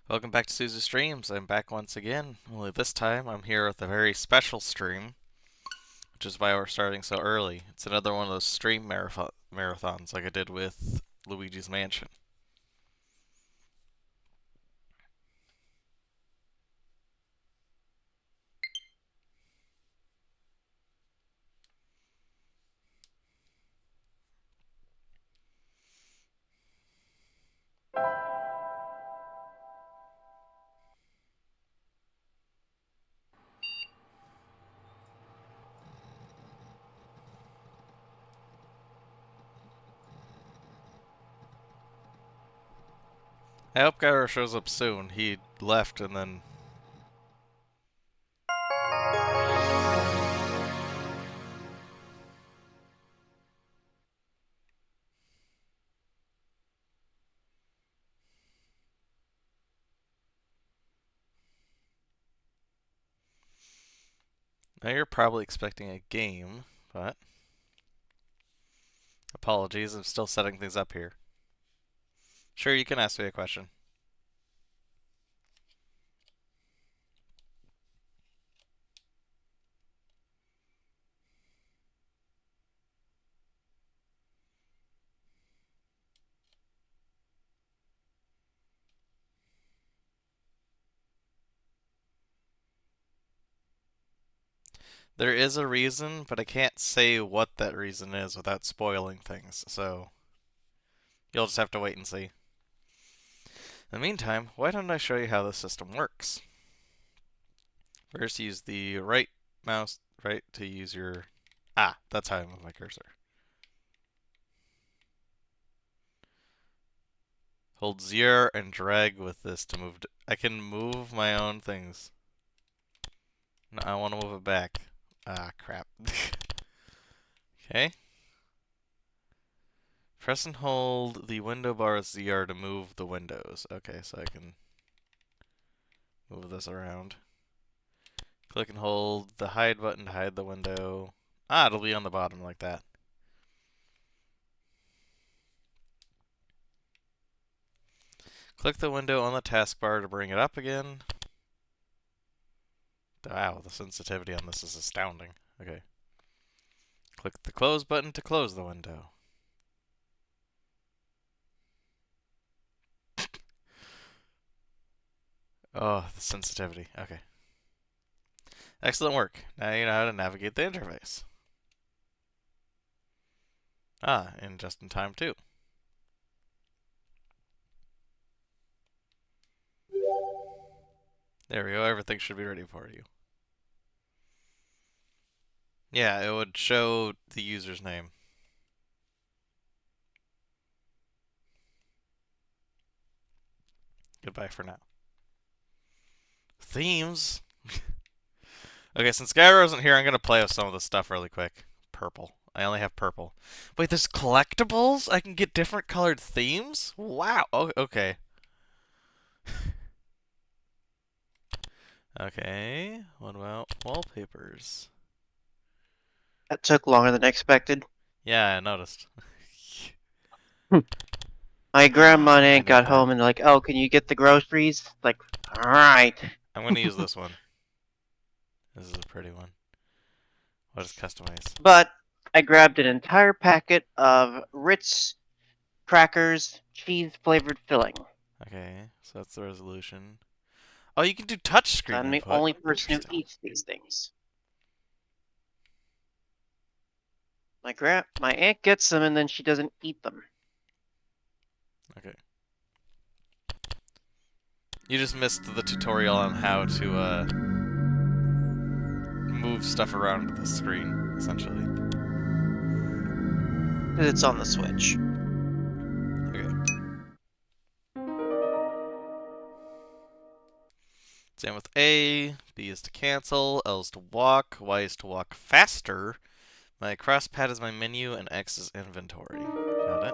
Welcome back to Szuzu Streams. I'm back once again. Only this time I'm here with a very special stream, which is why we're starting so early. It's another one of those stream marathons like I did with Luigi's Mansion. I hope Gyro shows up soon. He left and then... Now you're probably expecting a game, but... Apologies, I'm still setting things up here. Sure, you can ask me a question. There is a reason, but I can't say what that reason is without spoiling things, so you'll just have to wait and see. In the meantime, why don't I show you how the system works? First, use the right mouse, right, to use your... Ah, that's how I move my cursor. Hold Z and drag with this to move... I can move my own things. No, I want to move it back. Ah, crap. Okay. Press and hold the window bar with ZR to move the windows. Okay, so I can move this around. Click and hold the hide button to hide the window. Ah, it'll be on the bottom like that. Click the window on the taskbar to bring it up again. Wow, the sensitivity on this is astounding. Okay. Click the close button to close the window. Oh, the sensitivity. Okay. Excellent work. Now you know how to navigate the interface. Ah, and just in time too. There we go. Everything should be ready for you. Yeah, it would show the user's name. Goodbye for now. Themes? Okay, since Gyro isn't here, I'm going to play with some of this stuff really quick. Purple. I only have purple. Wait, there's collectibles? I can get different colored themes? Wow. Oh, okay. Okay. What about wallpapers? That took longer than expected. Yeah, I noticed. My grandma and I aunt need got that. home and like, oh, can you get the groceries? Like, all right. I'm going to use this one. This is a pretty one. What is customize? But I grabbed an entire packet of Ritz crackers, cheese flavored filling. Okay, so that's the resolution. Oh, you can do touchscreen I'm the input. only person who Interesting. eats these things. My aunt gets them and then she doesn't eat them. Okay. You just missed the tutorial on how to move stuff around the screen, essentially. Because it's on the Switch. Okay. Same with A. B is to cancel. L is to walk. Y is to walk faster. My cross pad is my menu, and X is inventory. Got it.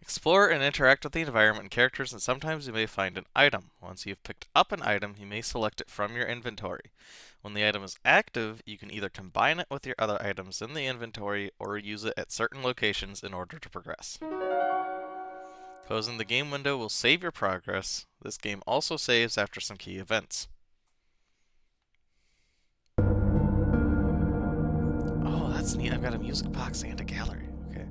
Explore and interact with the environment and characters, and sometimes you may find an item. Once you've picked up an item, you may select it from your inventory. When the item is active, you can either combine it with your other items in the inventory or use it at certain locations in order to progress. Closing the game window will save your progress. This game also saves after some key events. Oh, that's neat. I've got a music box and a gallery. Okay.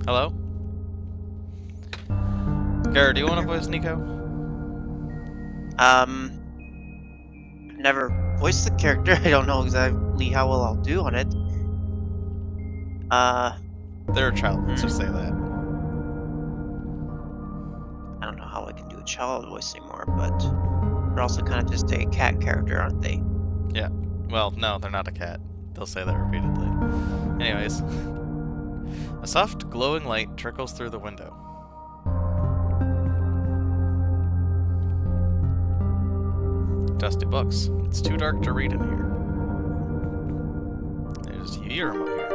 Hello? Garrett, do you want to voice Nico? Never voiced the character. I don't know exactly how well I'll do on it. They're a child, let's just say that. I don't know how I can do a child voice anymore, but they're also kind of just a cat character, aren't they? Yeah. Well, no, they're not a cat. They'll say that repeatedly. Anyways. A soft, glowing light trickles through the window. Dusty books. It's too dark to read in here. There's a TV remote here.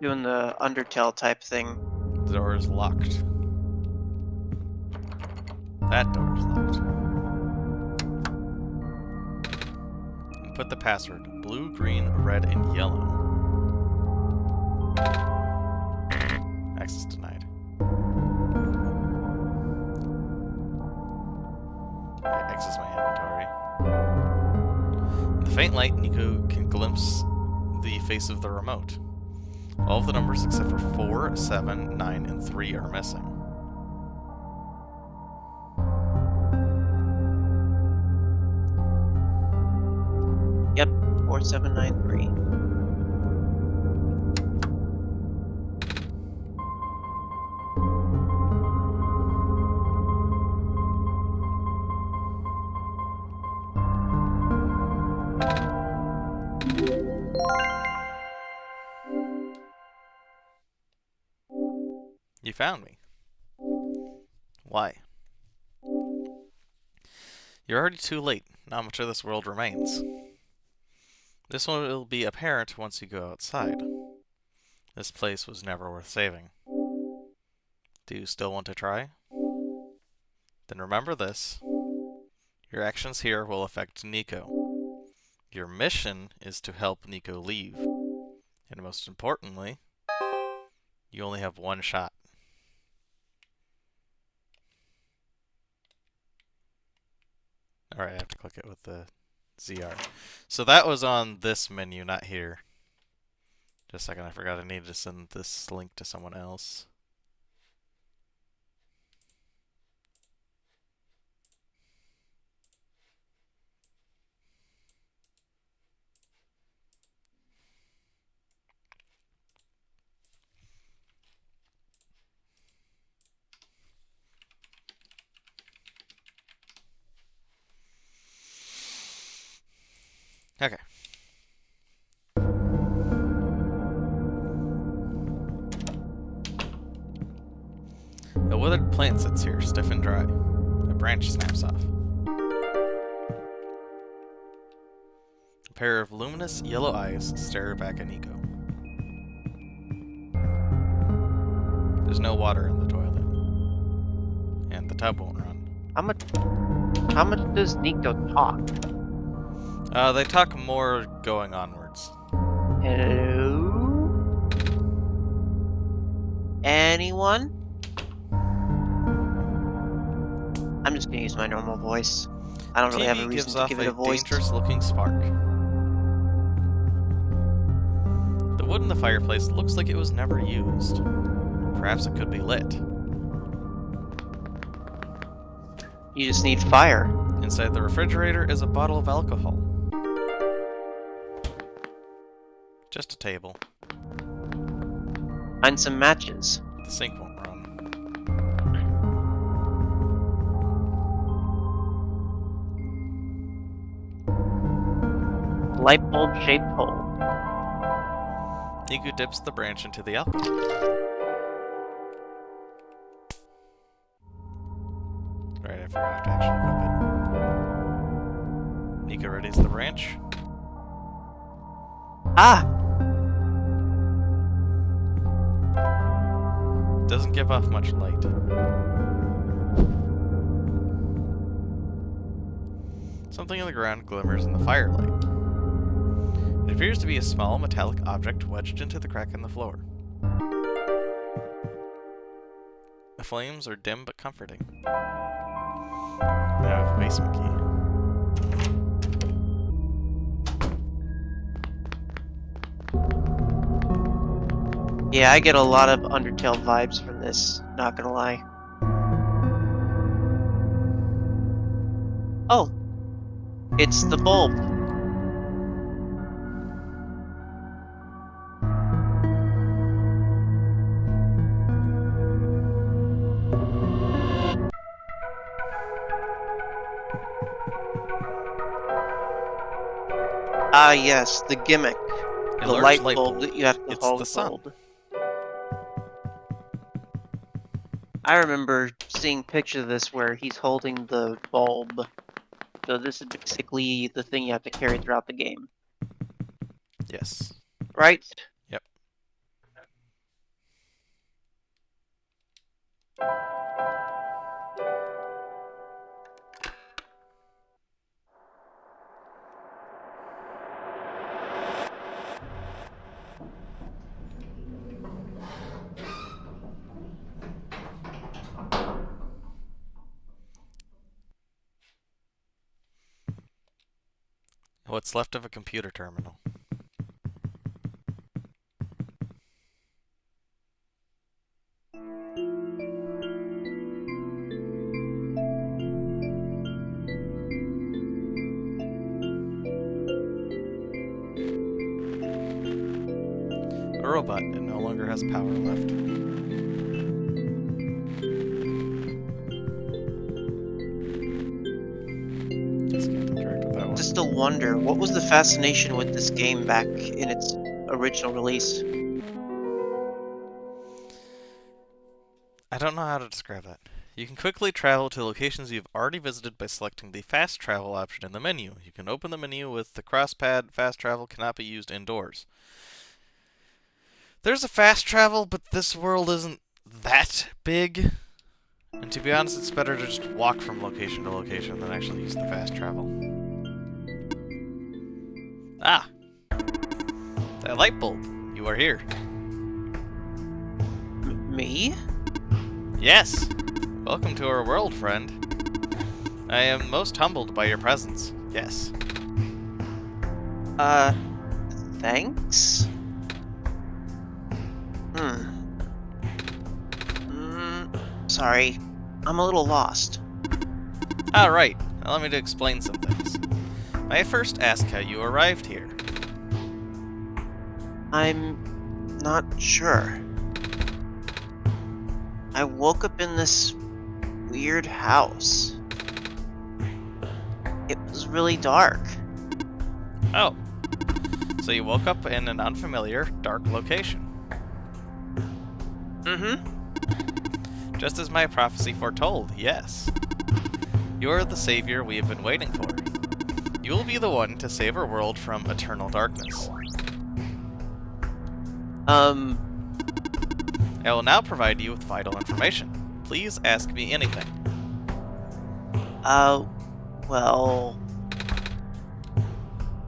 Doing the Undertale type thing. The door is locked. That door is locked. Input the password. Blue, green, red, and yellow. Access denied. Alright, access my inventory. In the faint light, Nico can glimpse the face of the remote. All of the numbers except for 4, 7, 9, and 3 are missing. Yep, 4793. You found me. Why? You're already too late. Not much of this world remains. This one will be apparent once you go outside. This place was never worth saving. Do you still want to try? Then remember this. Your actions here will affect Nico. Your mission is to help Nico leave. And most importantly, you only have one shot. Alright, I have to click it with the ZR. So that was on this menu, not here. Just a second, I forgot I needed to send this link to someone else. Okay. A withered plant sits here, stiff and dry. A branch snaps off. A pair of luminous yellow eyes stare back at Nico. There's no water in the toilet. And the tub won't run. How much does Nico talk? They talk more going onwards. Hello? Anyone? I'm just gonna use my normal voice. I don't really have a TV reason gives to off give it a a voice. dangerous-looking spark. The wood in the fireplace looks like it was never used. Perhaps it could be lit. You just need fire. Inside the refrigerator is a bottle of alcohol. Just a table. Find some matches. The sink won't run. Light bulb shaped hole. Nico dips the branch into the alcohol. Right, I forgot to actually equip it. Nico readies the branch. Ah! Doesn't give off much light. Something on the ground glimmers in the firelight. It appears to be a small metallic object wedged into the crack in the floor. The flames are dim but comforting. Now I have a basement key. Yeah, I get a lot of Undertale vibes from this, not gonna lie. Oh, it's the bulb. Ah, yes, the gimmick. A The large light light bulb bulb. that you have to It's the sun. hold. I remember seeing pictures of this where he's holding the bulb. So this is basically the thing you have to carry throughout the game. Yes. Right? Yep. What's left of a computer terminal. A robot. It no longer has power left. Just can't interact with that one. Just still wonder, what was the fascination with this game back in its original release? I don't know how to describe that. You can quickly travel to locations you've already visited by selecting the fast travel option in the menu. You can open the menu with the crosspad. Fast travel cannot be used indoors. There's a fast travel, but this world isn't that big. And to be honest, it's better to just walk from location to location than actually use the fast travel. Ah! That light bulb. You are here. Me? Yes! Welcome to our world, friend. I am most humbled by your presence. Yes. Thanks? Sorry. I'm a little lost. Alright, allow me to explain some things. May I first ask how you arrived here? I'm not sure. I woke up in this weird house. It was really dark. Oh. So you woke up in an unfamiliar, dark location. Mm-hmm. Just as my prophecy foretold, yes. You are the savior we have been waiting for. You will be the one to save our world from eternal darkness. I will now provide you with vital information. Please ask me anything. Well...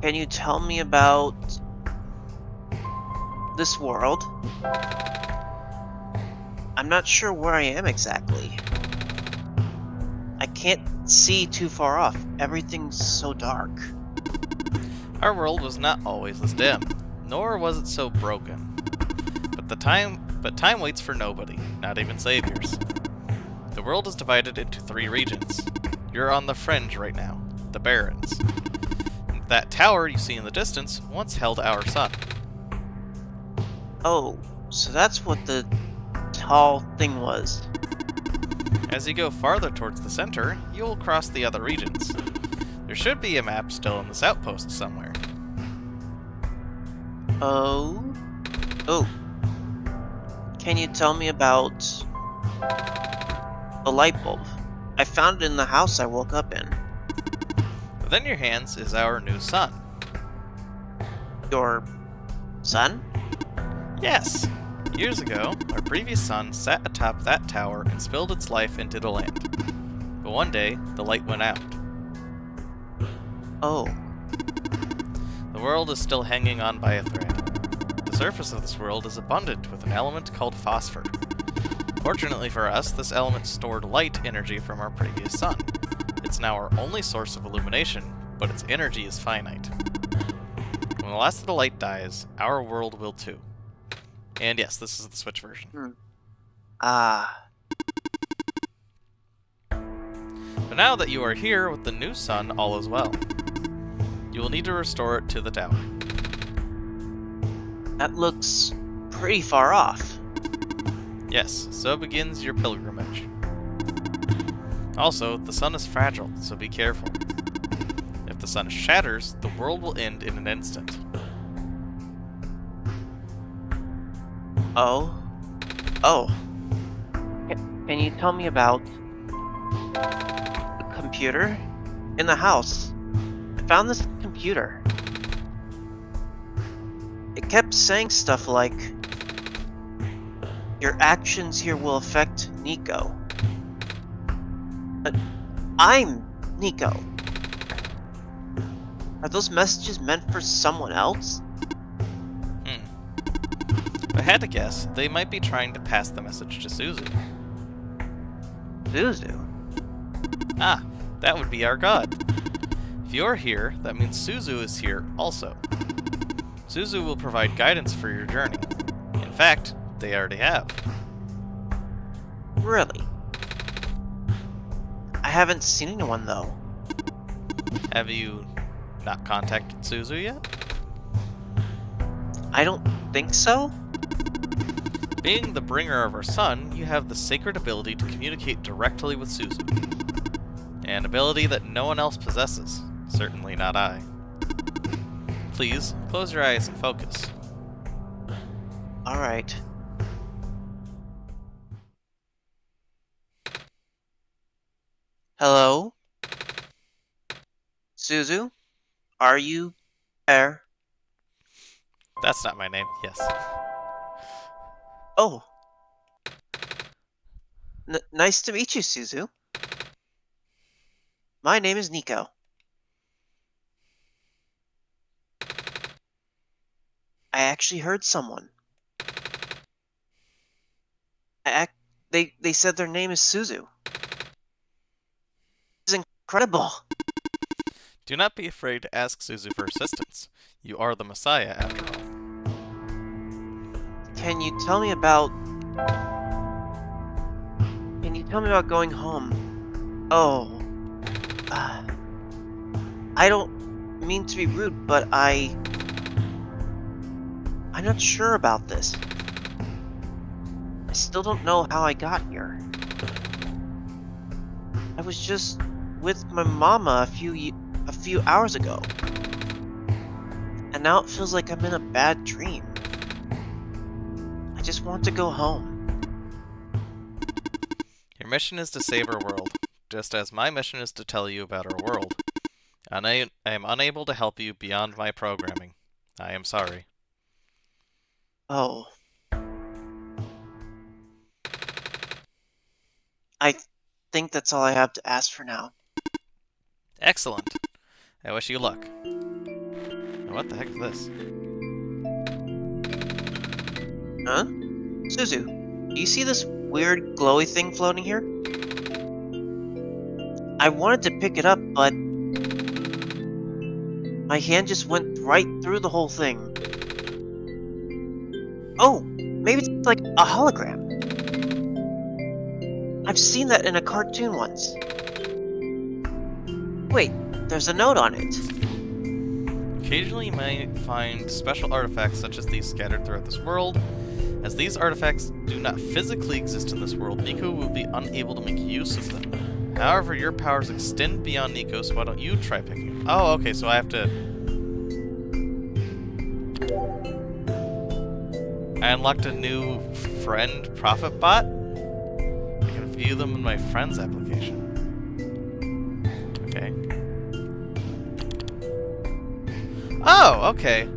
Can you tell me about... this world? I'm not sure where I am exactly. I can't see too far off. Everything's so dark. Our world was not always this dim, nor was it so broken. But time waits for nobody, not even saviors. The world is divided into 3 regions. You're on the fringe right now, the Barrens. That tower you see in the distance once held our sun. Oh, so that's what the tall thing was. As you go farther towards the center, you'll cross the other regions. There should be a map still in this outpost somewhere. Oh? Can you tell me about the light bulb? I found it in the house I woke up in. Within your hands is our new sun. Your son? Yes! Years ago, our previous sun sat atop that tower and spilled its life into the land. But one day, the light went out. Oh. The The world is still hanging on by a thread. The surface of this world is abundant with an element called phosphor. Fortunately for us, this element stored light energy from our previous sun. It's now our only source of illumination, but its energy is finite. When the last of the light dies, our world will too. And yes, this is the Switch version. Ah. But now that you are here with the new sun, all is well. You will need to restore it to the tower. That looks pretty far off. Yes, so begins your pilgrimage. Also, the sun is fragile, so be careful. If the sun shatters, the world will end in an instant. Oh. Oh. Can you tell me about the computer in the house? I found this computer. It kept saying stuff like, your actions here will affect Nico. But I'm Nico. Are those messages meant for someone else? If I had to guess, they might be trying to pass the message to Szuzu. Szuzu? Ah, that would be our god. If you're here, that means Szuzu is here also. Szuzu will provide guidance for your journey. In fact, they already have. Really? I haven't seen anyone though. Have you not contacted Szuzu yet? I don't think so. Being the bringer of our sun, you have the sacred ability to communicate directly with Szuzu. An ability that no one else possesses. Certainly not I. Please, close your eyes and focus. Alright. Hello? Szuzu? Are you there? That's not my name, yes. Oh. Nice to meet you, Szuzu. My name is Nico. I actually heard someone. They said their name is Szuzu. This is incredible. Do not be afraid to ask Szuzu for assistance. You are the Messiah, after all. Can you tell me about going home? Oh. I don't mean to be rude, but I'm not sure about this. I still don't know how I got here. I was just with my mama a few hours ago. And now it feels like I'm in a bad dream. I just want to go home. Your mission is to save our world, just as my mission is to tell you about our world. And I am unable to help you beyond my programming. I am sorry. Oh. I think that's all I have to ask for now. Excellent. I wish you luck. Now what the heck is this? Huh? Szuzu, do you see this weird glowy thing floating here? I wanted to pick it up, but my hand just went right through the whole thing. Oh, maybe it's like a hologram. I've seen that in a cartoon once. Wait, there's a note on it. Occasionally you might find special artifacts such as these scattered throughout this world. As these artifacts do not physically exist in this world, Nico will be unable to make use of them. However, your powers extend beyond Nico, so why don't you try picking it? Oh, okay, so I have to... I unlocked a new friend profit bot. I can view them in my friends application. Okay. Oh, okay.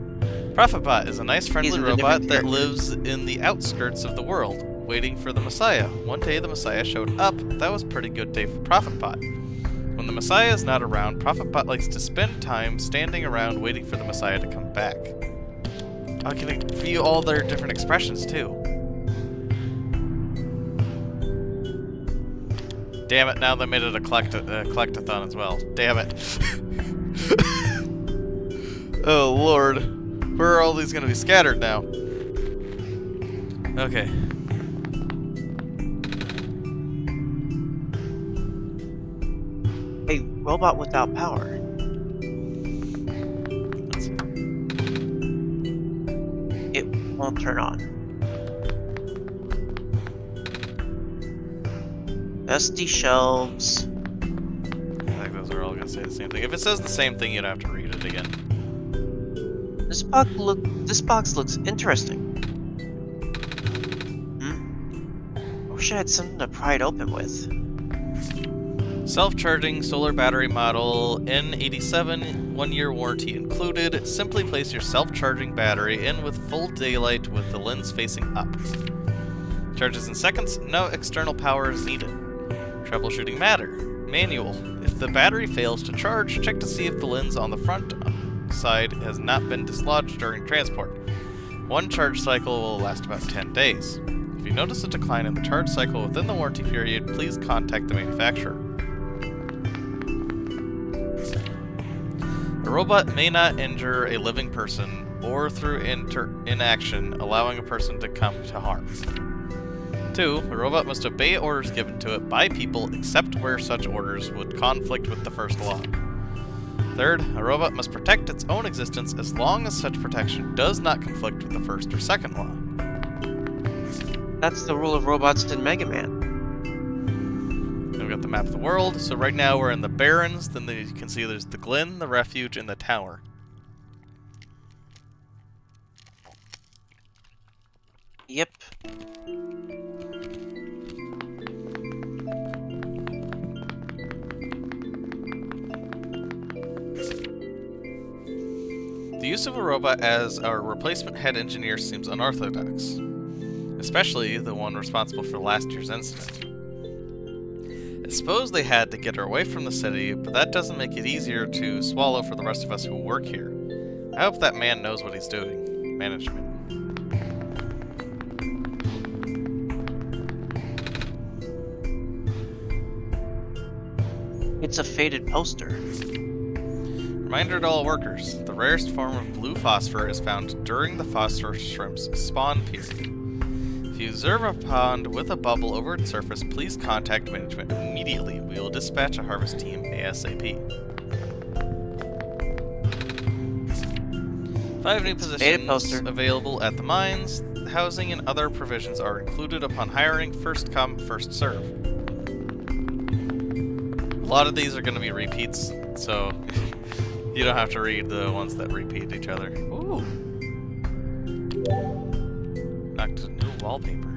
ProfitBot is a nice friendly robot that lives in the outskirts of the world, waiting for the Messiah. One day the Messiah showed up. That was a pretty good day for ProfitBot. When the Messiah is not around, Prophet Bot likes to spend time standing around waiting for the Messiah to come back. I can view all their different expressions too. Damn it, now they made it a collectathon as well. Damn it. Oh lord. Where are all these gonna be scattered now? Okay. A robot without power. Let's see. It won't turn on. Dusty shelves. I think those are all gonna say the same thing. If it says the same thing, you'd have to read it again. This box looks interesting. I wish I had something to pry it open with. Self-charging solar battery model N87, 1-year warranty included. Simply place your self-charging battery in with full daylight with the lens facing up. Charges in seconds, no external power is needed. Troubleshooting manual. If the battery fails to charge, check to see if the lens on the front side has not been dislodged during transport. One charge cycle will last about 10 days. If you notice a decline in the charge cycle within the warranty period, please contact the manufacturer. A robot may not injure a living person or through inaction, allowing a person to come to harm. 2. A robot must obey orders given to it by people except where such orders would conflict with the first law. 3rd, a robot must protect its own existence as long as such protection does not conflict with the first or second law. That's the rule of robots in Mega Man. We've got the map of the world. So right now we're in the Barrens. Then you can see there's the Glen, the Refuge, and the Tower. Yep. The use of a robot as our replacement head engineer seems unorthodox, especially the one responsible for last year's incident. I suppose they had to get her away from the city, but that doesn't make it easier to swallow for the rest of us who work here. I hope that man knows what he's doing. Management. It's a faded poster. Reminder to all workers, the rarest form of blue phosphor is found during the phosphorus shrimp's spawn period. If you observe a pond with a bubble over its surface, please contact management immediately. We will dispatch a harvest team ASAP. 5 new positions available at the mines. Housing and other provisions are included upon hiring. First come, first serve. A lot of these are going to be repeats, so you don't have to read the ones that repeat each other. Ooh. Knocked a new wallpaper.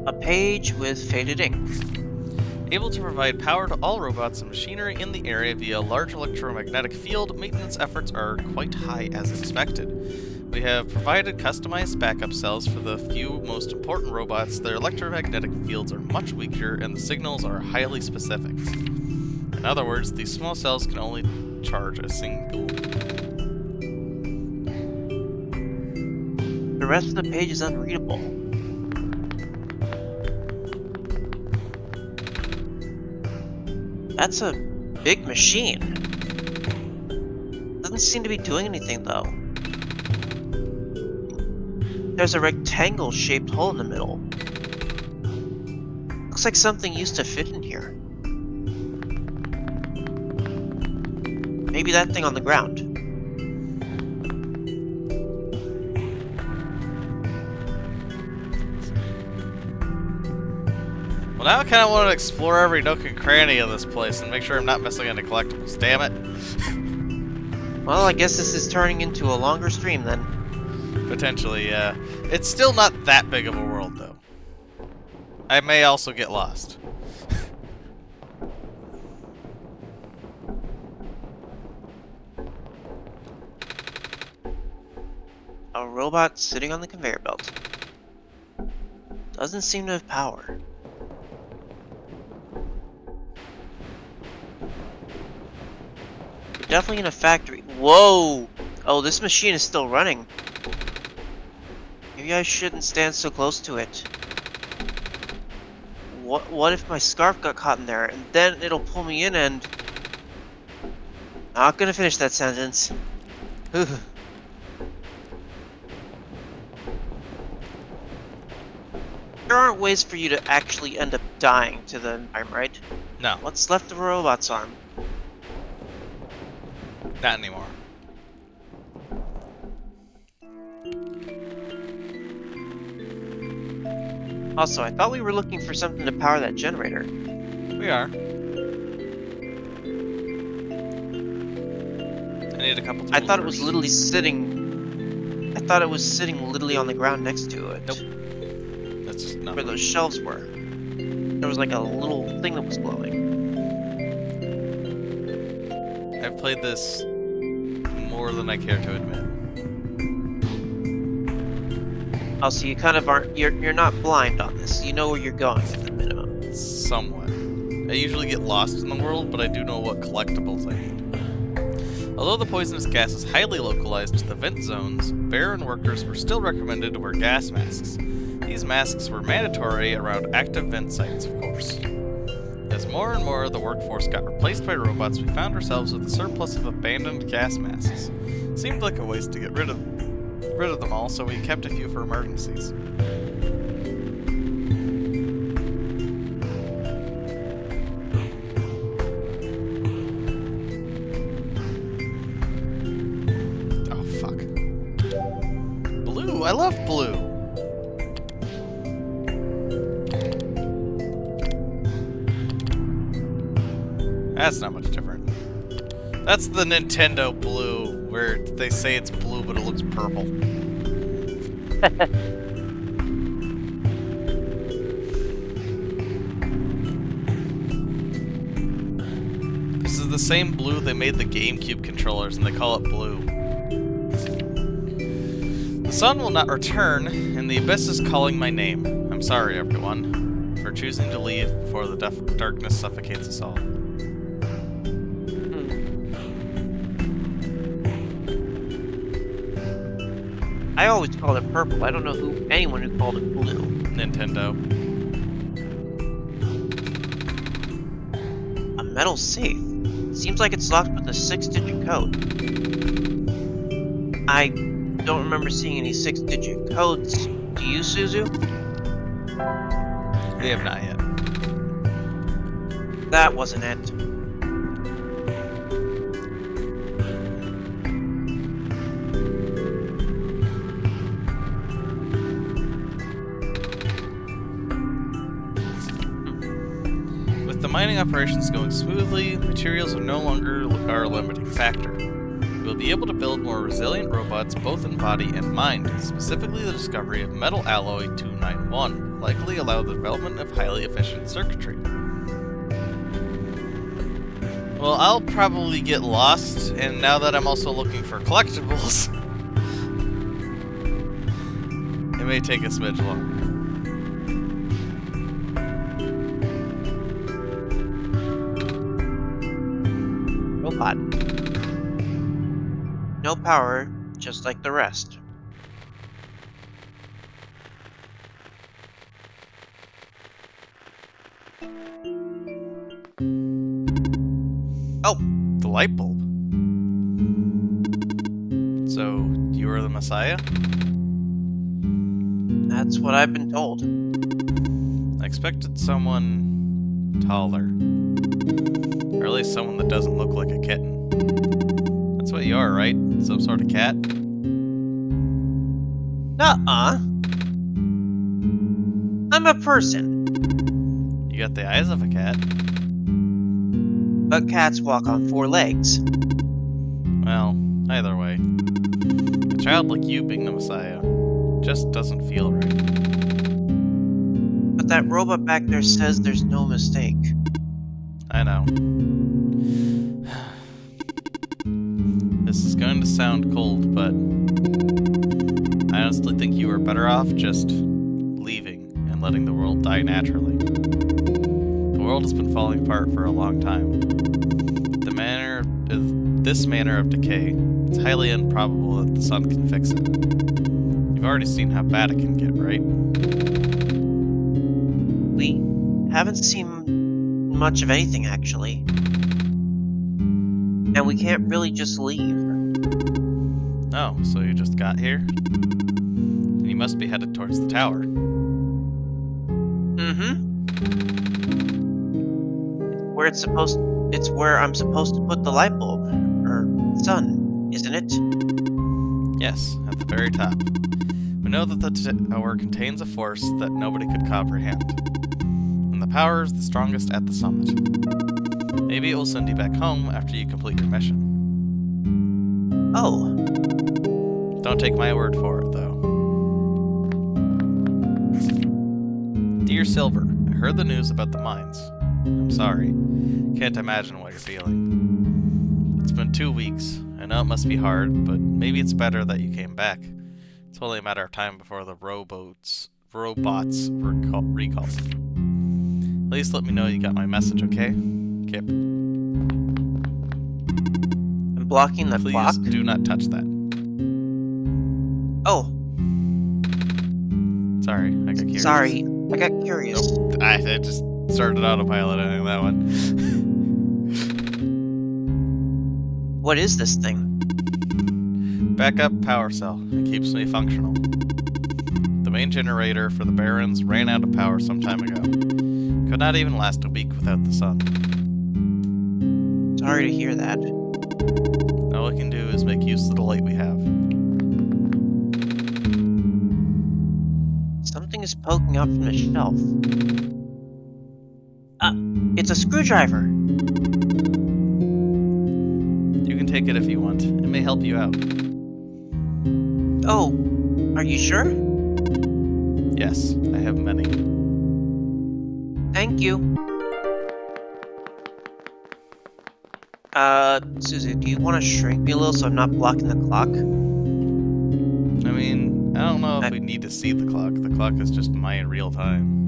A page with faded ink. Able to provide power to all robots and machinery in the area via a large electromagnetic field, maintenance efforts are quite high as expected. We have provided customized backup cells for the few most important robots. Their electromagnetic fields are much weaker and the signals are highly specific. In other words, these small cells can only charge a single. The rest of the page is unreadable. That's a big machine. Doesn't seem to be doing anything though. There's a rectangle-shaped hole in the middle. Looks like something used to fit in here. Maybe that thing on the ground. Well, now I kind of want to explore every nook and cranny of this place and make sure I'm not missing any collectibles. Damn it. Well, I guess this is turning into a longer stream then. Potentially, yeah. It's still not that big of a world, though. I may also get lost. A robot sitting on the conveyor belt. Doesn't seem to have power. We're definitely in a factory. Whoa! Oh, this machine is still running. Maybe I shouldn't stand so close to it. What if my scarf got caught in there, and then it'll pull me in and... Not gonna finish that sentence. There aren't ways for you to actually end up dying to the environment, right? No, What's left of a robot's arm? not anymore. Also, I thought we were looking for something to power that generator. We are. I need a couple tools I thought it was first. literally sitting... I thought it was sitting literally on the ground next to it. Nope. That's just Where nothing. those shelves were. There was like a little thing that was glowing. I've played this more than I care to admit. Oh, so you kind of aren't... You're not blind on this. You know where you're going at the minimum. Somewhat. I usually get lost in the world, but I do know what collectibles I need. Although the poisonous gas is highly localized to the vent zones, barren workers were still recommended to wear gas masks. These masks were mandatory around active vent sites, of course. As more and more of the workforce got replaced by robots, we found ourselves with a surplus of abandoned gas masks. Seemed like a waste to get rid of them all, so we kept a few for emergencies. Oh, fuck. Blue! I love blue! That's not much different. That's the Nintendo blue, where they say it's blue, but it looks purple. This is the same blue they made the GameCube controllers, and they call it blue. The sun will not return, and the abyss is calling my name. I'm sorry, everyone, for choosing to leave before the darkness suffocates us all. I always called it purple. I don't know anyone who called it blue. Nintendo. A metal safe. Seems like it's locked with a 6-digit code. I don't remember seeing any 6-digit codes. Do you, Szuzu? We have not yet. That wasn't it. With the mining operations going smoothly, materials are no longer our limiting factor. We'll be able to build more resilient robots both in body and mind. Specifically, the discovery of metal alloy 291 will likely allow the development of highly efficient circuitry. Well, I'll probably get lost, and now that I'm also looking for collectibles, it may take a smidge longer. Robot. No power, just like the rest. Oh, The light bulb. So, you are the Messiah? that's what I've been told. I expected someone taller. Or at least someone that doesn't look like a kitten. That's what you are, right? Some sort of cat? Nuh-uh. I'm a person, You got the eyes of a cat. but cats walk on 4 legs. Well, either way. A child like you being the Messiah just doesn't feel right. But that robot back there says there's no mistake. I know. This is going to sound cold, but I honestly think you are better off just leaving and than letting the world die naturally. The world has been falling apart for a long time. This manner of decay, it's highly improbable that the sun can fix it. You've already seen how bad it can get, right? We haven't seen much of anything, actually. And we can't really just leave. Oh, so you just got here? Then you must be headed towards the tower. Mm-hmm. It's where I'm supposed to put the light bulb. Or sun, isn't it? Yes, at the very top. We know that the tower contains a force that nobody could comprehend. And the power is the strongest at the summit. Maybe it will send you back home after you complete your mission. Oh. Don't take my word for it, though. Dear Silver, I heard the news about the mines. I'm sorry. Can't imagine what you're feeling. It's been 2 weeks. I know it must be hard, but maybe it's better that you came back. It's only a matter of time before the robots recall. At least let me know you got my message, okay? Kip. I'm blocking the clock? Please do not touch that. Oh. Sorry, I got curious. Sorry, I got curious. Nope, I just started autopiloting that one. What is this thing? Backup power cell. It keeps me functional. The main generator for the Barons ran out of power some time ago. Could not even last a week without the sun. Sorry to hear that. All we can do is make use of the light we have. Something is poking out from the shelf. It's a screwdriver. You can take it if you want. It may help you out. Oh, are you sure? Yes, I have many. Thank you. Szuzu, do you want to shrink me a little so I'm not blocking the clock? I mean, I don't know if we need to see the clock. The clock is just my real time.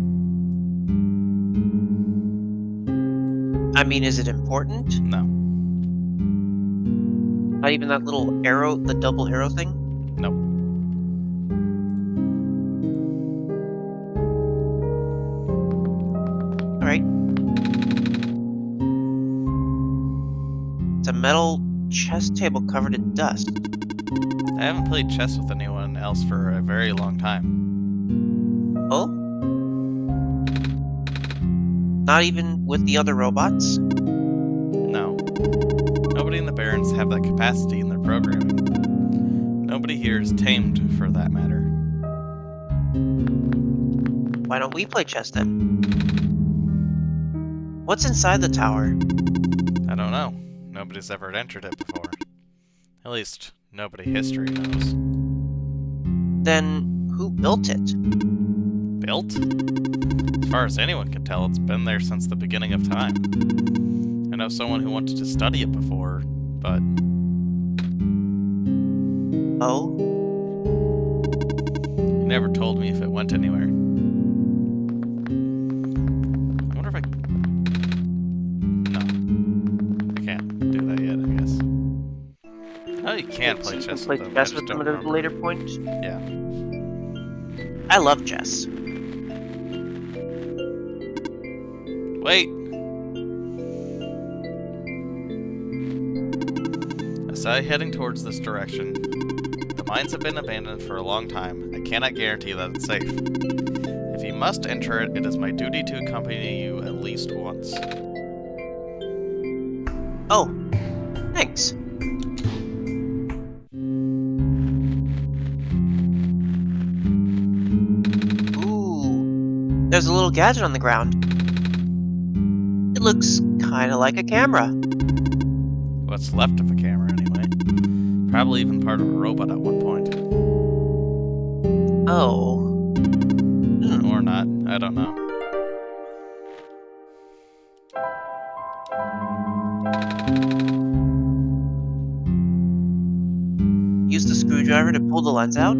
I mean, is it important? No. Not even that little arrow, the double arrow thing? Nope. Alright. It's a metal chess table covered in dust. I haven't played chess with anyone else for a very long time. Oh? Not even with the other robots? No. Nobody in the Barons have that capacity in their programming. Nobody here is tamed, for that matter. Why don't we play chess then? What's inside the tower? I don't know. Nobody's ever entered it before. At least, nobody history knows. Then, who built it? Built? As far as anyone can tell, it's been there since the beginning of time. I know someone who wanted to study it before, but... Oh? he never told me if it went anywhere. I wonder if I... No. I can't do that yet, I guess. Oh, you can play chess with them. I just don't at a remember. later point? Yeah. I love chess. Wait! I saw you heading towards this direction. The mines have been abandoned for a long time. I cannot guarantee that it's safe. If you must enter it, it is my duty to accompany you at least once. Oh, thanks. Ooh, there's a little gadget on the ground. It looks kinda like a camera. What's left of a camera, anyway. Probably even part of a robot at one point. Oh. Or not, I don't know. Use the screwdriver to pull the lens out?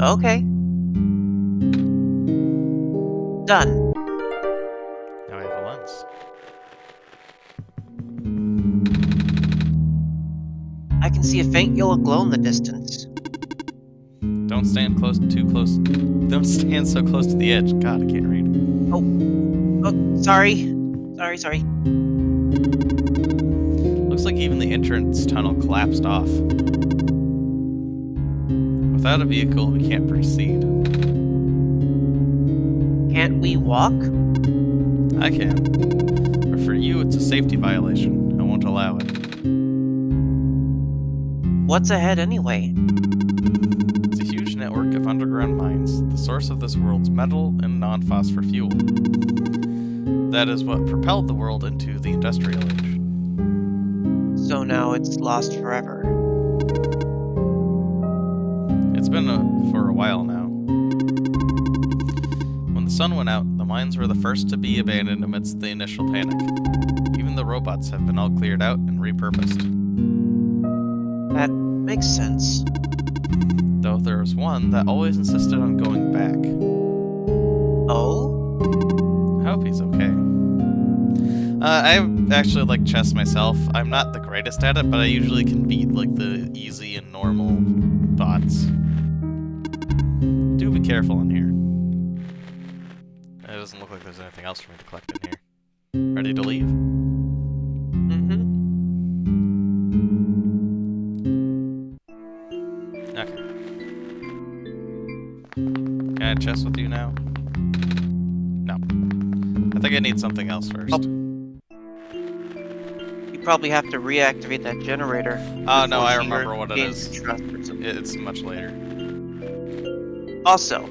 Okay. Done. Now I have a lens. I can see a faint yellow glow in the distance. Don't stand too close. Don't stand so close to the edge. God, I can't read. Oh, sorry. Sorry. Looks like even the entrance tunnel collapsed off. Without a vehicle, we can't proceed. Can't we walk? I can. But for you, it's a safety violation. I won't allow it. What's ahead anyway? It's a huge network of underground mines, the source of this world's metal and non-phosphor fuel. That is what propelled the world into the industrial age. So now it's lost forever. It's been for a while now. When the sun went out, the mines were the first to be abandoned amidst the initial panic. Even the robots have been all cleared out and repurposed. That makes sense. Though there was one that always insisted on going back. Oh? I hope he's okay. I actually like chess myself. I'm not the greatest at it, but I usually can beat like the easy and normal bots. Do be careful in here. It doesn't look like there's anything else for me to collect in here. Ready to leave? Mm-hmm. Okay. Can I chess with you now? No. I think I need something else first. Oh. You probably have to reactivate that generator. Oh no, I before he remember what it gains is. trust or something. It's much later. Also,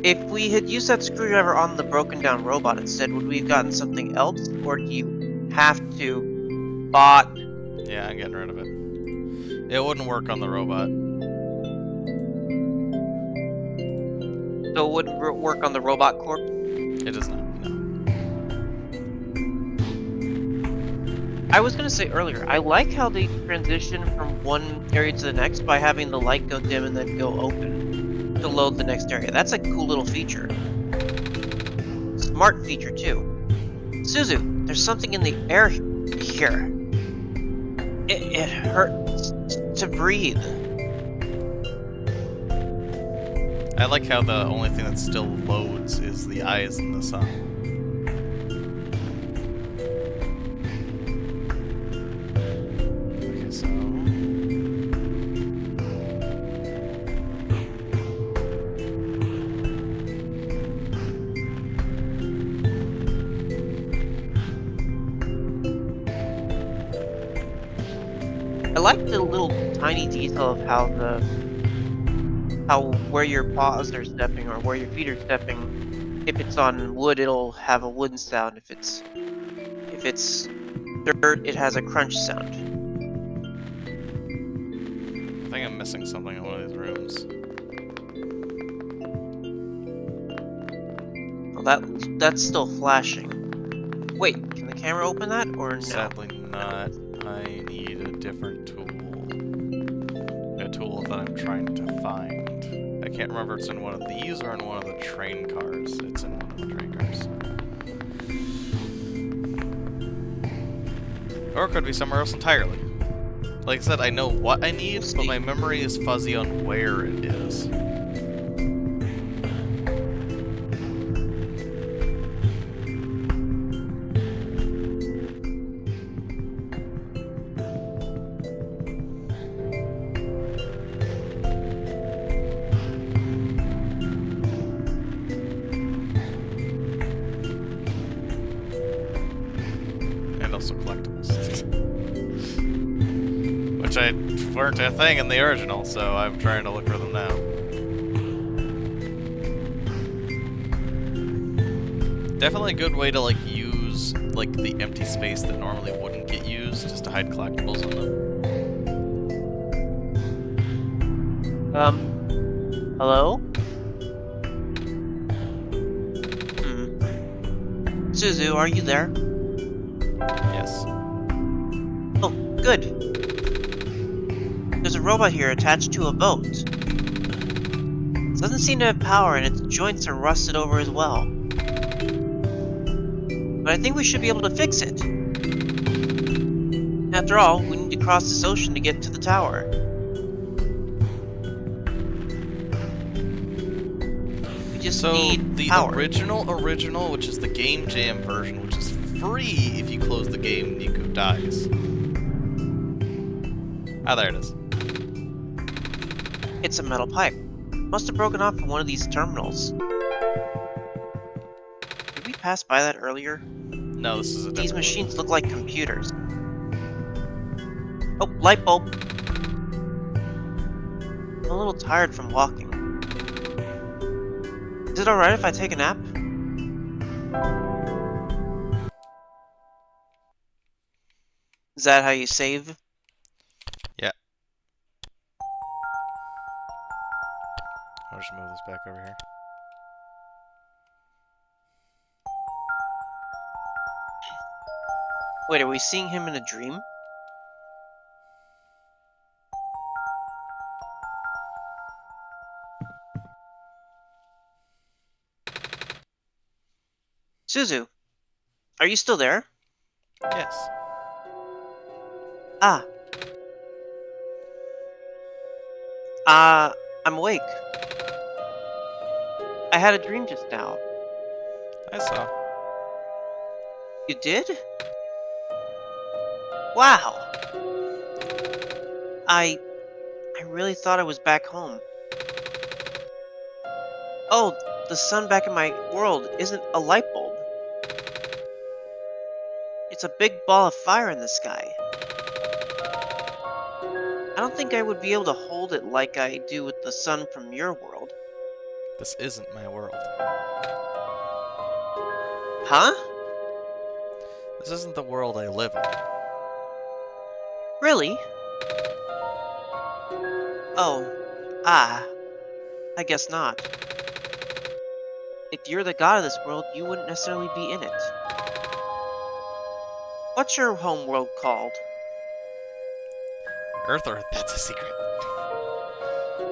if we had used that screwdriver on the broken down robot instead, would we have gotten something else? Or do you have to bot? Yeah, I'm getting rid of it. It wouldn't work on the robot. So it wouldn't work on the robot corpse? It does not, no. I was gonna say earlier, I like how they transition from one area to the next by having the light go dim and then go open to load the next area. That's a cool little feature. Smart feature too. Szuzu, there's something in the air here. It hurts to breathe. I like how the only thing that still loads is the eyes in the sun. Okay, so... I like the little tiny detail of how where your paws are stepping or where your feet are stepping. If it's on wood, it'll have a wooden sound. If it's dirt, it has a crunch sound. I think I'm missing something in one of these rooms. Well, that's still flashing. Wait, can the camera open that or no? Sadly not. I need a different tool. A tool that I'm trying to find. I can't remember if it's in one of these or in one of the train cars. It's in one of the train cars. Or it could be somewhere else entirely. Like I said, I know what I need, but my memory is fuzzy on where it is. And also collectibles. Which weren't a thing in the original, so I'm trying to look for them now. Definitely a good way to like use like the empty space that normally wouldn't get used, just to hide collectibles in them. Hello? Szuzu, are you there? Yes. Oh, good. There's a robot here attached to a boat. It doesn't seem to have power and its joints are rusted over as well. but I think we should be able to fix it. After all, we need to cross this ocean to get to the tower. We just So need the power. original, which is the Game Jam version, which is free if you close the game and Nico dies. Ah, there it is. It's a metal pipe. Must have broken off from one of these terminals. Did we pass by that earlier? No, this is a These different machines look like computers. Oh, light bulb. I'm a little tired from walking. Is it alright if I take a nap? Is that how you save? Yeah. I'll just move this back over here. Wait, are we seeing him in a dream? Szuzu, are you still there? Yes. Ah. Uh, I'm awake. I had a dream just now. I saw. You did? Wow. I really thought I was back home. Oh, the sun back in my world isn't a light bulb. It's a big ball of fire in the sky. I don't think I would be able to hold it like I do with the sun from your world. This isn't my world. Huh? This isn't the world I live in. Really? Oh. Ah. I guess not. If you're the god of this world, you wouldn't necessarily be in it. What's your home world called? Earth or that's a secret.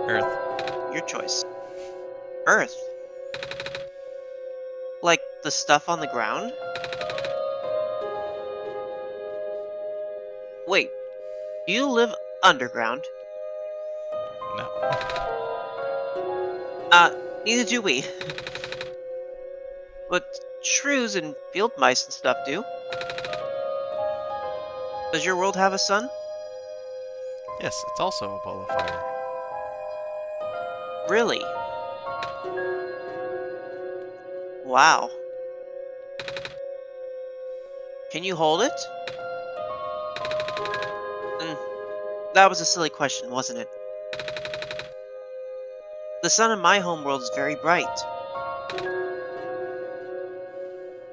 Earth. Your choice. Earth. Like the stuff on the ground? Wait, do you live underground? No. Neither do we. But shrews and field mice and stuff do. Does your world have a sun? Yes, it's also a ball of fire. Really? Wow. Can you hold it? Mm, that was a silly question, wasn't it? The sun in my home world is very bright.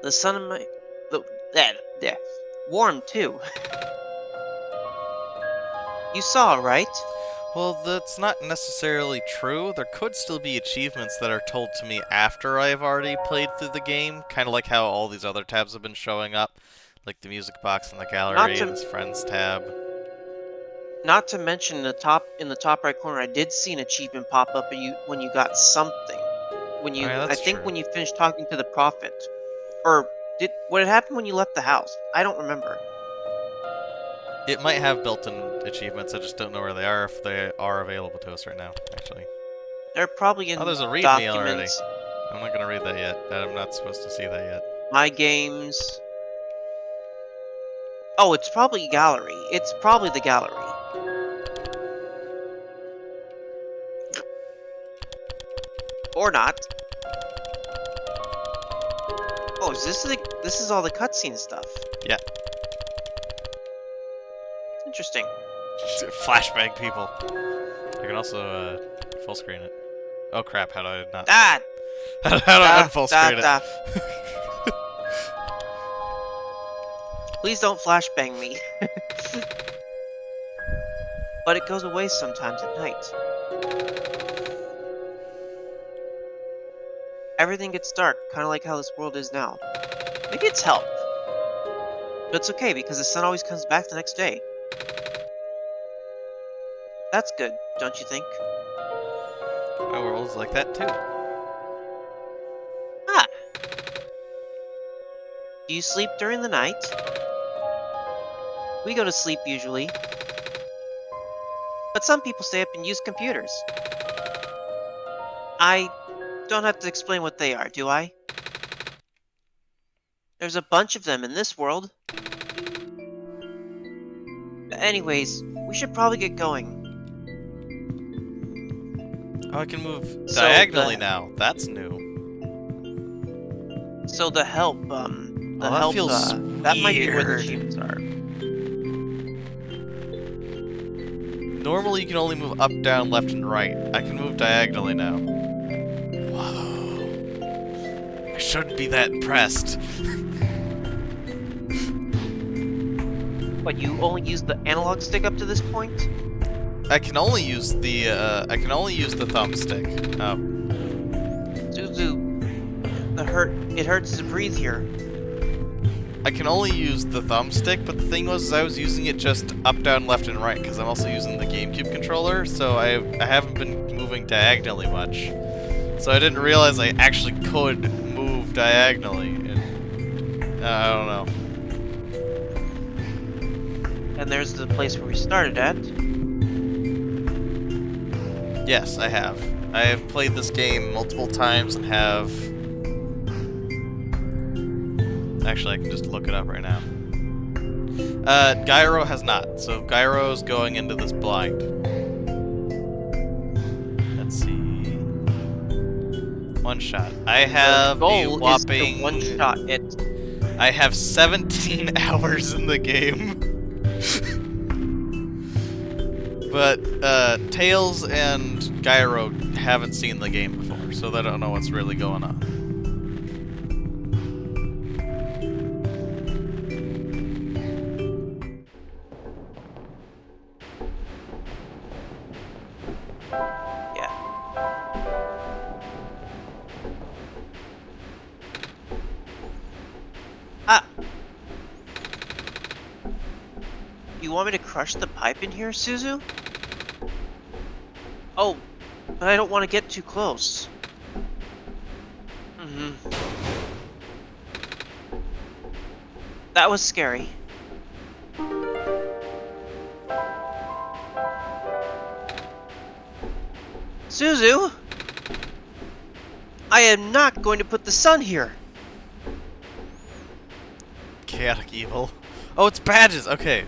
The sun in my... There. Warm, too. You saw, right? Well, that's not necessarily true. There could still be achievements that are told to me after I've already played through the game, kind of like how all these other tabs have been showing up, like the music box in the Not gallery and to this friends tab. not to mention in the top right corner, I did see an achievement pop up when you got something. Oh yeah, I that's think true. when you finished talking to the prophet. Or what had happened when you left the house? I don't remember. It might have built-in achievements, I just don't know where they are, if they are available to us right now, actually. They're probably Oh, in there's a readme already. documents, I'm not gonna read that yet. I'm not supposed to see that yet. my games. Oh, it's probably gallery. It's probably the gallery. Or not. Oh, this is all the cutscene stuff. Yeah. Interesting. Flashbang people. I can also full screen it. Oh crap! How do I not? Ah, How do I unfull screen it? da. Please don't flashbang me. But it goes away sometimes at night. Everything gets dark, kind of like how this world is now. Maybe it's help. But it's okay, because the sun always comes back the next day. That's good, don't you think? My world's like that too. Ah! Do you sleep during the night? We go to sleep usually. But some people stay up and use computers. I don't have to explain what they are, do I? There's a bunch of them in this world. Anyways, we should probably get going. Oh, I can move So diagonally now. That's new. the help, Oh, that feels that might be where the weird. achievements are. Normally you can only move up, down, left, and right. I can move diagonally now. Whoa. I shouldn't be that impressed. But you only use the analog stick up to this point? I can only use the thumbstick. Oh. Szuzu, it hurts to breathe here. I can only use the thumbstick, but the thing was I was using it just up, down, left, and right, because I'm also using the GameCube controller, so I haven't been moving diagonally much. So I didn't realize I actually could move diagonally, and I don't know. And there's the place where we started at. Yes, I have. I have played this game multiple times and have... Actually, I can just look it up right now. Gyro has not, so Gyro's going into this blind. Let's see... One shot. I have The a goal whopping... is to one-shot it. I have 17 hours in the game. But, Tails and Gyro haven't seen the game before, so they don't know what's really going on. Yeah. Ah! You want me to crush the pipe in here, Szuzu? Oh, but I don't want to get too close. That was scary. Szuzu! I am not going to put the sun here. Chaotic evil. Oh, it's badges! Okay.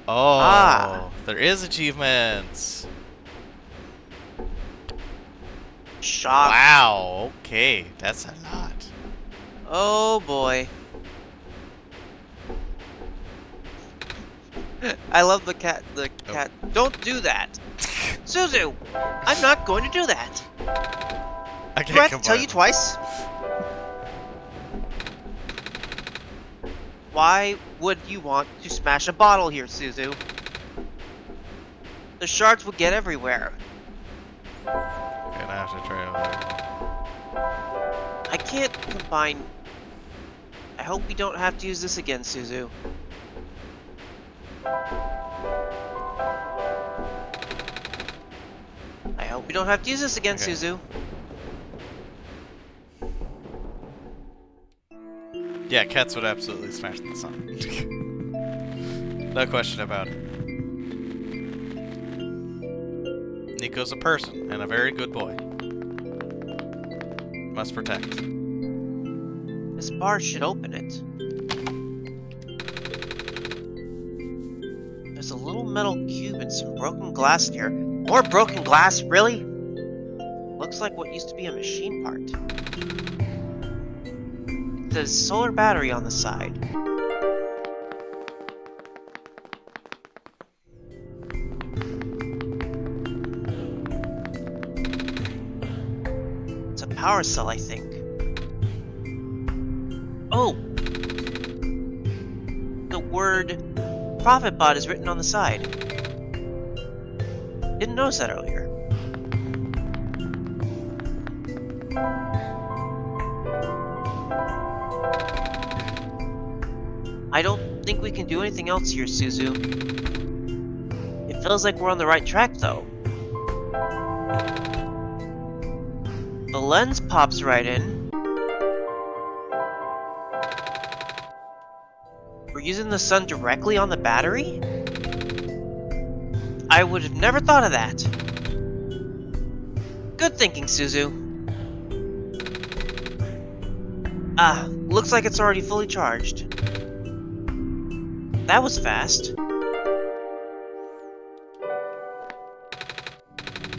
Oh, Ah. there is achievements. Shock. Wow, okay, that's a lot. Oh boy. I love the cat. The cat. Don't do that. Szuzu! I'm not going to do that. I Do I have to tell combine you them. twice? Why would you want to smash a bottle here, Szuzu? The shards will get everywhere. Okay, now I have to try over there. I can't combine... I hope we don't have to use this again, Szuzu. I hope we don't have to use this again, Okay. Szuzu. Yeah, cats would absolutely smash the sun. No question about it. Nico's a person, and a very good boy. Must protect. This bar should open it. There's a little metal cube and some broken glass in here. More broken glass, really? Looks like what used to be a machine part. There's a solar battery on the side. It's a power cell, I think. Oh! The word Profit Bot is written on the side. Didn't notice that earlier. I don't think we can do anything else here, Szuzu. It feels like we're on the right track, though. The lens pops right in. using the sun directly on the battery? I would have never thought of that. Good thinking, Szuzu. Ah, looks like it's already fully charged. That was fast.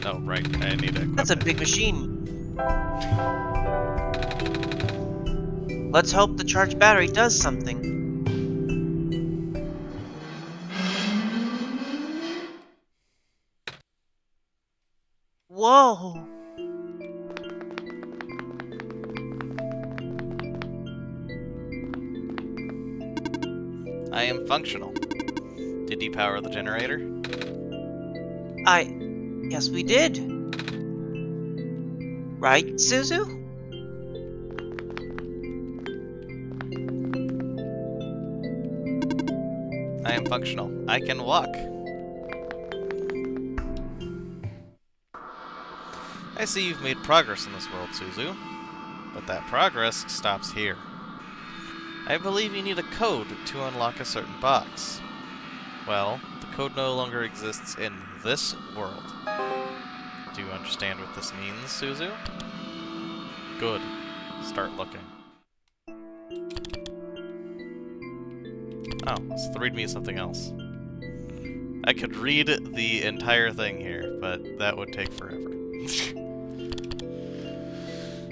Oh, right. I need to equip That's a it. big machine. Let's hope the charged battery does something. Whoa! I am functional. Did you power the generator? Yes, we did. Right, Szuzu? I am functional. I can walk. I see you've made progress in this world, Szuzu. But that progress stops here. I believe you need a code to unlock a certain box. Well, the code no longer exists in this world. Do you understand what this means, Szuzu? Good. Start looking. Oh, so read me something else. I could read the entire thing here, but that would take forever.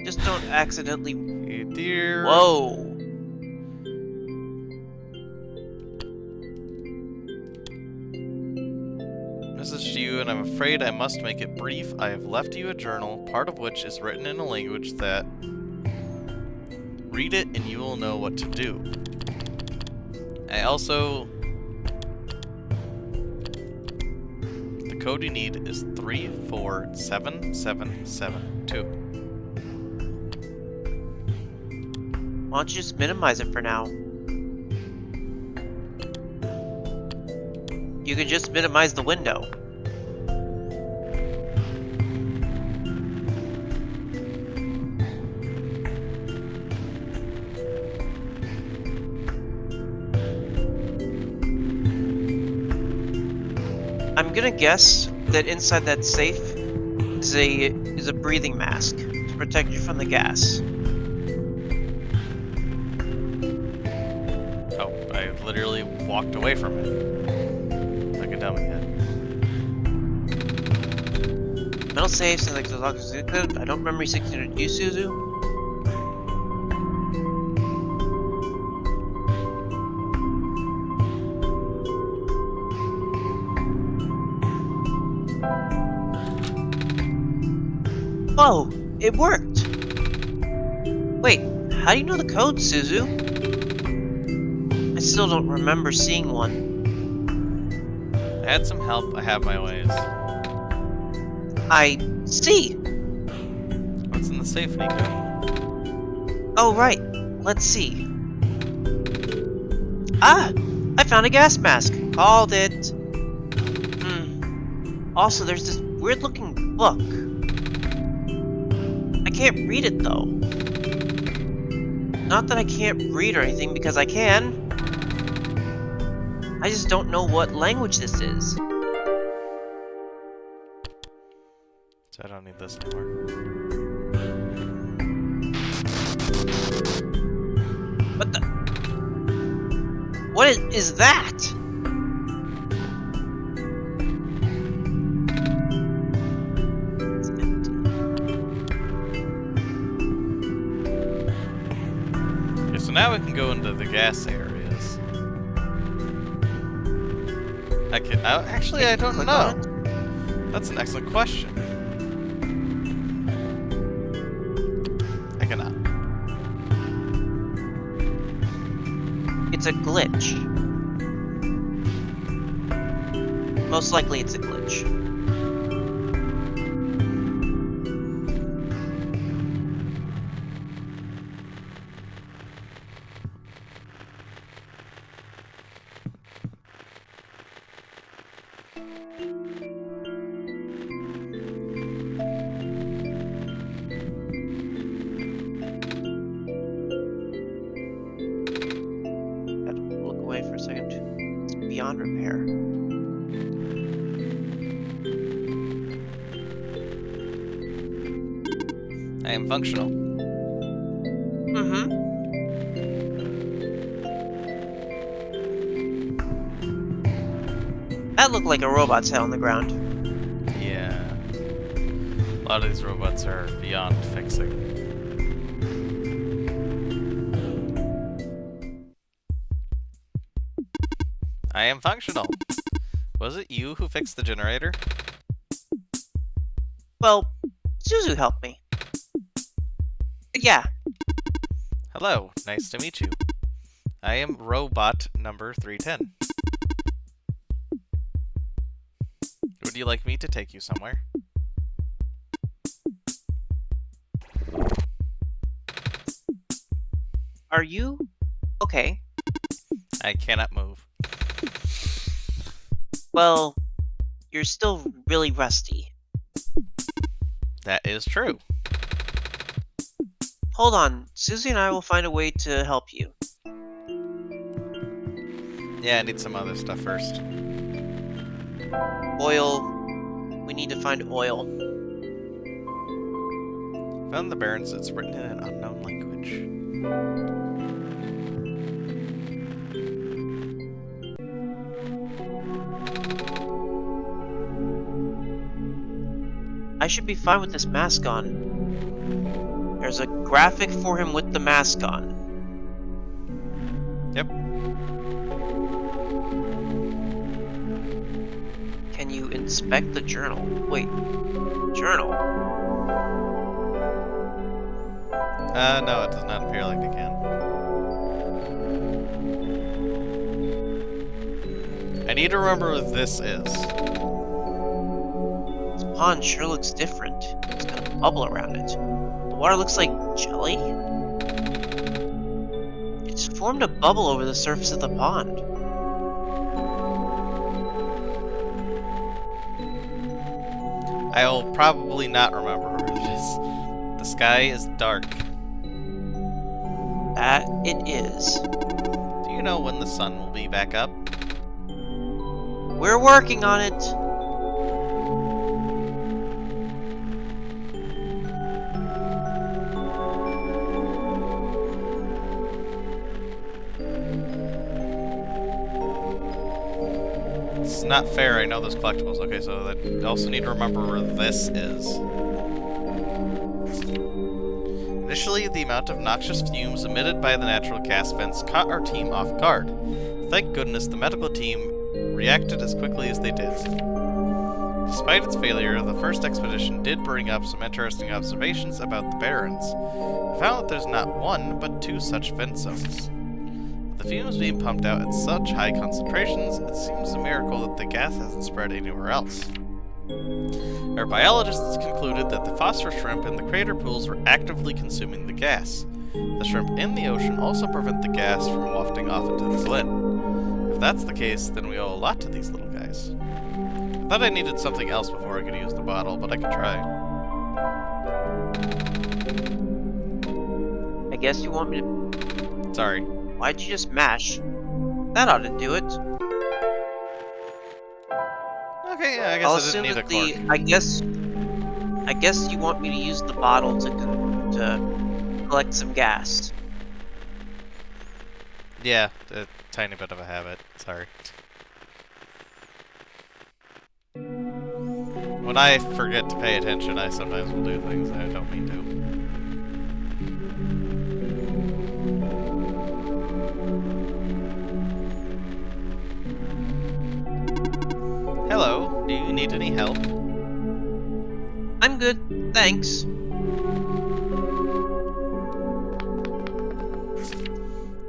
Just don't accidentally... Hey dear. Whoa! Message to you, and I'm afraid I must make it brief. I have left you a journal, part of which is written in a language that... Read it and you will know what to do. I also... The code you need is 347772. Why don't you just minimize it for now? You can just minimize the window. I'm gonna guess that inside that safe is a breathing mask to protect you from the gas. Oh, I literally walked away from it. Like a dummy head. Metal safe sounds like the lock is good. I don't remember you 1600 you, Szuzu. Oh, it worked! Wait, how do you know the code, Szuzu? I still don't remember seeing one. I had some help. I have my ways. I see! What's in the safe, Nico? Oh, right. Let's see. Ah! I found a gas mask! Called it! Also, there's this weird-looking book. I can't read it, though. Not that I can't read or anything, because I can. I just don't know what language this is. So I don't need this anymore. What the? What is that? It's empty. Okay, so now we can go into the gas areas. Actually, I don't Click know. on it. That's an excellent question. I cannot. It's a glitch. Most likely it's a glitch. Gotta look away for repair. I am functional. Mm-hmm. That looked like a robot's head on the ground. Yeah. A lot of these robots are beyond fixing. I am functional. Was it you who fixed the generator? Well, Szuzu helped me. Yeah, Hello, nice to meet you. I am robot number 310. Would you like me to take you somewhere? are you okay? I cannot move. Well, you're still really rusty. That is true. Hold on, Susie and I will find a way to help you. Yeah, I need some other stuff first. Oil. We need to find oil. Found the Barrens. It's written in an unknown language. I should be fine with this mask on. There's a graphic for him with the mask on. Yep. Can you inspect the journal? Wait, journal? No, it does not appear like it can. I need to remember what this is. This pond sure looks different. It's got a bubble around it. The water looks like jelly? It's formed a bubble over the surface of the pond. I will probably not remember what it is. The sky is dark. That it is. Do you know when the sun will be back up? We're working on it. It's not fair, I know those collectibles. Okay, so I also need to remember where this is. Initially, the amount of noxious fumes emitted by the natural gas vents caught our team off guard. Thank goodness the medical team reacted as quickly as they did. Despite its failure, the first expedition did bring up some interesting observations about the Barrens. We found that there's not one, but two such vent zones. With the fumes being pumped out at such high concentrations, it seems a miracle that the gas hasn't spread anywhere else. Our biologists concluded that the phosphor shrimp in the crater pools were actively consuming the gas. The shrimp in the ocean also prevent the gas from wafting off into the glen. If that's the case, then we owe a lot to these little guys. I thought I needed something else before I could use the bottle, but I could try. I guess you want me to... Sorry. Why'd you just mash? That ought to do it. Okay, yeah, I I'll guess I didn't assume need a that cork. I guess you want me to use the bottle to collect some gas. Yeah, a tiny bit of a habit. Sorry. When I forget to pay attention, I sometimes will do things I don't mean to. Hello, do you need any help? I'm good, thanks.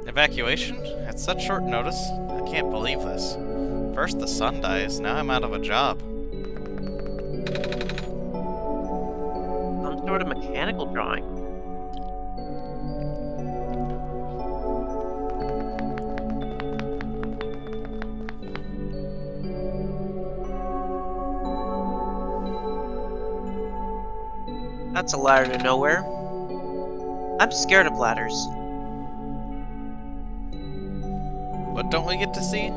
Evacuation? At such short notice? I can't believe this. First the sun dies, now I'm out of a job. Some sort of mechanical drawing. That's a ladder to nowhere. I'm scared of ladders. What don't we get to see?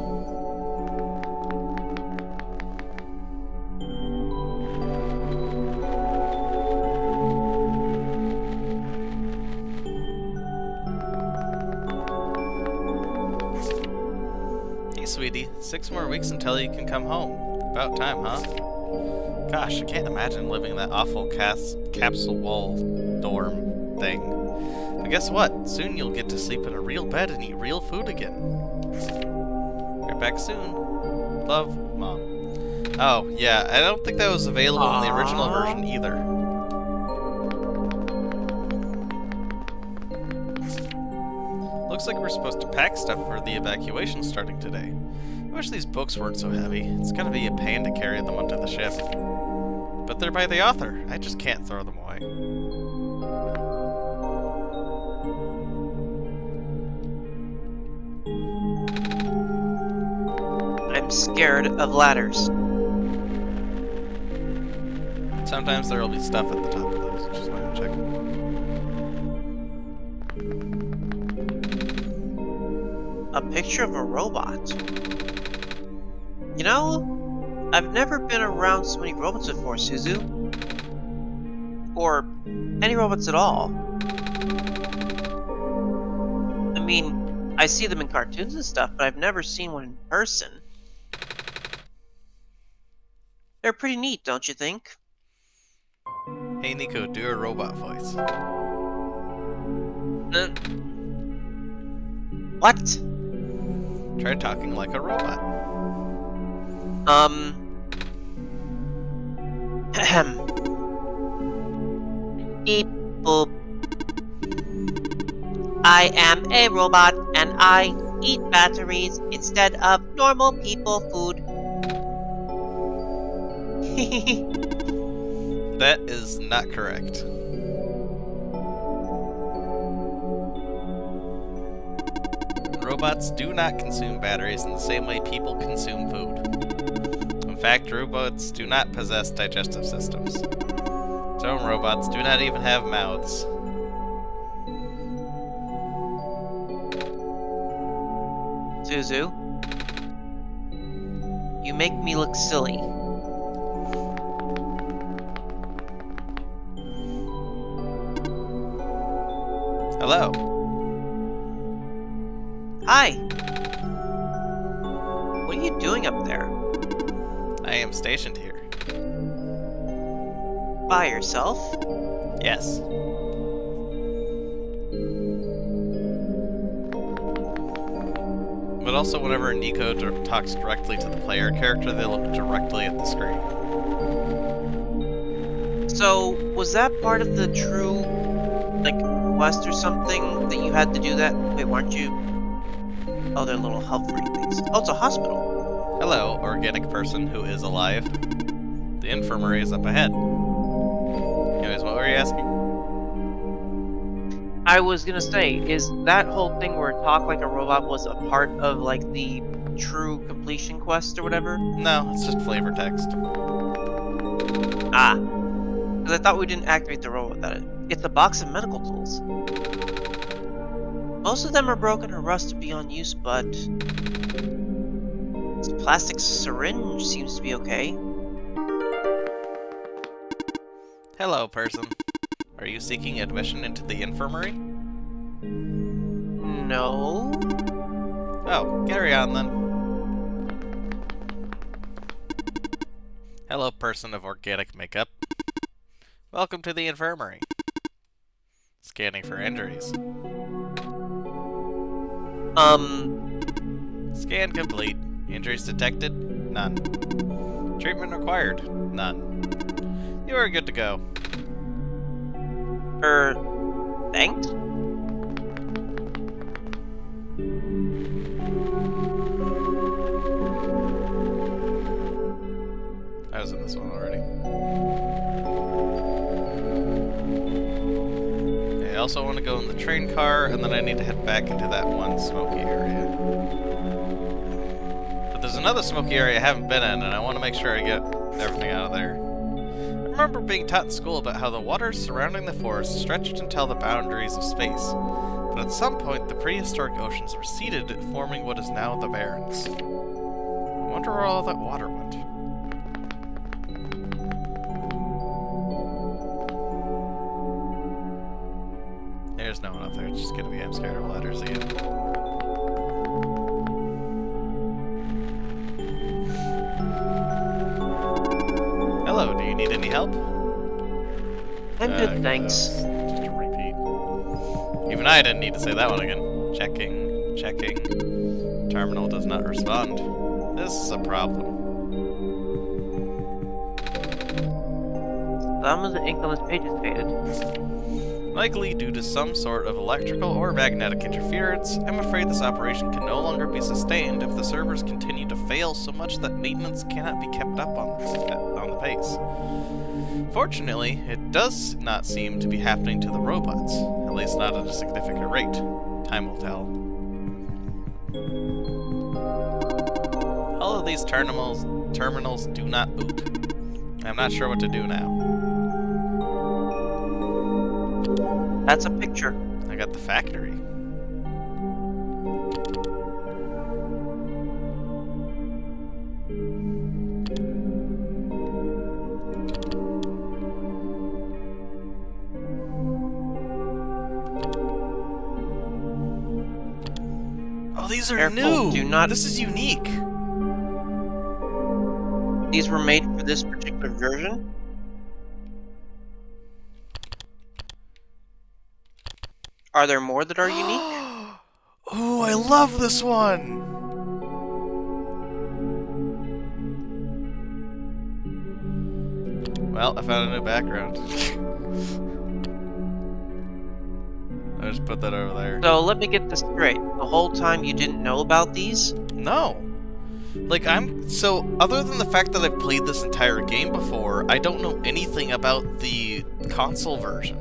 6 more weeks until you can come home. About time, huh? Gosh, I can't imagine living in that awful capsule wall dorm thing. But guess what? Soon you'll get to sleep in a real bed and eat real food again. Right back soon. Love, Mom. Oh, yeah, I don't think that was available in the original version either. Looks like we're supposed to pack stuff for the evacuation starting today. I wish these books weren't so heavy. It's gonna be a pain to carry them onto the ship. But they're by the author. I just can't throw them away. I'm scared of ladders. Sometimes there'll be stuff at the top of those, which is why I'm checking. A picture of a robot. You know, I've never been around so many robots before, Szuzu. Or any robots at all. I mean, I see them in cartoons and stuff, but I've never seen one in person. They're pretty neat, don't you think? Hey Nico, do a robot voice. What? Try talking like a robot. Ahem. Beep boop. I am a robot and I eat batteries instead of normal people food. That is not correct. Robots do not consume batteries in the same way people consume food. In fact, robots do not possess digestive systems. Some robots do not even have mouths. Szuzu, you make me look silly. Hello. Hi. What are you doing up there? I am stationed here. By yourself? Yes. But also whenever Nico talks directly to the player character, they look directly at the screen. So, was that part of the true, like, quest or something that you had to do that? Wait, weren't you? Oh, they're little hovering things. Oh, it's a hospital. Hello, organic person who is alive. The infirmary is up ahead. Anyways, what were you asking? I was gonna say, is that whole thing where talk like a robot was a part of, like, the true completion quest or whatever? No, it's just flavor text. Ah. Because I thought we didn't activate the robot with that. It's a box of medical tools. Most of them are broken or rusted beyond use, but this plastic syringe seems to be okay. Hello, person. Are you seeking admission into the infirmary? No. Oh, carry on then. Hello, person of organic makeup. Welcome to the infirmary. Scanning for injuries. Scan complete. Injuries detected? None. Treatment required? None. You are good to go. Thanks? I was in this one already. I also want to go in the train car, and then I need to head back into that one smoky area. But there's another smoky area I haven't been in, and I want to make sure I get everything out of there. I remember being taught in school about how the waters surrounding the forest stretched until the boundaries of space, but at some point the prehistoric oceans receded, forming what is now the Barrens. I wonder where all that water went. There's no one up there, it's just gonna be I'm scared of ladders again. need any help? I'm good, That thanks. was just a repeat. Even I didn't need to say that one again. Checking, checking. Terminal does not respond. This is a problem. Some of the ink on this page is faded. Likely due to some sort of electrical or magnetic interference, I'm afraid this operation can no longer be sustained if the servers continue to fail so much that maintenance cannot be kept up on the pace. Fortunately, it does not seem to be happening to the robots, at least not at a significant rate. Time will tell. All of these terminals do not boot. I'm not sure what to do now. That's a picture. I got the factory. Oh, these are Careful, new! do not- This is unique! These were made for this particular version? Are there more that are unique? Oh, I love this one! Well, I found a new background. I just put that over there. So let me get this straight. The whole time you didn't know about these? No. Like, other than the fact that I've played this entire game before, I don't know anything about the console version.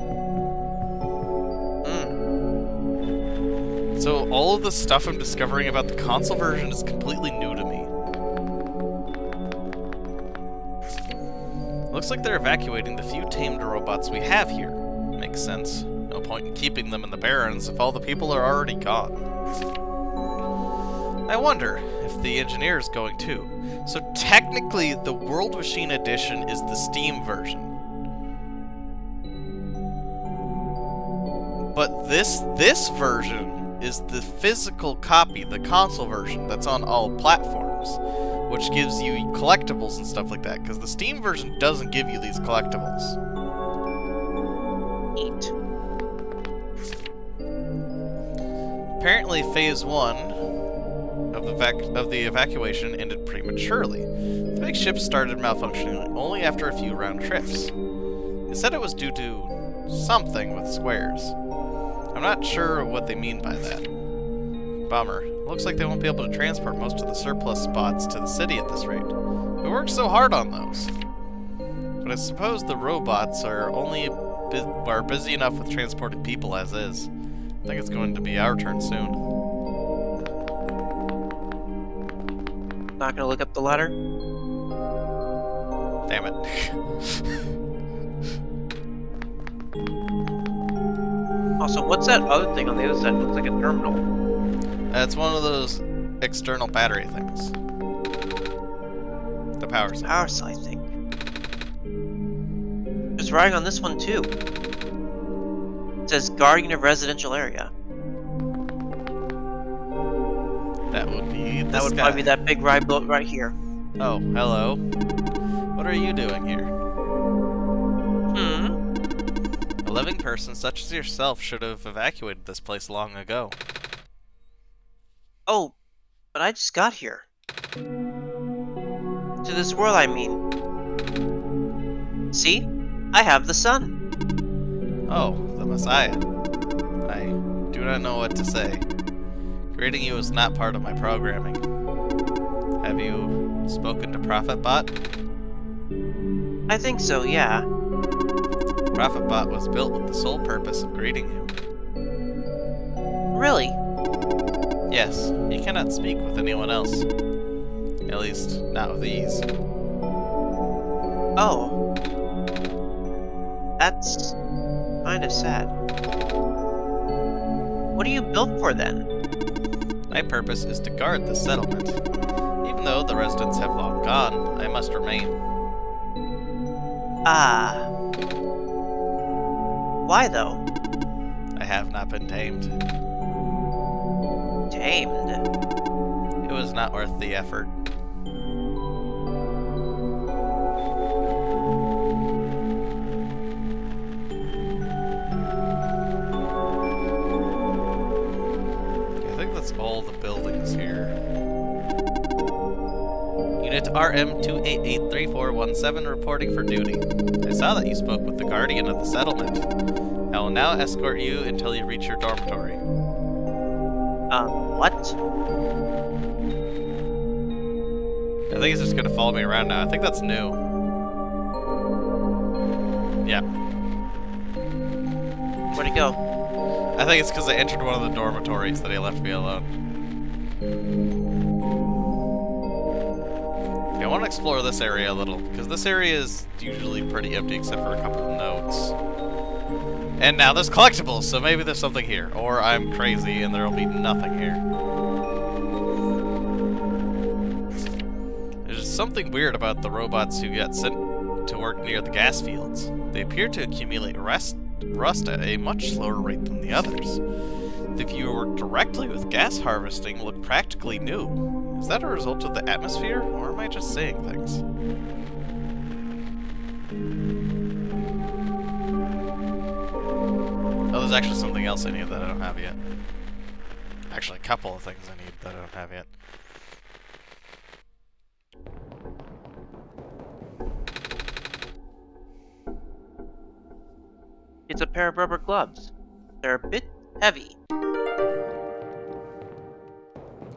So all of the stuff I'm discovering about the console version is completely new to me. Looks like they're evacuating the few tamed robots we have here. Makes sense. No point in keeping them in the Barrens if all the people are already gone. I wonder if the engineer is going too. So technically, the World Machine Edition is the Steam version. But this version is the physical copy, the console version, that's on all platforms, which gives you collectibles and stuff like that, because the Steam version doesn't give you these collectibles. Neat. Apparently, Phase 1 of the evacuation ended prematurely. The big ship started malfunctioning only after a few round trips. They said it was due to something with squares. I'm not sure what they mean by that. Bummer. Looks like they won't be able to transport most of the surplus spots to the city at this rate. We worked so hard on those. But I suppose the robots are busy enough with transporting people as is. I think it's going to be our turn soon. Not gonna look up the ladder? Damn it. Also, what's that other thing on the other side? It looks like a terminal. It's one of those external battery things. The power supply. Power supply thing. There's writing on this one too. It says guardian of residential area. That would be this That would guy. probably be that big ride boat right here. Oh, hello. What are you doing here? A living person such as yourself should have evacuated this place long ago. Oh, but I just got here. To this world, I mean. See? I have the sun. Oh, the Messiah. I do not know what to say. Greeting you is not part of my programming. Have you spoken to ProfitBot? I think so, yeah. ProfitBot was built with the sole purpose of greeting you. Really? Yes, you cannot speak with anyone else. At least, not with ease. Oh. That's kind of sad. What are you built for then? My purpose is to guard the settlement. Even though the residents have long gone, I must remain. Ah. Why though? I have not been tamed. Tamed. It was not worth the effort. RM2883-417 reporting for duty. I saw that you spoke with the guardian of the settlement. I will now escort you until you reach your dormitory. What? I think he's just gonna follow me around now. I think that's new. Yeah. Where'd he go? I think it's because I entered one of the dormitories that he left me alone. Okay, I want to explore this area a little, because this area is usually pretty empty except for a couple of notes. And now there's collectibles, so maybe there's something here. Or I'm crazy and there'll be nothing here. There's something weird about the robots who got sent to work near the gas fields. They appear to accumulate rust at a much slower rate than the others. The few who work directly with gas harvesting look practically new. Is that a result of the atmosphere, or am I just saying things? Oh, there's actually something else I need that I don't have yet. Actually, a couple of things I need that I don't have yet. It's a pair of rubber gloves. They're a bit heavy.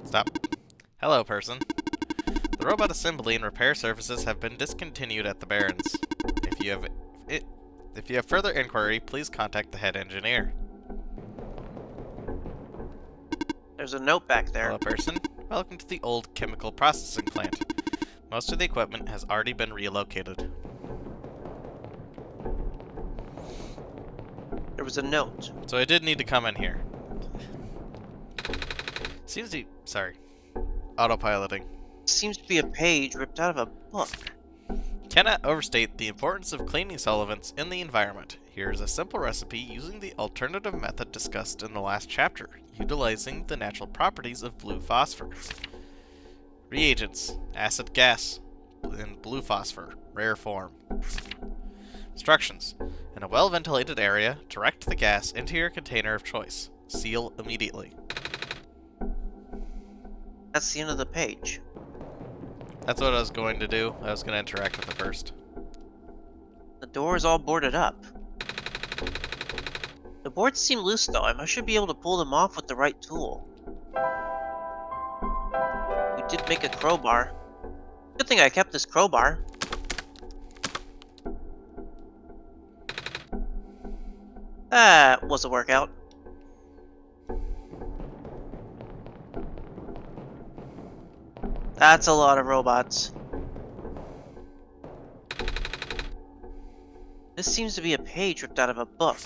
Stop. Hello, person. The robot assembly and repair services have been discontinued at the Barrens. If you have further inquiry, please contact the head engineer. There's a note back there. Hello, person. Welcome to the old chemical processing plant. Most of the equipment has already been relocated. There was a note. So I did need to come in here. Seems to... Sorry. Autopiloting. Seems to be a page ripped out of a book. Cannot overstate the importance of cleaning solvents in the environment. Here is a simple recipe using the alternative method discussed in the last chapter, utilizing the natural properties of blue phosphor. Reagents: acid gas and blue phosphor, rare form. Instructions: in a well-ventilated area, direct the gas into your container of choice. Seal immediately. That's the end of the page. That's what I was going to do. I was going to interact with it first. The door is all boarded up. The boards seem loose though. I should be able to pull them off with the right tool. We did make a crowbar. Good thing I kept this crowbar. That was a workout. That's a lot of robots. This seems to be a page ripped out of a book.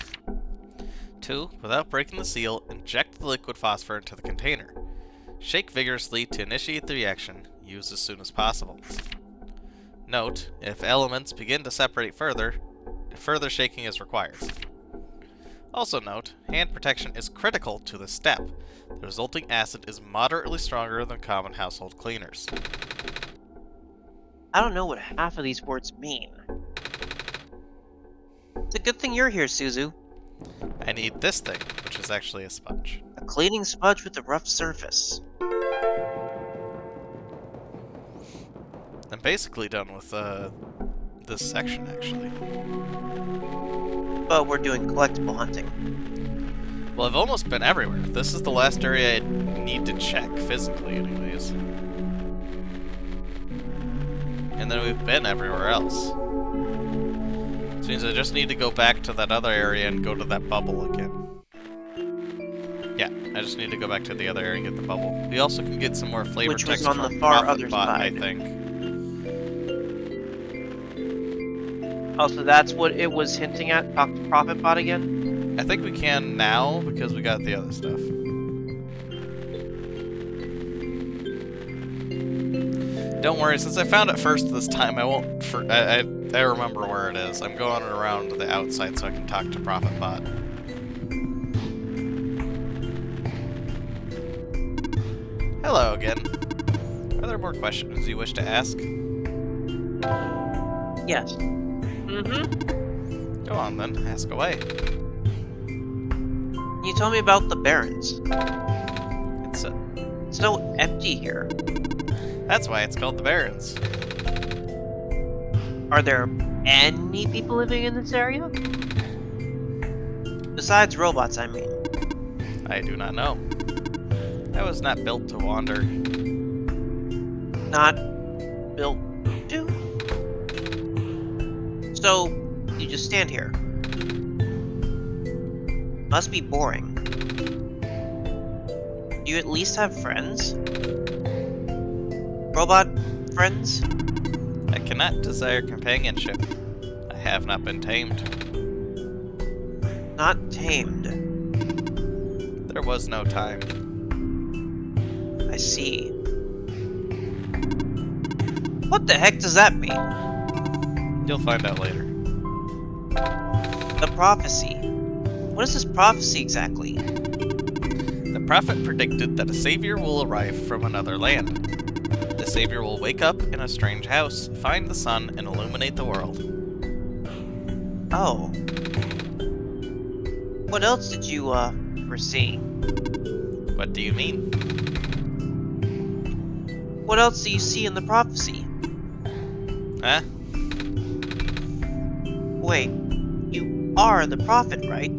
2. Without breaking the seal, inject the liquid phosphor into the container. Shake vigorously to initiate the reaction. Use as soon as possible. Note: if elements begin to separate further shaking is required. Also note, hand protection is critical to this step. The resulting acid is moderately stronger than common household cleaners. I don't know what half of these words mean. It's a good thing you're here, Szuzu. I need this thing, which is actually a sponge. A cleaning sponge with a rough surface. I'm basically done with this section, actually. But we're doing collectible hunting. Well, I've almost been everywhere. This is the last area I need to check, physically anyways. And then we've been everywhere else. Which means I just need to go back to that other area and go to that bubble again. Yeah, I just need to go back to the other area and get the bubble. We also can get some more flavor Which was text on the from far Prophet other Bot, side. I think. Oh, so that's what it was hinting at? Talk to Prophet Bot again? I think we can now because we got the other stuff. Don't worry, since I found it first this time, I won't. I remember where it is. I'm going around the outside so I can talk to Prophet Bot. Hello again. Are there more questions you wish to ask? Yes. Go on then, ask away. Can you tell me about the Barrens? It's It's so empty here. That's why it's called the Barrens. Are there any people living in this area? Besides robots, I mean. I do not know. I was not built to wander. Not built to? So, you just stand here. Must be boring. Do you at least have friends? Robot friends? I cannot desire companionship. I have not been tamed. Not tamed. There was no time. I see. What the heck does that mean? You'll find out later. The prophecy. What is this prophecy exactly? The prophet predicted that a savior will arrive from another land. The savior will wake up in a strange house, find the sun, and illuminate the world. Oh. What else did you, foresee? What do you mean? What else do you see in the prophecy? Huh? Wait, you are the prophet, right?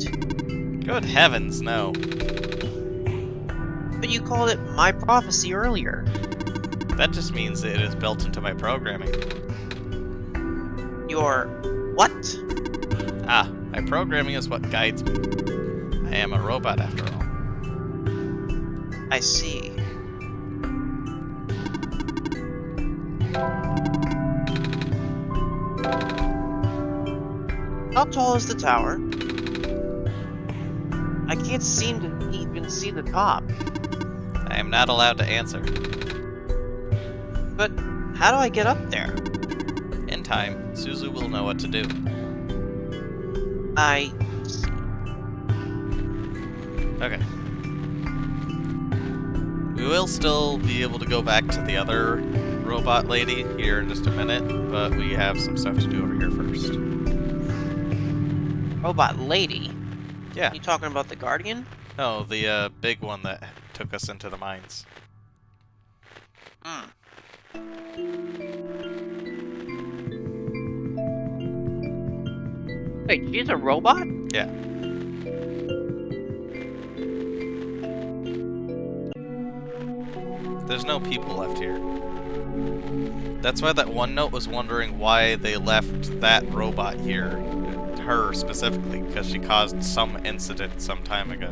Good heavens, no. But you called it my prophecy earlier. That just means it is built into my programming. Your what? Ah, my programming is what guides me. I am a robot after all. I see. How tall is the tower? I can't seem to even see the top. I am not allowed to answer. But how do I get up there? In time, Szuzu will know what to do. I see. Okay. We will still be able to go back to the other robot lady here in just a minute, but we have some stuff to do over here first. Robot lady? Yeah. You talking about the Guardian? No, the big one that took us into the mines. Hmm. Wait, she's a robot? Yeah. There's no people left here. That's why that one note was wondering why they left that robot here. Her specifically, because she caused some incident some time ago.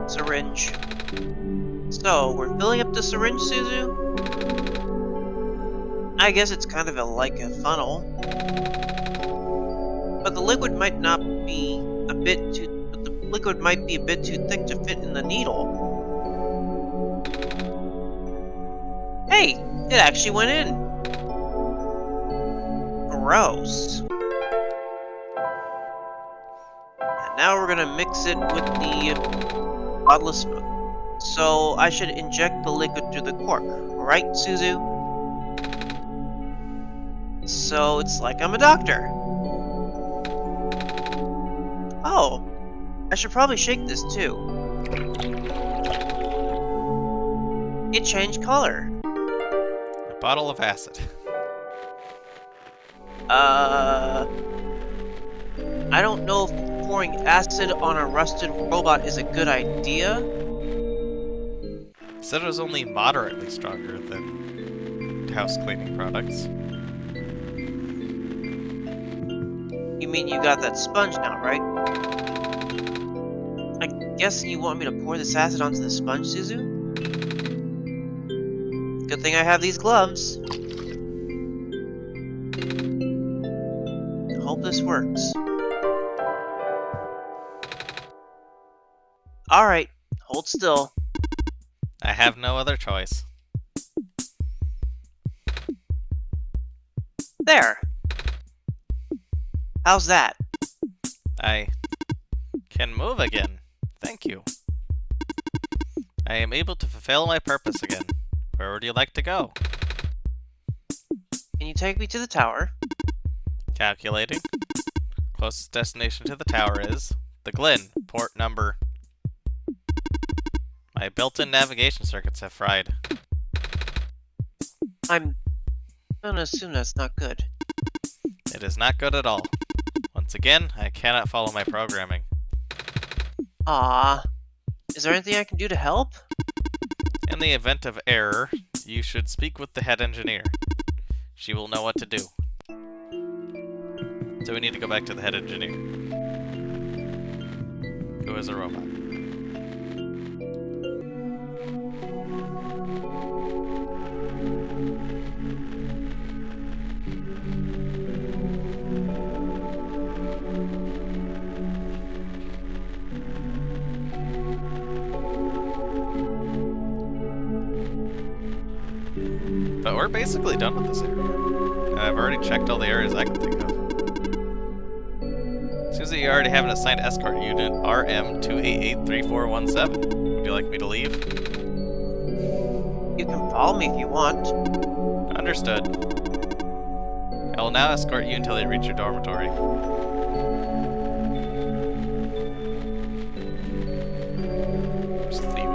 Syringe. So, we're filling up the syringe, Szuzu? I guess it's kind of like a funnel. But the liquid might not be a bit too... But the liquid might be a bit too thick to fit in the needle. Hey! It actually went in! Gross. And now we're gonna mix it with the bodiless smoke. So I should inject the liquid through the cork, right, Szuzu? So it's like I'm a doctor. Oh, I should probably shake this too. It changed color. A bottle of acid. I don't know if pouring acid on a rusted robot is a good idea. Said it was only moderately stronger than house cleaning products. You mean you got that sponge now, right? I guess you want me to pour this acid onto the sponge, Szuzu? Good thing I have these gloves. Hope this works. Alright, hold still. I have no other choice. There! How's that? I can move again. Thank you. I am able to fulfill my purpose again. Where would you like to go? Can you take me to the tower? Calculating. Closest destination to the tower is the Glen, port number... My built-in navigation circuits have fried. I'm gonna assume that's not good. It is not good at all. Once again, I cannot follow my programming. Ah, is there anything I can do to help? In the event of error, you should speak with the head engineer. She will know what to do. So we need to go back to the head engineer, who is a robot. But we're basically done with this area. And I've already checked all the areas I can think of. Seems that you already have an assigned escort unit, RM2883417. Would you like me to leave? You can follow me if you want. Understood. I will now escort you until you reach your dormitory. Just leaving.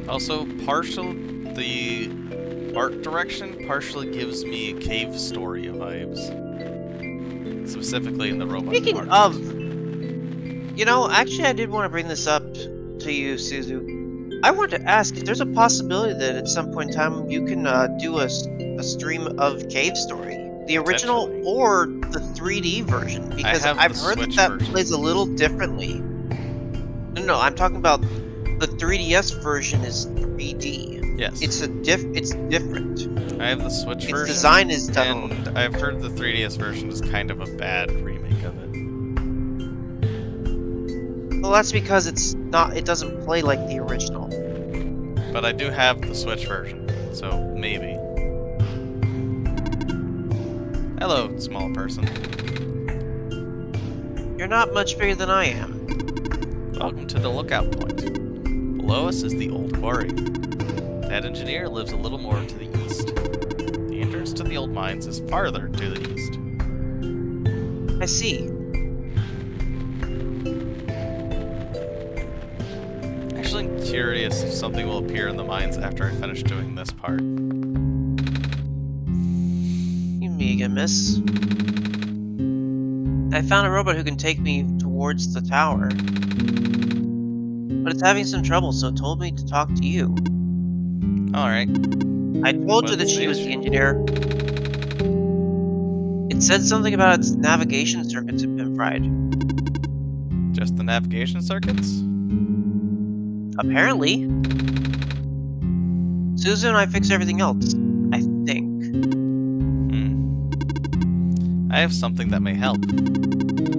Also, the art direction partially gives me cave story vibes. Specifically in the robot Speaking department. of, actually I did want to bring this up to you, Szuzu. I wanted to ask if there's a possibility that at some point in time you can do a stream of Cave Story. The original Potentially. or the 3D version, I because have I've the heard Switch that version. plays a little differently. No, I'm talking about the 3DS version is 3D. Yes. It's different. I have the Switch Its version. design is done a little And I've heard the 3DS version is kind of a bad remake of it. Well, that's because it doesn't play like the original. But I do have the Switch version, so maybe. Hello, small person. You're not much bigger than I am. Welcome to the lookout point. Below us is the old quarry. The head engineer lives a little more to the east. The entrance to the old mines is farther to the east. I see. Actually, I'm curious if something will appear in the mines after I finish doing this part. You me again, miss. I found a robot who can take me towards the tower. But it's having some trouble, so it told me to talk to you. Alright. I told you that What's she the was the issue? engineer. It said something about its navigation circuits had been fried. Just the navigation circuits? Apparently. Szuzu and I fixed everything else. I think. I have something that may help.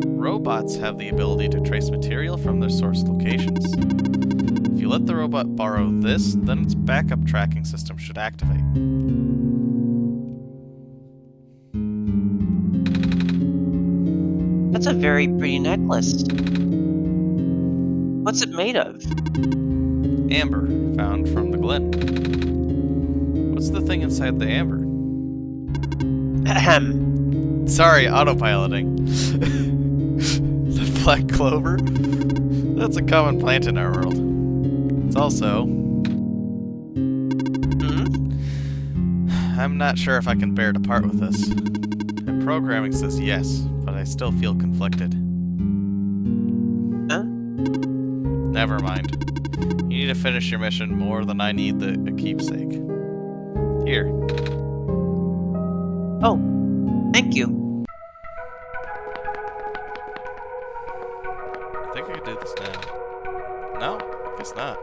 Robots have the ability to trace material from their source locations. If you let the robot borrow this, then its backup tracking system should activate. That's a very pretty necklace. What's it made of? Amber, found from the glen. What's the thing inside the amber? Ahem. Sorry, autopiloting. The black clover? That's a common plant in our world. It's also... I'm not sure if I can bear to part with this. My programming says yes, but I still feel conflicted. Huh? Never mind. You need to finish your mission more than I need a keepsake. Here. Oh, thank you. I think I can do this now. No? Guess not.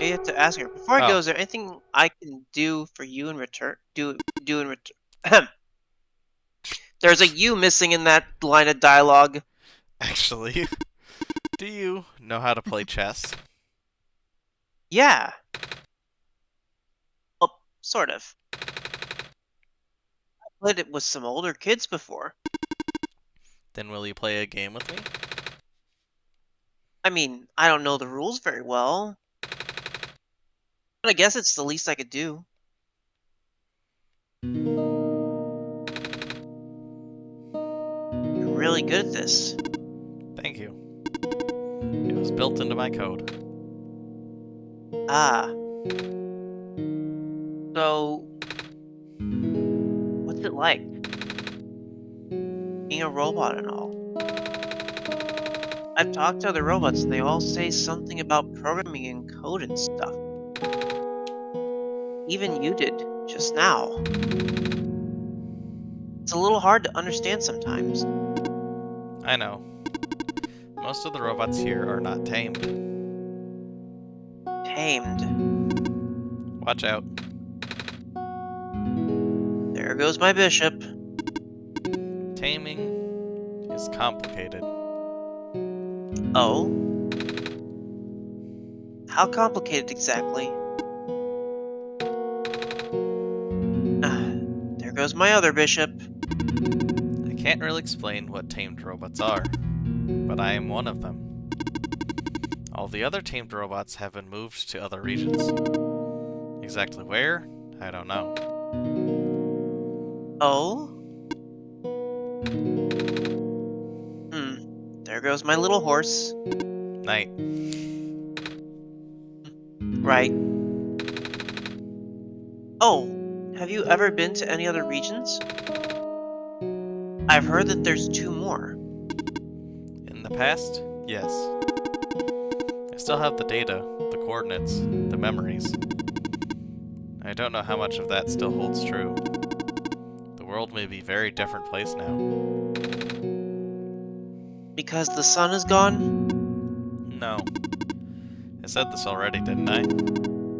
You have to ask her. Before I Oh. go, is there anything I can do for you in return? Do in return? There's a U missing in that line of dialogue. Actually, do you know how to play chess? Yeah. Well, sort of. I played it with some older kids before. Then will you play a game with me? I mean, I don't know the rules very well. But I guess it's the least I could do. You're really good at this. Thank you. It was built into my code. Ah. So, what's it like? Being a robot and all. I've talked to other robots and they all say something about programming and code and stuff. Even you did, just now. It's a little hard to understand sometimes. I know. Most of the robots here are not tamed. Tamed. Watch out. There goes my bishop. Taming is complicated. Oh? How complicated exactly? Ah, there goes my other bishop. I can't really explain what tamed robots are, but I am one of them. All the other tamed robots have been moved to other regions. Exactly where? I don't know. Oh? There goes my little horse. Night. Right. Oh, have you ever been to any other regions? I've heard that there's 2 more. In the past, yes. I still have the data, the coordinates, the memories. I don't know how much of that still holds true. The world may be a very different place now. Because the sun is gone? No. I said this already, didn't I?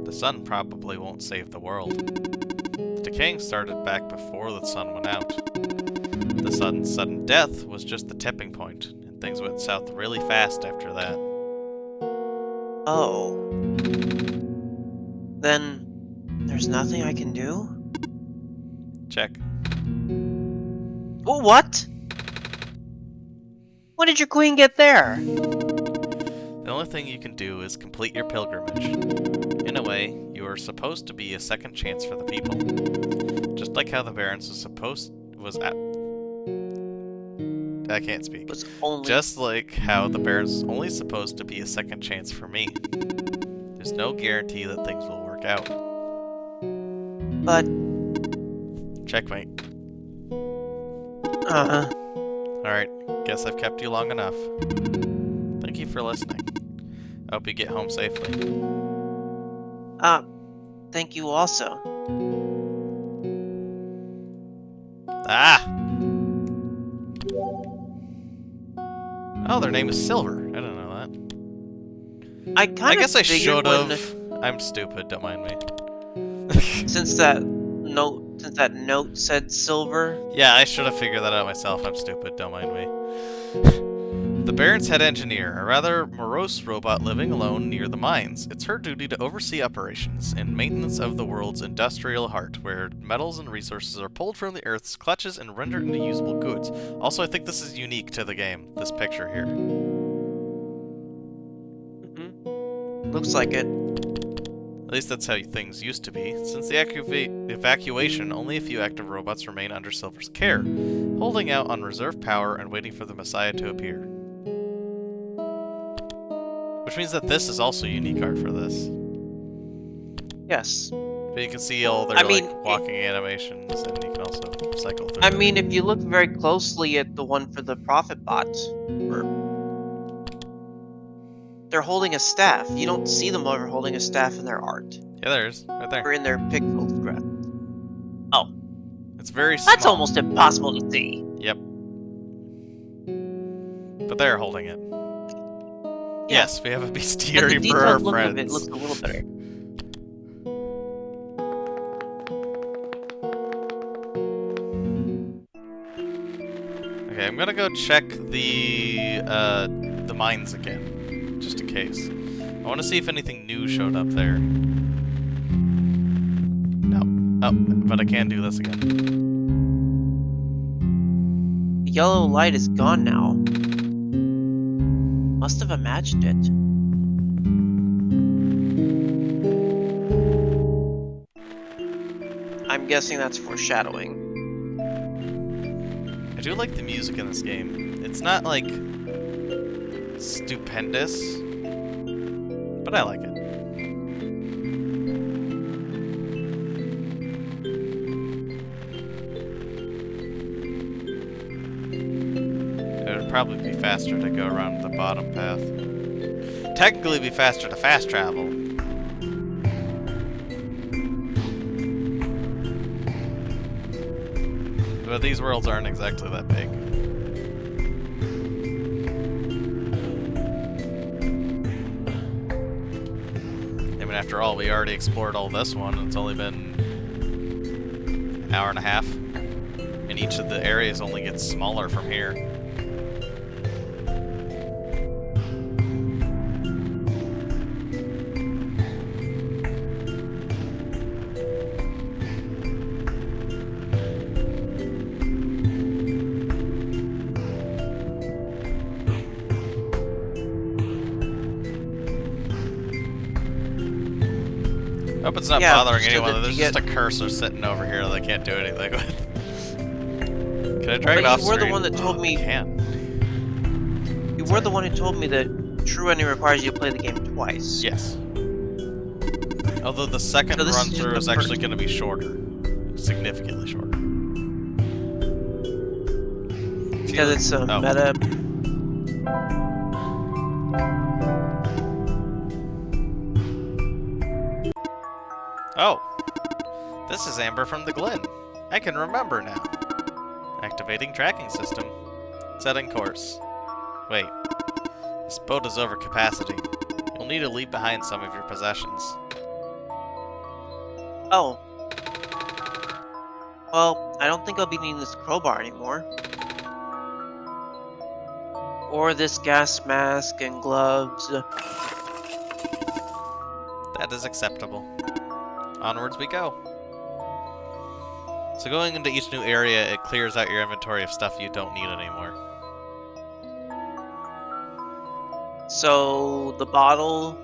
The sun probably won't save the world. The decaying started back before the sun went out. The sun's sudden death was just the tipping point, and things went south really fast after that. Oh. Then, there's nothing I can do? Check. Oh, what? What did your queen get there? The only thing you can do is complete your pilgrimage. In a way, you are supposed to be a second chance for the people. Just like how the Barons I can't speak. Was only... Just like how the Barons was only supposed to be a second chance for me. There's no guarantee that things will work out. But... Checkmate. Uh-huh. Alright, guess I've kept you long enough. Thank you for listening. I hope you get home safely. Thank you also. Ah! Oh, their name is Silver. I didn't know that. I I kind of guess I figured should when... have. I'm stupid, don't mind me. Since that note said silver. Yeah, I should have figured that out myself. I'm stupid, don't mind me. The Baron's head engineer, a rather morose robot living alone near the mines. It's her duty to oversee operations and maintenance of the world's industrial heart, where metals and resources are pulled from the Earth's clutches and rendered into usable goods. Also, I think this is unique to the game, this picture here. Looks like it. At least that's how things used to be. Since the evacuation, only a few active robots remain under Silver's care, holding out on reserve power and waiting for the Messiah to appear. Which means that this is also unique art for this. Yes. But you can see all their walking animations, and you can also cycle through. I mean, if you look very closely at the one for the Prophet Bot, they're holding a staff. You don't see them ever holding a staff in their art. Yeah, there is. Right there. Or in their pixel script. Oh. It's very small. That's almost impossible to see. Yep. But they're holding it. Yeah. Yes, we have a And the bestiary for detailed our look friends. of it looks a little better. gonna go check the mines again, just in case. I want to see if anything new showed up there. No. Oh, but I can do this again. The yellow light is gone now. Must have imagined it. I'm guessing that's foreshadowing. I do like the music in this game. It's not like stupendous, but I like it. It would probably be faster to go around the bottom path. Technically, it'd be faster to fast travel. But these worlds aren't exactly that big. I mean, after all, we already explored all this one. It's only been an hour and a half. And each of the areas only gets smaller from here. Hope it's not bothering anyone. There's just a cursor sitting over here that I can't do anything with. Can I drag it off screen? You were the one that told me. You were the one who told me that true ending requires you to play the game twice. Yes. Although the second run through is actually going to be shorter, significantly shorter. Because it's a meta. Oh, this is Amber from the Glen. I can remember now. Activating tracking system. Setting course. Wait. This boat is over capacity. You'll need to leave behind some of your possessions. Oh. Well, I don't think I'll be needing this crowbar anymore. Or this gas mask and gloves. That is acceptable. Onwards we go. So going into each new area, it clears out your inventory of stuff you don't need anymore. So, the bottle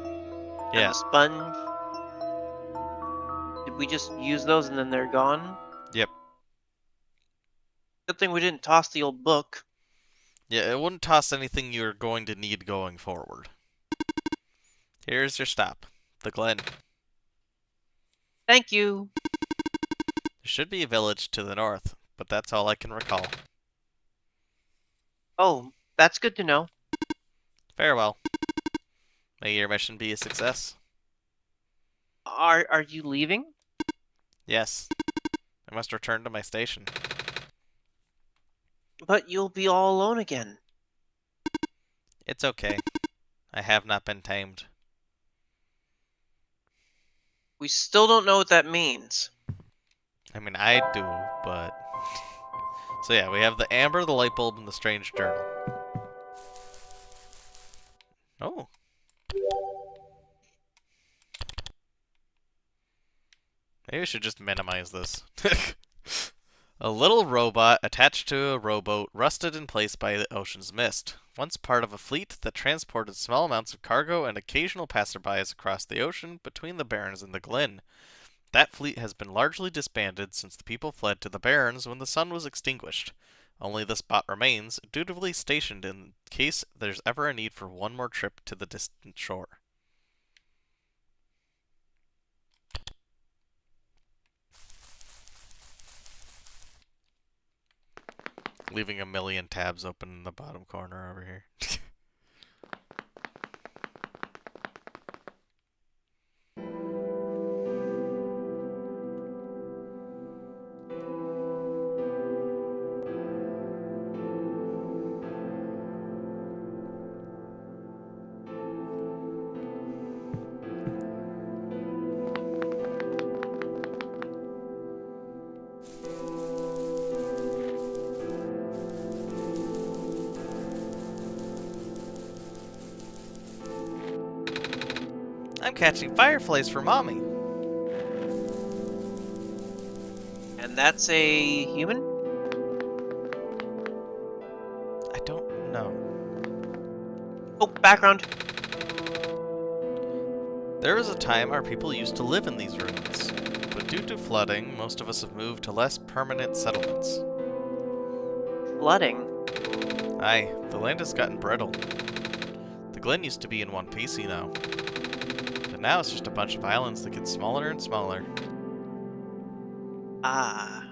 and the sponge, did we just use those and then they're gone? Yep. Good thing we didn't toss the old book. Yeah, it wouldn't toss anything you're going to need going forward. Here's your stop. The Glen. Thank you. There should be a village to the north, but that's all I can recall. Oh, that's good to know. Farewell. May your mission be a success. Are you leaving? Yes. I must return to my station. But you'll be all alone again. It's okay. I have not been tamed. We still don't know what that means. I mean, I do, but... So yeah, we have the amber, the light bulb, and the strange journal. Oh. Maybe we should just minimize this. A little robot attached to a rowboat rusted in place by the ocean's mist. Once part of a fleet that transported small amounts of cargo and occasional passerbys across the ocean between the Barrens and the Glen. That fleet has been largely disbanded since the people fled to the Barrens when the sun was extinguished. Only the spot remains, dutifully stationed in case there's ever a need for one more trip to the distant shore. Leaving a million tabs open in the bottom corner over here. I'm catching fireflies for Mommy. And that's a human? I don't know. Oh, background. There was a time our people used to live in these ruins, but due to flooding, most of us have moved to less permanent settlements. Flooding. Aye, the land has gotten brittle. The glen used to be in one piece, you know. But now it's just a bunch of islands that get smaller and smaller. Ah.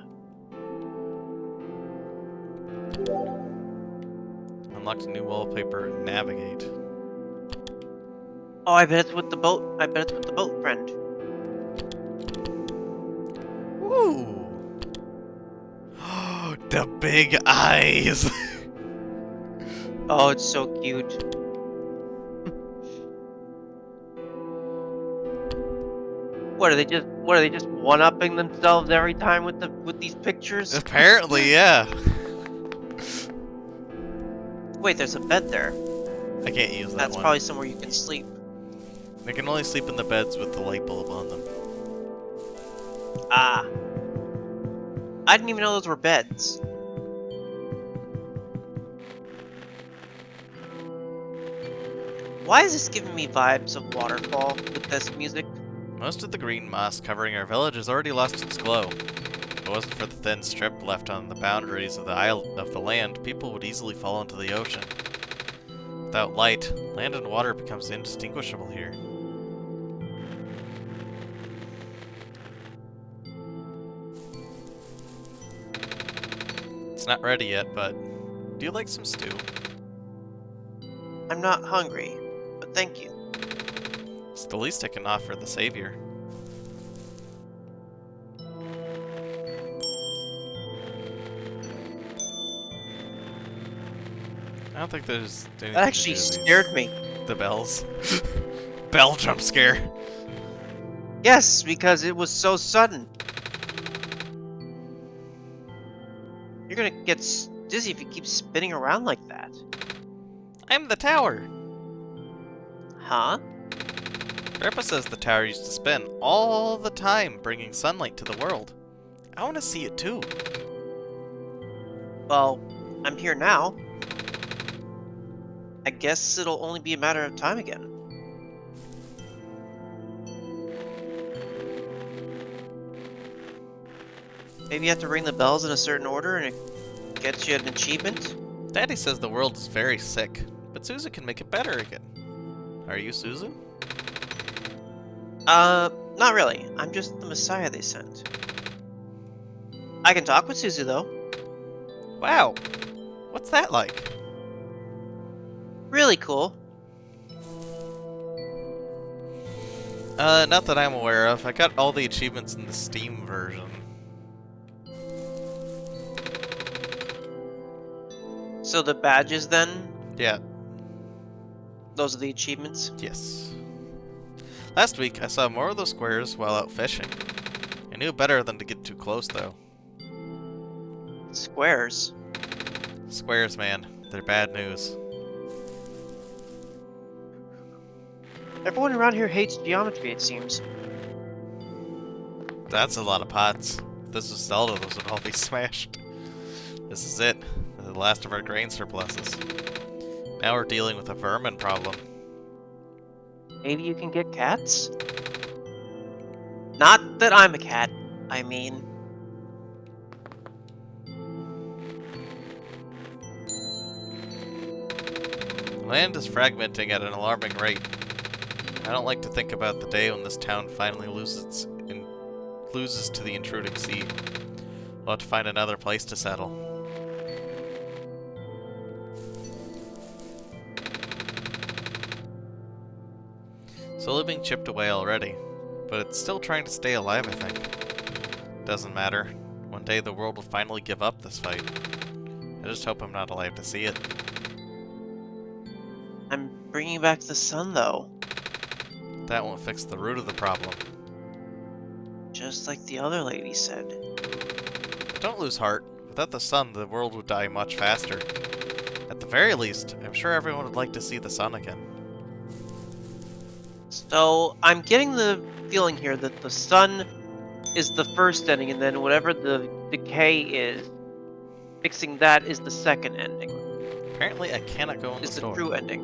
Unlocked a new wallpaper, navigate. Oh, I bet it's with the boat. I bet it's with the boat friend. Ooh! The big eyes! Oh, it's so cute. What are they just one-upping themselves every time with these pictures? Apparently, yeah. Wait, there's a bed there. I can't use that That's one. probably somewhere you can sleep. I can only sleep in the beds with the light bulb on them. Ah. I didn't even know those were beds. Why is this giving me vibes of Waterfall with this music? Most of the green moss covering our village has already lost its glow. If it wasn't for the thin strip left on the boundaries of the land, people would easily fall into the ocean. Without light, land and water becomes indistinguishable here. It's not ready yet, but do you like some stew? I'm not hungry, but thank you. It's the least I can offer the savior. I don't think there's anything That to actually do with scared me. the bells. Bell jump scare. Yes, because it was so sudden. You're gonna get dizzy if you keep spinning around like that. I'm the tower. Huh? Grandpa says the tower used to spin all the time, bringing sunlight to the world. I want to see it too. Well, I'm here now. I guess it'll only be a matter of time again. Maybe you have to ring the bells in a certain order and it gets you an achievement? Daddy says the world is very sick, but Szuzu can make it better again. Are you Szuzu? Not really. I'm just the messiah they sent. I can talk with Szuzu, though. Wow. What's that like? Really cool. Not that I'm aware of. I got all the achievements in the Steam version. So the badges, then? Yeah, Those are the achievements? yes. Last week, I saw more of those squares while out fishing. I knew better than to get too close, though. Squares. Squares, man. They're bad news. Everyone around here hates geometry, it seems. That's a lot of pots. If this was Zelda, those would all be smashed. This is it. The last of our grain surpluses. Now we're dealing with a vermin problem. Maybe you can get cats? Not that I'm a cat, I mean. The land is fragmenting at an alarming rate. I don't like to think about the day when this town finally loses to the intruding sea. We'll have to find another place to settle. Slowly being chipped away already, but it's still trying to stay alive, I think. Doesn't matter. One day the world will finally give up this fight. I just hope I'm not alive to see it. I'm bringing back the sun, though. That won't fix the root of the problem. Just like the other lady said. But don't lose heart. Without the sun, the world would die much faster. At the very least, I'm sure everyone would like to see the sun again. So I'm getting the feeling here that the sun is the first ending, and then whatever the decay is, fixing that is the second ending, Apparently, I cannot go in the is the store. true ending.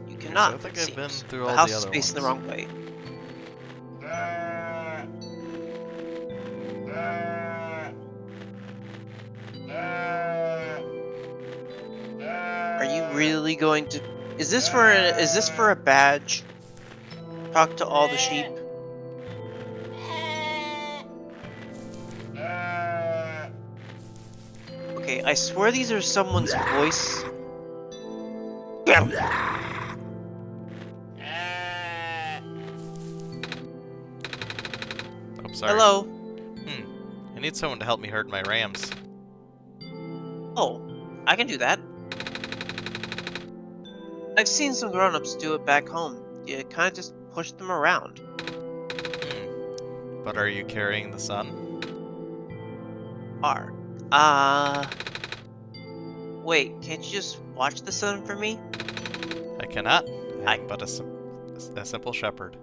You Okay, so I cannot, it think I've been seems. through The all the house is other facing the ones. wrong way. Are you really going to... is this for a badge? Talk to all the sheep? Okay, I swear these are someone's voice. Oh, sorry. Hello? I need someone to help me herd my rams. Oh, I can do that. I've seen some grown-ups do it back home. You kind of just push them around. But are you carrying the sun? R. Wait, can't you just watch the sun for me? I cannot. I I, am but a simple shepherd.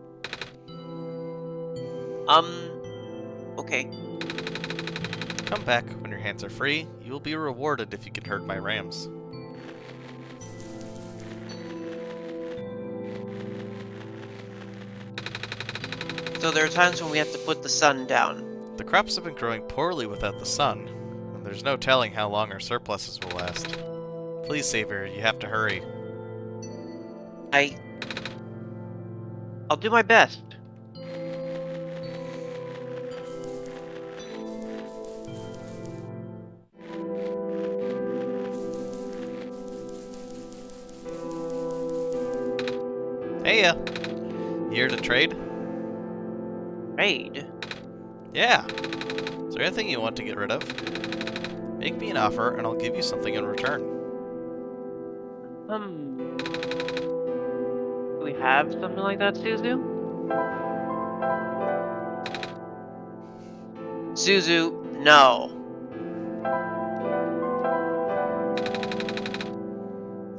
okay. Come back when your hands are free. You will be rewarded if you can herd my rams. So there are times when we have to put the sun down. The crops have been growing poorly without the sun, and there's no telling how long our surpluses will last. Please, Savior, you have to hurry. I... I'll do my best. Hey, you here to trade? Trade? Yeah. Is there anything you want to get rid of? Make me an offer, and I'll give you something in return. Do we have something like that, Szuzu? Szuzu, no.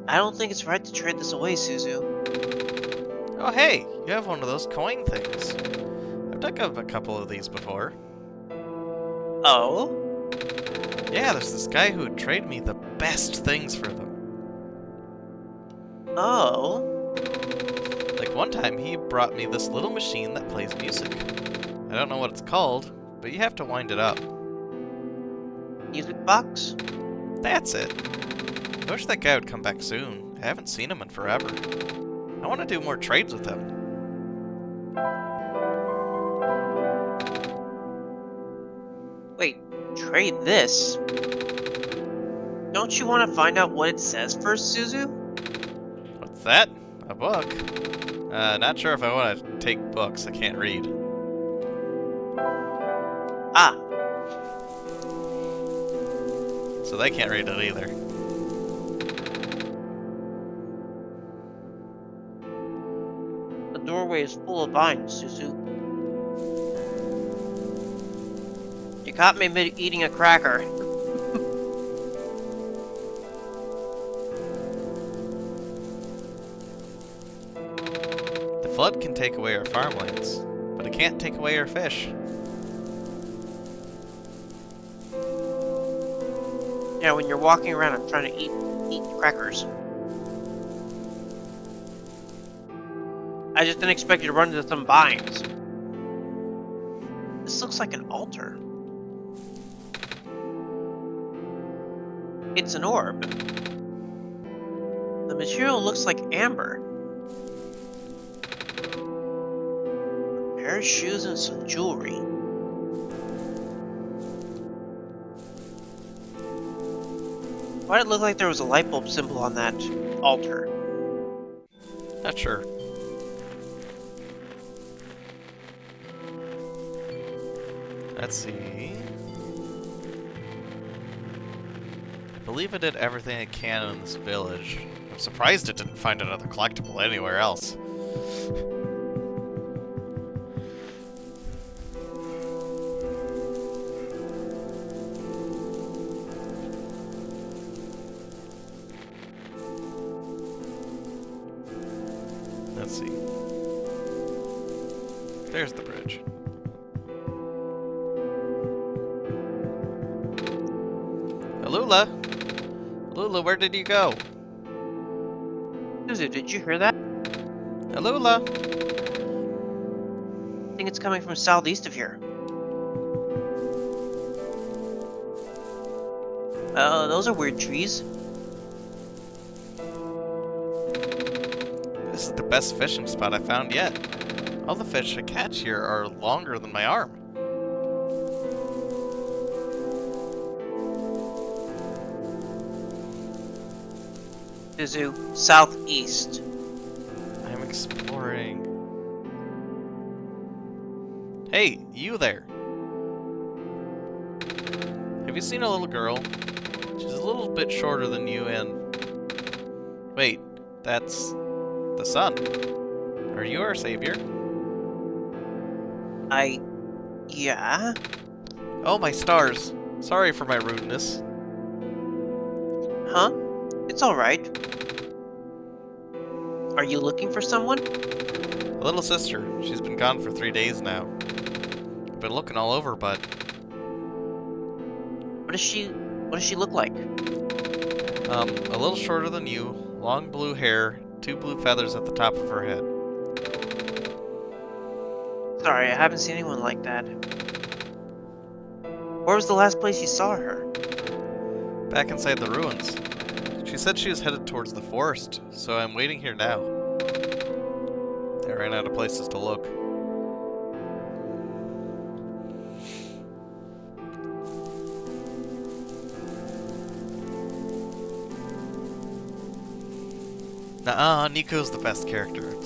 I don't think it's right to trade this away, Szuzu. Oh, hey, you have one of those coin things. I've dug up a couple of these before. Oh? Yeah, there's this guy who would trade me the best things for them. Oh? Like one time, he brought me this little machine that plays music. I don't know what it's called, but you have to wind it up. Music box? That's it. I wish that guy would come back soon. I haven't seen him in forever. I want to do more trades with him. Wait, trade this? Don't you want to find out what it says first, Szuzu? What's that? A book? Not sure if I want to take books. I can't read. Ah, So they can't read it either. the doorway is full of vines, Szuzu. You caught me mid-eating a cracker. The flood can take away our farmlands, but it can't take away our fish. Yeah, when you're walking around, I'm trying to eat crackers. I just didn't expect you to run into some vines. This looks like an altar. It's an orb. The material looks like amber. A pair of shoes and some jewelry. Why did it look like there was a light bulb symbol on that altar? Not sure. Let's see. I believe I did everything I can in this village. I'm surprised it didn't find another collectible anywhere else. Let's see. There's the bridge. Alula? Alula, where did you go? Szuzu, did you hear that? Alula? I think it's coming from southeast of here. Those are weird trees. This is the best fishing spot I found yet. All the fish I catch here are longer than my arm. Szuzu, southeast. I'm exploring. Hey, you there. Have you seen a little girl? She's a little bit shorter than you and... Wait, that's the sun. Are you our savior? Yeah? Oh, my stars. Sorry for my rudeness. Huh? It's alright. Are you looking for someone? A little sister. She's been gone for 3 days now. I've been looking all over, but... What does she look like? A little shorter than you, long blue hair, 2 blue feathers at the top of her head. Sorry, I haven't seen anyone like that. Where was the last place you saw her? Back inside the ruins. She said she was headed towards the forest, so I'm waiting here now. I ran out of places to look. Nuh-uh, Nico's the best character.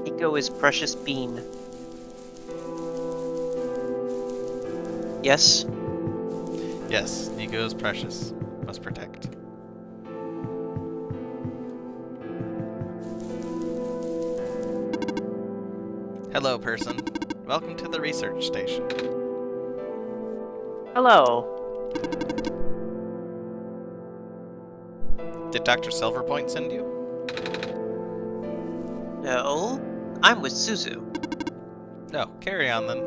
Nico is Precious Bean. Yes? Yes, Nico is precious. Must protect. Hello, person. Welcome to the research station. Hello. Did Dr. Silverpoint send you? No, I'm with Szuzu. No, carry on then.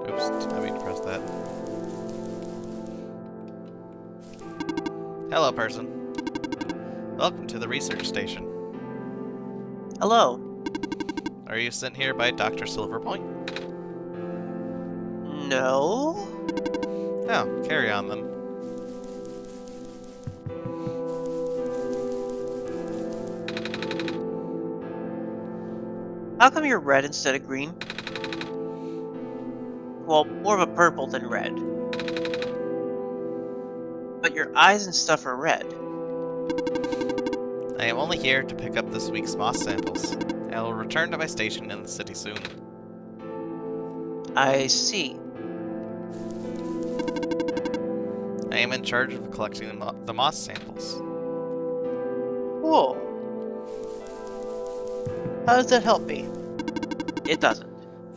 Oops, did I mean to press that? Hello, person. Welcome to the research station. Hello. Are you sent here by Dr. Silverpoint? No? No, carry on then. How come you're red instead of green? Well, more of a purple than red. But your eyes and stuff are red. I am only here to pick up this week's moss samples. I will return to my station in the city soon. I see. I am in charge of collecting the moss samples. Cool. How does that help me? It doesn't.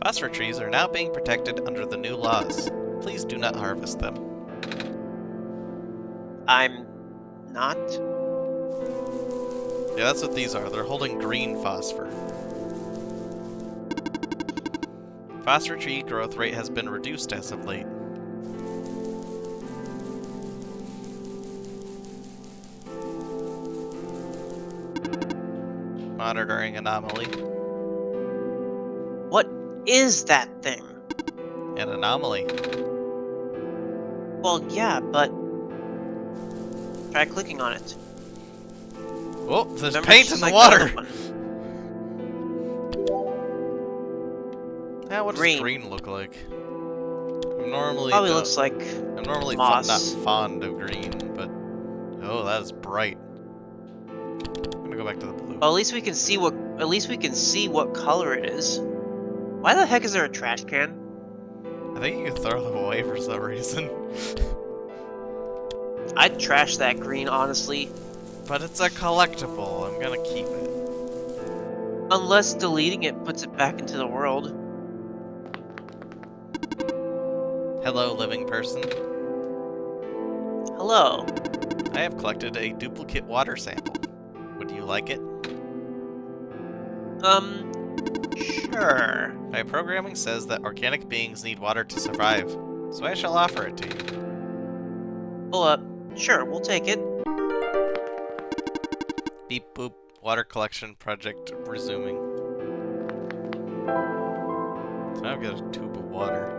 Phosphor trees are now being protected under the new laws. Please do not harvest them. I'm not? Yeah, that's what these are. They're holding green phosphor. Phosphor tree growth rate has been reduced as of late. Monitoring anomaly. What is that thing? An anomaly. Well, yeah, but... Try clicking on it. Whoa, there's Remember, paint it's in just the like water! other one. Now, what does Green. green look like? I'm normally Probably looks like I'm normally moss. not fond of green, but oh, that is bright. I'm gonna go back to the blue. Well, at least we can see what. At least we can see what color it is. Why the heck is there a trash can? I think you can throw them away for some reason. I'd trash that green, honestly. But it's a collectible. I'm gonna keep it. Unless deleting it puts it back into the world. Hello, living person. Hello. I have collected a duplicate water sample. Would you like it? Sure. My programming says that organic beings need water to survive, so I shall offer it to you. Well, sure, we'll take it. Beep boop. Water collection project resuming. So now I've got a tube of water.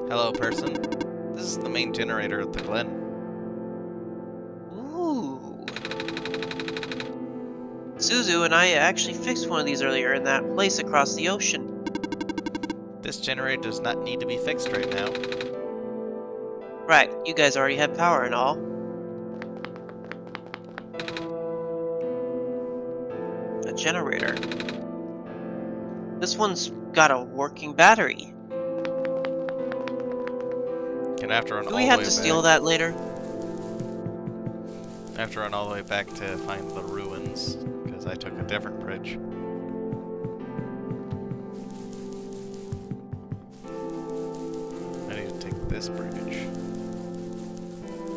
Hello, person. This is the main generator at the Glen. Ooh. Szuzu and I actually fixed one of these earlier in that place across the ocean. This generator does not need to be fixed right now. Right, you guys already have power and all. A generator. This one's got a working battery. Can I have to run Do all we the have way to back? steal that later? I have to run all the way back to find the ruins, because I took a different bridge. I need to take this bridge.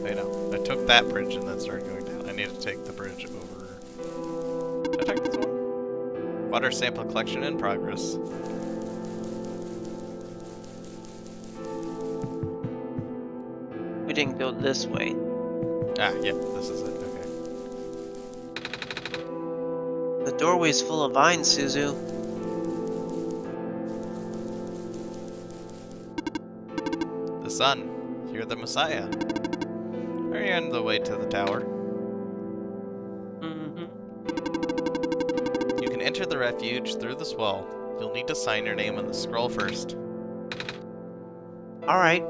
Wait, no. I took that bridge and then started going down. I need to take the bridge over... Did I take this one? Water sample collection in progress. We didn't go this way. Ah, yeah, this is it. Okay. The doorway's full of vines, Szuzu. The sun. You're the Messiah. Are you on the way to the tower? Mm-hmm. You can enter the refuge through this wall. You'll need to sign your name on the scroll first. Alright.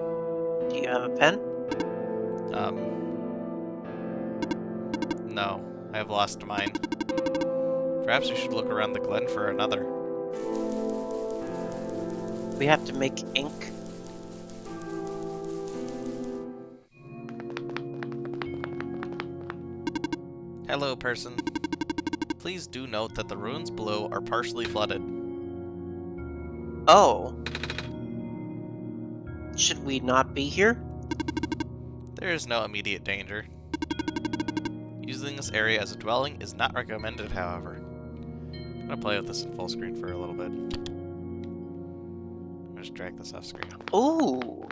Do you have a pen? No. I have lost mine. Perhaps you should look around the glen for another. We have to make ink. Hello, person. Please do note that the ruins below are partially flooded. Oh. Should we not be here? There is no immediate danger. Using this area as a dwelling is not recommended, however. I'm gonna play with this in full screen for a little bit. I'm gonna just drag this off screen. Ooh.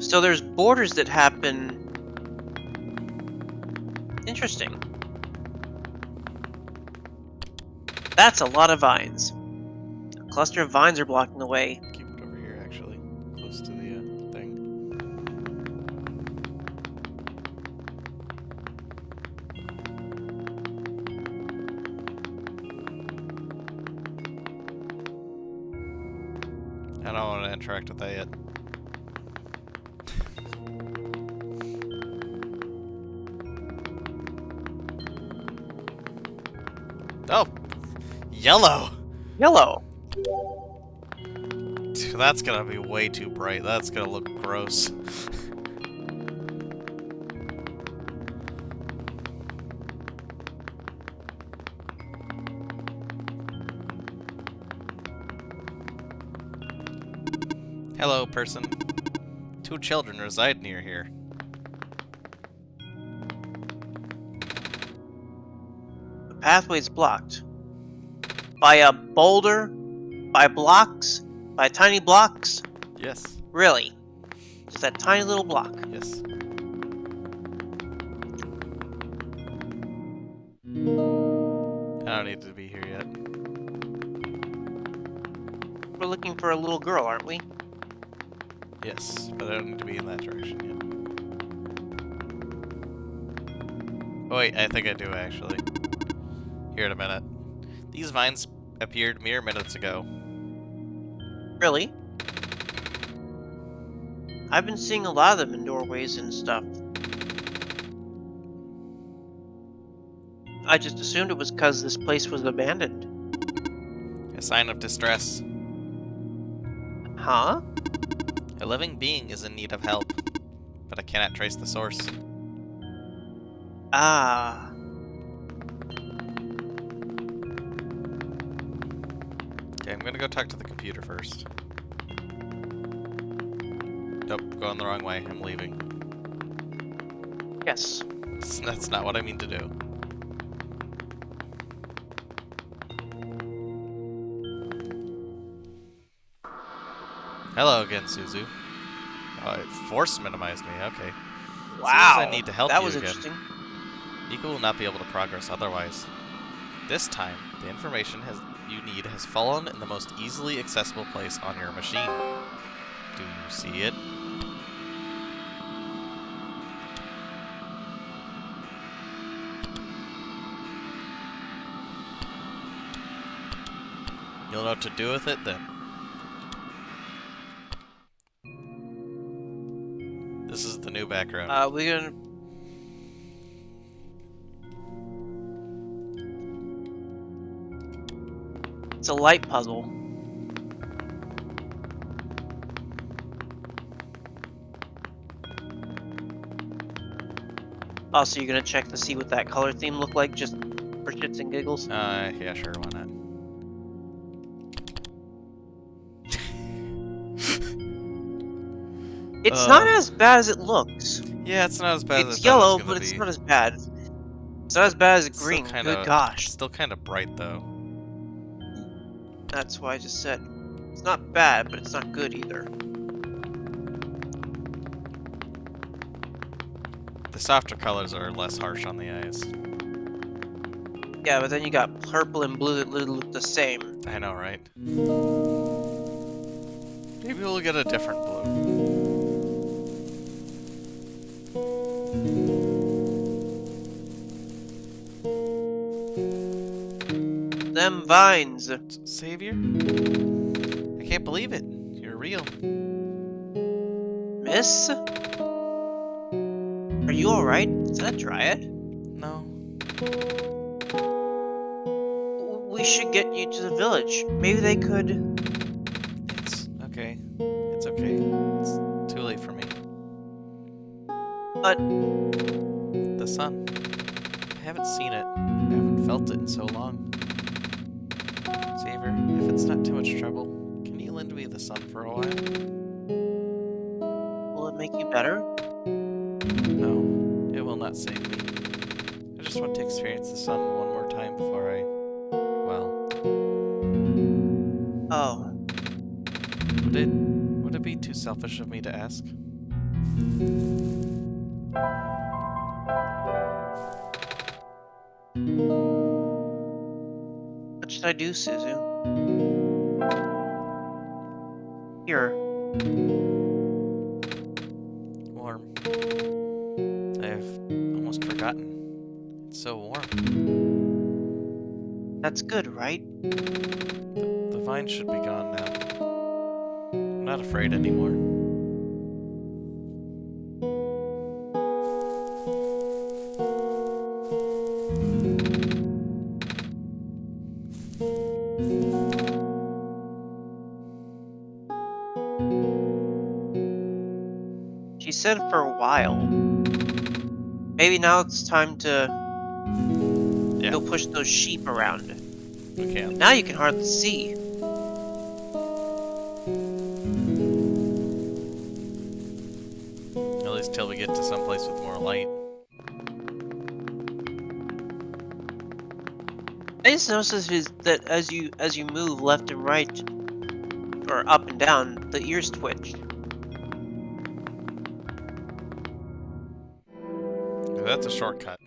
So there's borders that happen. Interesting. That's a lot of vines. A cluster of vines are blocking the way. Keep it over here, actually, close to the thing. I don't want to interact with that yet. Oh! Yellow! Yellow. That's gonna be way too bright. That's gonna look gross. Hello, person. 2 children reside near here. The pathway's blocked. By a boulder? By blocks? By tiny blocks? Yes. Really? Just that tiny little block. Yes. I don't need to be here yet. We're looking for a little girl, aren't we? Yes, but I don't need to be in that direction yet. Oh wait, I think I do actually. Here in a minute. These vines appeared mere minutes ago. Really? I've been seeing a lot of them in doorways and stuff. I just assumed it was because this place was abandoned. A sign of distress. Huh? A living being is in need of help, but I cannot trace the source. Ah. Okay, I'm gonna go talk to the computer first. Nope, going the wrong way. I'm leaving. Yes. That's not what I mean to do. Hello again, Szuzu. Oh, it force minimized me, okay. Seems I Wow. need to help That you was again. interesting. Nico will not be able to progress otherwise. This time, the information you need has fallen in the most easily accessible place on your machine. Do you see it? You'll know what to do with it then. This is the new background. We're gonna. It's a light puzzle. Also, you're gonna check to see what that color theme looked like, just for shits and giggles. Yeah, sure, why not? It's not as bad as it looks. Yeah, it's not as bad as I It's thought it was yellow, gonna but it's be. not as bad. It's not as bad as green. Good gosh. Still kind of bright though. That's why I just said. It's not bad, but it's not good either. The softer colors are less harsh on the eyes. Yeah, but then you got purple and blue that look the same. I know, right? Maybe we'll get a different blue. Them vines. Savior? I can't believe it. You're real. Miss? Are you alright? Is that a dryad? No. We should get you to the village. Maybe they could. It's okay. It's okay. It's too late for me. But The sun. I haven't seen it. I haven't felt it in so long. Savior, if it's not too much trouble, can you lend me the sun for a while? will it make you better? No, it will not save me. I just want to experience the sun one more time before well, Oh. would it be too selfish of me to ask? What should I do, Szuzu? Here. Warm. I've almost forgotten. It's so warm. That's good, right? The vine should be gone now. I'm not afraid anymore. She said for a while. Maybe now it's time to Yeah, go push those sheep around. we But can. now you can hardly see. At least till we get to someplace with more light. I just noticed that as you move left and right, or up and down, the ears twitch. That's a shortcut.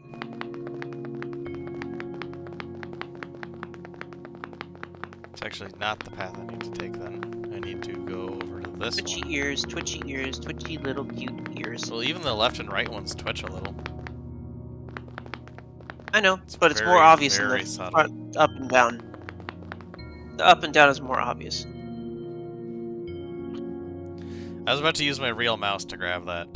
It's actually not the path I need to take then. I need to go over to this Twitchy one. ears, twitchy little cute ears. Well, even the left and right ones twitch a little. I know, It's but it's more very, obvious in the very subtle. front, up and down. The up and down is more obvious. I was about to use my real mouse to grab that.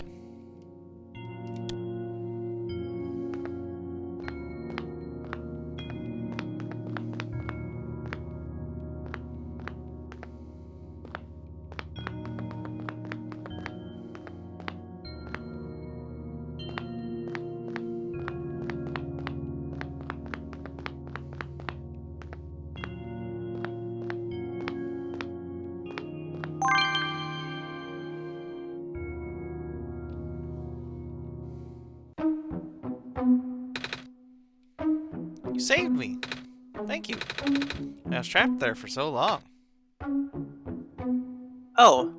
You saved me. Thank you. I was trapped there for so long. Oh,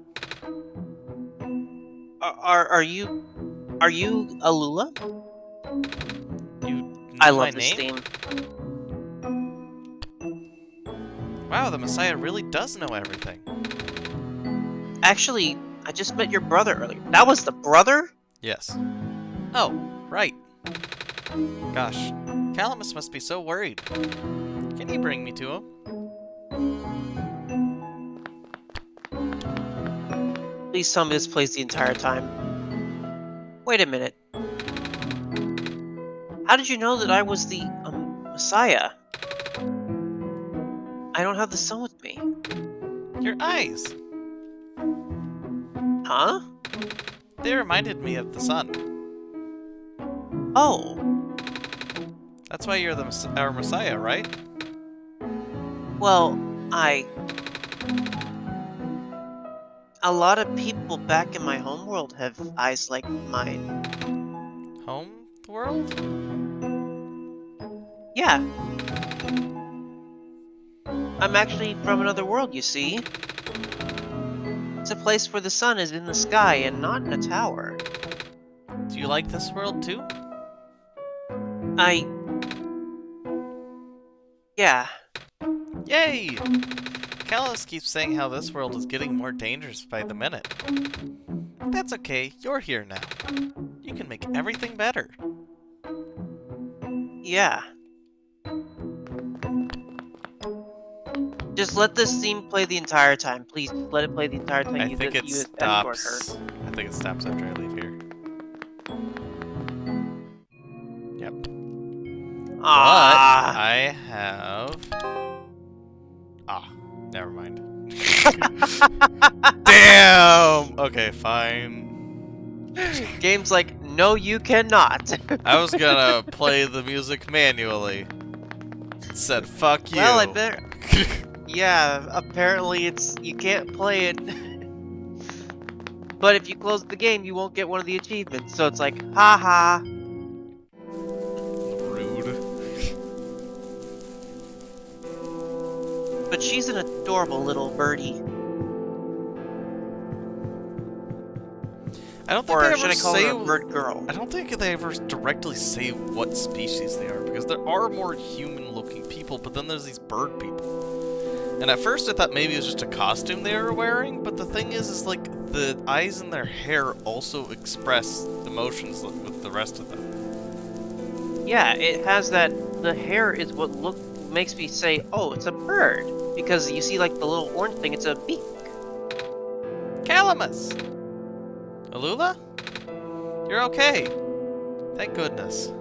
are you Alula? You I know my love this name? theme. Wow, the Messiah really does know everything. Actually, I just met your brother earlier. That was the brother? Yes. Oh, right. Gosh, Calamus must be so worried. Can you bring me to him? Please tell me this plays the entire time. Wait a minute. How did you know that I was the Messiah? I don't have the sun with me. Your eyes. Huh? They reminded me of the sun. Oh. That's why you're our Messiah, right? Well, a lot of people back in my homeworld have eyes like mine. Home world? Yeah, I'm actually from another world, you see. It's a place where the sun is in the sky and not in a tower. Do you like this world too? I... yeah. Yay! Calamus keeps saying how this world is getting more dangerous by the minute. That's okay, you're here now. You can make everything better. Yeah. Just let this theme play the entire time. Please, let it play the entire time I think it you escort her. stops. I think it stops after I leave here. Yep. But Ah. I have. Ah, never mind. Damn! Okay, fine. Game's like, no, you cannot. I was gonna play the music manually. It said, fuck Well, I you. bet. Yeah, apparently you can't play it. But if you close the game, you won't get one of the achievements. So it's like, haha. Rude. But she's an adorable little birdie. I don't think they Or ever should I call say. her a bird girl? I don't think they ever directly say what species they are, because there are more human-looking people, but then there's these bird people. And at first I thought maybe it was just a costume they were wearing, but the thing is like the eyes and their hair also express emotions with the rest of them. Yeah, it has that. The hair is what makes me say, oh, it's a bird. Because you see, like, the little orange thing, it's a beak. Calamus! Alula? You're okay. Thank goodness.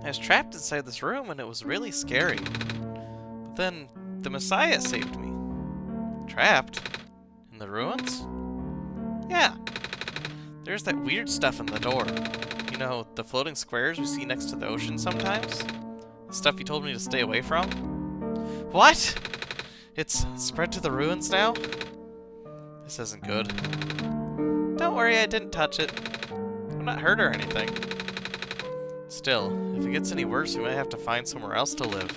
I was trapped inside this room and it was really scary. But then the Messiah saved me. Trapped? In the ruins? Yeah. There's that weird stuff in the door. You know, the floating squares we see next to the ocean sometimes? The stuff you told me to stay away from? What? It's spread to the ruins now? This isn't good. Don't worry, I didn't touch it. I'm not hurt or anything. Still, if it gets any worse, we might have to find somewhere else to live.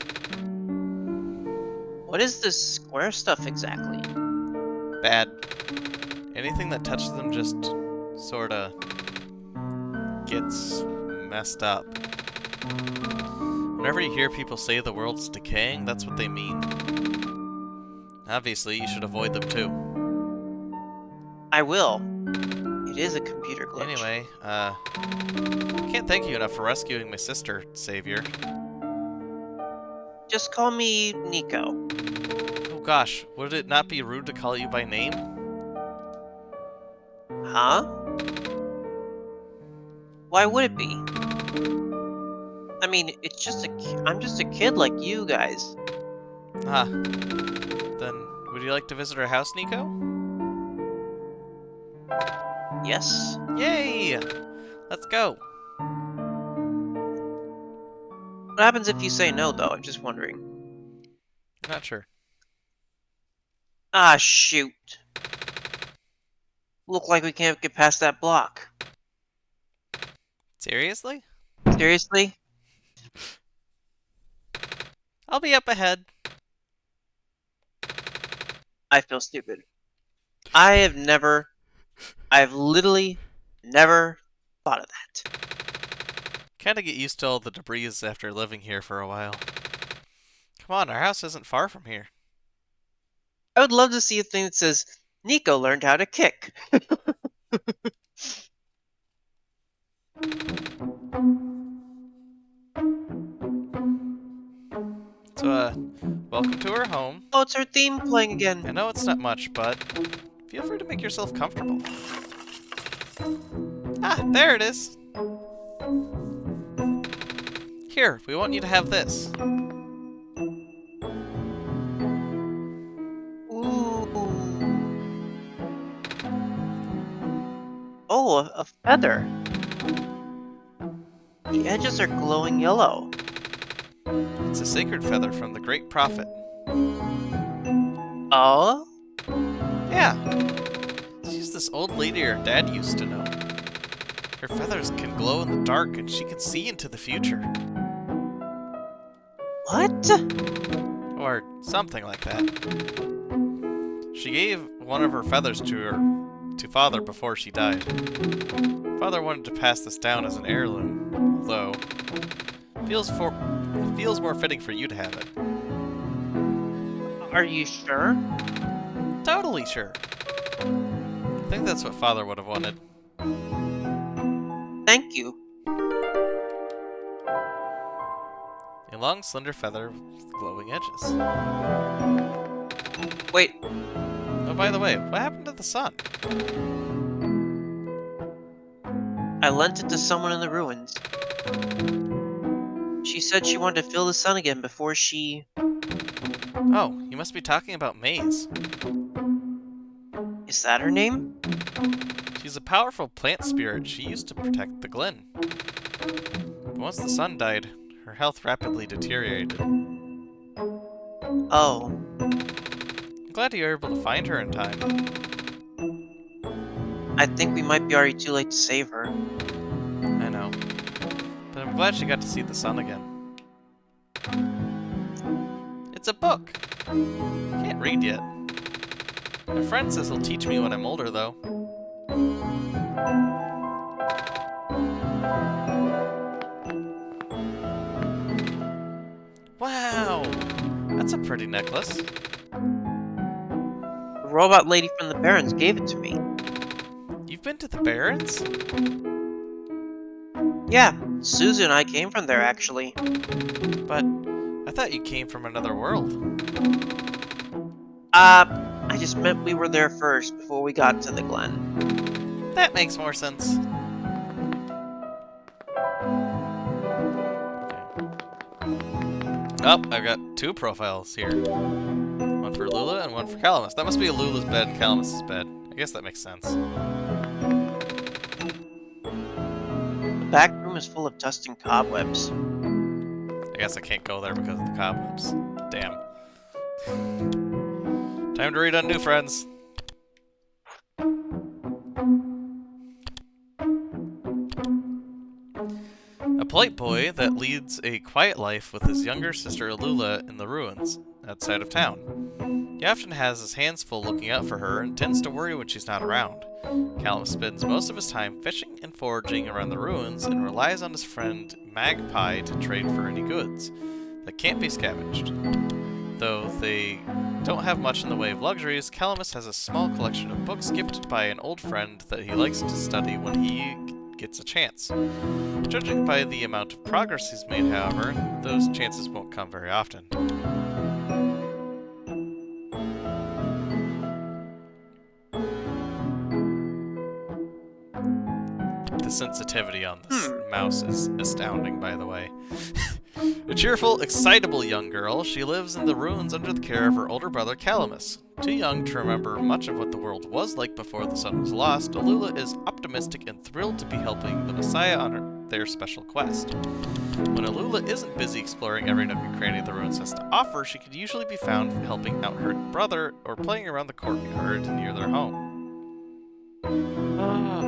What is this square stuff exactly? Bad. Anything that touches them just sorta gets messed up. Whenever you hear people say the world's decaying, that's what they mean. Obviously, you should avoid them too. I will. It is a computer glitch. Anyway, I can't thank you enough for rescuing my sister, Savior. Just call me Nico. Oh gosh, would it not be rude to call you by name? Huh? Why would it be? I mean, I'm just a kid like you guys. Ah. Then, would you like to visit our house, Nico? Yes? Yay! Let's go. What happens if you say no, though? I'm just wondering. Not sure. Ah, shoot. Look like we can't get past that block. Seriously? Seriously? I'll be up ahead. I feel stupid. I've literally never thought of that. Kinda get used to all the debris after living here for a while. Come on, our house isn't far from here. I would love to see a thing that says, Nico learned how to kick. So, welcome to our home. Oh, it's our theme playing again. I know it's not much, but feel free to make yourself comfortable. Ah, there it is. Here, we want you to have this. Ooh. Oh, a feather. The edges are glowing yellow. It's a sacred feather from the great prophet. Oh? Yeah, she's this old lady our dad used to know. Her feathers can glow in the dark and she can see into the future. What? Or something like that. She gave one of her feathers to father before she died. Father wanted to pass this down as an heirloom, although it feels more fitting for you to have it. Are you sure? Totally sure. I think that's what father would have wanted. Thank you. A long, slender feather with glowing edges. Wait, Oh, by the way, what happened to the sun? I lent it to someone in the ruins. She said she wanted to feel the sun again before she... Oh, you must be talking about Maze. Is that her name? She's a powerful plant spirit. She used to protect the Glen. But once the sun died, her health rapidly deteriorated. Oh, I'm glad you were able to find her in time. I think we might be already too late to save her. I know. But I'm glad she got to see the sun again. It's a book. Can't read yet. My friend says he'll teach me when I'm older, though. Wow! That's a pretty necklace. The robot lady from the Barrens gave it to me. You've been to the Barrens? Yeah, Szuzu and I came from there, actually. But I thought you came from another world. I just meant we were there first before we got to the Glen. That makes more sense. Oh, I've got two profiles here. One for Lula and one for Calamus. That must be Lula's bed and Calamus's bed. I guess that makes sense. The back room is full of dust and cobwebs. I guess I can't go there because of the cobwebs. Damn. Time to read on New Friends. A polite boy that leads a quiet life with his younger sister Alula in the ruins outside of town. He often has his hands full looking out for her and tends to worry when she's not around. Callum spends most of his time fishing and foraging around the ruins and relies on his friend Magpie to trade for any goods that can't be scavenged. Though they don't have much in the way of luxuries, Calamus has a small collection of books gifted by an old friend that he likes to study when he gets a chance. Judging by the amount of progress he's made, however, those chances won't come very often. The sensitivity on this mouse is astounding, by the way. A cheerful, excitable young girl, she lives in the ruins under the care of her older brother Calamus. Too young to remember much of what the world was like before the sun was lost, Alula is optimistic and thrilled to be helping the Messiah on their special quest. When Alula isn't busy exploring every nook and cranny the ruins has to offer, she could usually be found helping out her brother or playing around the courtyard near their home.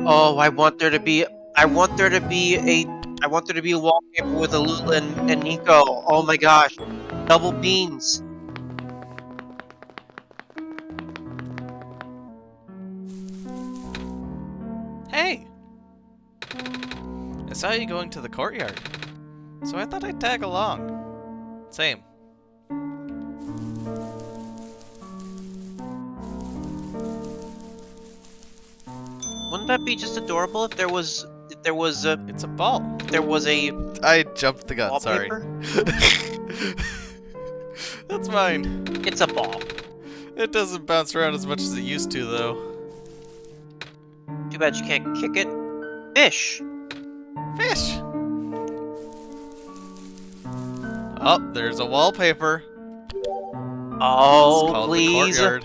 Oh, I want there to be I want there to be a wallpaper with Alula and Nico. Oh my gosh. Double beans. Hey! I saw you going to the courtyard, so I thought I'd tag along. Same. Wouldn't that be just adorable if there was a It's a ball. wallpaper? I jumped the gun, sorry. That's mine. It's a ball. It doesn't bounce around as much as it used to, though. Too bad you can't kick it. Fish. Fish! Oh, there's a wallpaper. It's Oh, called the please. courtyard.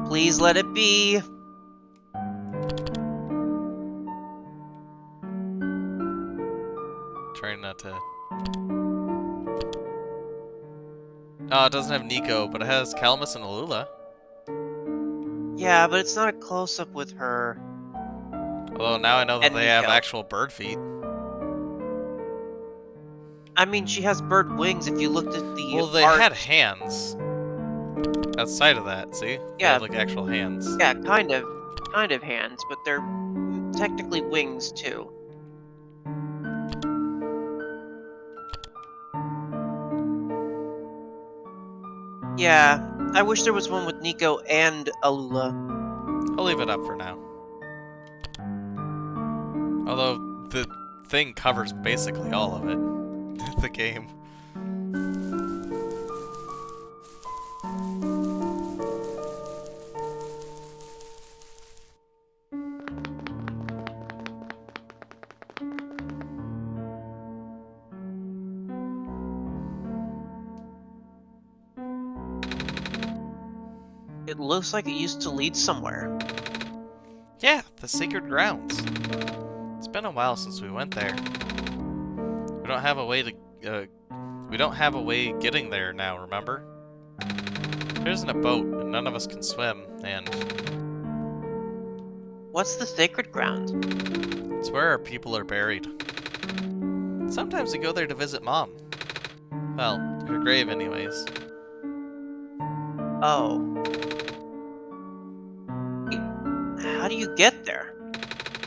Please let it be. Trying not to... Oh, it doesn't have Nico, but it has Calmus and Alula. Yeah, but it's not a close-up with her. Although now I know that And they have Nico. actual bird feet. I mean, she has bird wings if you looked at the Well, they art. had hands. Outside of that, see? They Yeah. have, like, actual hands. Yeah, kind of hands, but they're technically wings too. Yeah, I wish there was one with Nico and Alula. I'll leave it up for now. Although, the thing covers basically all of it. The game. It looks like it used to lead somewhere. Yeah, the Sacred Grounds. It's been a while since we went there. We don't have a way to, we don't have a way getting there now, remember? There isn't a boat, and none of us can swim, and What's the sacred ground? it's where our people are buried. Sometimes we go there to visit Mom. Well, her grave anyways. Oh. How do you get there?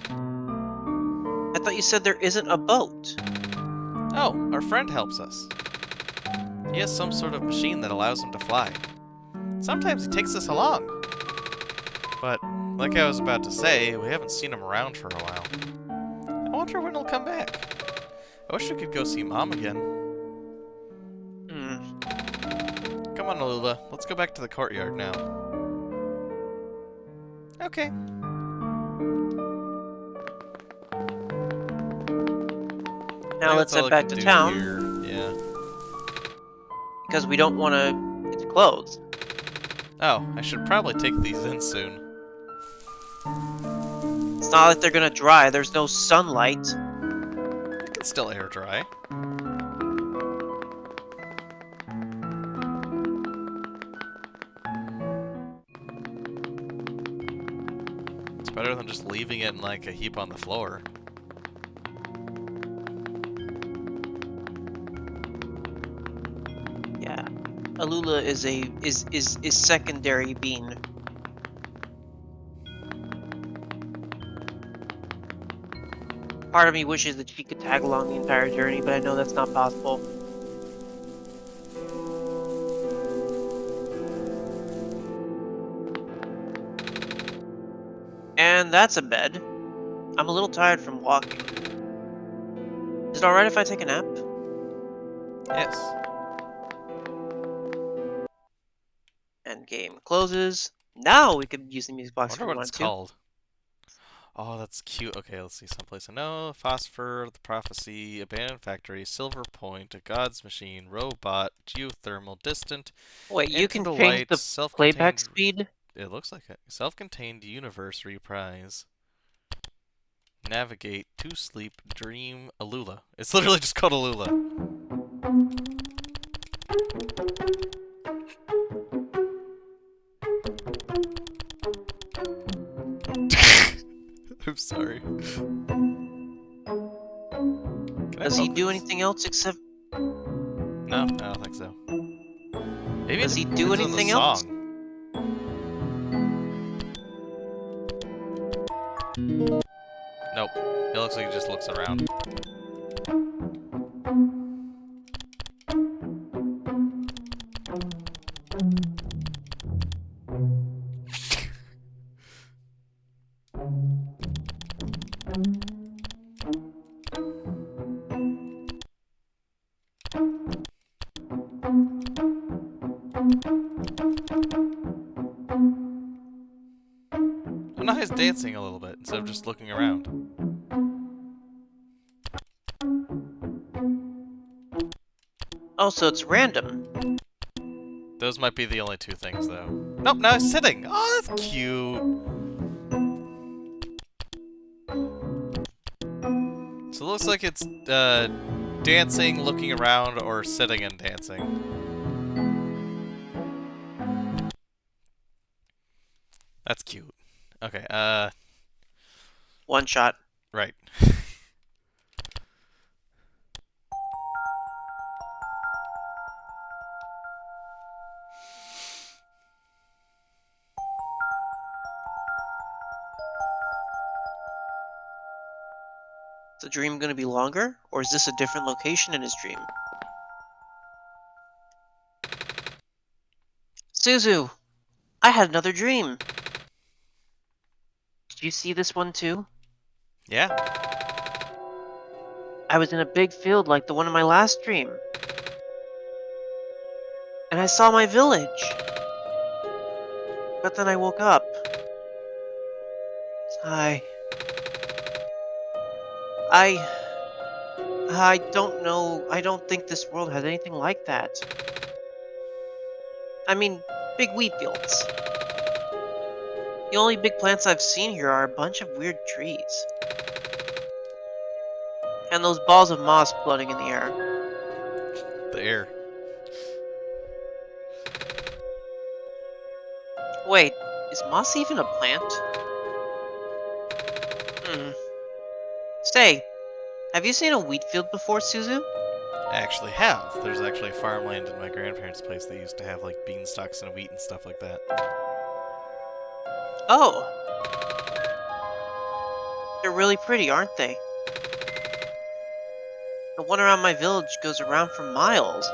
I thought you said there isn't a boat. Oh, our friend helps us. He has some sort of machine that allows him to fly. Sometimes he takes us along. But, like I was about to say, we haven't seen him around for a while. I wonder when he'll come back. I wish we could go see Mom again. Come on, Alula. Let's go back to the courtyard now. Okay. Now let's head back to town. Here. Yeah. Because we don't want to. It's closed. Oh, I should probably take these in soon. It's not like they're gonna dry. There's no sunlight. I can still air dry. It's better than just leaving it in like a heap on the floor. Yeah. Alula is secondary bean. Part of me wishes that she could tag along the entire journey, but I know that's not possible. And that's a bed. I'm a little tired from walking. Is it alright if I take a nap? Yes. And game closes. Now we could use the music I box if wonder we what want it's to. called. Oh, that's cute. Okay, let's see someplace I know. Phosphor, the Prophecy, Abandoned Factory, Silver Point, a God's Machine, Robot, Geothermal, Distant, Wait, you Into can the change Light, the playback Self-Contained... speed? It looks like it. Self-Contained Universe Reprise. Navigate, To Sleep, Dream, Alula. It's literally just called Alula. I'm sorry. Does he both do these. anything else except... No, I don't think so. Maybe it Does he do depends on the anything else? song. Nope. It looks like he just looks around. Oh, now he's dancing a little bit instead of just looking around. Oh, so it's random. Those might be the only two things, though. Nope, now he's sitting. Oh, that's cute. So it looks like it's dancing, looking around, or sitting and dancing. That's cute. Okay, One shot. right. Is the dream going to be longer? Or is this a different location in his dream? Szuzu! I had another dream! Did you see this one too? Yeah. I was in a big field like the one in my last dream. And I saw my village. But then I woke up. I... I... I don't know. I don't think this world has anything like that. I mean, big wheat fields. The only big plants I've seen here are a bunch of weird trees. And those balls of moss floating in the air. The air. Wait, is moss even a plant? Hmm. Say, have you seen a wheat field before, Szuzu? I actually have. There's actually farmland in my grandparents' place that used to have like beanstalks and wheat and stuff like that. Oh, they're really pretty, aren't they? The one around my village goes around for miles.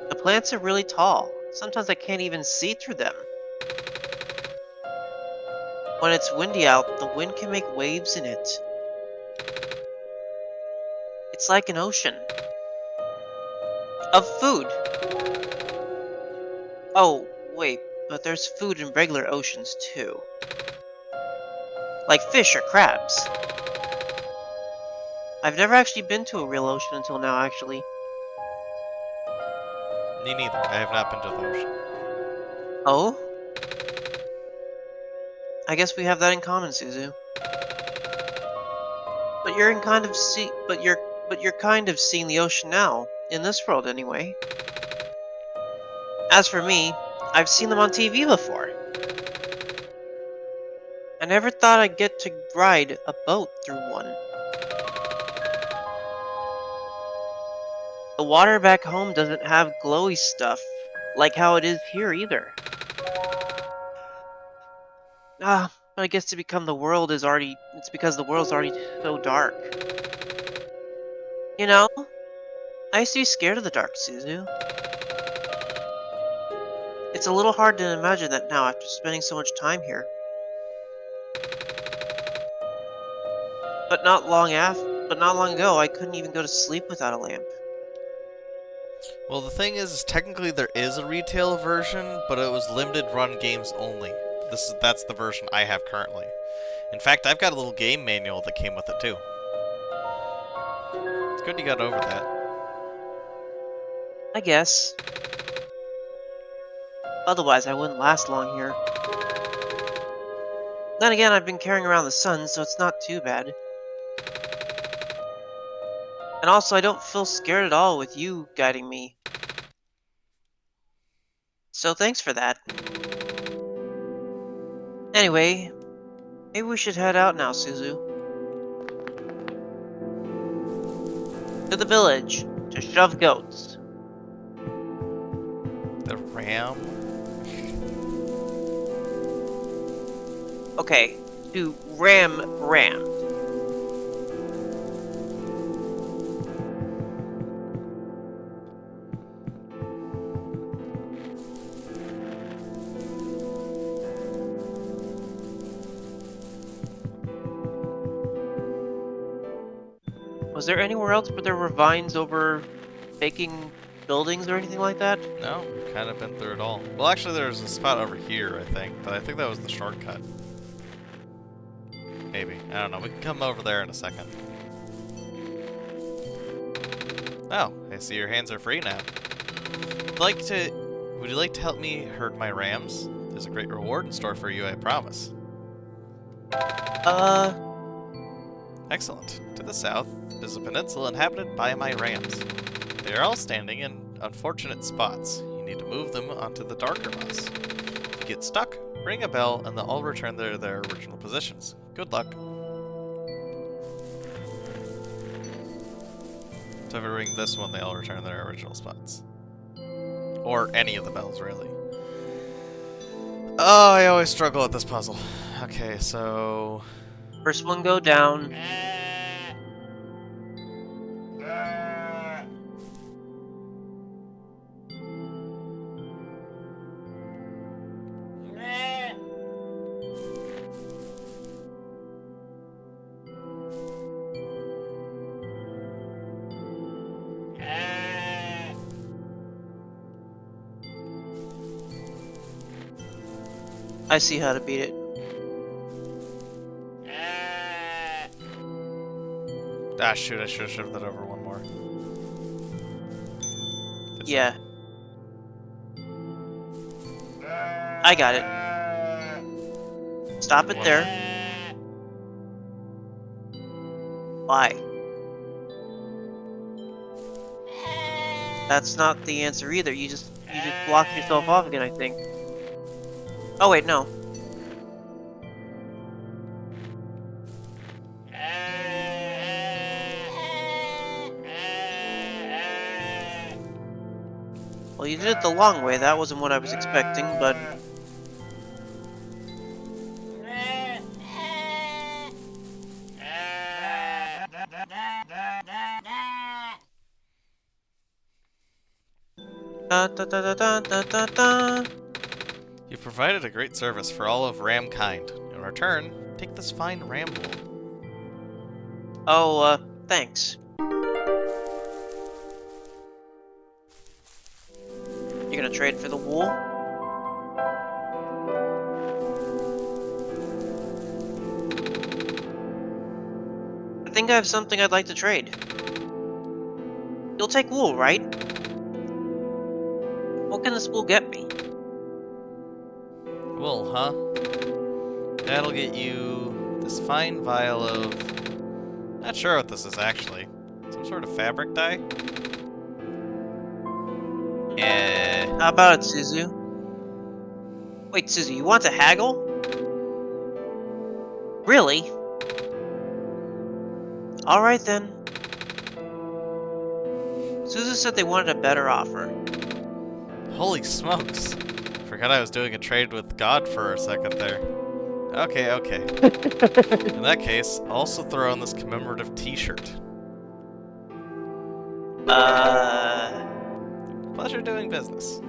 The plants are really tall. Sometimes I can't even see through them. When it's windy out, the wind can make waves in it. It's like an ocean. Of food. Oh, wait, but there's food in regular oceans too. Like fish or crabs. I've never actually been to a real ocean until now, actually. Me neither. I have not been to the ocean. Oh? I guess we have that in common, Szuzu. But you're in kind of but you're kind of seeing the ocean now. In this world, anyway. As for me, I've seen them on TV before. I never thought I'd get to ride a boat through one. The water back home doesn't have glowy stuff, like how it is here either. But I guess it's because the world's already so dark. You know, I used to be scared of the dark, Szuzu. It's a little hard to imagine that now after spending so much time here. But not long ago, I couldn't even go to sleep without a lamp. Well, the thing is technically there is a retail version, but it was limited run games only. That's the version I have currently. In fact, I've got a little game manual that came with it too. It's good you got over that. I guess. Otherwise, I wouldn't last long here. Then again, I've been carrying around the sun, so it's not too bad. And also, I don't feel scared at all with you guiding me. So thanks for that. Anyway, maybe we should head out now, Szuzu. To the village to shove goats. The ram? Okay, to ram ram. Was there anywhere else where there were vines over making buildings or anything like that? No, we've kind of been through it all. Well, actually, there's a spot over here, I think, but I think that was the shortcut. Maybe. I don't know. We can come over there in a second. Oh, I see your hands are free now. Would you like to help me herd my rams? There's a great reward in store for you, I promise. Uh, Excellent. To the south is a peninsula inhabited by my rams. They are all standing in unfortunate spots. You need to move them onto the darker moss. If you get stuck, ring a bell and they'll all return to their original positions. Good luck. So if I ring this one, they all return to their original spots. Or any of the bells, really. Oh, I always struggle with this puzzle. Okay, so... first one go down. I see how to beat it. Ah, shoot, I should have shifted that over one more. Yeah. I got it. Stop it there. Why? That's not the answer either. You just blocked yourself off again, I think. Oh wait, no. Well, you did it the long way. That wasn't what I was expecting, but... Da, da, da, da, da, da, da, da. You've provided a great service for all of Ramkind. In return, take this fine ram wool. Oh, thanks. You're gonna trade for the wool? I think I have something I'd like to trade. You'll take wool, right? What can this wool get me? Wool, huh? That'll get you this fine vial of... Not sure what this is, actually. Some sort of fabric dye? How about it, Szuzu? Wait, Szuzu, you want to haggle? Really? Alright then. Szuzu said they wanted a better offer. Holy smokes. Forgot I was doing a trade with God for a second there. Okay, okay. In that case, I'll also throw in this commemorative t-shirt. Pleasure doing business.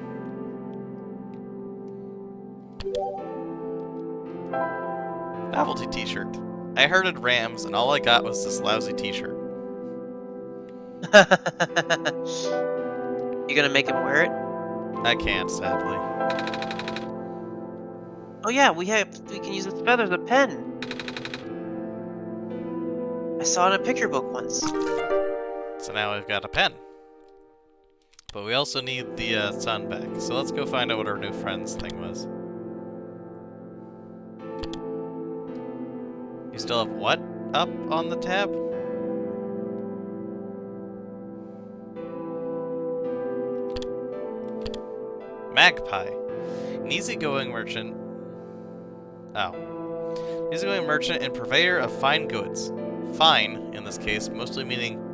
Novelty t-shirt. I herded rams and all I got was this lousy t-shirt. You gonna make him wear it? I can't, sadly. Oh yeah, we can use its feathers as a pen. I saw it in a picture book once. So now we've got a pen. But we also need the sun back. So let's go find out what our new friends thing was. You still have what up on the tab? Magpie. An easygoing merchant. Oh. Easygoing merchant and purveyor of fine goods. Fine, in this case, mostly meaning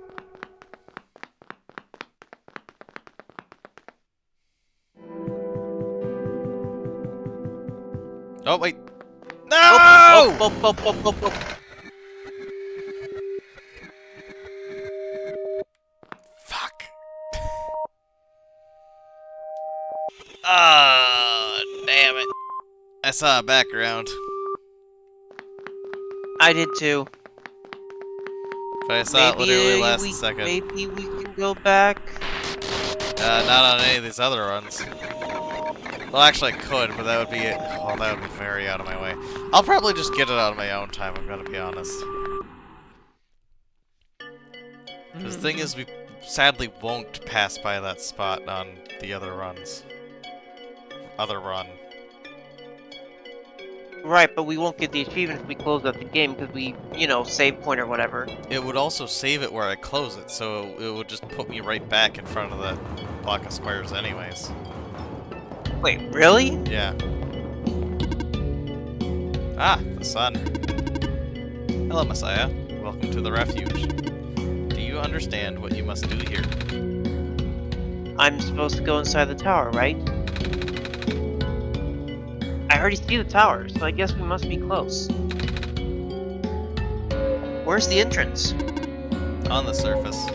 Oh, wait. Oh, No! oh, oh, oh, oh, oh, oh. Fuck. Ah, damn it. I saw a background, I did too. but I saw it literally last second. Maybe we can go back. Not on any of these other runs. Well, actually, I could, but that would be oh, that would be very out of my way. I'll probably just get it out of my own time. I'm gonna be honest. The thing is, we sadly won't pass by that spot on the other runs. Other run. Right, but we won't get the achievement if we close out the game because we, save point or whatever. It would also save it where I close it, so it would just put me right back in front of the block of squares anyways. Wait, really? Yeah. Ah, the sun. Hello, Messiah. Welcome to the refuge. Do you understand what you must do here? I'm supposed to go inside the tower, right? I already see the tower, so I guess we must be close. Where's the entrance? On the surface.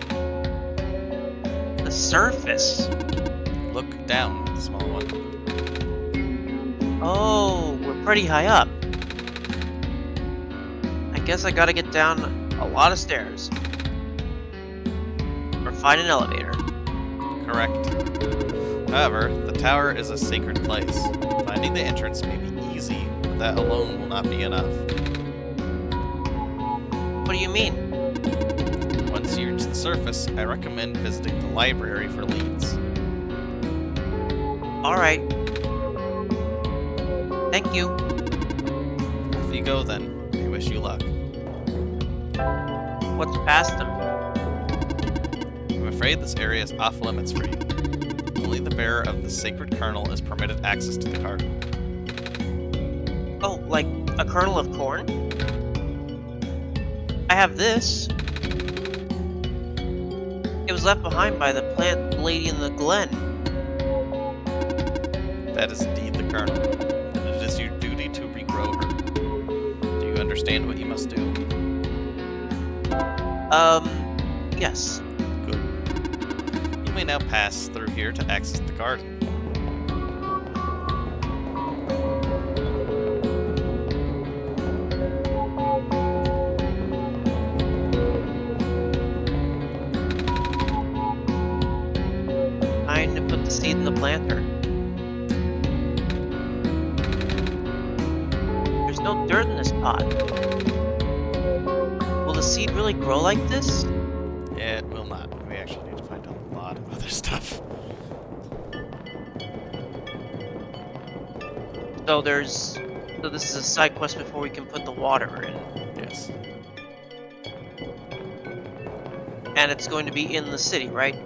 The surface? Look down, small one. Oh, we're pretty high up. I guess I gotta get down a lot of stairs. Or find an elevator. Correct. However, the tower is a sacred place. Finding the entrance may be easy, but that alone will not be enough. What do you mean? Once you reach the surface, I recommend visiting the library for leads. Alright. Thank you. If you go then, I wish you luck. What's past them? I'm afraid this area is off limits for you. Only the bearer of the sacred kernel is permitted access to the garden. Oh, like a kernel of corn? I have this. It was left behind by the plant lady in the glen. That is indeed the kernel, and it is your duty to regrow her. Do you understand what you must do? Yes. Good. You may now pass through here to access the garden. Time to put the seed in the planter. There's no dirt in this pot. Will the seed really grow like this? It will not. We actually need to find a lot of other stuff. So this is a side quest before we can put the water in. Yes. And it's going to be in the city, right?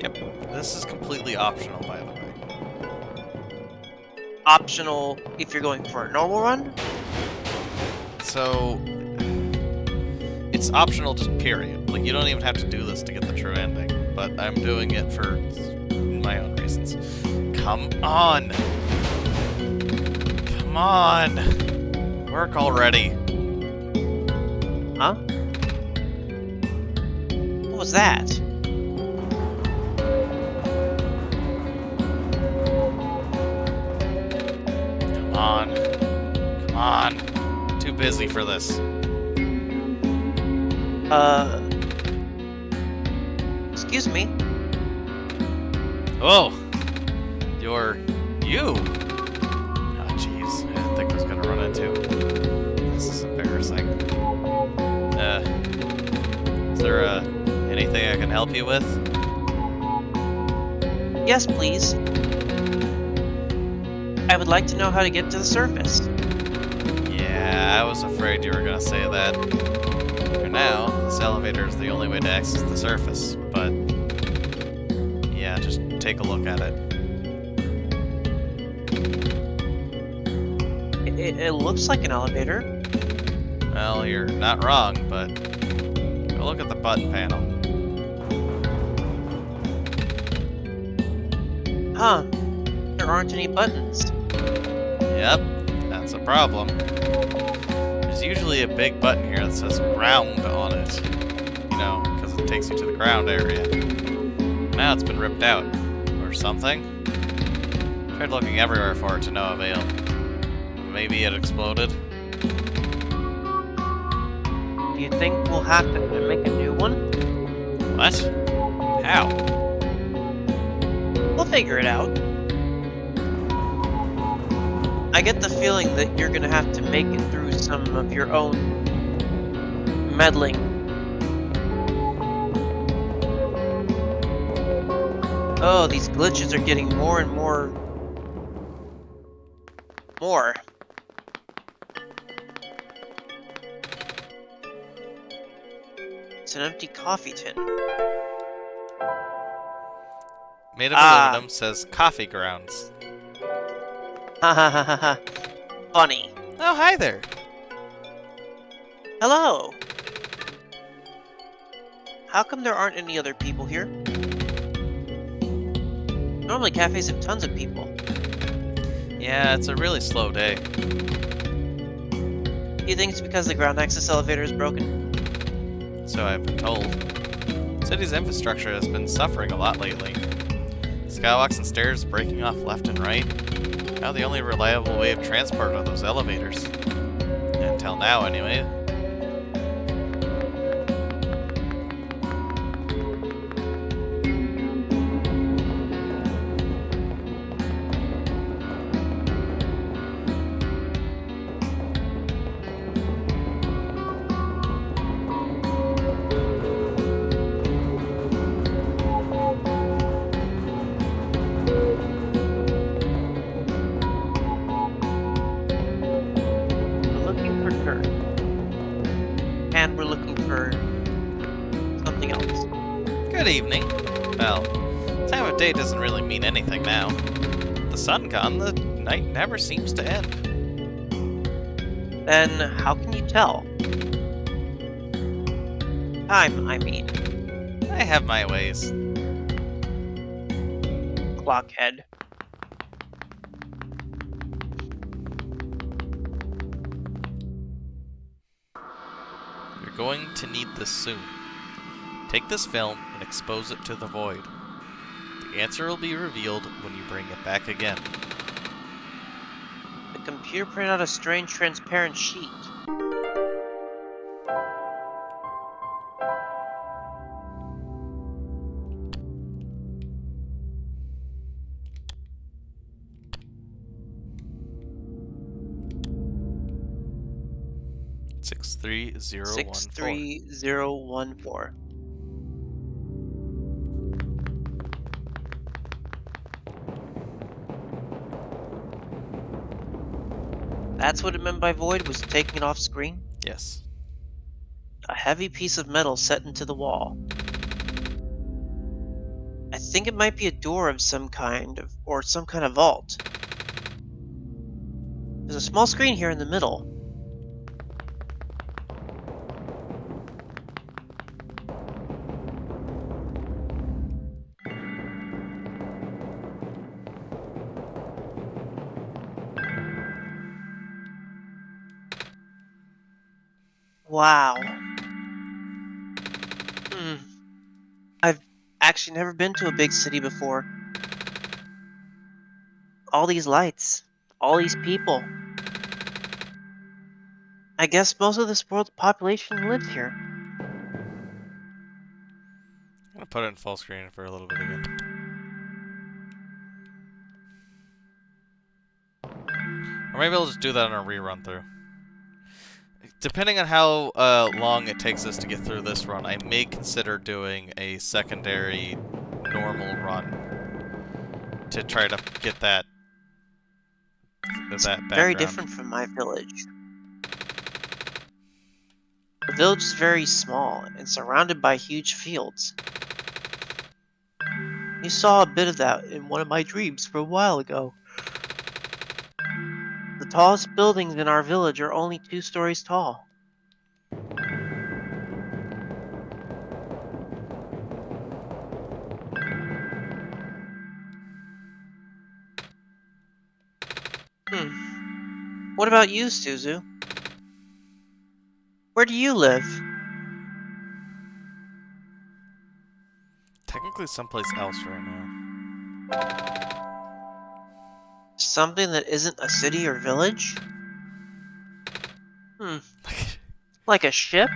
Yep. This is completely optional, by the way. Optional if you're going for a normal run? So, it's optional just period. Like, you don't even have to do this to get the true ending. But I'm doing it for my own reasons. Come on! Come on! Work already. Huh? What was that? Come on. Come on. Too busy for this. Excuse me. Oh! You're... you! Oh, jeez. I didn't think I was gonna run into. This is embarrassing. Is there, anything I can help you with? Yes, please. I would like to know how to get to the surface. Yeah, I was afraid you were gonna say that. For now, this elevator is the only way to access the surface, but... yeah, just take a look at it. It looks like an elevator. Well, you're not wrong, but... go look at the button panel. Huh. There aren't any buttons. Yep, that's That's a problem. There's usually a big button here that says ground on it. You know, because it takes you to the ground area. Now it's been ripped out. Or something. Tried looking everywhere for it to no avail. Maybe it exploded. Do you think we'll have to make a new one? What? How? We'll figure it out. I get the feeling that you're gonna have to make it through some of your own meddling. Oh, these glitches are getting more and more. It's an empty coffee tin. Made of Ah, aluminum, says coffee grounds. ha ha ha ha ha. Funny. Oh, hi there. Hello. How come there aren't any other people here? Normally cafes have tons of people. Yeah, it's a really slow day. Do you think it's because the ground access elevator is broken? So I've been told. City's infrastructure has been suffering a lot lately. Skywalks and stairs breaking off left and right. Now the only reliable way of transport are those elevators. Until now, anyway. We're looking for dirt. And we're looking for something else. Good evening. Well, time of day doesn't really mean anything now. With the sun gone, the night never seems to end. Then how can you tell? Time, I mean. I have my ways. Clockhead. You're going to need this soon. Take this film and expose it to the void. The answer will be revealed when you bring it back again. The computer printed out a strange transparent sheet. Six three zero one four. 63014. That's what it meant by void, was taking it off screen? Yes. A heavy piece of metal set into the wall. I think it might be a door of some kind, or some kind of vault. There's a small screen here in the middle. Wow. I've actually never been to a big city before. All these lights, all these people. I guess most of this world's population lives here. I'm gonna put it in full screen for a little bit again. Or maybe I'll just do that on a rerun through. Depending on how long it takes us to get through this run, I may consider doing a secondary normal run to try to get that background. Very different from my village. The village is very small and surrounded by huge fields. You saw a bit of that in one of my dreams from a while ago. The tallest buildings in our village are only 2 stories tall. What about you, Suzu? Where do you live? Technically someplace else right now. Something that isn't a city or village? Like a ship?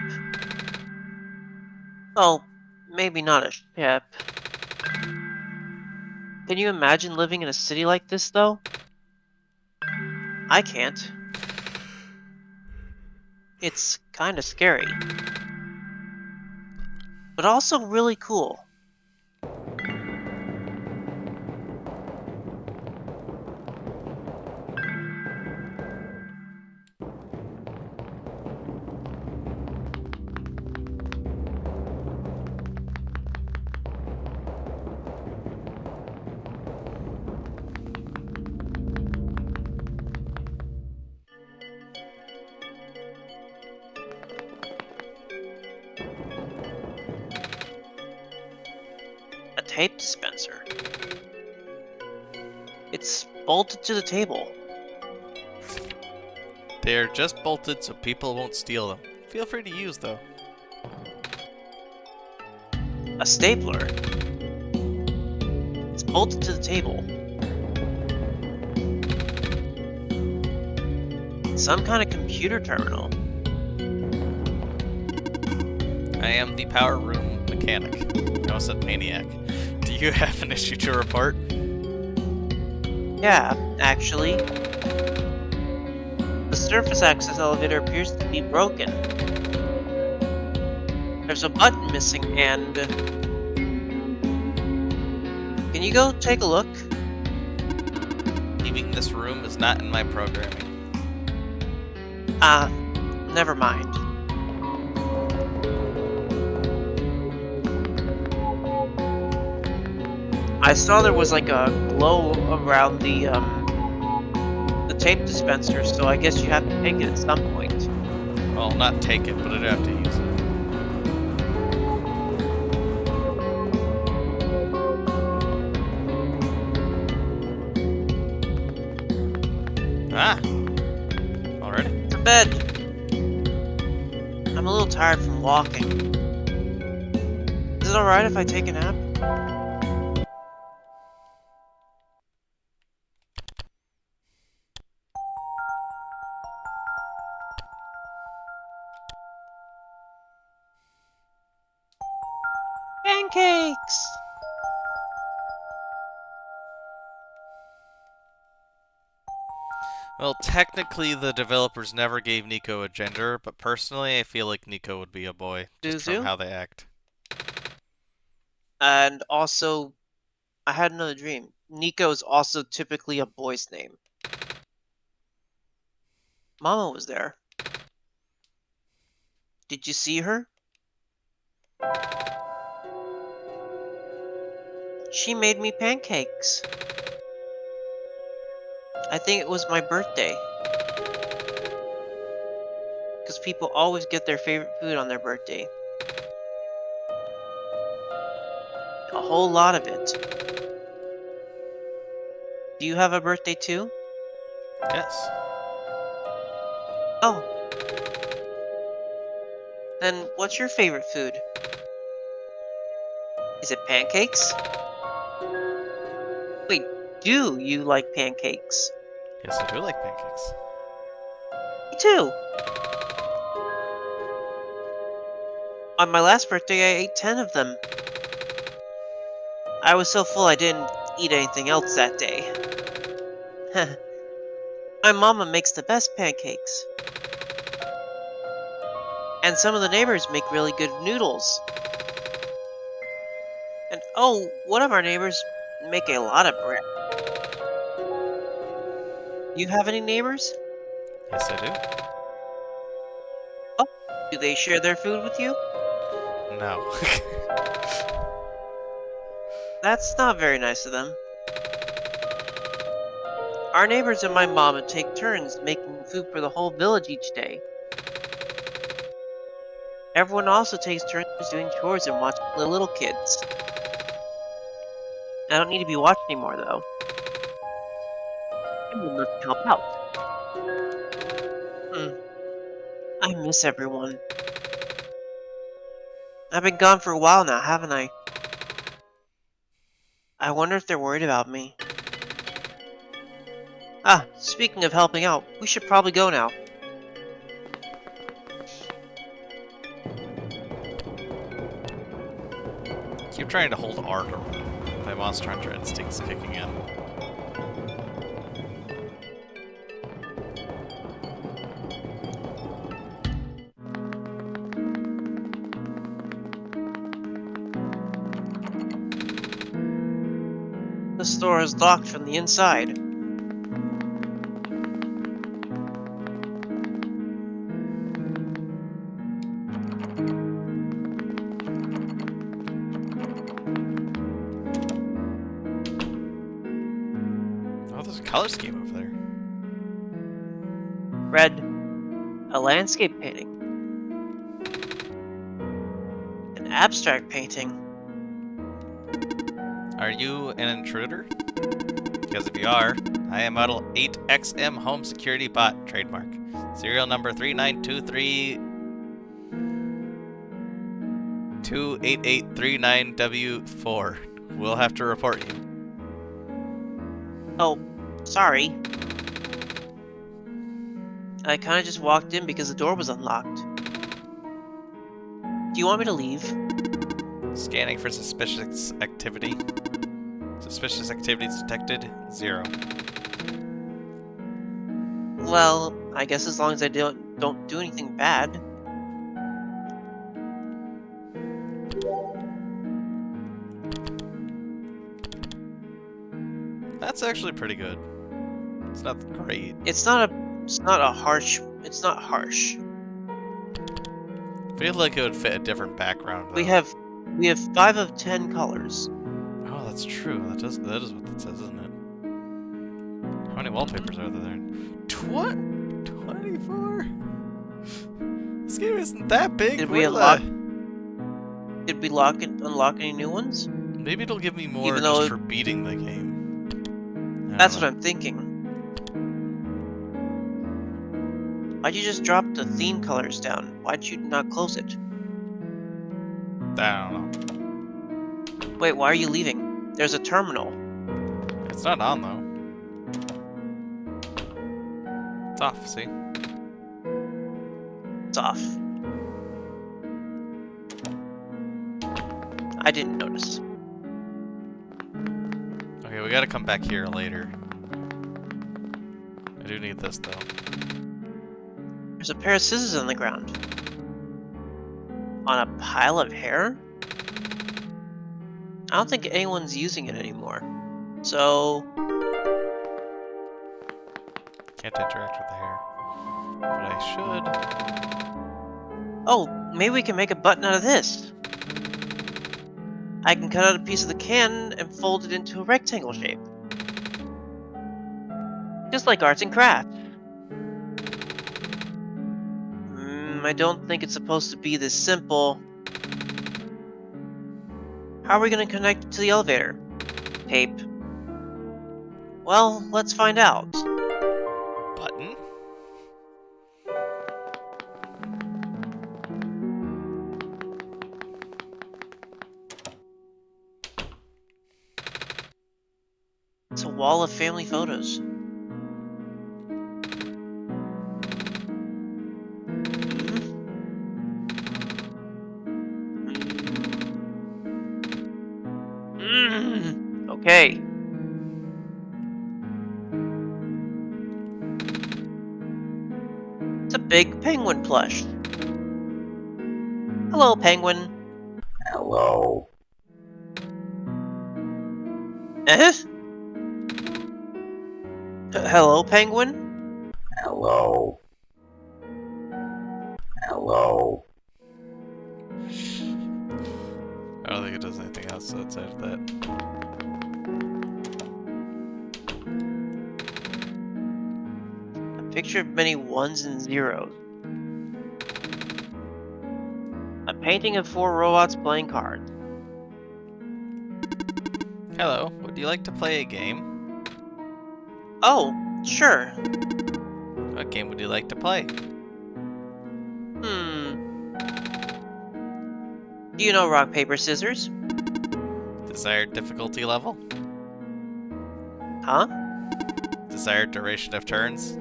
Well, maybe not a ship. Can you imagine living in a city like this, though? I can't. It's kinda scary. But also really cool. A tape dispenser. It's bolted to the table. They're just bolted so people won't steal them. Feel free to use, though. A stapler. It's bolted to the table. Some kind of computer terminal. I am the power room mechanic. I almost said maniac. Do you have an issue to report? Yeah, actually. The surface access elevator appears to be broken. There's a button missing and... Can you go take a look? Leaving this room is not in my programming. Never mind. I saw there was like a glow around the tape dispenser, so I guess you have to take it at some point. Well, not take it, but I'd have to use it. Ah! Already? To bed. I'm a little tired from walking. Is it alright if I take a nap? Pancakes! Well, technically, the developers never gave Nico a gender, but personally, I feel like Nico would be a boy, just from Zuzu? how they act. And also, I had another dream. Nico is also typically a boy's name. Mama was there. Did you see her? She made me pancakes. I think it was my birthday. Because people always get their favorite food on their birthday. A whole lot of it. Do you have a birthday too? Yes. Oh. Then what's your favorite food? Is it pancakes? Wait, do you like pancakes? Yes, I do like pancakes. Me too. On my last birthday, I ate 10 of them. I was so full I didn't eat anything else that day. My mama makes the best pancakes. And some of the neighbors make really good noodles. And oh, one of our neighbors make a lot of bread. You have any neighbors? Yes, I Oh, do they share their food with you? do. No. That's not very nice of them. Our neighbors and my mama take turns making food for the whole village each day. Everyone also takes turns doing chores and watching the little kids. I don't need to be watched anymore though. Everyone lets me help out. I miss everyone. I've been gone for a while now, haven't I? I wonder if they're worried about me. Ah, speaking of helping out, we should probably go now. Keep trying to hold R to run. My Monster Hunter instinct's kicking in. The store is locked from the inside. Oh, there's a color scheme over there. Red, a landscape painting. An abstract painting. Are you an intruder? Because if you are, I am Model 8XM Home Security Bot, trademark. Serial number 3923 28839W4. We'll have to report you. Oh, sorry. I kinda just walked in because the door was unlocked. Do you want me to leave? Scanning for suspicious activity. Suspicious activities detected, 0. Well, I guess as long as I don't do anything bad. That's actually pretty good. It's not great. It's not harsh. It's not harsh. I feel like it would fit a different background though. We have 5 of 10 colors. Oh, that's true. That is what that says, isn't it? How many wallpapers are there? 24? This game isn't that big. Did we unlock unlock any new ones? Maybe it'll give me more Even just though for beating the game. that's what I'm thinking. Why'd you just drop the theme colors down? Why'd you not close it? I don't know. Wait, why are you leaving? There's a terminal. It's not on though. It's off, see? It's off. I didn't notice. Okay, we gotta come back here later. I do need this though. There's a pair of scissors on the ground. On a pile of hair? I don't think anyone's using it anymore. So, Can't interact with the hair. But I should. oh, maybe we can make a button out of this. I can cut out a piece of the can and fold it into a rectangle shape. Just like arts and crafts. I don't think it's supposed to be this simple. How are we going to connect it to the elevator? Tape. Well, let's find out. Button? It's a wall of family photos. Okay. It's a big penguin plush. Hello, penguin. Hello. Eh? Hello, penguin? Hello. Hello. I don't think it does anything else outside of that. A picture of many ones and zeros. A painting of 4 robots playing cards. Hello, would you like to play a game? Oh, sure. What game would you like to play? Do you know rock, paper, scissors? Desired difficulty level? Huh? Desired duration of turns?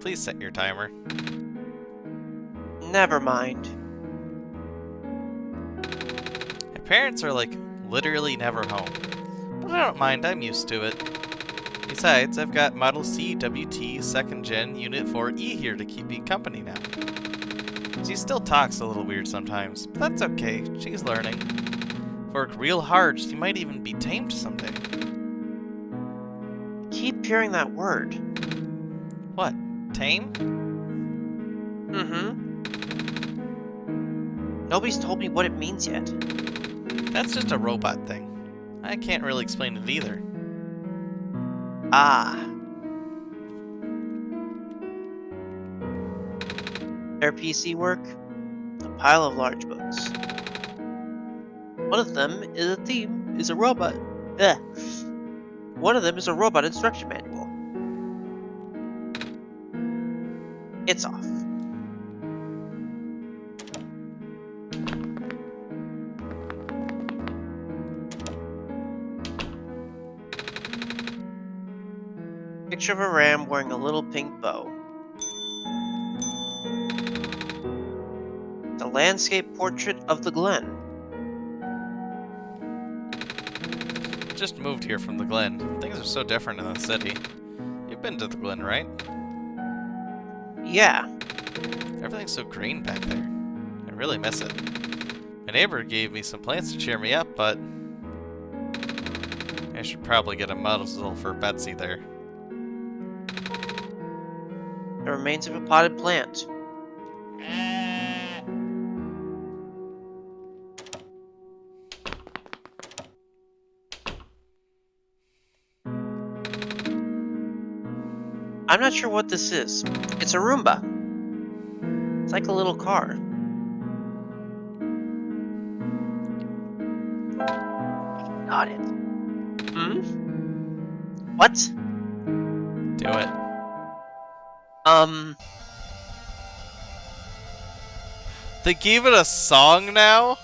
Please set your timer. Never mind. My parents are like literally never home. But I don't mind, I'm used to it. Besides, I've got Model C WT 2nd Gen Unit 4E here to keep me company now. She still talks a little weird sometimes, but that's okay, she's learning. Work real hard, she might even be tamed someday. Keep hearing that word. What? Tame? Nobody's told me what it means yet. That's just a robot thing. I can't really explain it either. Ah. Their PC work? A pile of large books. One of them is a robot. Ugh. One of them is a robot instruction manual. It's off. Picture of a ram wearing a little pink bow. The landscape portrait of the Glen. Just moved here from the Glen. Things are so different in the city. You've been to the Glen, right? Yeah. Everything's so green back there. I really miss it. My neighbor gave me some plants to cheer me up, but I should probably get a muzzle for Betsy there. The remains of a potted plant. I'm not sure what this is. It's a Roomba. It's like a little car. Got it. What? Do it. They gave it a song now?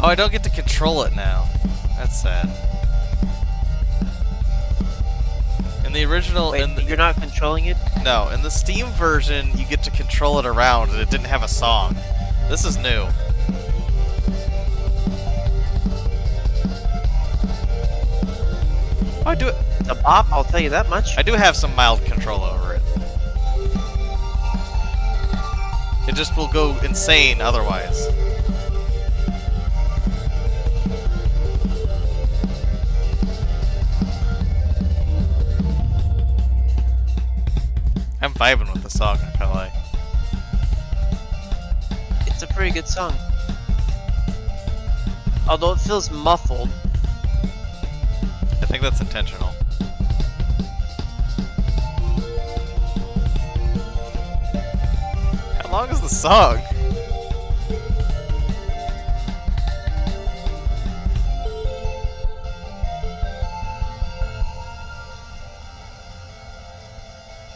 Oh, I don't get to control it now. That's sad. In the original... Wait, you're not controlling it? No, in the Steam version, you get to control it around and it didn't have a song. This is new. Oh, I do it. It's a bop, I'll tell you that much. I do have some mild control over it. It just will go insane otherwise. I'm vibing with the song, I can't lie. It's a pretty good song. Although it feels muffled. I think that's intentional. How long is the song?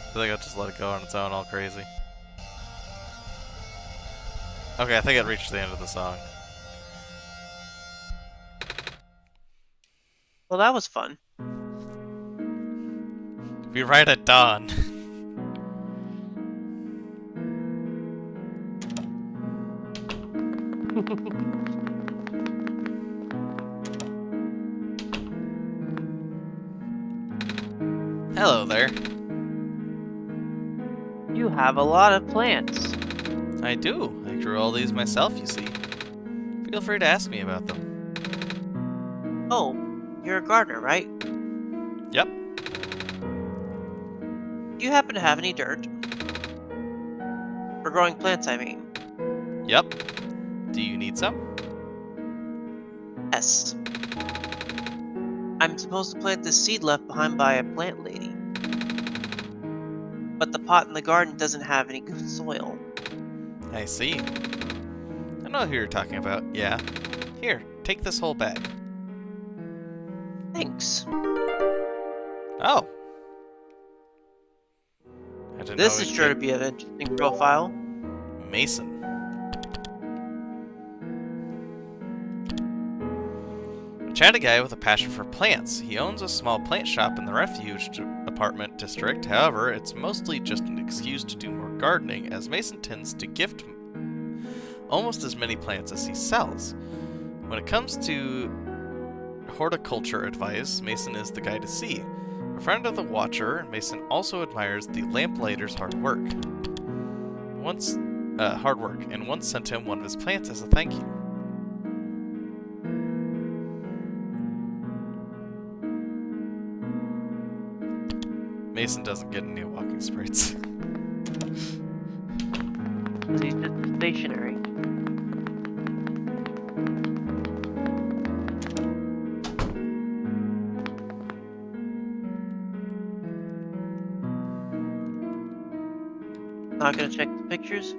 I think I'll just let it go on its own all crazy. Okay, I think it reached the end of the song. Well, that was fun. Be right at dawn. Hello there. You have a lot of plants. I do. I grew all these myself, you see. Feel free to ask me about them. Oh, you're a gardener, right? Yep. Do you happen to have any dirt? For growing plants, I mean. Yep. Do you need some? Yes. I'm supposed to plant this seed left behind by a plant lady. But the pot in the garden doesn't have any good soil. I see. I know who you're talking about. Yeah. Here, take this whole bag. Thanks. Oh. I didn't know This is we'd sure to get be an interesting profile. Mason. A chatty guy with a passion for plants. He owns a small plant shop in the refuge apartment district. However, it's mostly just an excuse to do more gardening, as Mason tends to gift almost as many plants as he sells. When it comes to horticulture advice, Mason is the guy to see. A friend of the Watcher, Mason also admires the lamplighter's hard work. And once sent him one of his plants as a thank you. Mason doesn't get any walking sprites. He's just stationary. Not gonna check the pictures?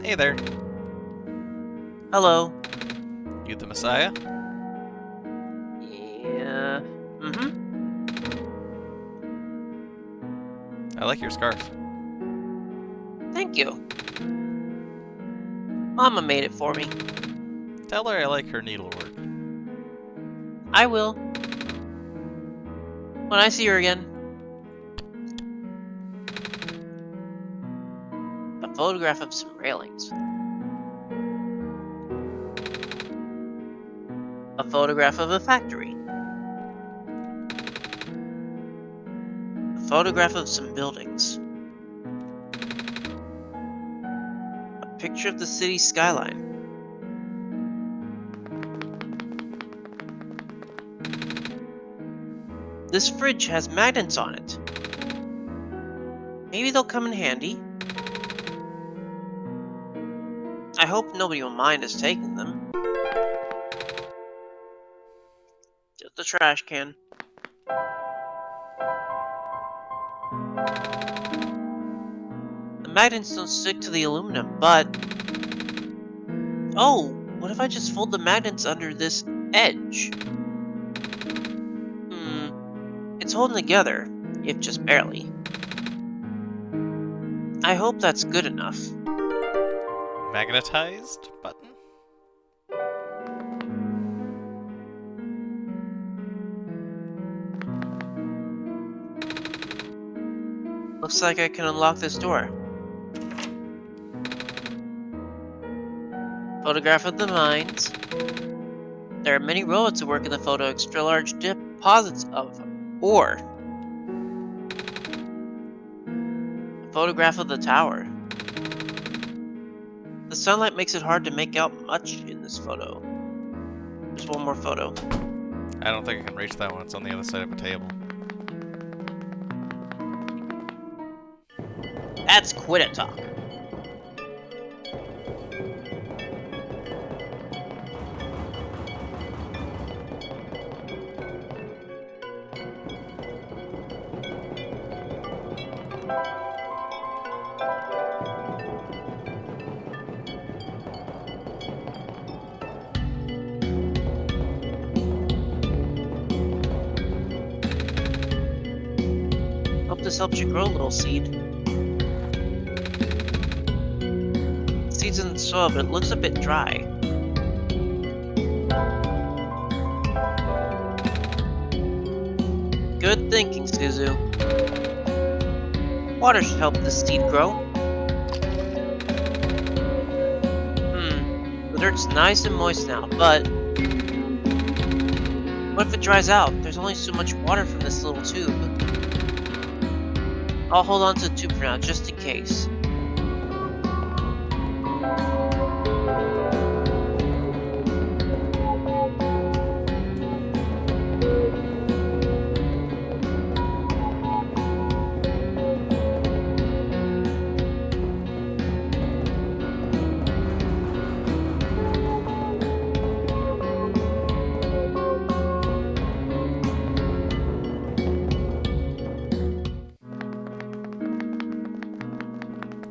Hey there, Hello. you the Messiah? Yeah. Mm-hmm. I like your scarf. Thank you. Mama made it for me. Tell her I like her needlework. I will. When I see her again. A photograph of some railings. A photograph of a factory. A photograph of some buildings. A picture of the city skyline. This fridge has magnets on it. Maybe they'll come in handy. I hope nobody will mind us taking them. Just the trash can. The magnets don't stick to the aluminum, but... Oh, what if I just fold the magnets under this edge? It's holding together, if just barely. I hope that's good enough. Magnetized button? Looks like I can unlock this door. Photograph of the mines. There are many robots who work in the photo, extra large deposits of ore. A photograph of the tower. The sunlight makes it hard to make out much in this photo. There's one more photo. I don't think I can reach that one. It's on the other side of a table. That's Quiddit talk. Hope this helps you grow, little seed. Seeds in the soil, but it looks a bit dry. Good thinking, Szuzu. Water should help this seed grow. The dirt's nice and moist now, but... what if it dries out? There's only so much water from this little tube. I'll hold on to the tube for now, just in case.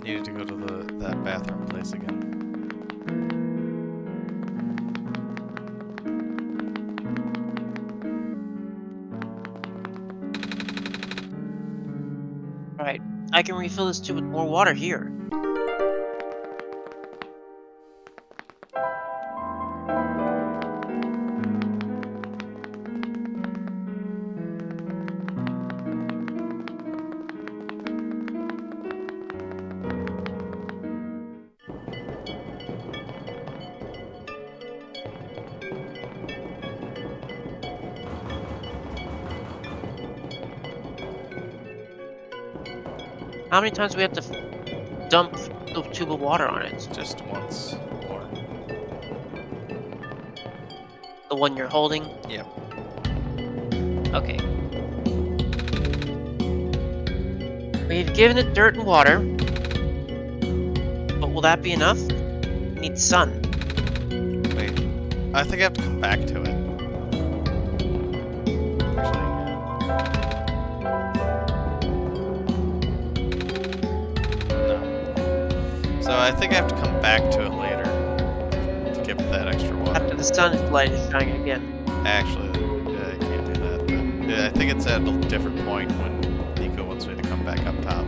Needed to go to that bathroom place again. Right. I can refill this tube with more water here. How many times do we have to dump the tube of water on it? Just once more. The one you're holding? Yep. Okay. We've given it dirt and water. But will that be enough? It needs sun. Wait. I think I have to come back to it. Actually, no. So I think I have to come back to it later to give it that extra water. After the sun light is shining again. Actually, I can't do that. But I think it's at a different point when Nico wants me to come back up top.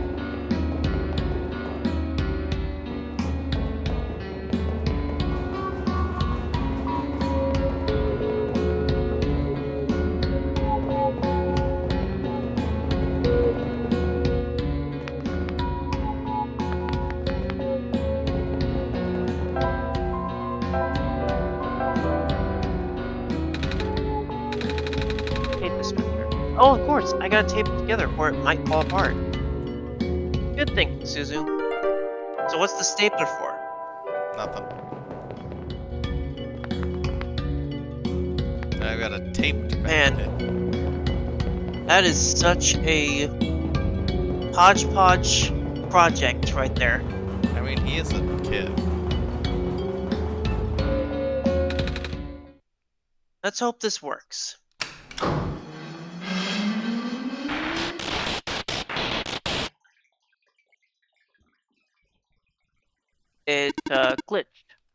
Tape dispenser. Oh, of course. I gotta tape it together or it might fall apart. Good thinking, Szuzu. So what's the stapler for? Nothing. I've got a taped Man. it. That is such a hodgepodge project right there. I mean, he is a kid. Let's hope this works. It glitched.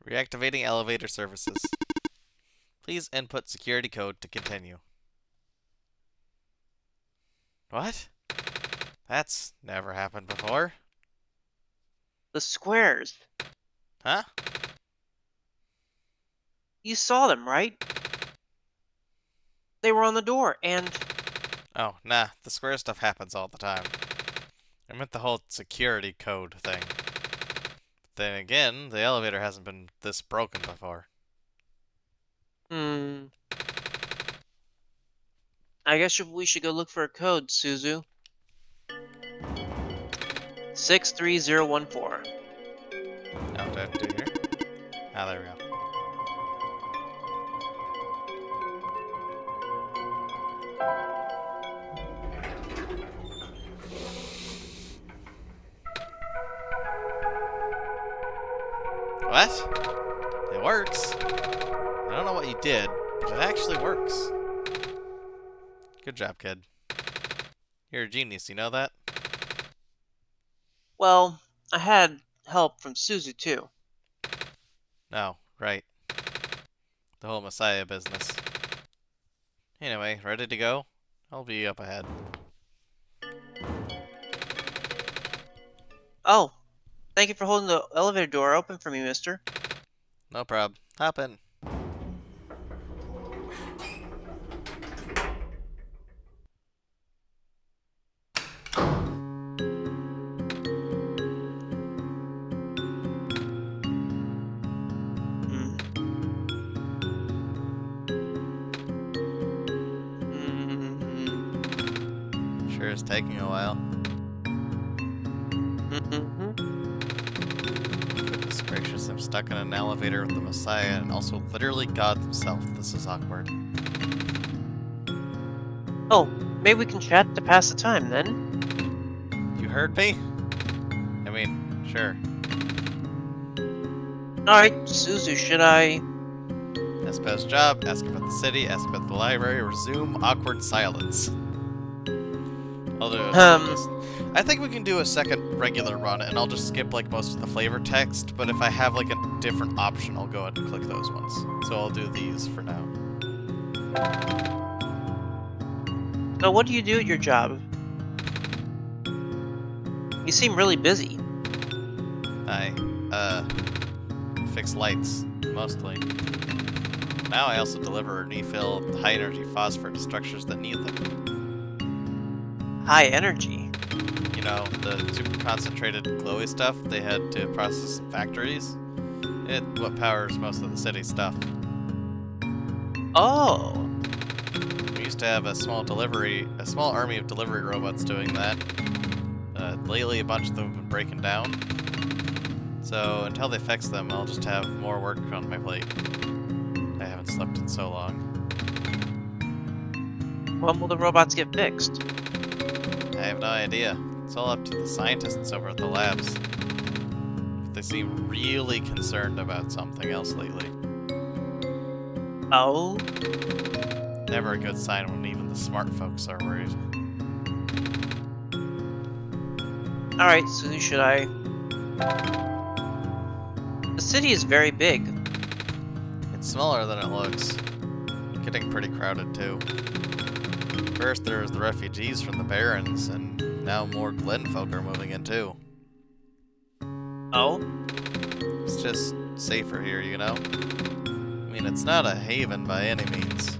Reactivating elevator services. Please input security code to continue. What? That's never happened before. The squares. Huh? You saw them, right? They were on the door, and Oh, nah. The square stuff happens all the time. I meant the whole security code thing. But then again, the elevator hasn't been this broken before. I guess we should go look for a code, Szuzu. 63014. Oh, do I have to do it here? Ah, there we go. What? It works. I don't know what you did, but it actually works. Good job, kid. You're a genius, you know that? Well, I had help from Szuzu too. No, right. The whole Messiah business. Anyway, ready to go? I'll be up ahead. Oh, thank you for holding the elevator door open for me, mister. No prob. Hop in. Hmm. Sure is taking a while. Mm-hmm. Goodness gracious, I'm stuck in an elevator with the Messiah and also literally God himself. This is awkward. Oh, maybe we can chat to pass the time then. You heard me? I mean, sure. Alright, Szuzu, should I... Ask about his job, ask about the city, ask about the library, resume awkward silence. I'll do it. I think we can do a second regular run, and I'll just skip like most of the flavor text, but if I have like a different option, I'll go ahead and click those ones. So I'll do these for now. So what do you do at your job? You seem really busy. I, fix lights, mostly. Now I also deliver refill high-energy phosphor to structures that need them. High energy. You know, the super concentrated glowy stuff they had to process in factories? It's what powers most of the city stuff. Oh. We used to have a small army of delivery robots doing that. Lately a bunch of them have been breaking down. So until they fix them, I'll just have more work on my plate. I haven't slept in so long. When will the robots get fixed? I have no idea. It's all up to the scientists over at the labs. But they seem really concerned about something else lately. Oh? Never a good sign when even the smart folks are worried. Alright, Szuzu, should I... The city is very big. It's smaller than it looks. Getting pretty crowded too. First there was the refugees from the Barrens, and now more Glen folk are moving in too. Oh? It's just safer here, you know? I mean, it's not a haven by any means.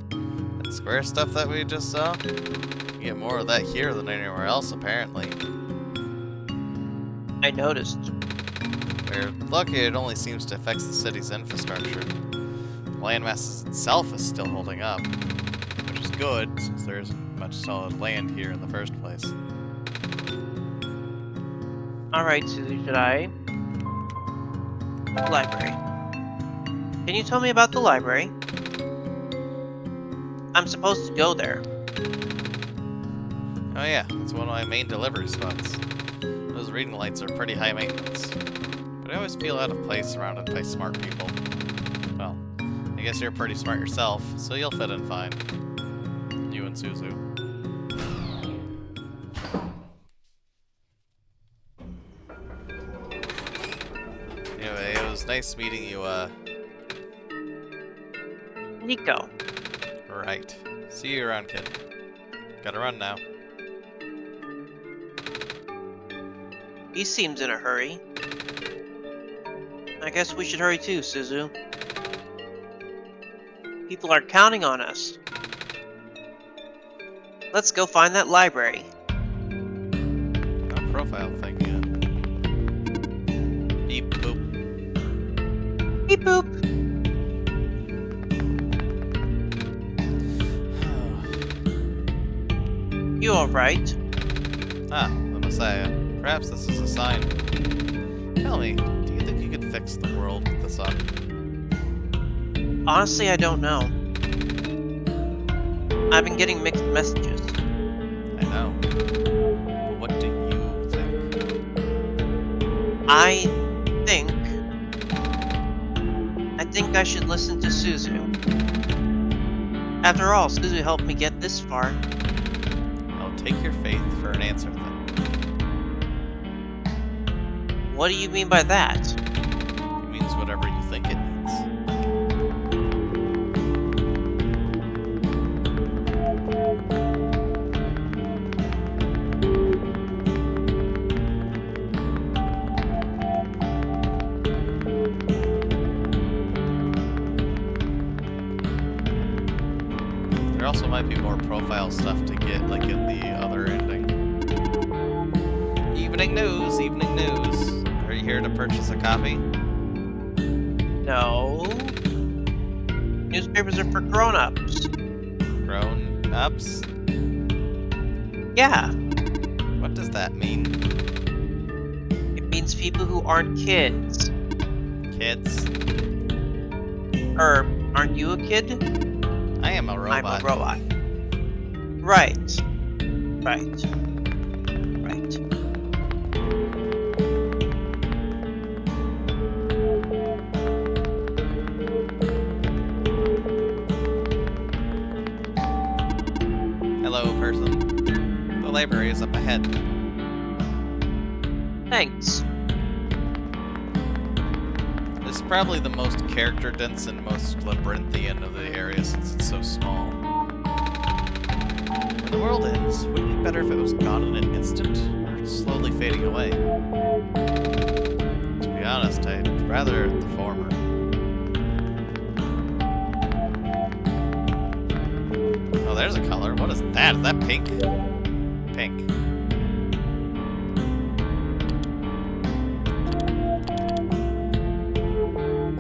That square stuff that we just saw? You get more of that here than anywhere else, apparently. I noticed. We're lucky it only seems to affect the city's infrastructure. The landmass itself is still holding up, which is good, since there isn't much solid land here in the first place. Alright, Szuzu, should I... Library. Can you tell me about the library? I'm supposed to go there. Oh yeah, it's one of my main delivery spots. Those reading lights are pretty high maintenance, but I always feel out of place surrounded by smart people. Well, I guess you're pretty smart yourself, so you'll fit in fine. You and Szuzu. Anyway, it was nice meeting you, Nico. Right. See you around, kid. Gotta run now. He seems in a hurry. I guess we should hurry too, Szuzu. People are counting on us. Let's go find that library. No profile thing yet. Beep boop. Beep boop. You alright? Ah, the Messiah. Perhaps this is a sign. Tell me, do you think you could fix the world with the sun? Honestly, I don't know. I've been getting mixed messages. I know. But what do you think? I think I should listen to Szuzu. After all, Szuzu helped me get this far. I'll take your faith for an answer then. What do you mean by that? It means whatever you think it means. There also might be more profile stuff to get, like in the other ending. Evening news, evening news. Are you here to purchase a copy? No. Newspapers are for grown-ups. Grown-ups? Yeah, What does that mean? it means people who aren't kids. Kids? Aren't you a kid? I am a robot. I'm a robot. Right. Right. Right. Hello, person. The library is up ahead. Thanks. This is probably the most character-dense and most labyrinthian of the area since it's so small. When the world ends, wouldn't it be better if it was gone in an instant? Or slowly fading away. To be honest, I'd rather the former. Oh, there's a color. What is that? Is that pink? Pink.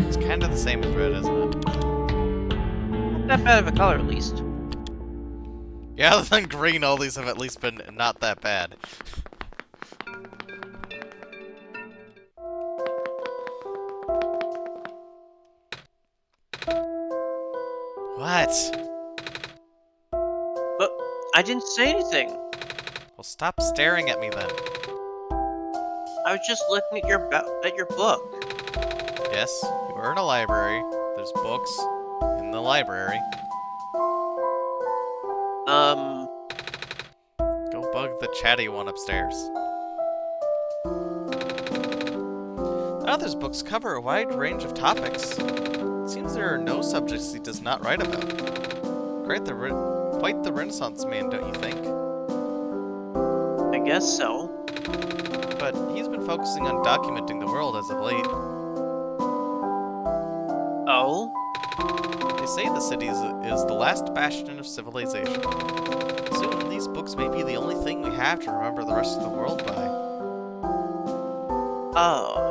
It's kind of the same as red, isn't it? Not that bad of a color, at least. Yeah, other than green, all these have at least been not that bad. What? But I didn't say anything. Well, stop staring at me then. I was just looking at your book. Yes, you are in a library. There's books in the library. Go bug the chatty one upstairs. The author's books cover a wide range of topics. It seems there are no subjects he does not write about. Quite the Renaissance man, don't you think? I guess so. But he's been focusing on documenting the world as of late. Oh? They say the city is the last bastion of civilization. Soon, these books may be the only thing we have to remember the rest of the world by. Oh,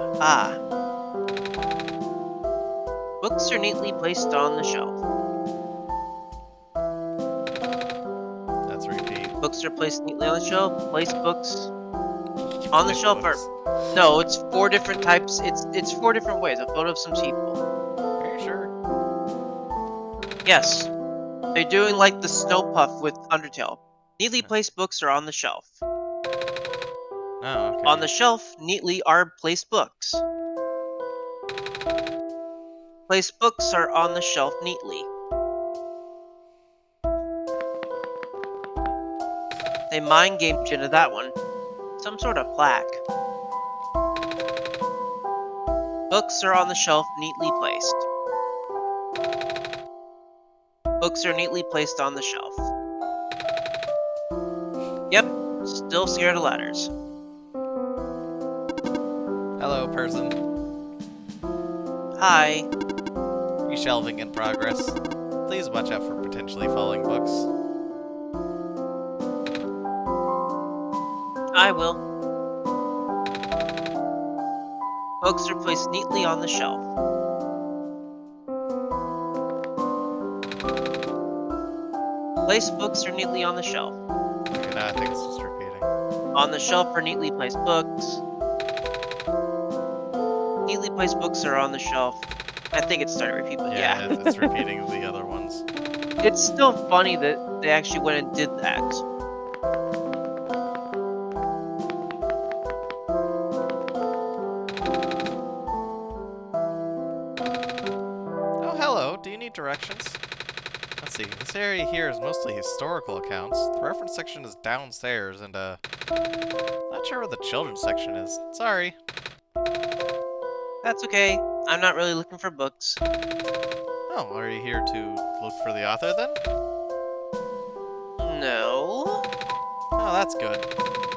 Books are neatly placed on the shelf. That's a repeat. Books are placed neatly on the shelf. Place books on the shelf Books. are... No, it's 4 different types. It's 4 different ways. A photo of some people. Are you sure? Yes. They're doing like the snow puff with Undertale. Neatly placed books are on the shelf. Oh, okay. On the shelf, neatly are placed books. Placed books are on the shelf neatly. They mind gamed you into that one. Some sort of plaque. Books are on the shelf neatly placed. Books are neatly placed on the shelf. Yep, still scared of ladders. Hello, person. Hi. Reshelving in progress. Please watch out for potentially falling books. I will. Books are placed neatly on the shelf. Placed books are neatly on the shelf. Okay, now I think it's just repeating. On the shelf are neatly placed books. Neatly placed books are on the shelf. I think it started repeating, but yeah. It's repeating the other ones. It's still funny that they actually went and did that. Oh, hello. Do you need directions? Let's see. This area here is mostly historical accounts. The reference section is downstairs, and, not sure where the children's section is. Sorry. That's okay. I'm not really looking for books. Oh, are you here to look for the author, then? No. Oh, that's good.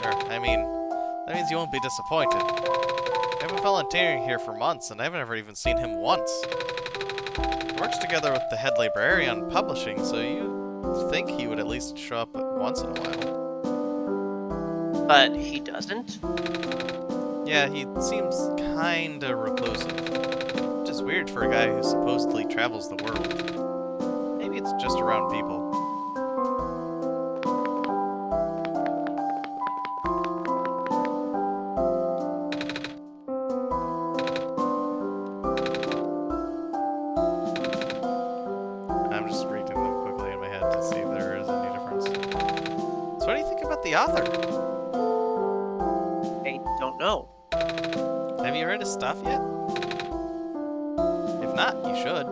That means you won't be disappointed. I've been volunteering here for months, and I've never even seen him once. He works together with the head librarian publishing, so you think he would at least show up once in a while. But he doesn't? Yeah, he seems kinda reclusive. Which is weird for a guy who supposedly travels the world. Maybe it's just around people. I'm just reading them quickly in my head to see if there is any difference. So what do you think about the author? I don't know. Have you read his stuff yet? If not, you should.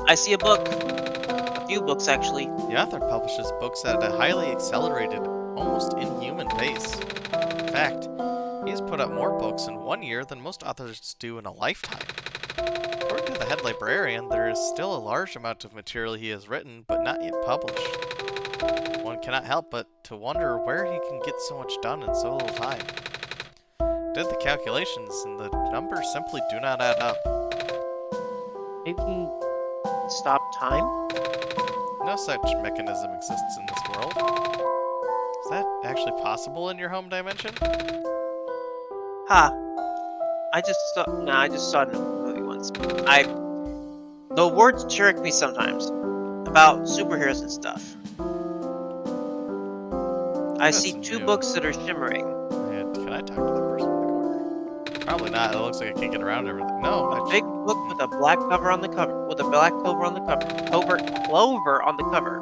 I see a book. A few books, actually. The author publishes books at a highly accelerated, almost inhuman pace. In fact, he's put out more books in 1 year than most authors do in a lifetime. According to the head librarian, there is still a large amount of material he has written, but not yet published. One cannot help but to wonder where he can get so much done in so little time. Did the calculations and the numbers simply do not add up. Maybe stop time? No such mechanism exists in this world. Is that actually possible in your home dimension? Ha! I just saw it in a movie once. The words trick me sometimes about superheroes and stuff. I see That's two new. books that are shimmering. And can I talk to the person in the corner? Probably not. It looks like I can't get around everything. No, A big book with a black cover on the cover, with a black clover on the cover, clover on the cover.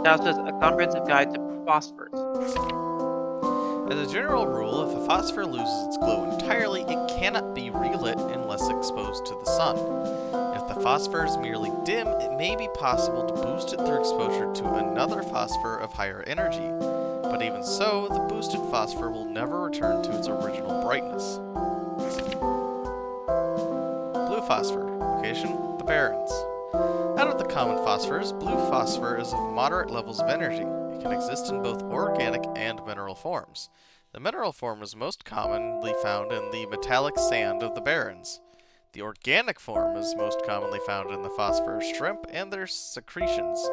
Now says a comprehensive guide to phosphors. As a general rule, if a phosphor loses its glow entirely, it cannot be relit unless exposed to the sun. If the phosphor is merely dim, it may be possible to boost it through exposure to another phosphor of higher energy. But even so, the boosted phosphor will never return to its original brightness. Blue phosphor. Location: the Barrens. Out of the common phosphors, blue phosphor is of moderate levels of energy. It can exist in both organic and mineral forms. The mineral form is most commonly found in the metallic sand of the Barrens. The organic form is most commonly found in the phosphorus shrimp and their secretions.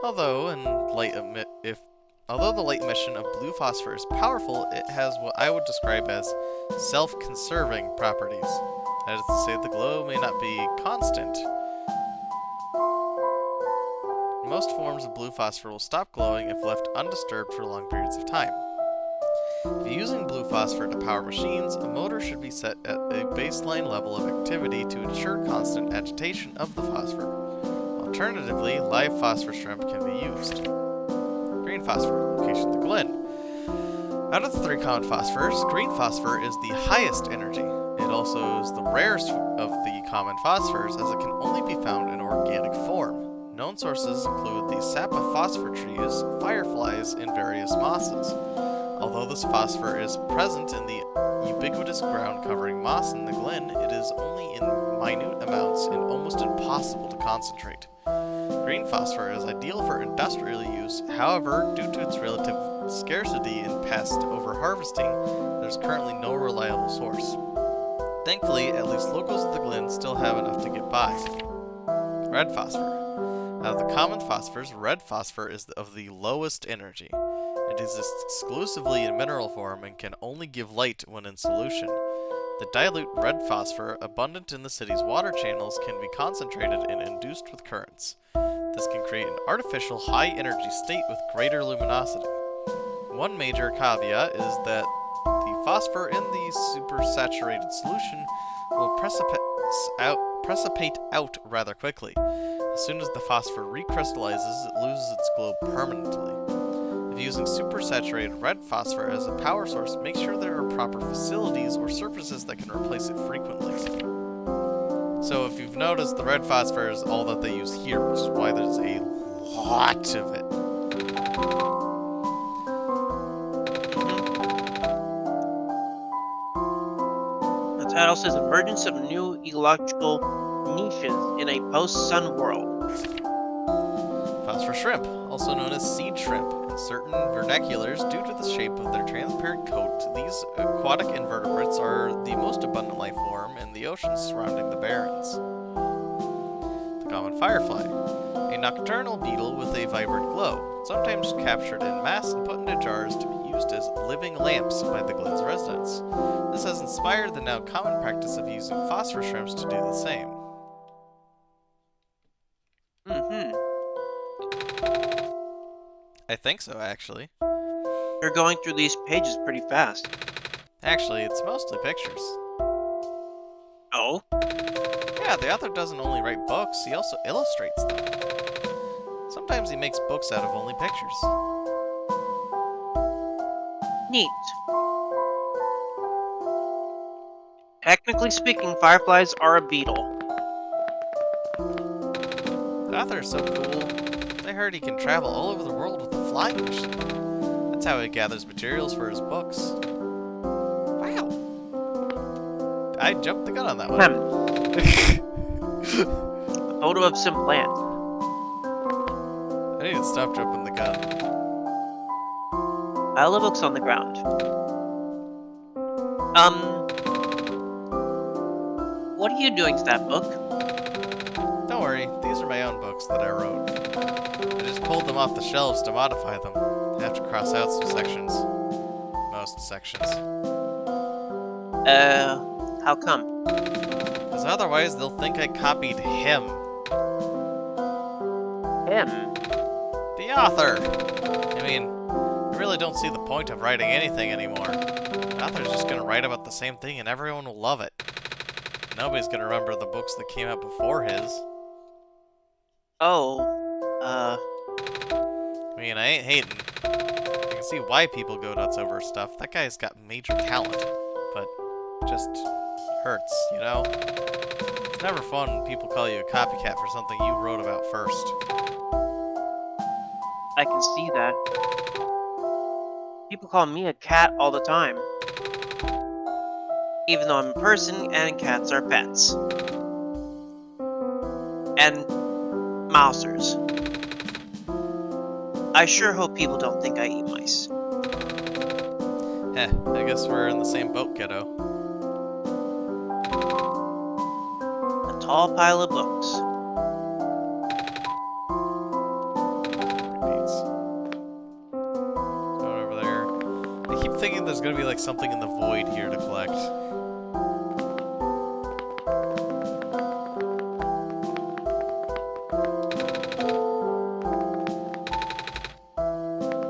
Although the light emission of blue phosphor is powerful, it has what I would describe as self-conserving properties. That is to say, the glow may not be constant. Most forms of blue phosphor will stop glowing if left undisturbed for long periods of time. If you're using blue phosphor to power machines, a motor should be set at a baseline level of activity to ensure constant agitation of the phosphor. Alternatively, live phosphor shrimp can be used. Green phosphor, location: the Glen. Out of the three common phosphors, green phosphor is the highest energy. It also is the rarest of the common phosphors, as it can only be found in organic form. Known sources include the sap of phosphor trees, fireflies, and various mosses. Although this phosphor is present in the ubiquitous ground-covering moss in the Glen, it is only in minute amounts and almost impossible to concentrate. Green phosphor is ideal for industrial use. However, due to its relative scarcity and pest over-harvesting, there is currently no reliable source. Thankfully, at least locals of the Glen still have enough to get by. Red phosphor. Out of the common phosphors, red phosphor is of the lowest energy. It exists exclusively in mineral form and can only give light when in solution. The dilute red phosphor, abundant in the city's water channels, can be concentrated and induced with currents. This can create an artificial high-energy state with greater luminosity. One major caveat is that the phosphor in the supersaturated solution will precipitate out rather quickly. As soon as the phosphor recrystallizes, it loses its glow permanently. If using supersaturated red phosphor as a power source, make sure there are proper facilities or surfaces that can replace it frequently. So if you've noticed, the red phosphor is all that they use here, which is why there's a lot of it. The title says Emergence of New Ecological Niches in a Post-Sun World. Phosphor shrimp, also known as seed shrimp. In certain vernaculars, due to the shape of their transparent coat, these aquatic invertebrates are the most abundant life form in the oceans surrounding the Barrens. The common firefly, a nocturnal beetle with a vibrant glow, sometimes captured en masse and put into jars to be used as living lamps by the Glen's residents. This has inspired the now common practice of using phosphor shrimps to do the same. I think so, actually. You're going through these pages pretty fast. Actually, it's mostly pictures. Oh? Yeah, the author doesn't only write books, he also illustrates them. Sometimes he makes books out of only pictures. Neat. Technically speaking, fireflies are a beetle. The author is so cool. I heard he can travel all over the world with a flying machine. That's how he gathers materials for his books. Wow. I jumped the gun on that one. A photo of some plant. I need to stop jumping the gun. Pile of books on the ground. What are you doing to that book? Don't worry, these are my own books that I wrote. I just pulled them off the shelves to modify them. I have to cross out some sections. Most sections. How come? Because otherwise they'll think I copied him. Him? The author! I mean, I really don't see the point of writing anything anymore. The author's just gonna write about the same thing and everyone will love it. Nobody's gonna remember the books that came out before his. Oh, I mean, I ain't hating. I can see why people go nuts over stuff. That guy's got major talent, but it just hurts, you know? It's never fun when people call you a copycat for something you wrote about first. I can see that. People call me a cat all the time. Even though I'm a person and cats are pets. And mousers. I sure hope people don't think I eat mice. Heh, I guess we're in the same boat, kiddo. A tall pile of books. Repeats. Going over there. I keep thinking there's gonna be like something in the void here to collect.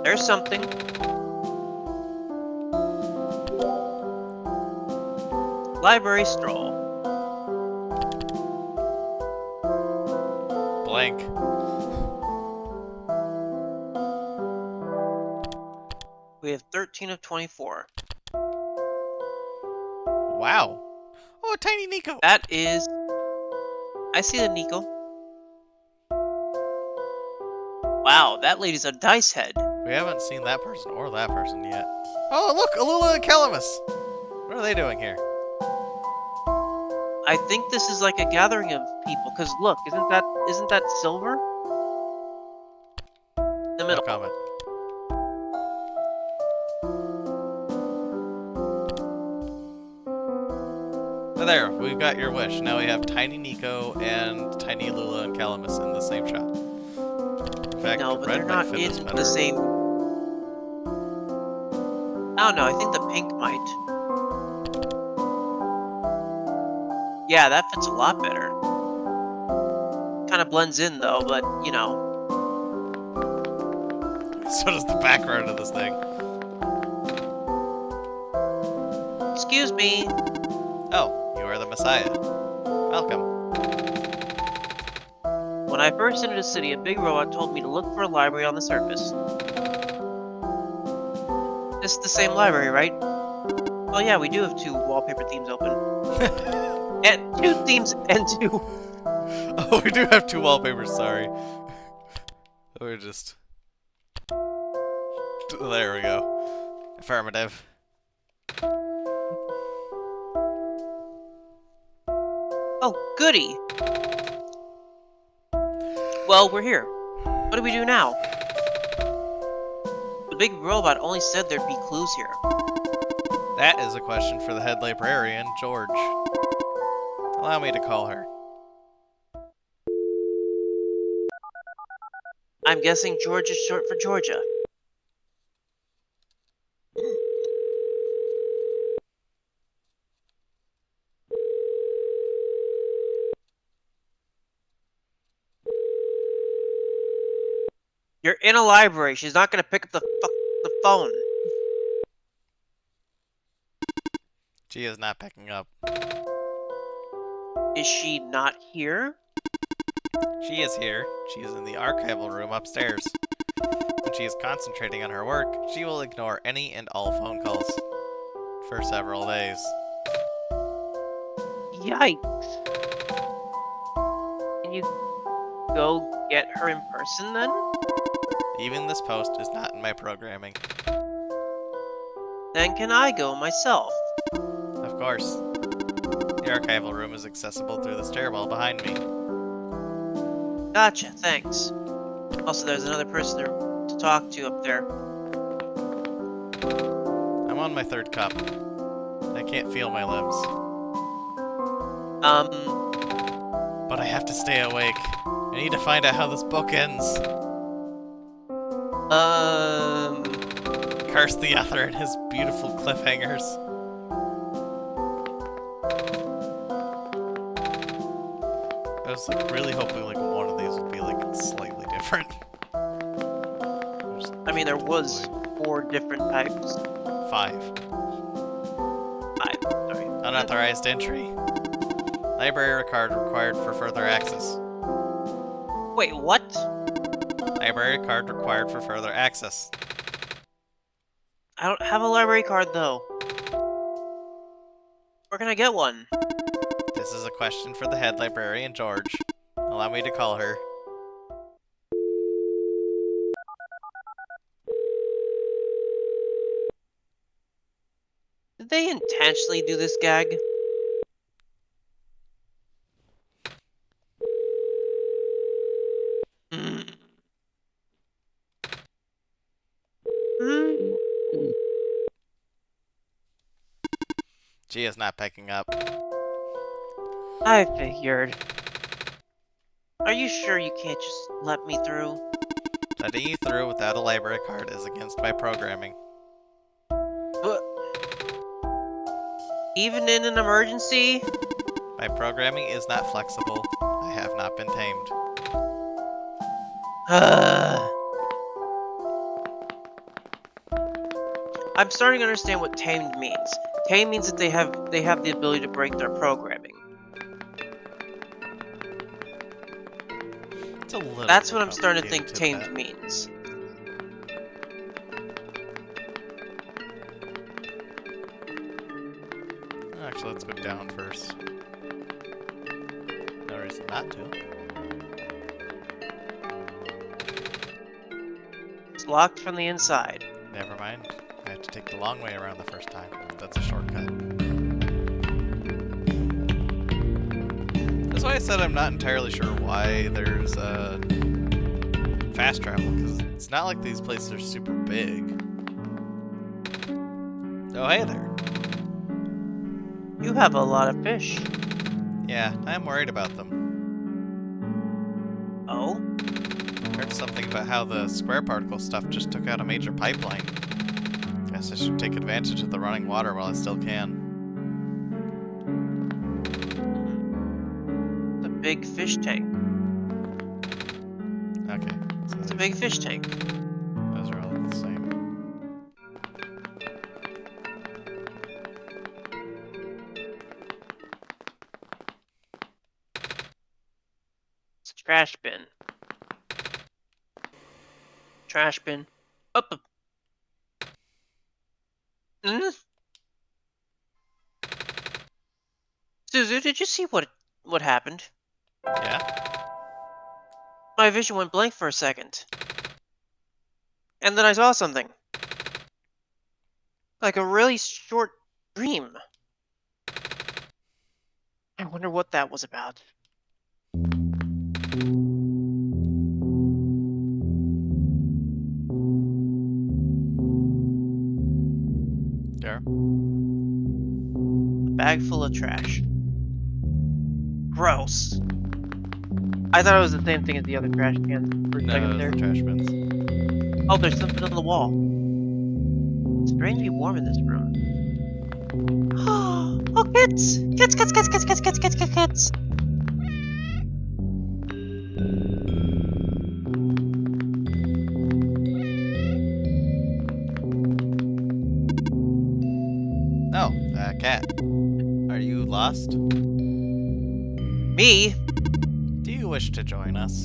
There's something. Library stroll. Blank. We have 13 of 24. Wow. Oh, a tiny Nico. That is... I see the Nico. Wow, that lady's a dice head. We haven't seen that person or that person yet. Oh, look, Alula and Calamus. What are they doing here? I think this is like a gathering of people, because look, isn't that silver? The No middle. comment. So there, we've got your wish. Now we have Tiny Nico and Tiny Lula and Calamus in the same shot. In fact, No, the but red they're might not fit this in better. the same... I don't know, I think the pink might. Yeah, that fits a lot better. Kind of blends in though, but, you know. So does the background of this thing. Excuse me. Oh, you are the Messiah. Welcome. When I first entered the city, a big robot told me to look for a library on the surface. This is the same library, right? Oh yeah, we do have 2 wallpaper themes open. And 2 themes and 2... Oh, we do have 2 wallpapers, sorry. We're just... There we go. Affirmative. Oh, goody! Well, we're here. What do we do now? The big robot only said there'd be clues here. That is a question for the head librarian, George. Allow me to call her. I'm guessing George is short for Georgia. You're in a library. She's not gonna pick up the phone. She is not picking up. Is she not here? She is here. She is in the archival room upstairs. When she is concentrating on her work, she will ignore any and all phone calls. For several days. Yikes. Can you go get her in person then? Even this post is not in my programming. Then can I go myself? Of course. The archival room is accessible through the stairwell behind me. Gotcha, thanks. Also, there's another person to talk to up there. I'm on my third cup. I can't feel my limbs. But I have to stay awake. I need to find out how this book ends. Curse the author and his beautiful cliffhangers. I was like really hoping like one of these would be like slightly different. I mean, there was 4 different types. 5. 5, sorry. Unauthorized entry. Library card required for further access. Wait, what? Library card required for further access. I don't have a library card, though. Where can I get one? This is a question for the head librarian, George. Allow me to call her. Did they intentionally do this gag? She is not picking up. I figured. Are you sure you can't just let me through? Letting you through without a library card is against my programming. But even in an emergency? My programming is not flexible. I have not been tamed. I'm starting to understand what tamed means. Tamed means that they have the ability to break their programming. It's a little That's bit what I'm starting to think complicated tamed means. Actually, let's go down first. No reason not to. It's locked from the inside. Never mind. I have to take the long way around the first time. That's a shortcut. That's why I said I'm not entirely sure why there's fast travel, because it's not like these places are super big. Oh, hey there. You have a lot of fish. Yeah, I'm worried about them. Oh? Heard something about how the square particle stuff just took out a major pipeline. Guess I should take advantage of the running water while I still can. The big fish tank. Okay. So It's a big fish tank. those are all the same. It's a trash bin. Trash bin. Up. Szuzu, did you see what happened? Yeah? My vision went blank for a second. And then I saw something. Like a really short dream. I wonder what that was about. There. A bag full of trash. Gross. I thought it was the same thing as the other trash cans for a No, second those there. are the trash bins. Oh, there's something on the wall. It's strangely warm in this room. Oh, kids! Kids, kids, kids, kids, kids, kids, kids, kids, kids! Oh, cat. Are you lost? Me? Do you wish to join us?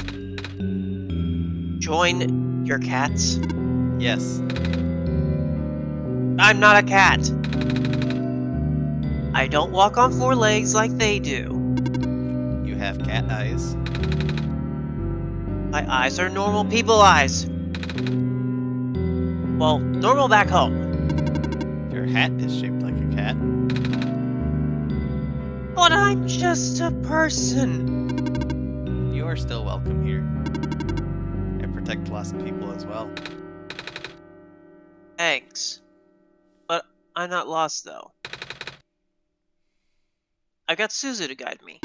Join your cats? Yes. I'm not a cat. I don't walk on 4 legs like they do. You have cat eyes. My eyes are normal people eyes. Well, normal back home. Your hat is shaped like a cat. But I'm just a person. You are still welcome here. I protect lost people as well. Thanks. But I'm not lost, though. I got Szuzu to guide me.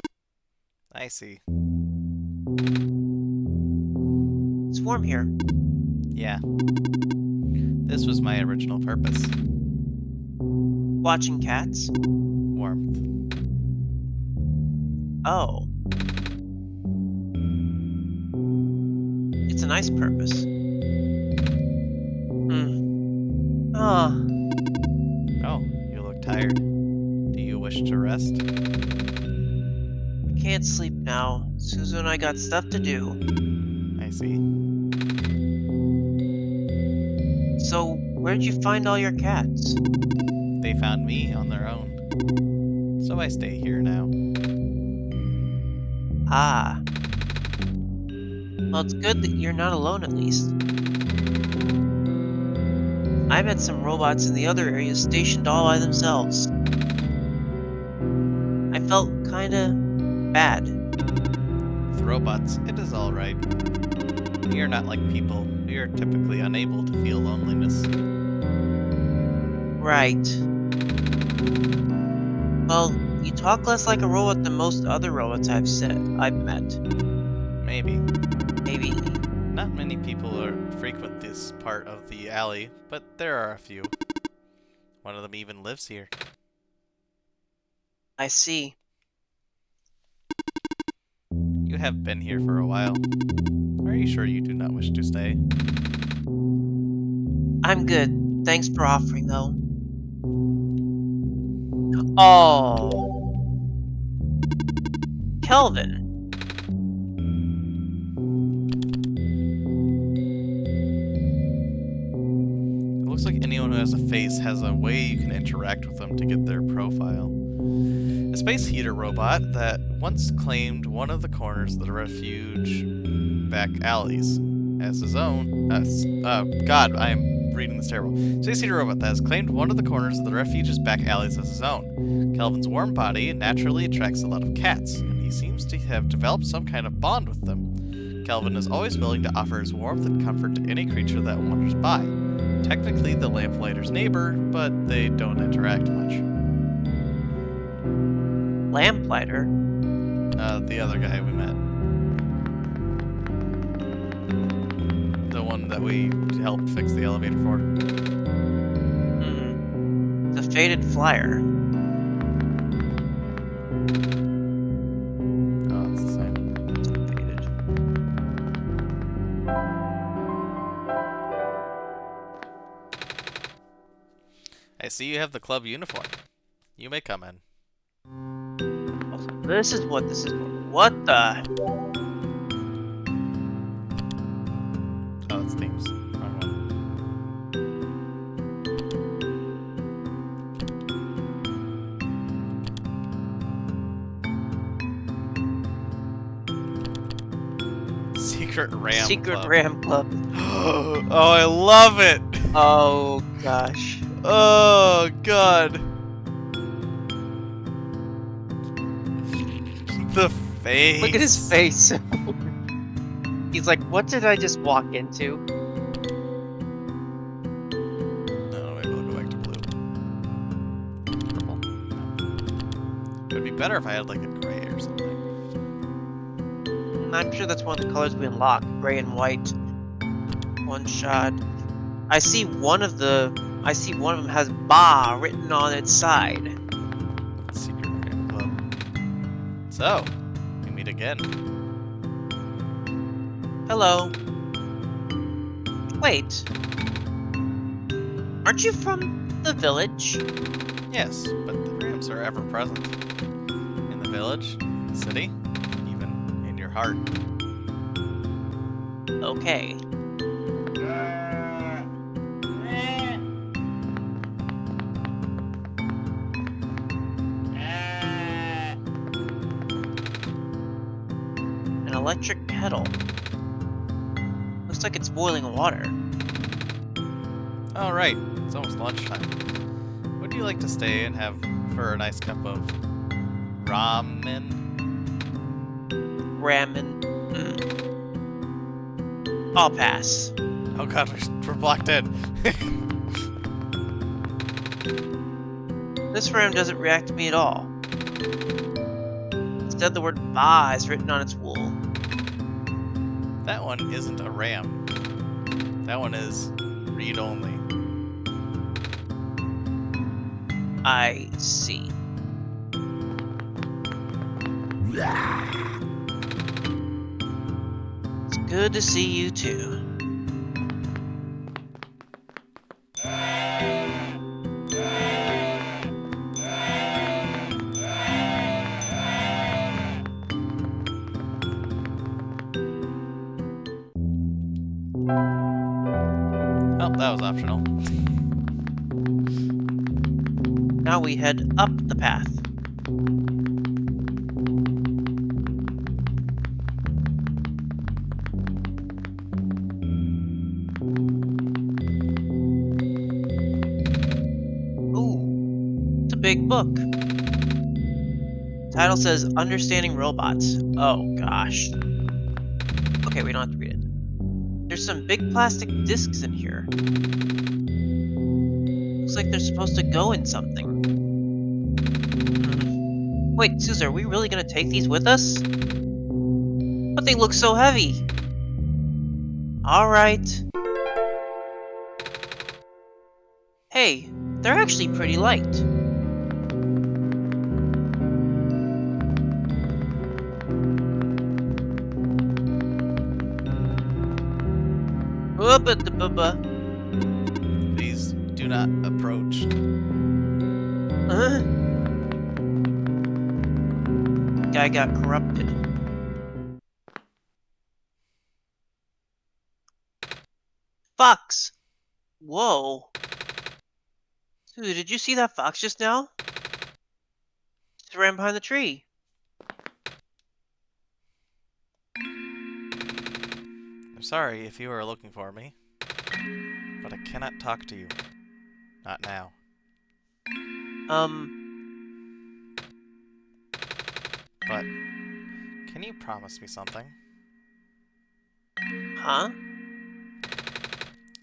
I see. It's warm here. Yeah. This was my original purpose. Watching cats? Warmth. Oh. It's a nice purpose. Ah, Oh, you look tired. Do you wish to rest? I can't sleep now. Szuzu and I got stuff to do. I see. So, where'd you find all your cats? They found me on their own. So I stay here now. Ah. Well, it's good that you're not alone, at least. I met some robots in the other areas stationed all by themselves. I felt kinda bad. With robots, it is alright. We are not like people. We are typically unable to feel loneliness. Right. Well, you talk less like a robot than most other robots I've met. Maybe. Maybe. Not many people frequent this part of the alley, but there are a few. One of them even lives here. I see. You have been here for a while. Are you sure you do not wish to stay? I'm good. Thanks for offering, though. Oh. Kelvin. It looks like anyone who has a face has a way you can interact with them to get their profile. A space heater robot that once claimed one of the corners of the refuge back alleys as his own. God, I am reading this terrible. Space heater robot that has claimed one of the corners of the refuge's back alleys as his own. Kelvin's warm body naturally attracts a lot of cats, and he seems to have developed some kind of bond with them. Kelvin is always willing to offer his warmth and comfort to any creature that wanders by. Technically the lamplighter's neighbor, but they don't interact much. Lamplighter? The other guy we met. The one that we helped fix the elevator for. The faded flyer. Oh, it's the same. Faded. I see you have the club uniform. You may come in. This is what this is. What the? Oh, it's themes. Wrong one. Secret Ram Secret Club. Ram Club. Oh, I love it! Oh gosh. Oh, God. The face. Look at his face. He's like, what did I just walk into? No, maybe we'll go back to blue. Purple. It would be better if I had like a gray or something. I'm sure that's one of the colors we unlock. Gray and white. One shot. I see one of them has "Ba" written on its side. Secret Ram Club. So, we meet again. Hello. Wait. Aren't you from the village? Yes, but the Rams are ever present. In the village, in the city, even in your heart. Okay. An electric kettle. Looks like it's boiling water. Oh, right. It's almost lunchtime. Would you like to stay and have for a nice cup of ramen? Ramen. I'll pass. Oh god, we're blocked in. This ram doesn't react to me at all. Instead, the word "ba" is written on its wool. That one isn't a ram. That one is read-only. I see. It's good to see you too. Oh, that was optional. Now we head up the path. Ooh, it's a big book. Title says Understanding Robots. Oh gosh. Okay, we don't have to read it. There's some big plastic discs in here. Looks like they're supposed to go in something. Wait, Szuzu, are we really gonna take these with us? But they look so heavy. Alright. Hey, they're actually pretty light. Please do not approach. Guy got corrupted. Fox! Whoa. Dude, did you see that fox just now? Just ran behind the tree. I'm sorry if you are looking for me, but I cannot talk to you. Not now. But can you promise me something? Huh?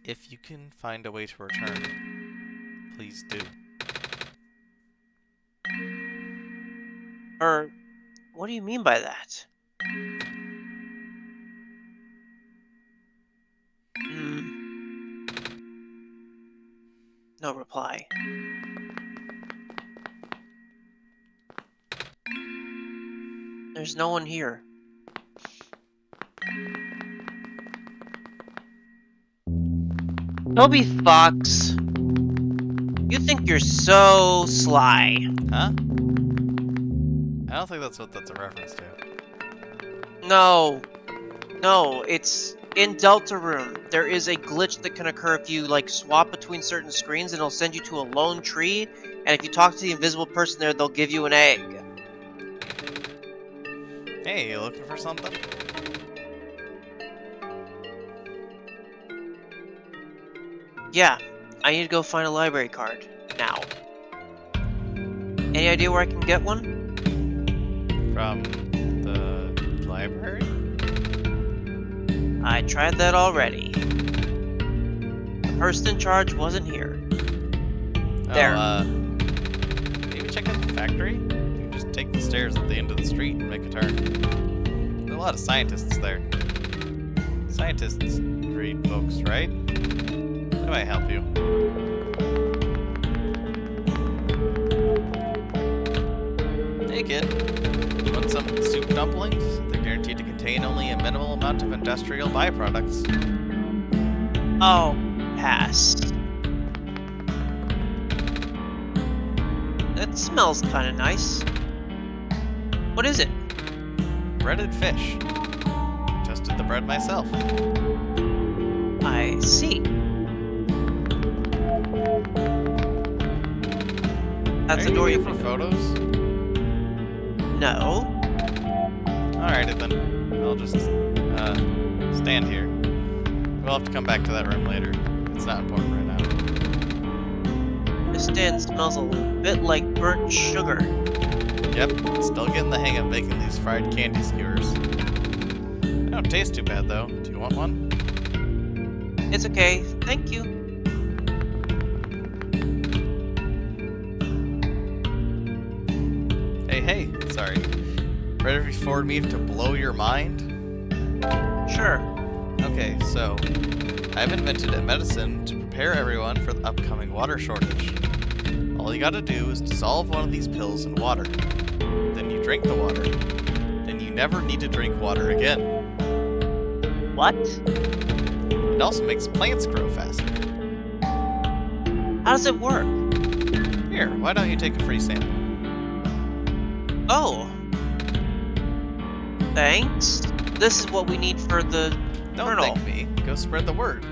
If you can find a way to return, please do. What do you mean by that? No reply. There's no one here. Toby Fox. You think you're so sly. Huh? I don't think that's what that's a reference to. No. No, it's in Delta Room. There is a glitch that can occur if you like swap between certain screens, and it'll send you to a lone tree, and if you talk to the invisible person there, they'll give you an egg. Hey, you looking for something? Yeah, I need to go find a library card. Now. Any idea where I can get one? From the library? I tried that already. The person in charge wasn't here. There. Oh, maybe check out the factory? You can just take the stairs at the end of the street and make a turn. There are a lot of scientists there. Scientists read books, right? How do I help you? Hey kid, you want some soup dumplings? They're guaranteed to contain only a minimal amount of industrial byproducts. Oh, pass. That smells kind of nice. What is it? Breaded fish. Toasted the bread myself. I see. That's the door you you for photos? No. Alrighty then. I'll just stand here. We'll have to come back to that room later. It's not important right now. This stand smells a bit like burnt sugar. Yep, still getting the hang of making these fried candy skewers. They don't taste too bad though. Do you want one? It's okay, thank you. hey, sorry. Ready for me to blow your mind? Sure. Okay, so I've invented a medicine to prepare everyone for the upcoming water shortage. All you gotta do is dissolve one of these pills in water. Then you drink the water. Then you never need to drink water again. What? It also makes plants grow faster. How does it work? Here, why don't you take a free sample? Oh. Thanks. This is what we need for the Don't kernel. thank me. Go spread the word.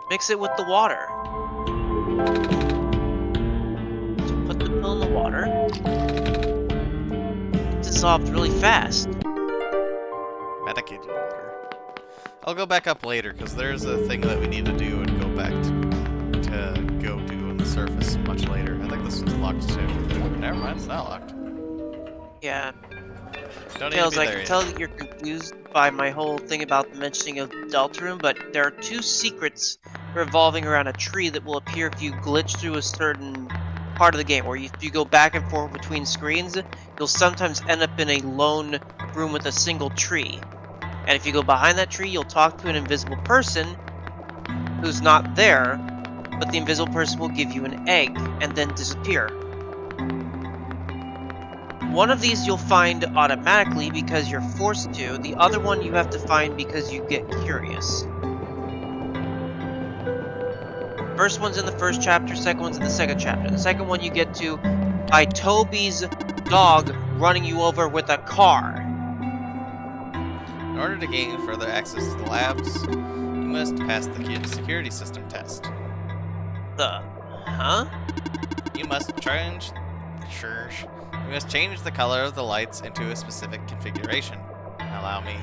Mix it with the water. So put the pill in the water. It dissolved really fast. Medicated water. I'll go back up later, because there's a thing that we need to do and go back to go do on the surface much later. I think this one's locked too. Never mind, it's not locked. Yeah. Don't need to Tails, be I there can yet. tell that you're confused by my whole thing about the mentioning of the Delta Room, but there are 2 secrets revolving around a tree that will appear if you glitch through a certain part of the game, or if you go back and forth between screens, you'll sometimes end up in a lone room with a single tree. And if you go behind that tree, you'll talk to an invisible person who's not there, but the invisible person will give you an egg and then disappear. One of these you'll find automatically because you're forced to, the other one you have to find because you get curious. First one's in the first chapter, second one's in the second chapter. The second one you get to by Toby's dog running you over with a car. In order to gain further access to the labs, you must pass the security system test. Huh? You must change the color of the lights into a specific configuration. Allow me.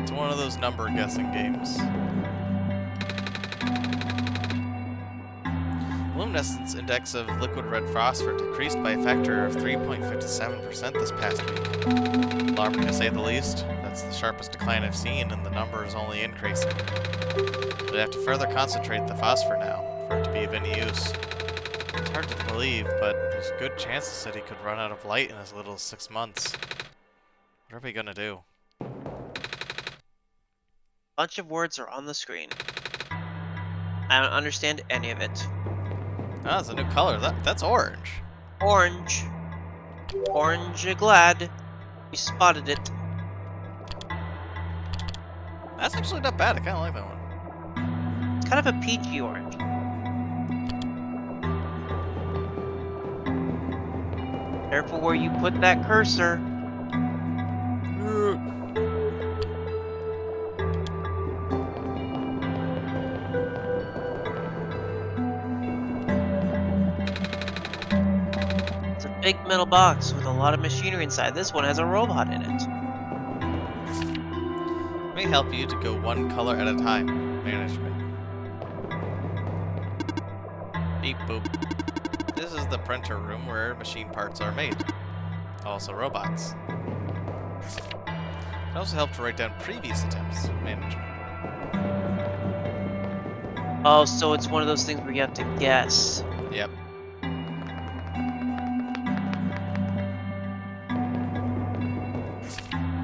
It's one of those number guessing games. Luminescence index of liquid red phosphor decreased by a factor of 3.57% this past week. Alarming to say the least. That's the sharpest decline I've seen, and the number is only increasing. We have to further concentrate the phosphor now, for it to be of any use. It's hard to believe, but there's a good chance the city could run out of light in as little as 6 months. What are we gonna do? Bunch of words are on the screen. I don't understand any of it. Oh, it's a new color. That's orange. Orange. Orange glad. We spotted it. That's actually not bad. I kind of like that one. It's kind of a peachy orange. Careful where you put that cursor. It's a big metal box with a lot of machinery inside. This one has a robot in it. It may help you to go one color at a time. Management. Beep boop. This is the printer room where machine parts are made. Also robots. It also helped to write down previous attempts. Management. Oh, so it's one of those things where you have to guess. Yep.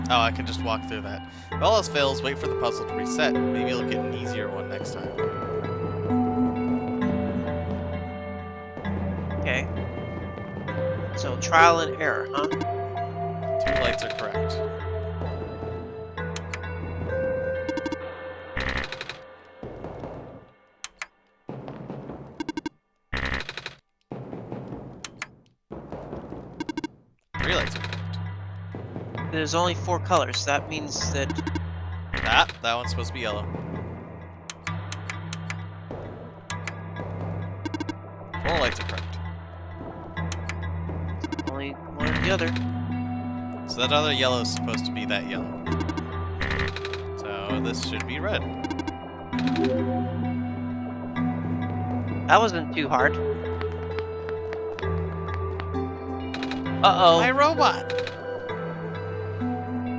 Oh, I can just walk through that. If all else fails, wait for the puzzle to reset. Maybe you'll get an easier one next time. Okay. So trial and error, huh? 2 lights are correct. Three lights are correct. There's only 4 colors. That means that Ah, that one's supposed to be yellow. 4 lights are correct. only one or the other. So that other yellow is supposed to be that yellow. So this should be red. That wasn't too hard. Uh-oh. My robot!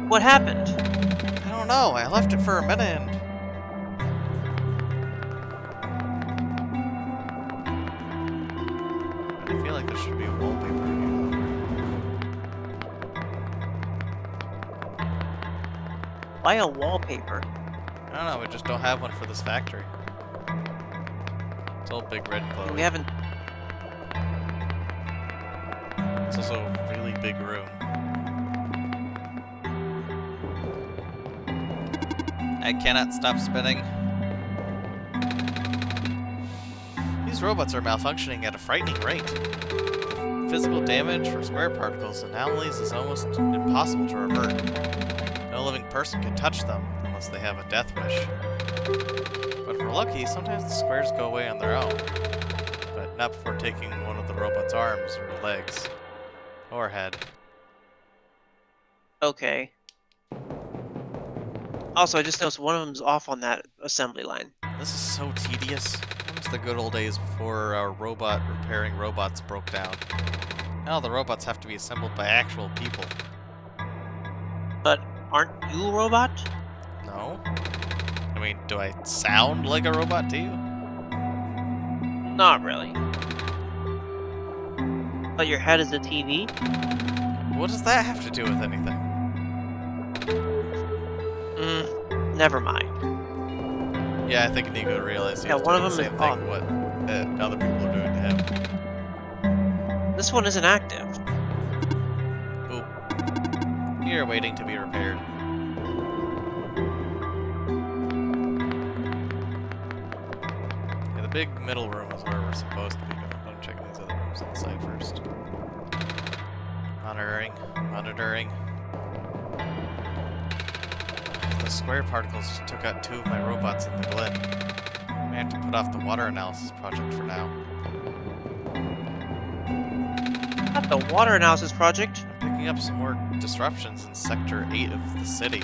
What happened? I don't know. I left it for a minute and... I feel like there should be a wallpaper in here. Why a wallpaper? I don't know. We just don't have one for this factory. It's all big red Chloe. We haven't. It's also a really big room. I cannot stop spinning. These robots are malfunctioning at a frightening rate. Physical damage from square particles and anomalies is almost impossible to revert. No living person can touch them unless they have a death wish. But if we're lucky, sometimes the squares go away on their own. But not before taking one of the robot's arms or legs. Or head. Okay. Also, I just noticed one of them's off on that assembly line. This is so tedious. It was the good old days before our robot repairing robots broke down. Now the robots have to be assembled by actual people. But aren't you a robot? No? I mean, do I sound like a robot to you? Not really. But your head is a TV? What does that have to do with anything? Never mind. Yeah, I think Nico realized he Yeah, was one doing of the them same is thing off. what other people are doing to him. This one isn't active. Oop. You're waiting to be repaired. Yeah, the big middle room is where we're supposed to be going. I'm checking these other rooms on the side first. Monitoring. Monitoring. The square particles just took out 2 of my robots in the glen. I have to put off the water analysis project for now. Not the water analysis project. I'm picking up some more disruptions in Sector 8 of the city.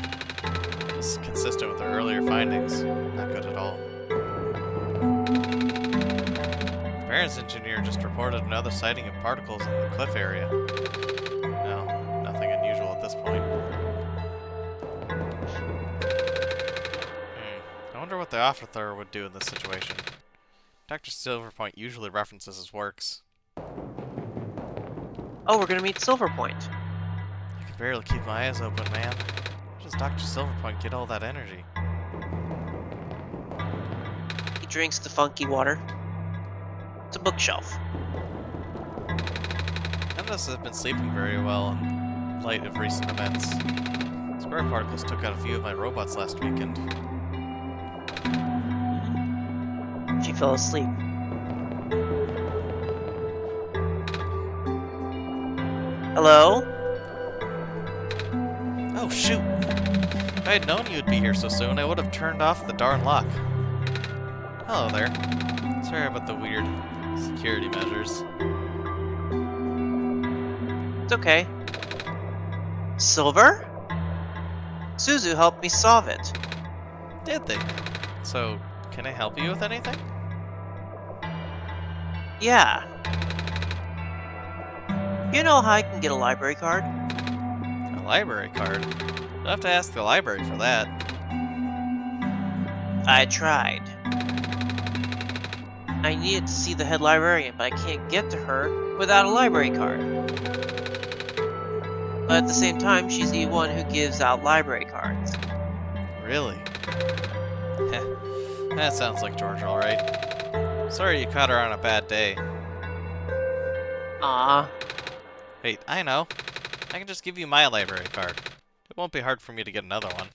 This is consistent with our earlier findings. Not good at all. The Baron's engineer just reported another sighting of particles in the cliff area. No, nothing unusual at this point. I wonder what the officer would do in this situation. Dr. Silverpoint usually references his works. Oh, we're gonna meet Silverpoint. I can barely keep my eyes open, man. Where does Dr. Silverpoint get all that energy? He drinks the funky water. It's a bookshelf. None of us have been sleeping very well in light of recent events. Square particles took out a few of my robots last weekend. She fell asleep. Hello? Oh, shoot! If I had known you'd be here so soon, I would have turned off the darn lock. Hello there. Sorry about the weird security measures. It's okay. Silver? Szuzu helped me solve it. Did they? So, can I help you with anything? Yeah. You know how I can get a library card? A library card? You'll have to ask the library for that. I tried. I needed to see the head librarian, but I can't get to her without a library card. But at the same time, she's the one who gives out library cards. Really? Heh. That sounds like George, alright. Sorry you caught her on a bad day. Ah, Wait, I know. I can just give you my library card. It won't be hard for me to get another one.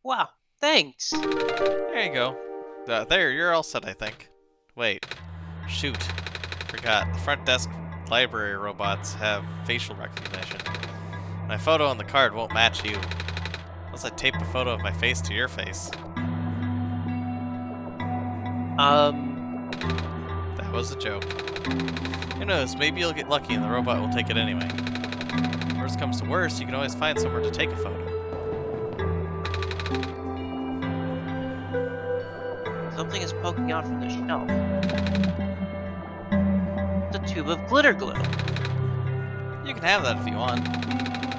wow, thanks. There you go. There, you're all set, I think. Wait. Shoot. Forgot. The front desk library robots have facial recognition. My photo on the card won't match you. Unless I tape a photo of my face to your face. That was a joke. Who knows, maybe you'll get lucky and the robot will take it anyway. Worst comes to worst, you can always find somewhere to take a photo. Something is poking out from the shelf. The tube of glitter glue. You can have that if you want.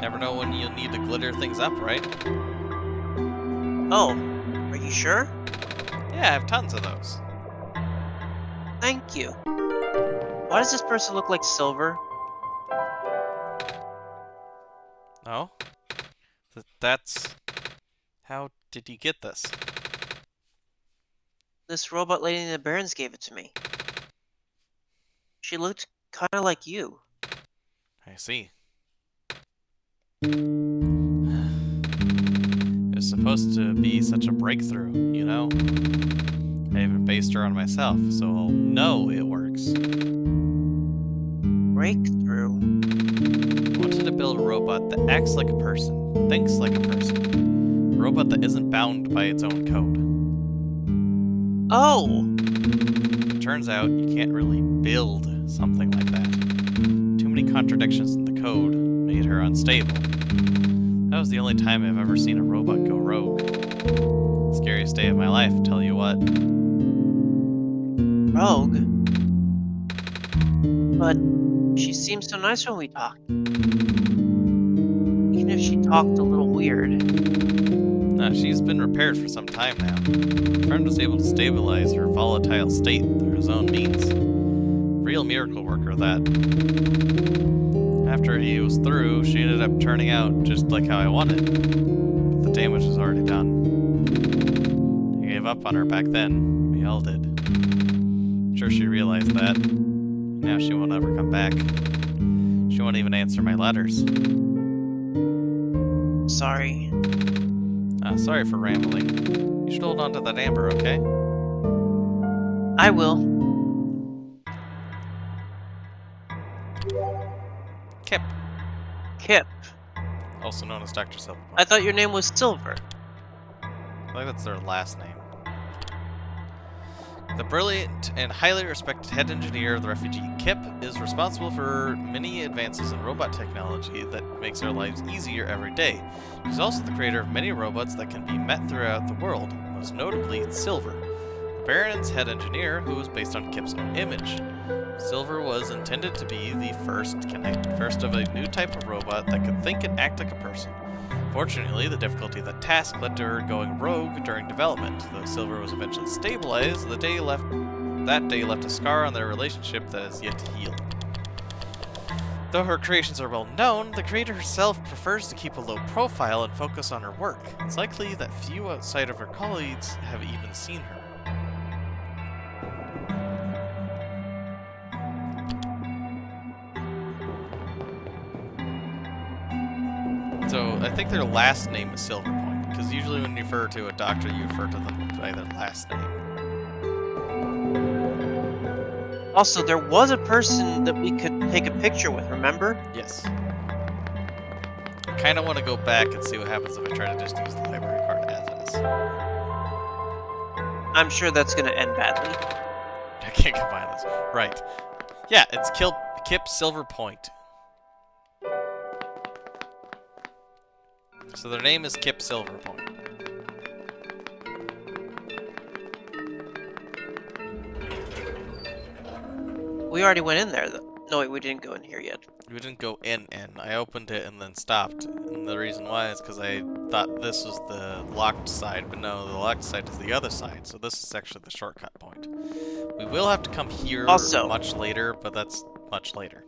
Never know when you'll need to glitter things up, right? Oh, are you sure? Yeah, I have tons of those. Thank you. Why does this person look like Silver? Oh? That's... How did you get this? This robot lady in the Barrens gave it to me. She looked kinda like you. I see. It was supposed to be such a breakthrough, you know? I even based her on myself, so I'll know it works. Breakthrough? I wanted to build a robot that acts like a person, thinks like a person. A robot that isn't bound by its own code. Oh! It turns out you can't really build something like that. Too many contradictions in the code made her unstable. That was the only time I've ever seen a robot go rogue. Scariest day of my life, tell you what. Rogue? But she seemed so nice when we talked. Even if she talked a little weird. She's been repaired for some time now. My friend was able to stabilize her volatile state through his own means. Real miracle worker, that. After he was through, she ended up turning out just like how I wanted. But the damage was already done. I gave up on her back then. We all did. I'm sure she realized that. Now she won't ever come back. She won't even answer my letters. Sorry. Sorry for rambling. You should hold on to that amber, okay? I will. Kip, Kip. also known as Dr. Silverpoint. I thought your name was Silver. I think that's their last name. The brilliant and highly respected head engineer of the refugee, Kip, is responsible for many advances in robot technology that makes our lives easier every day. He's also the creator of many robots that can be met throughout the world, most notably Silver, the Baron's head engineer who was based on Kip's own image. Silver was intended to be the first of a new type of robot that could think and act like a person. Fortunately, the difficulty of that task led to her going rogue during development. Though Silver was eventually stabilized, that day left a scar on their relationship that is yet to heal. Though her creations are well known, the creator herself prefers to keep a low profile and focus on her work. It's likely that few outside of her colleagues have even seen her. So, I think their last name is Silverpoint, because usually when you refer to a doctor, you refer to them by their last name. Also, there was a person that we could take a picture with, remember? Yes. I kind of want to go back and see what happens if I try to just use the library card as is. I'm sure that's gonna end badly. I can't combine this. Right. Yeah, it's Kip Silverpoint. So their name is Kip Silverpoint. We already went in there, though. No, wait, we didn't go in here yet. We didn't go in. I opened it and then stopped. And the reason why is because I thought this was the locked side, but no, the locked side is the other side. So this is actually the shortcut point. We will have to come here Also, much later, but that's much later.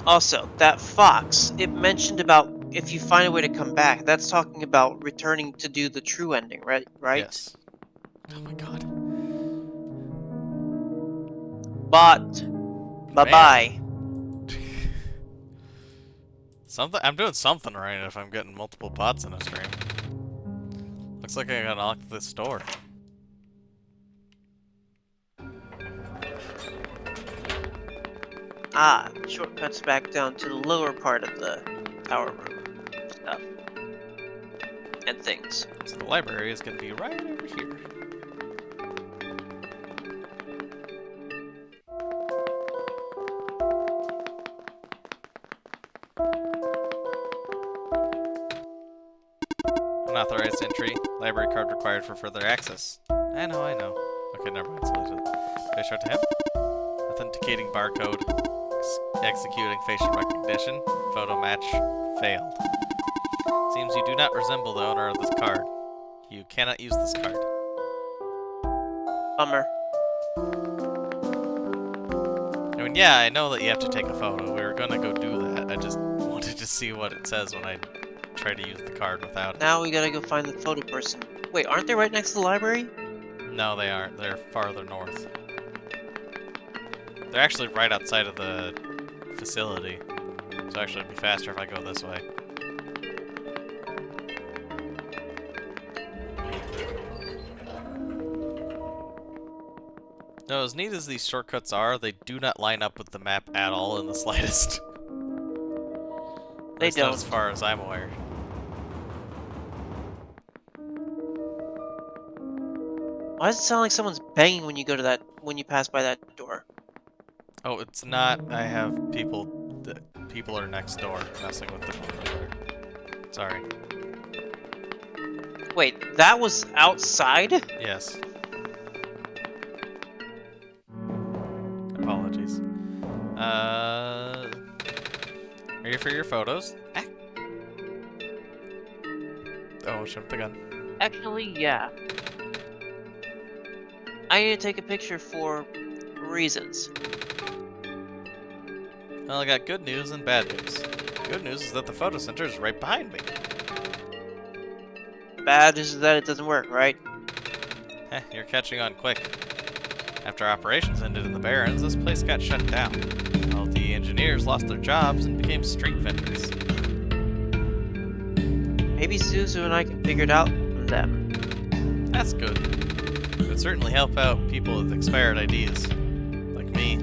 Also, that fox, it mentioned about if you find a way to come back, that's talking about returning to do the true ending, right? Yes. Oh my god. But, bye-bye. I'm doing something right if I'm getting multiple bots in a stream. Looks like I gotta unlock this door. Ah, shortcuts back down to the lower part of the tower room stuff. And things. So the library is gonna be right over here. Unauthorized entry. Library card required for further access. I know. Okay, never mind. So I show it to him. Authenticating barcode. Executing facial recognition. Photo match failed. Seems you do not resemble the owner of this card. You cannot use this card. Bummer. I mean, yeah, I know that you have to take a photo. We were gonna go do that. I just wanted to see what it says when I try to use the card without it. Now we gotta go find the photo person. Wait, aren't they right next to the library? No, they aren't. They're farther north. They're actually right outside of the facility. So actually it'd be faster if I go this way. No, as neat as these shortcuts are, they do not line up with the map at all in the slightest. At They least not don't. as far as I'm aware. Why does it sound like someone's banging when you go to when you pass by that door? Oh, it's not. I have people. People are next door messing with the controller. Sorry. Wait, that was outside? Yes. Apologies. Ready for your photos? Ah. Oh, jumped the gun. Actually, yeah. I need to take a picture for reasons. Well, I got good news and bad news. Good news is that the photo center is right behind me. Bad is that it doesn't work, right? Heh, you're catching on quick. After operations ended in the Barrens, this place got shut down. All the engineers lost their jobs and became street vendors. Maybe Szuzu and I can figure it out from them. That's good. It would certainly help out people with expired ideas. Like me.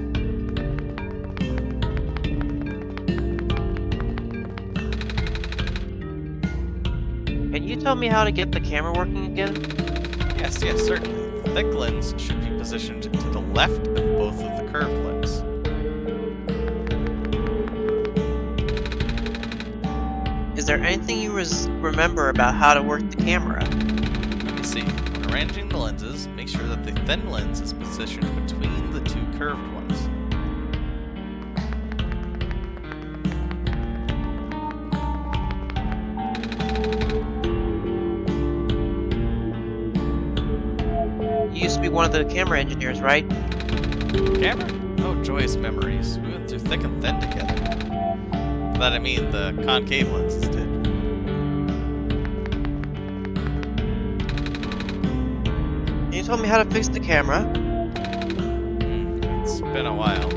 Can you tell me how to get the camera working again? Yes, certainly. The thick lens should be positioned to the left of both of the curved lens. Is there anything you remember about how to work the camera? Let me see. When arranging the lenses, make sure that the thin lens is positioned between the two curved ones. You used to be one of the camera engineers, right? Camera? Oh, joyous memories. We went through thick and thin together. By that I mean the concave lenses did. Can you tell me how to fix the camera? It's been a while.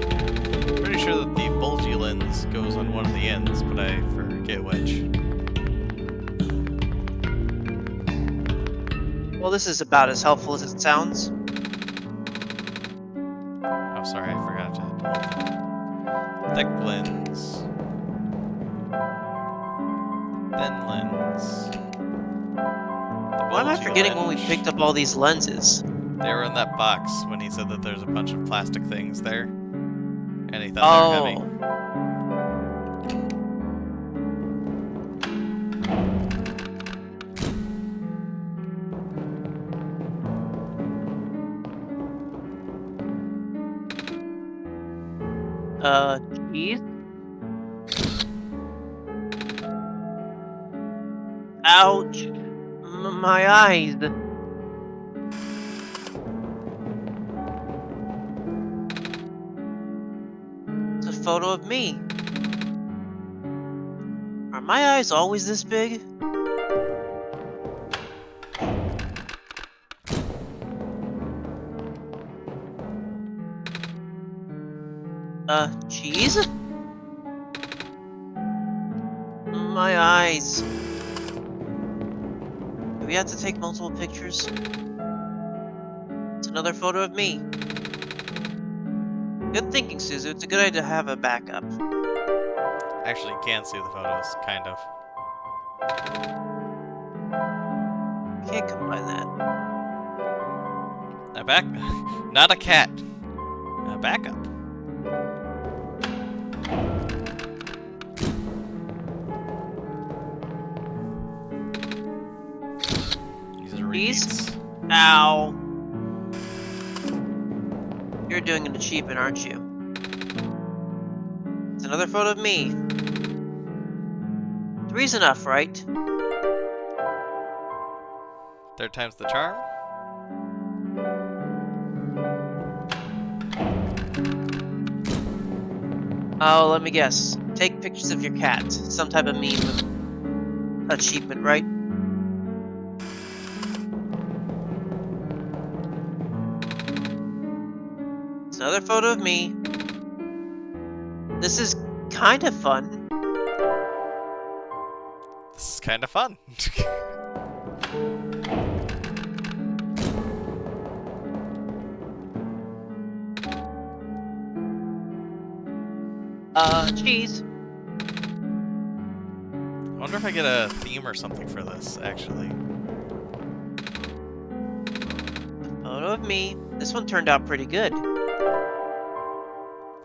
Pretty sure that the bulgy lens goes on one of the ends, but I forget which. Well, this is about as helpful as it sounds. Oh, sorry, I forgot to hold thick lens. Thin lens. Why am I forgetting when we picked up all these lenses? They were in that box when he said that there's a bunch of plastic things there. And he thought they were heavy. Cheese? Ouch! My eyes! It's a photo of me. Are my eyes always this big? Cheese? My eyes. Do we have to take multiple pictures? It's another photo of me. Good thinking, Szuzu. It's a good idea to have a backup. Actually, you can see the photos, kind of. Can't combine that. Not a cat. A backup. These are repeats. Ow. You're doing an achievement, aren't you? Is It's another photo of me. Three's enough, right? Third time's the charm? Oh, let me guess. Take pictures of your cat. Some type of meme achievement, right? It's another photo of me. This is kind of fun. This is kind of fun. Cheese. I wonder if I get a theme or something for this, actually. Photo of me. This one turned out pretty good.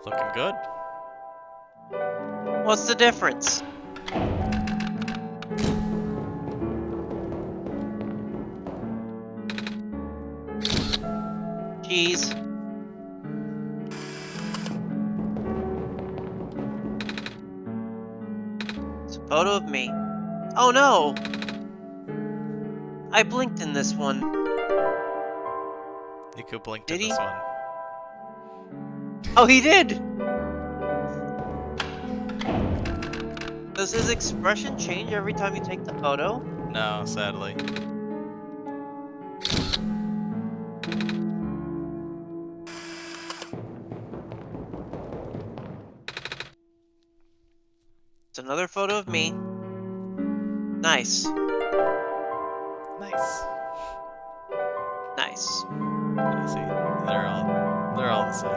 Looking good. What's the difference? Cheese. It's a photo of me. Oh no! I blinked in this one. Nico blinked Did in he? this one. Oh, he did! Does his expression change every time you take the photo? No, sadly. It's another photo of me. Nice. Nice. Nice. Yeah, see, they're all the same.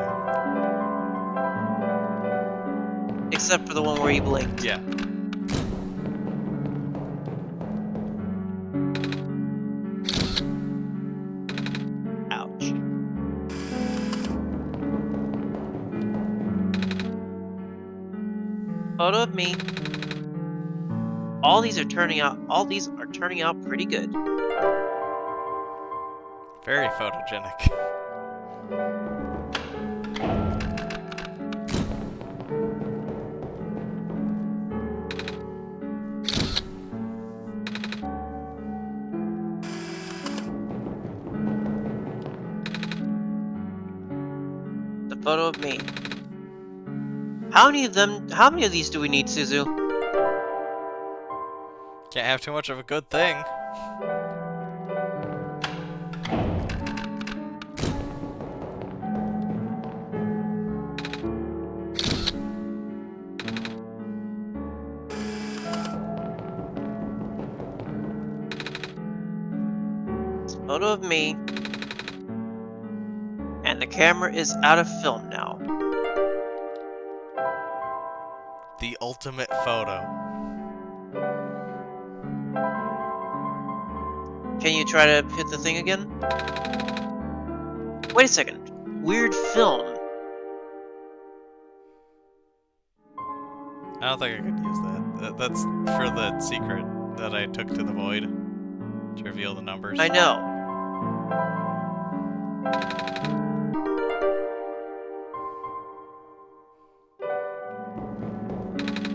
Except for the one where he blinked. Yeah. Ouch. Photo of me. All these are turning out pretty good. Very photogenic. The photo of me. How many of these do we need, Szuzu? Can't have too much of a good thing. Photo of me. And the camera is out of film now. The ultimate photo. Can you try to hit the thing again? Wait a second. Weird film. I don't think I could use that. That's for the secret that I took to the void to reveal the numbers. I know.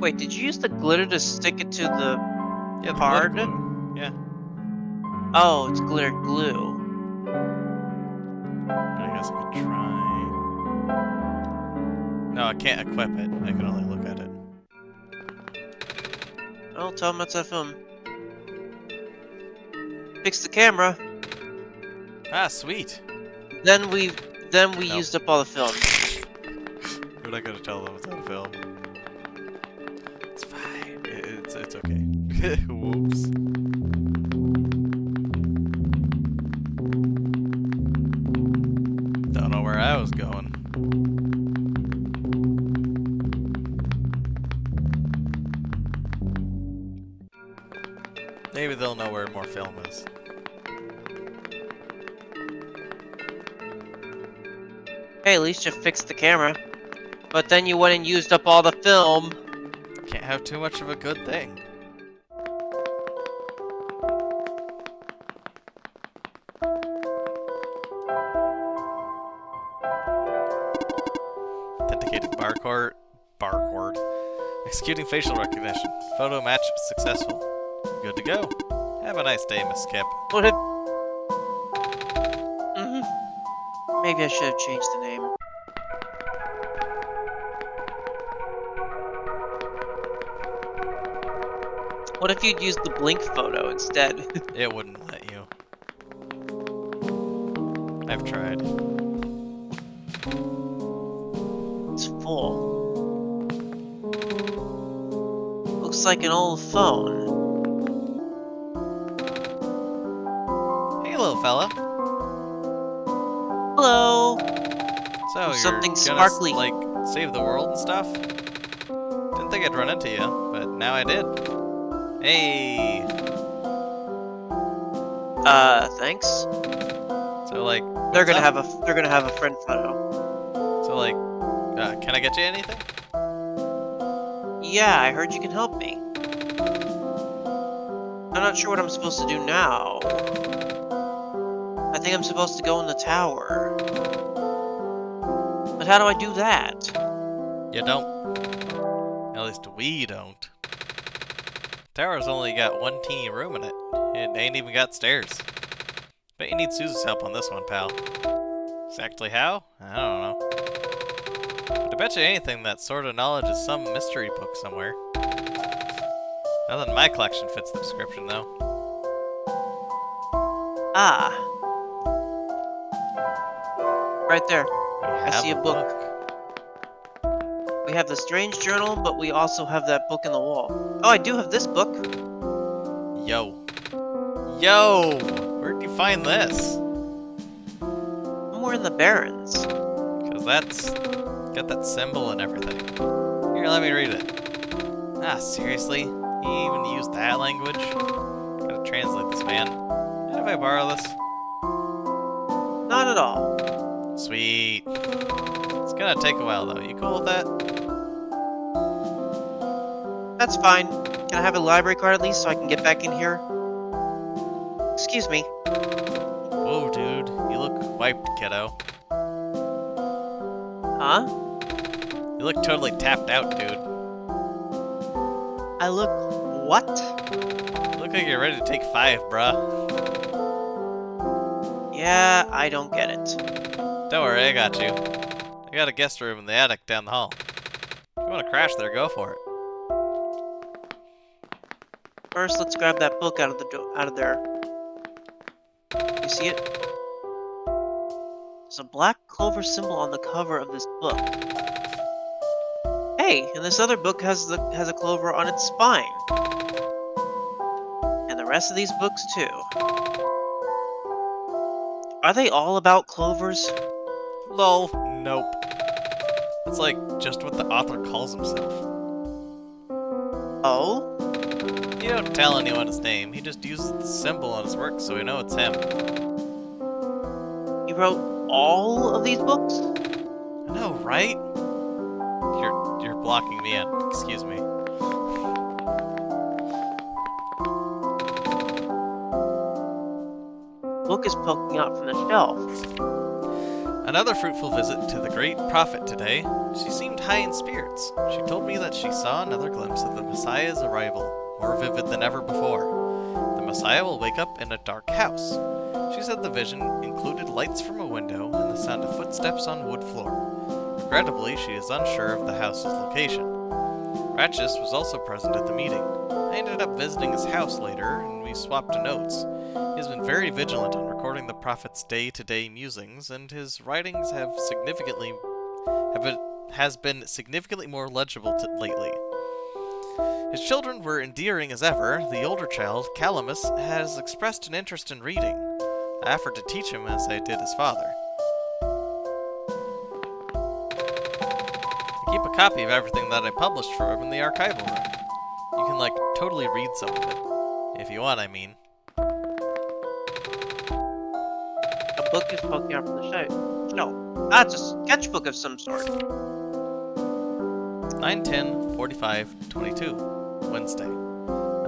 Wait, did you use the glitter to stick it to the Yeah, the card? glitter glue. Yeah. Oh, it's glitter glue. I guess I could try. No, I can't equip it. I can only look at it. Oh, tell him that's a film. Fix the camera. Ah, sweet. Then we Nope. used up all the film. We're not gonna tell them it's on film. It's fine. It's okay. Whoops. Don't know where I was going. Maybe they'll know where more film is. Hey, at least you fixed the camera. But then you went and used up all the film. Can't have too much of a good thing. Authenticated barcode. Executing facial recognition. Photo match successful. Good to go. Have a nice day, Miss Skip. What if... Maybe I should have changed the name. What if you'd used the blink photo instead? It wouldn't let you. I've tried. It's full. Looks like an old phone. Hey, little fella. Hello! So, you're Something gonna, sparkly. like, save the world and stuff? Didn't think I'd run into you, but now I did. Hey! Thanks. So, like, They're what's gonna up? have a friend photo. So, like, can I get you anything? Yeah, I heard you can help me. I'm not sure what I'm supposed to do now. I think I'm supposed to go in the tower. But how do I do that? You don't. At least we don't. Tower's only got one teeny room in it. It ain't even got stairs. Bet you need Szuzu's help on this one, pal. Exactly how? I don't know. But I bet you anything that sort of knowledge is some mystery book somewhere. Nothing in my collection fits the description, though. Ah. Right there. I see a book. We have the strange journal, but we also have that book in the wall. Oh, I do have this book. Yo. Yo! Where'd you find this? Somewhere in the Barrens. Because that's got that symbol and everything. Here, let me read it. Ah, seriously? You even use that language? Gotta translate this, man. Mind if I borrow this? Not at all. Sweet. It's gonna take a while, though. You cool with that? That's fine. Can I have a library card at least so I can get back in here? Excuse me. Whoa, dude. You look wiped, kiddo. Huh? You look totally tapped out, dude. I look... what? You look like you're ready to take 5, bruh. Yeah, I don't get it. Don't worry, I got you. I got a guest room in the attic down the hall. If you want to crash there, go for it. First, let's grab that book out of there. You see it? There's a black clover symbol on the cover of this book. Hey, and this other book has a clover on its spine. And the rest of these books too. Are they all about clovers? Lol. Nope. That's like just what the author calls himself. Oh? You don't tell anyone his name. He just uses the symbol on his work so we know it's him. He wrote all of these books? I know, right? You're blocking me in. Excuse me. Book is poking out from the shelf. Another fruitful visit to the great prophet today. She seemed high in spirits. She told me that she saw another glimpse of the Messiah's arrival, more vivid than ever before. The Messiah will wake up in a dark house. She said the vision included lights from a window and the sound of footsteps on wood floor. Regrettably, she is unsure of the house's location. Ratchis was also present at the meeting. I ended up visiting his house later, and we swapped notes. He has been very vigilant on recording the prophet's day-to-day musings, and his writings has been significantly more legible lately. His children were endearing as ever. The older child, Calamus, has expressed an interest in reading. I offered to teach him as I did his father. I keep a copy of everything that I published for him in the archival room. You can, like, totally read some of it. If you want, I mean. A book is poking out from the shelf. No, that's a sketchbook of some sort. 9/10/45/22, Wednesday.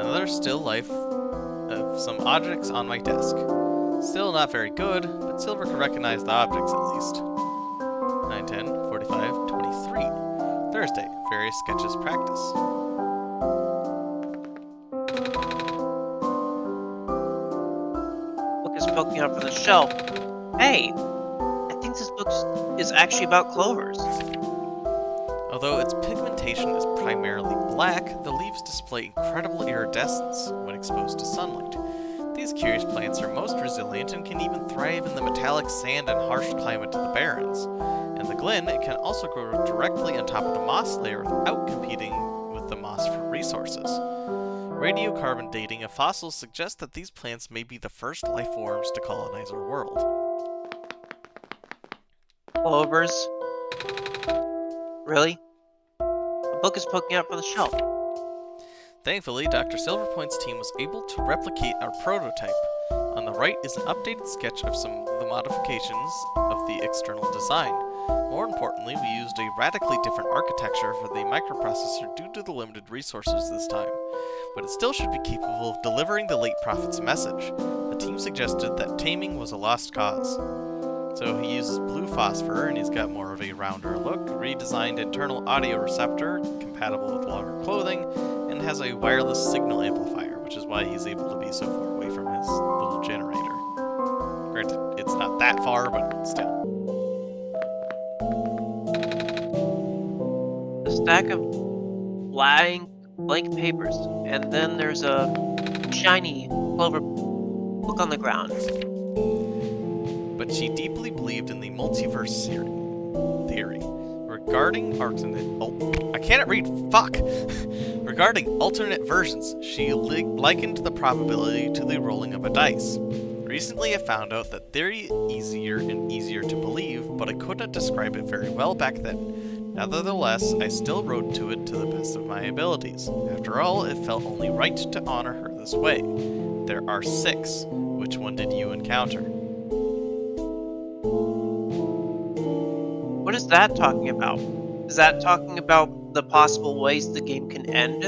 Another still life of some objects on my desk. Still not very good, but Silver can recognize the objects at least. 9/10/45/23, Thursday, various sketches practice. Book is poking out from the shelf. Hey, I think this book is actually about clovers. Although its pigmentation is primarily black, the leaves display incredible iridescence when exposed to sunlight. These curious plants are most resilient and can even thrive in the metallic sand and harsh climate of the barrens. In the glen, it can also grow directly on top of the moss layer without competing with the moss for resources. Radiocarbon dating of fossils suggests that these plants may be the first life forms to colonize our world. Clovers? Really? A book is poking out from the shelf. Thankfully, Dr. Silverpoint's team was able to replicate our prototype. On the right is an updated sketch of some of the modifications of the external design. More importantly, we used a radically different architecture for the microprocessor due to the limited resources this time. But it still should be capable of delivering the late prophet's message. The team suggested that taming was a lost cause. So he uses blue phosphor, and he's got more of a rounder look, redesigned internal audio receptor, compatible with longer clothing, and has a wireless signal amplifier, which is why he's able to be so far away from his little generator. Granted, it's not that far, but still. A stack of blank papers, and then there's a shiny clover book on the ground. But she deeply believed in the multiverse theory. Regarding I can't read, fuck! Regarding alternate versions, she likened the probability to the rolling of a dice. Recently I found out that theory easier and easier to believe, but I couldn't describe it very well back then. Nevertheless, I still wrote to it to the best of my abilities. After all, it felt only right to honor her this way. There are 6. Which one did you encounter? What is that talking about? Is that talking about the possible ways the game can end?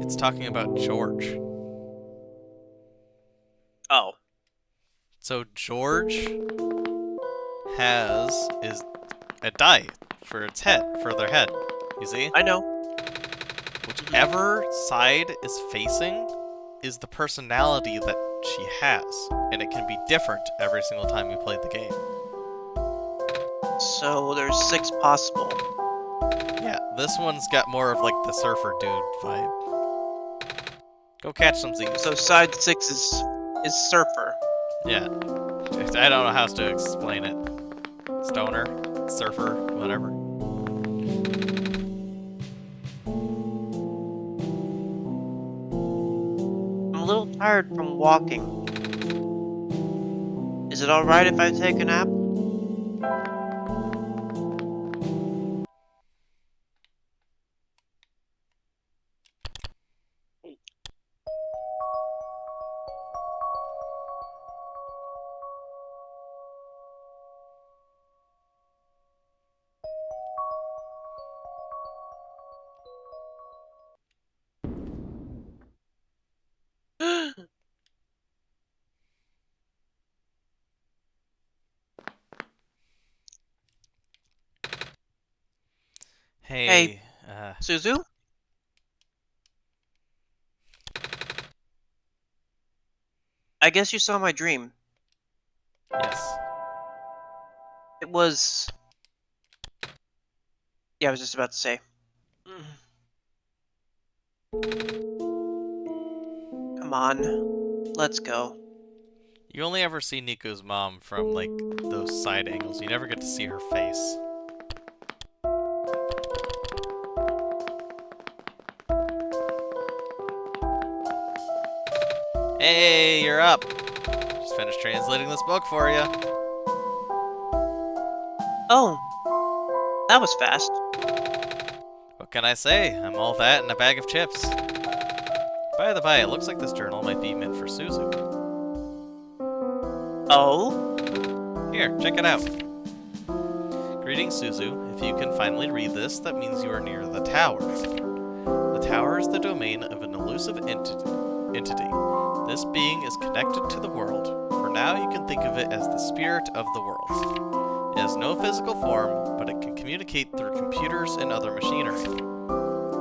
It's talking about George. Oh. So George is a die for their head. You see? I know. Whichever side is facing is the personality that she has, and it can be different every single time you play the game. So there's 6 possible. Yeah, this one's got more of like the surfer dude vibe. Go catch some Z's. So side 6 is surfer. Yeah. I don't know how else to explain it. Stoner, surfer, whatever. I'm a little tired from walking. Is it alright if I take a nap? Hey, Szuzu? I guess you saw my dream. yes. It was... Yeah, I was just about to say. Come on, let's go. You only ever see Nico's mom from, like, those side angles. You never get to see her face. Hey, you're up! Just finished translating this book for you. Oh, that was fast. What can I say? I'm all that and a bag of chips. By the by, it looks like this journal might be meant for Szuzu. Oh? Here, check it out. Greetings, Szuzu. If you can finally read this, that means you are near the tower. The tower is the domain of an elusive entity. This being is connected to the world. For now, you can think of it as the spirit of the world. It has no physical form, but it can communicate through computers and other machinery.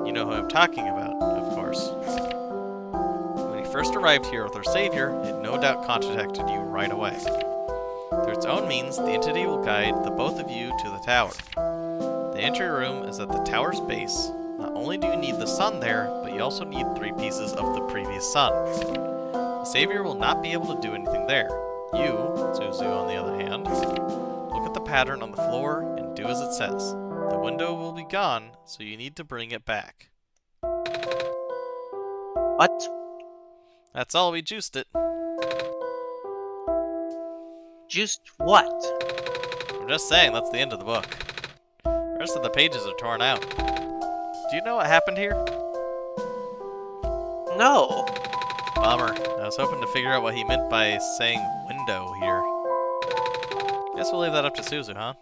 You know who I'm talking about, of course. When you first arrived here with our savior, it no doubt contacted you right away. Through its own means, the entity will guide the both of you to the tower. The entry room is at the tower's base. Not only do you need the sun there, but you also need 3 pieces of the previous sun. The savior will not be able to do anything there. You, Szuzu, on the other hand, look at the pattern on the floor and do as it says. The window will be gone, so you need to bring it back. What? That's all, we juiced it. Juiced what? I'm just saying, that's the end of the book. The rest of the pages are torn out. Do you know what happened here? No. Bummer. I was hoping to figure out what he meant by saying window here. Guess we'll leave that up to Szuzu, huh?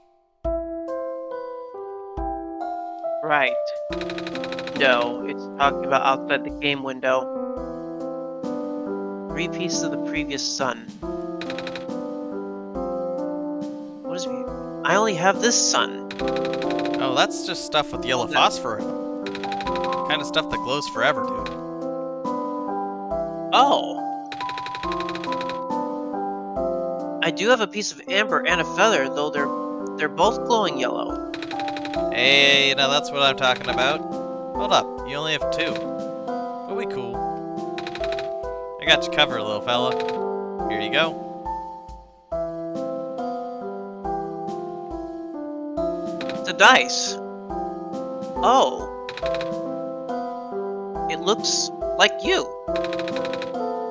Right. No, it's talking about outside the game window. 3 pieces of the previous sun. What is it? I only have this sun. Oh, that's just stuff with yellow phosphor in it. Kind of stuff that glows forever, dude. Oh. I do have a piece of amber and a feather, though they're both glowing yellow. Hey, now that's what I'm talking about. Hold up, you only have 2. But we cool. I got you covered, little fella. Here you go. The dice. Oh. It looks like you.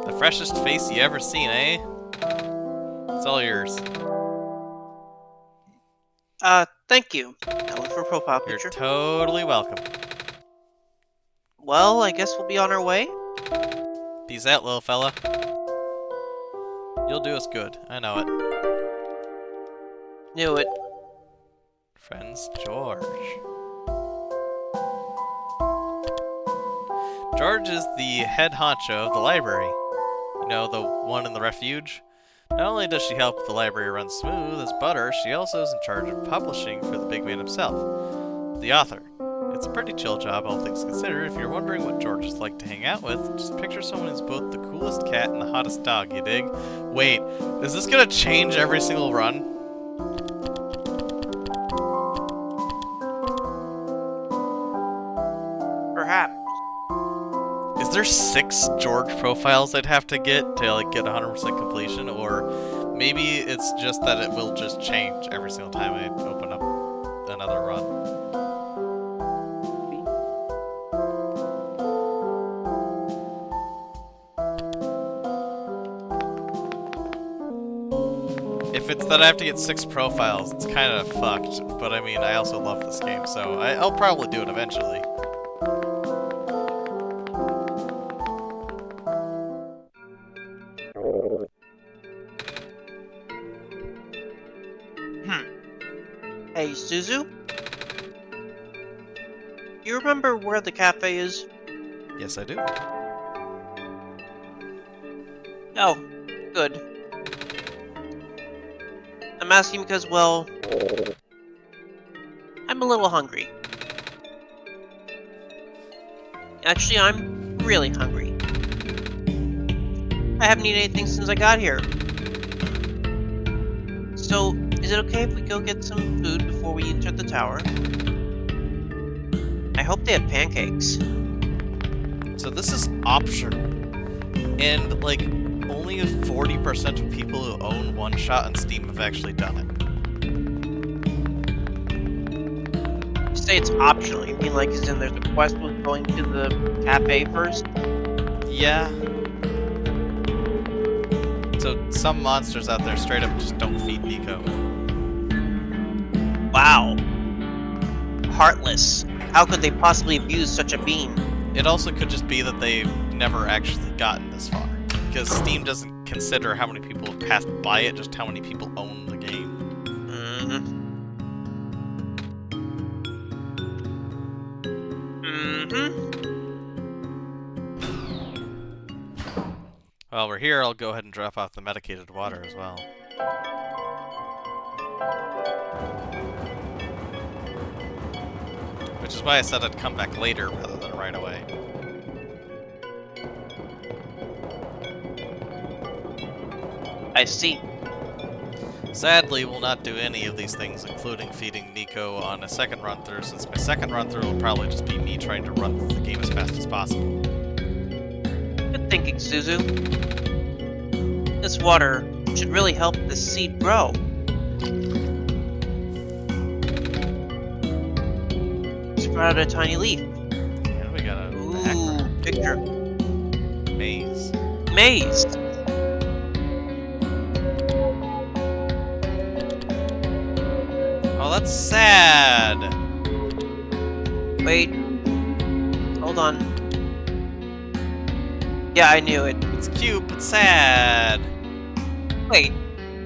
The freshest face you ever seen, eh? It's all yours. Thank you. Now look for a profile You're picture. totally welcome. Well, I guess we'll be on our way. Peace out, little fella. You'll do us good. I know it. Knew it. Friends George. George is the head honcho of the library. You know, the one in the refuge? Not only does she help the library run smooth as butter, she also is in charge of publishing for the big man himself, the author. It's a pretty chill job, all things considered. If you're wondering what George is like to hang out with, just picture someone who's both the coolest cat and the hottest dog, you dig? Wait, is this gonna change every single run? Perhaps. Is there 6 George profiles I'd have to get to like get 100% completion, or maybe it's just that it will just change every single time I open up another run? If it's that I have to get 6 profiles, it's kind of fucked, but I mean, I also love this game, so I'll probably do it eventually. Hey, Szuzu? You remember where the cafe is? Yes, I do. Oh, good. I'm asking because, well, I'm a little hungry. Actually, I'm really hungry. I haven't eaten anything since I got here. So, is it okay if we go get some food before we enter the tower? I hope they have pancakes. So this is optional, and like only 40% of people who own One Shot on Steam have actually done it. You say it's optional, you mean like as in there's a quest with going to the cafe first? Yeah. So some monsters out there straight up just don't feed Nico. Wow. Heartless. How could they possibly abuse such a being? It also could just be that they've never actually gotten this far, because Steam doesn't consider how many people have passed by it, just how many people own the game. While we're here, I'll go ahead and drop off the medicated water as well. Which is why I said I'd come back later rather than right away. I see. Sadly, we'll not do any of these things, including feeding Nico on a second run-through, since my second run-through will probably just be me trying to run through the game as fast as possible. Good thinking, Szuzu. This water should really help this seed grow. Sprout a tiny leaf. And we got a Ooh, picture. maze. Maze. Oh, that's sad! Wait. Hold on. Yeah, I knew it. It's cute, but sad! Wait.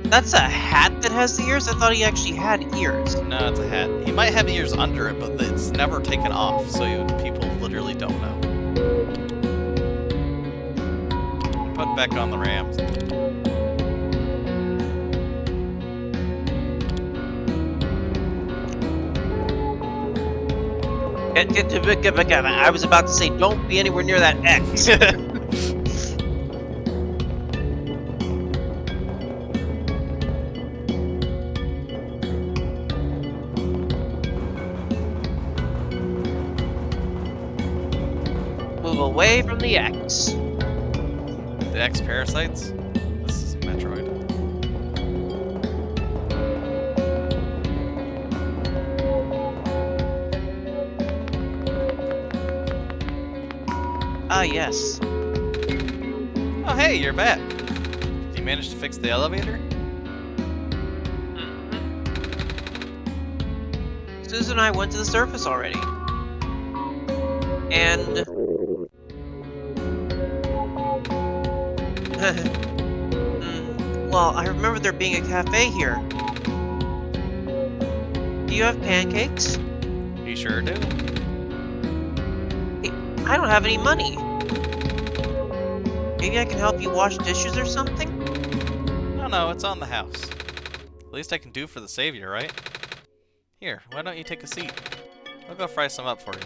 That's a hat that has the ears? I thought he actually had ears. No, it's a hat. He might have ears under it, but it's never taken off, so people literally don't know. Put back on the Rams. I was about to say, don't be anywhere near that X. Move away from the X. The X parasites? This is Metroid. Ah, yes. Oh, hey, you're back. Did you manage to fix the elevator? Susan and I went to the surface already. And... well, I remember there being a cafe here. Do you have pancakes? You sure do? I don't have any money. Maybe I can help you wash dishes or something? No, it's on the house. Least I can do for the savior, right? Here, why don't you take a seat? I'll go fry some up for you.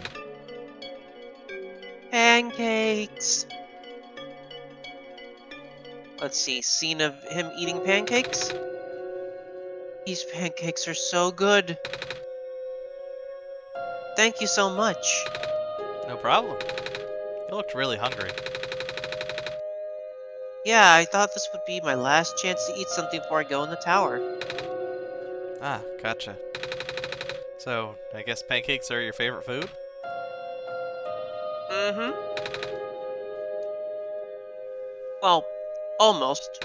Pancakes. Let's see, scene of him eating pancakes? These pancakes are so good. Thank you so much. No problem. You looked really hungry. Yeah, I thought this would be my last chance to eat something before I go in the tower. Ah, gotcha. So, I guess pancakes are your favorite food? Mm-hmm. Well, almost.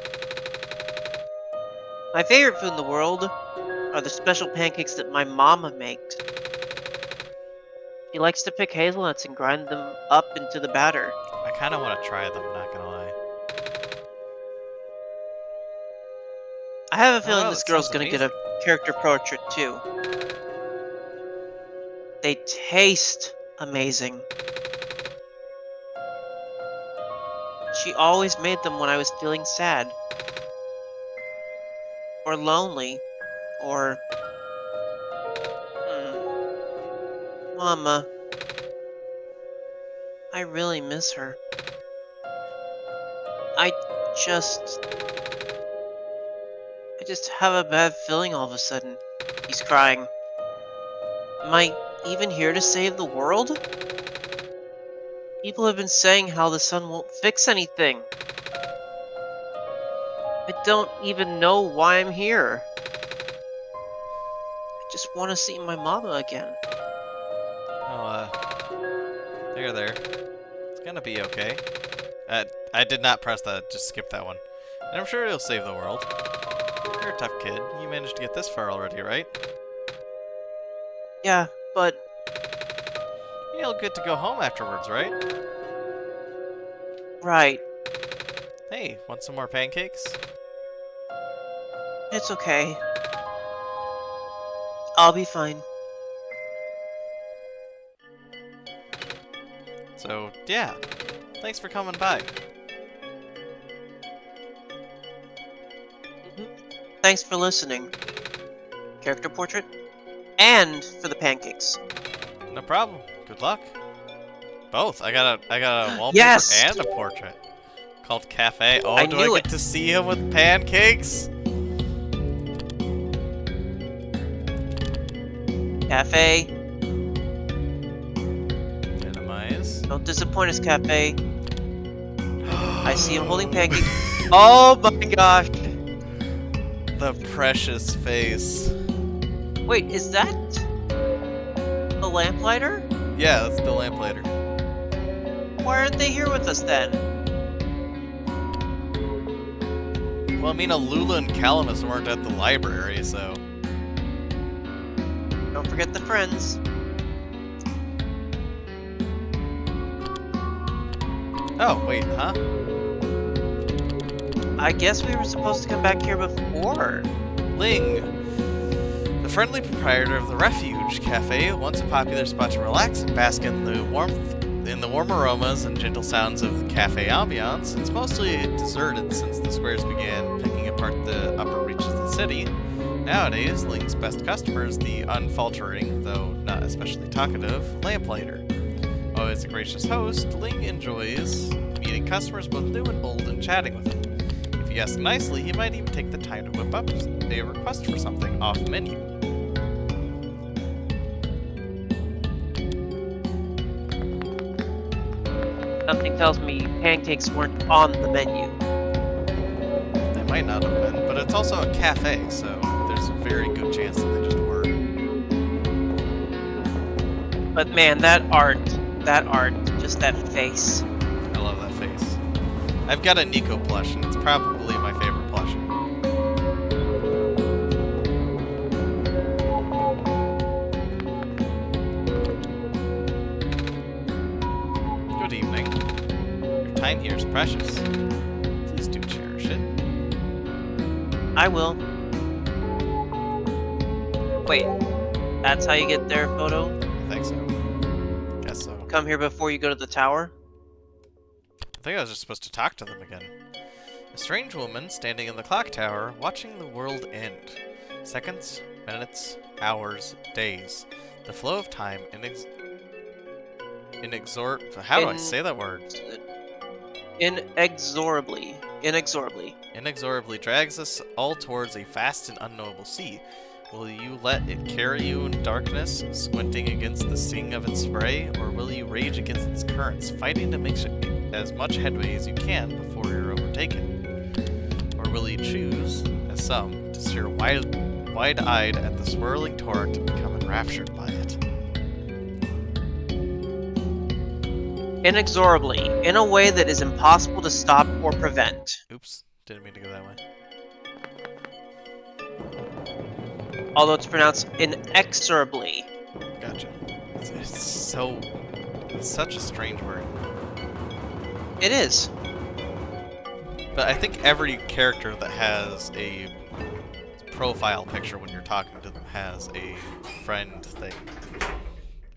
My favorite food in the world are the special pancakes that my mama makes. She likes to pick hazelnuts and grind them up into the batter. I kind of want to try them, not gonna lie. I have a Oh feeling wow, this that girl's sounds gonna get a amazing. character portrait too. They taste amazing. She always made them when I was feeling sad. Or lonely. Or... Mama. I really miss her. I just... I just have a bad feeling all of a sudden. He's crying. Am I even here to save the world? People have been saying how the sun won't fix anything. I don't even know why I'm here. I just want to see my mama again. Oh, there. It's gonna be okay. I did not press that, just skip that one. And I'm sure you'll save the world. You're a tough kid. You managed to get this far already, right? Yeah, but... You'll get to go home afterwards, right? Right. Hey, want some more pancakes? It's okay. I'll be fine. So, yeah. Thanks for coming by. Thanks for listening. character portrait, and for the pancakes. No problem. Good luck. Both. I got a wallpaper Yes! and a portrait called Cafe. Oh, I do I knew get it. to see him with pancakes? Cafe, Minimize. don't disappoint us, Cafe. I see him holding pancakes. Oh my gosh! The precious face. Wait, is that the lamplighter? Yeah, that's the lamplighter. Why aren't they here with us then? Well, I mean, Alula and Calamus weren't at the library, so. Don't forget the friends. Oh, wait, huh? I guess we were supposed to come back here before. Ling, the friendly proprietor of the Refuge Cafe, once a popular spot to relax and bask in the warm aromas and gentle sounds of the cafe ambiance. It's mostly deserted since the squares began picking apart the upper reaches of the city. Nowadays, Ling's best customer is the unfaltering, though not especially talkative, lamplighter. Always a gracious host, Ling enjoys meeting customers both new and old and chatting with them. If you ask nicely, he might even take the time to whip up a request for something off menu. Something tells me pancakes weren't on the menu. They might not have been, but it's also a cafe, so there's a very good chance that they just were. But man, that art, just that face. I love that face. I've got a Nico plush, and it's probably my favorite plushie. Good evening. Your time here is precious. Please do cherish it. I will. Wait, that's how you get their photo? I think so. Guess so. Come here before you go to the tower? I think I was just supposed to talk to them again. A strange woman standing in the clock tower, watching the world end. Seconds, minutes, hours, days. The flow of time How do I say that word? Inexorably. Inexorably drags us all towards a vast and unknowable sea. Will you let it carry you in darkness, squinting against the sting of its spray, or will you rage against its currents, fighting to make as much headway as you can before you're overtaken? Or will you choose, as some, to stare wide-eyed at the swirling torrent and become enraptured by it? Inexorably, in a way that is impossible to stop or prevent. Oops, didn't mean to go that way. Although it's pronounced inexorably. Gotcha. It's such a strange word. It is. But I think every character that has a profile picture when you're talking to them has a friend thing.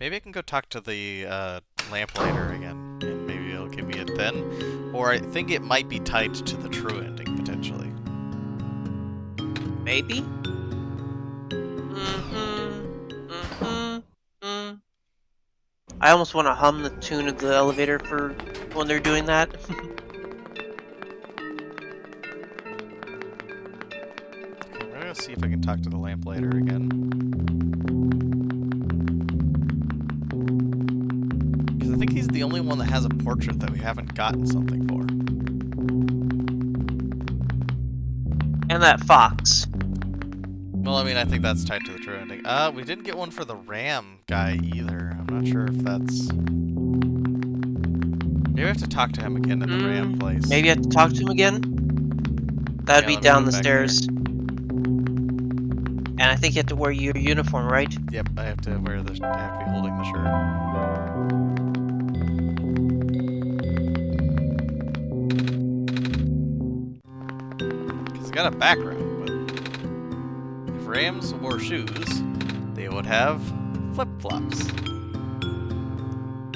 Maybe I can go talk to the lamplighter again, and maybe it'll give me it then. Or I think it might be tied to the true ending, potentially. Maybe? I almost want to hum the tune of the elevator for when they're doing that. I'm gonna go see if I can talk to the lamplighter again. Because I think he's the only one that has a portrait that we haven't gotten something for. And that fox. Well, I mean, I think that's tied to the true ending. We didn't get one for the Ram guy either. I'm not sure if that's... Maybe I have to talk to him again in the Ram place. Maybe I have to talk to him again? That'd be let me down go the back stairs. And I think you have to wear your uniform, right? Yep, I have to wear the... I have to be holding the shirt. Because I got a background. If Rams wore shoes, they would have flip-flops.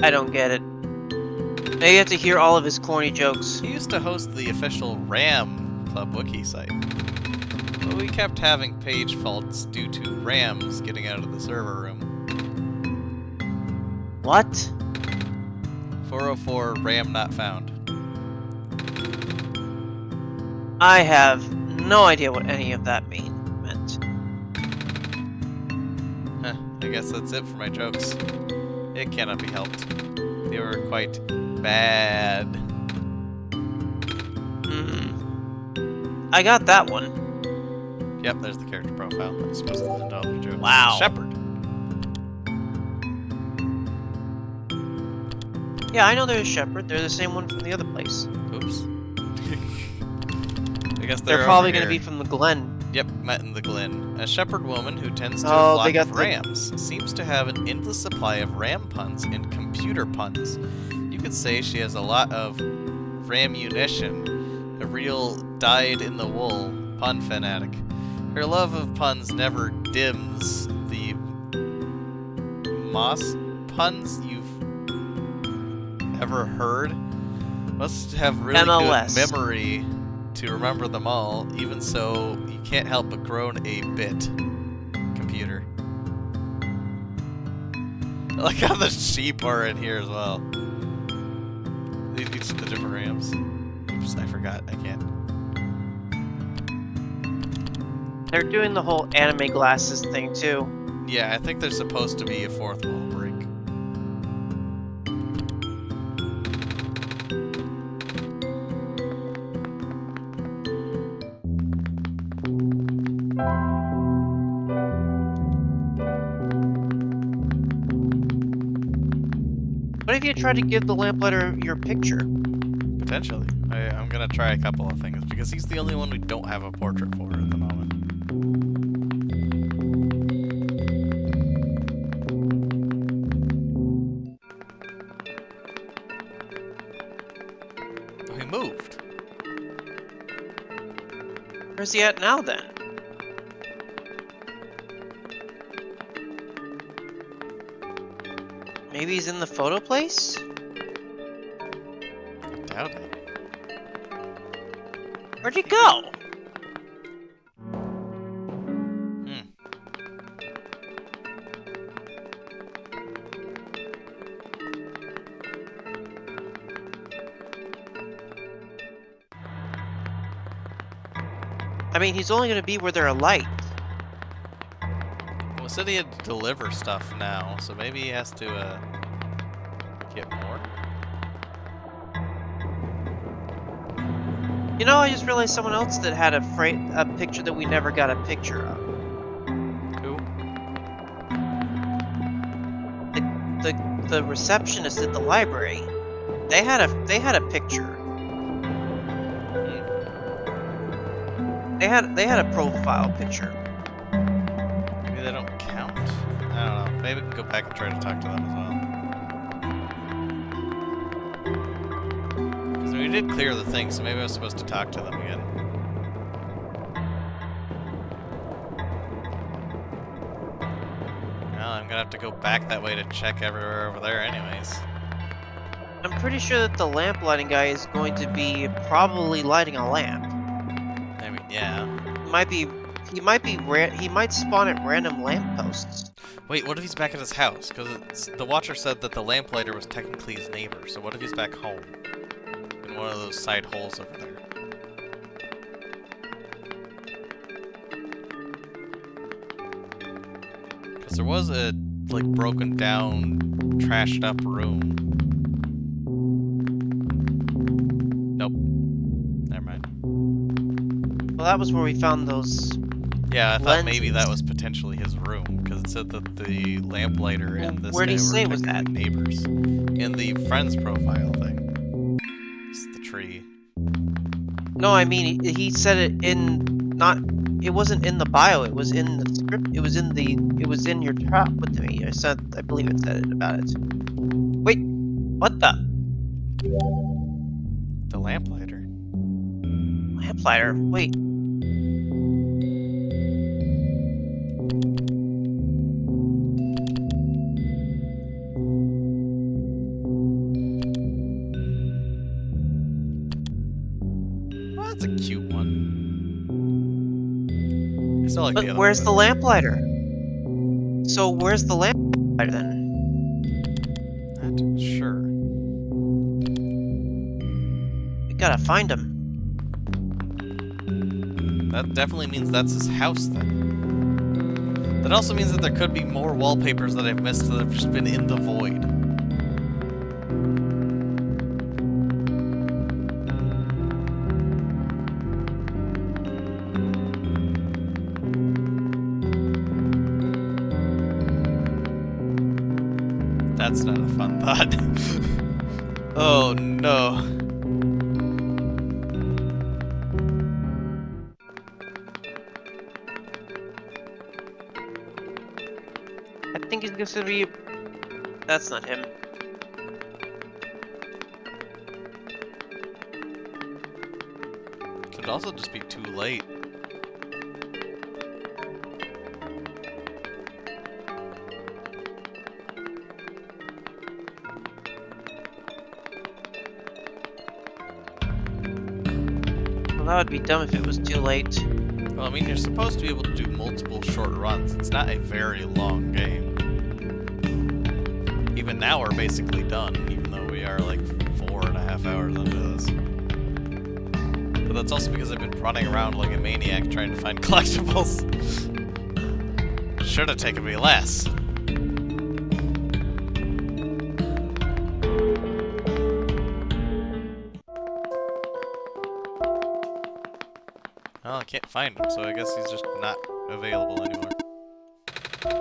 I don't get it. Now you have to hear all of his corny jokes. He used to host the official Ram Club wiki site. we kept having page faults due to RAMs getting out of the server room. What? 404 RAM not found. I have no idea what any of that meant. Huh, I guess that's it for my jokes. It cannot be helped. They were quite bad. I got that one. Yep, there's the character profile. I'm supposed to indulge your jokes. Wow. Shepherd. Yeah, I know there's a shepherd. They're the same one from the other place. Oops. I guess They're they're probably over going to here. be from the Glen. Yep, met in the Glen. A shepherd woman who tends to Oh, a they flock got of the- rams seems to have an endless supply of ram puns and computer puns. You could say she has a lot of ramunition, a real dyed-in-the-wool pun fanatic. Her love of puns never dims. The moss puns you've ever heard must have really MLS. good memory to remember them all. Even so, you can't help but groan a bit. Computer. I like how the sheep are in here as well. These are the different rams. Oops, I forgot. I can't. They're doing the whole anime glasses thing too. Yeah, I think there's supposed to be a fourth wall break. What if you tried to give the lamplighter your picture? Potentially. I'm gonna try a couple of things because he's the only one we don't have a portrait for at the moment. Oh, he moved. Where's he at now then? Maybe he's in the photo place? I doubt it. Where'd he go? Hmm. I mean, he's only gonna be where there are lights. Well, it said he had to deliver stuff now, so maybe he has to, get more? You know, I just realized someone else that had a picture that we never got a picture of. Who? The receptionist at the library. They had a picture. Hmm. They had a profile picture. Maybe they don't count? I don't know. Maybe we can go back and try to talk to them as well. Because we did clear the thing, so maybe I was supposed to talk to them again. Well, I'm gonna have to go back that way to check everywhere over there anyways. I'm pretty sure that the lamp lighting guy is going to be probably lighting a lamp. I mean, yeah. He might spawn at random lampposts. Wait, what if he's back at his house? Because the Watcher said that the lamplighter was technically his neighbor, so what if he's back home? In one of those side holes over there. Because there was a, like, broken down, trashed up room. Nope. Never mind. Well, that was where we found those. Yeah, I thought maybe that Lenses. was potentially his room, because it said that the lamplighter and this Where'd guy he say were was that? technically neighbors. In the friends profile thing. It's the tree. No, I mean he said it in not. It wasn't in the bio. It was in the script. It was in your chat with me. I believe it said it about it. Wait, what the The lamplighter. lamplighter? Wait. Well, that's a cute one. Still like the But other where's one the better. lamplighter? So where's the lamplighter then? Not sure. We gotta find him. That definitely means that's his house then. That also means that there could be more wallpapers that I've missed that have just been in the void. That's not a fun thought. Oh no. I think he's gonna be. That's not him. Could also just be too late. Well, that would be dumb if it was too late. Well, I mean, you're supposed to be able to do multiple short runs. It's not a very long game. Even now, we're basically done, even though we are like 4.5 hours into this. But that's also because I've been running around like a maniac trying to find collectibles. Should have taken me less. Well, I can't find him, so I guess he's just not available anymore.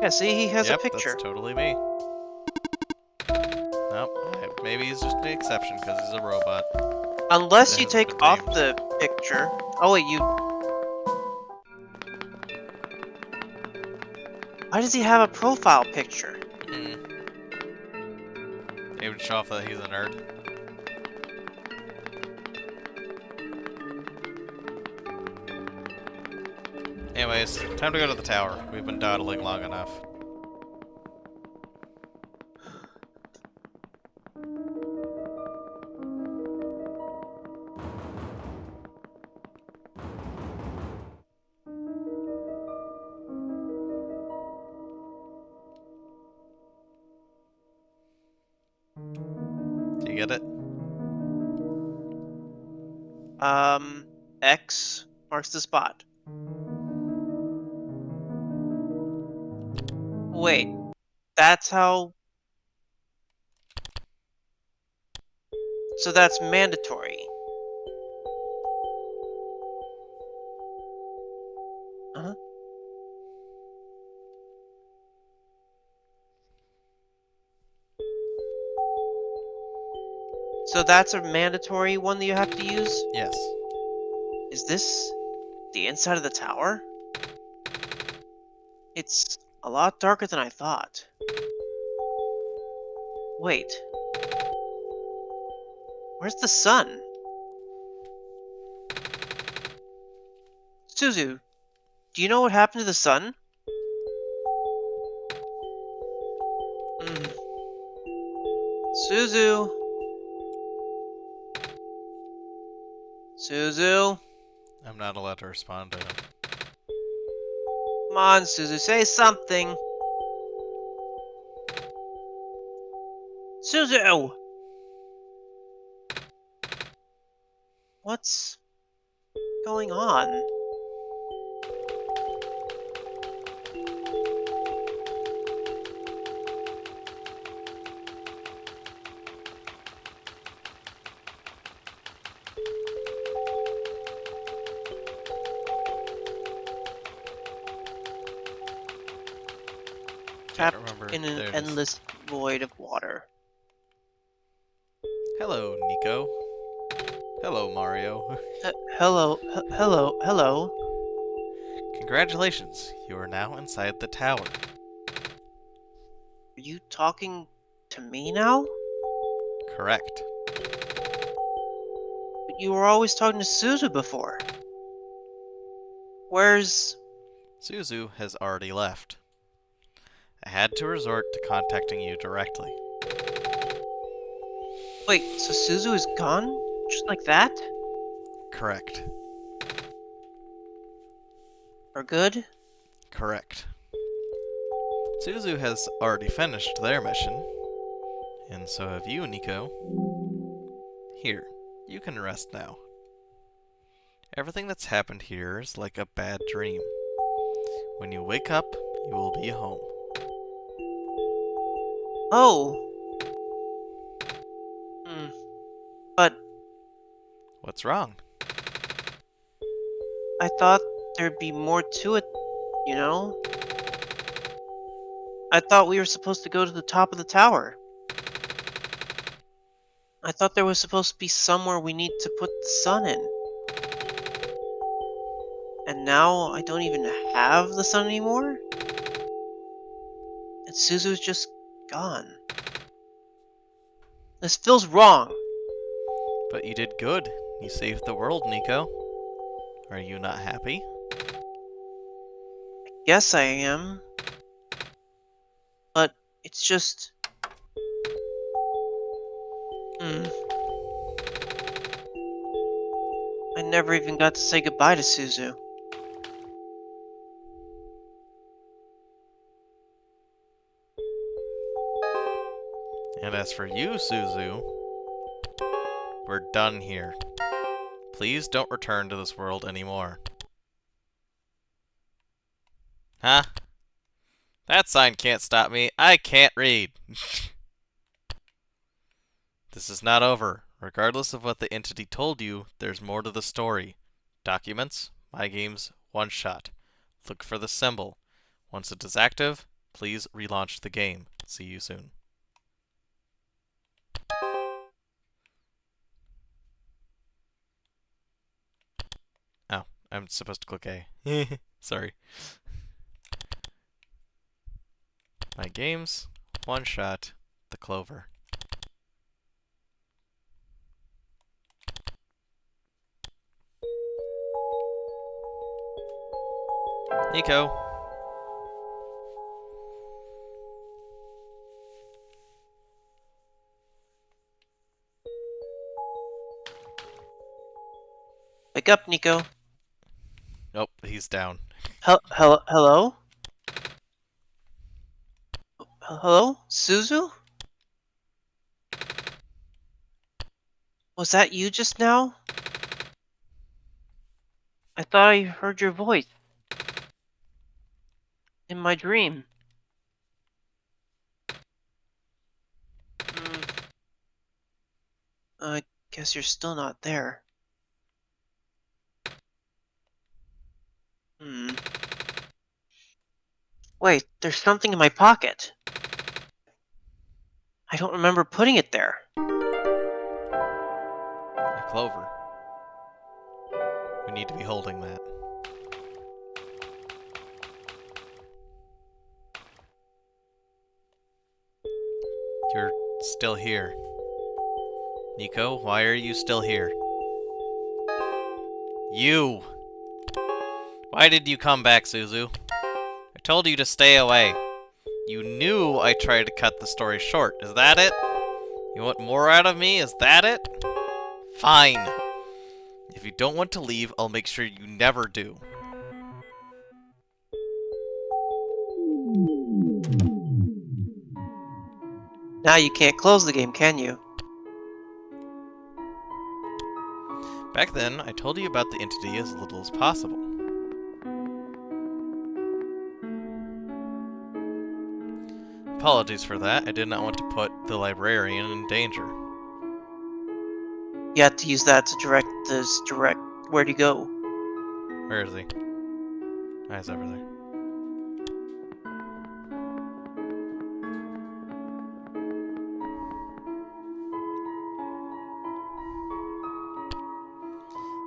Yeah, see, he has Yep, a picture. that's totally me. Nope, maybe he's just an exception because he's a robot. Unless That you hasn't take been off named. the picture. Oh wait, you. Why does he have a profile picture? It would show off that he's a nerd. Anyways, time to go to the tower. We've been dawdling long enough. Do you get it? X marks the spot. Wait, that's how. So that's mandatory. Uh-huh. So that's a mandatory one that you have to use? Yes. Is this the inside of the tower? It's a lot darker than I thought. Wait. Where's the sun? Szuzu, do you know what happened to the sun? Mm. Szuzu. Szuzu. I'm not allowed to respond to him. Come on, Szuzu, say something. Szuzu! What's going on? Can't Trapped remember. in an There it is. endless void of water. Hello, Nico. Hello, Mario. Hello. Congratulations, you are now inside the tower. Are you talking to me now? Correct. But you were always talking to Szuzu before. Where's... Szuzu has already left. I had to resort to contacting you directly. Wait, so Szuzu is gone? Just like that? Correct. For good? Correct. Szuzu has already finished their mission, and so have you, Nico. Here, you can rest now. Everything that's happened here is like a bad dream. When you wake up, you will be home. Oh. But What's wrong? I thought there'd be more to it, you know? I thought we were supposed to go to the top of the tower. I thought there was supposed to be somewhere we need to put the sun in. And now I don't even have the sun anymore? And Suzu's just gone. This feels wrong. But you did good. You saved the world, Nico. Are you not happy? Yes, I am. But it's just... I never even got to say goodbye to Szuzu. And as for you, Szuzu, we're done here. Please don't return to this world anymore. Huh? That sign can't stop me. I can't read. This is not over. Regardless of what the entity told you, there's more to the story. Documents, my games, one shot. Look for the symbol. Once it is active, please relaunch the game. See you soon. Oh, I'm supposed to click A. Sorry. My games, one shot, the clover. Nico. Wake up, Nico. Nope, he's down. Hello? Hello? Szuzu? Was that you just now? I thought I heard your voice. In my dream. I guess you're still not there. Wait, there's something in my pocket. I don't remember putting it there. A clover. We need to be holding that. You're still here. Nico, why are you still here? You! Why did you come back, Szuzu? I told you to stay away. You knew I tried to cut the story short. Is that it? You want more out of me? Is that it? Fine. If you don't want to leave, I'll make sure you never do. Now you can't close the game, can you? Back then, I told you about the entity as little as possible. Apologies for that. I did not want to put the librarian in danger. You had to use that to direct where'd you go? Where is he? Ah, he's over there.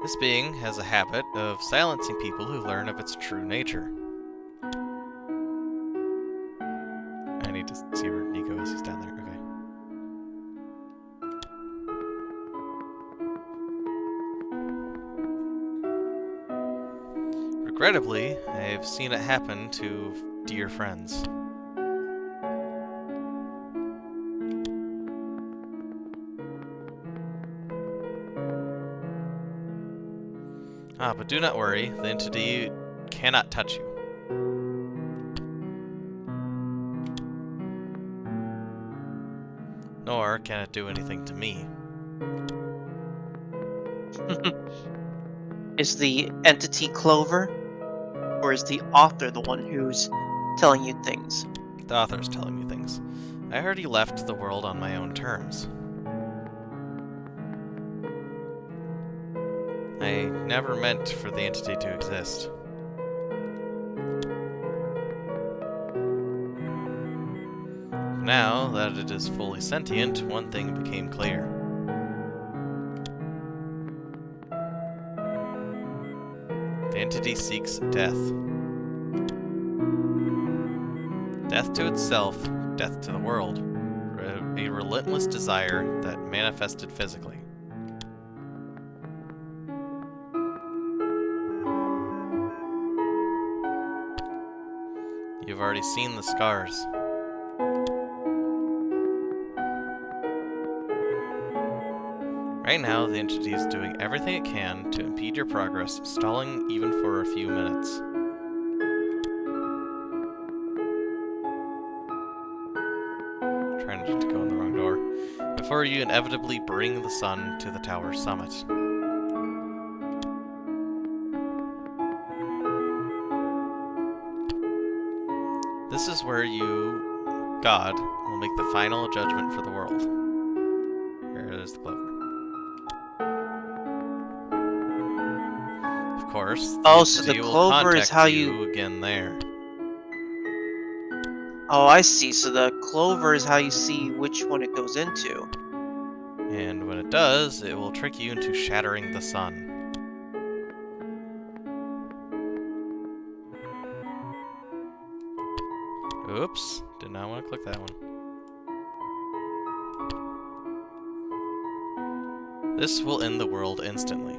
This being has a habit of silencing people who learn of its true nature. I need to see where Nico is. He's down there. Okay. Regrettably, I've seen it happen to dear friends. But do not worry, the entity cannot touch you. Nor can it do anything to me. Is the entity Clover? Or is the author the one who's telling you things? The author's telling me things. I already left the world on my own terms. I never meant for the entity to exist. Now that it is fully sentient, one thing became clear. The entity seeks death. Death to itself, death to the world. A relentless desire that manifested physically. You've already seen the scars. Right now, the entity is doing everything it can to impede your progress, stalling even for a few minutes. Trying to go in the wrong door. Before you inevitably bring the sun to the tower's summit. This is where you, God, will make the final judgment for the world. There's the clover. Of course, the Oh, so entity the will clover is contact how you again there. Oh, I see. So the clover is how you see which one it goes into. And when it does, it will trick you into shattering the sun. Oops, did not want to click that one. This will end the world instantly.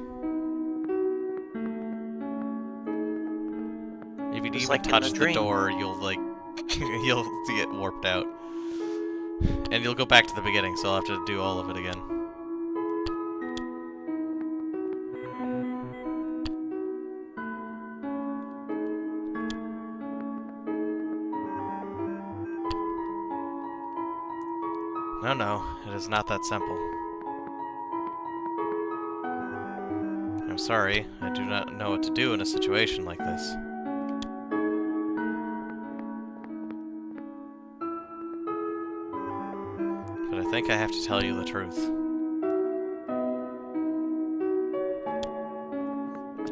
If you Just even like in the touch the dream. door, you'll you'll get warped out. And you'll go back to the beginning, so I'll have to do all of it again. No, it is not that simple. I'm sorry, I do not know what to do in a situation like this. But I think I have to tell you the truth.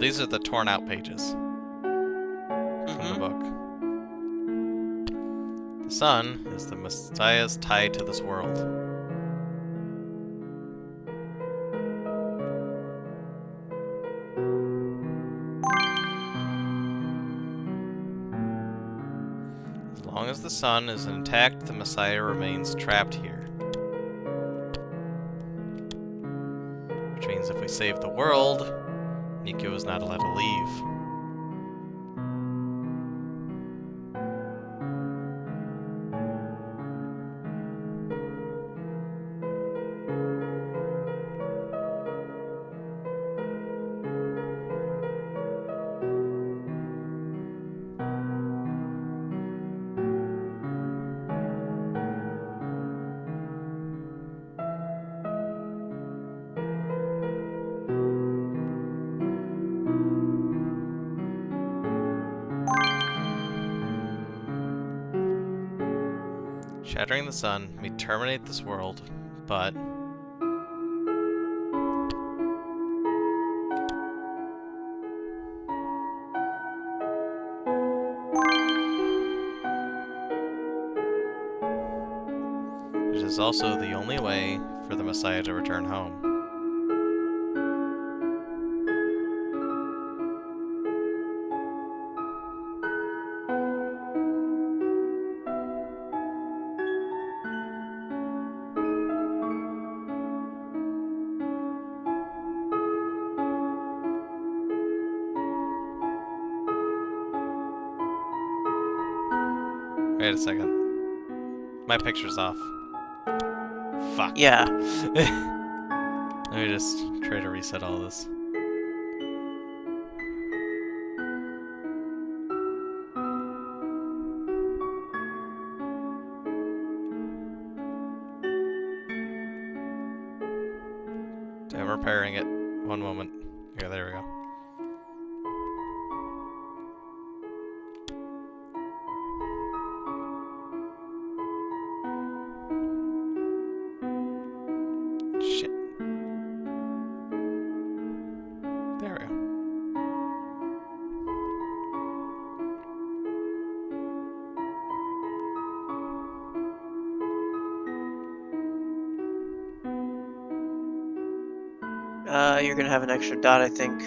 These are the torn out pages from the book. The sun is the Messiah's tie to this world. As long as the sun is intact, the Messiah remains trapped here. Which means if we save the world, Nico is not allowed to leave. Shattering the sun may terminate this world, but it is also the only way for the Messiah to return home. Wait a second. My picture's off. Fuck. Yeah. Let me just try to reset all this. firing it. One moment. Okay, there we go. Shit. There we go. You're gonna have an extra dot, I think.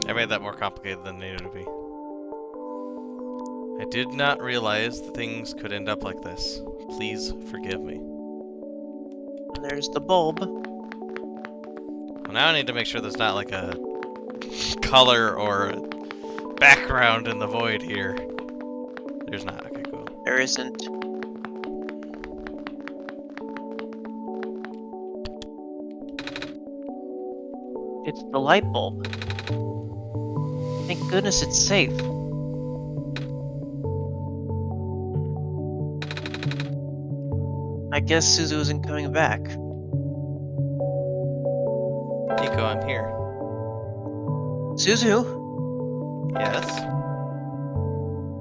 I made that more complicated than it needed to be. I did not realize that things could end up like this. Please forgive me. And there's the bulb. Well, now I need to make sure there's not like a color or a background in the void here. There's not. Okay, cool. There isn't. It's the light bulb. Thank goodness it's safe. I guess Szuzu isn't coming back. Nico, I'm here. Szuzu? Yes?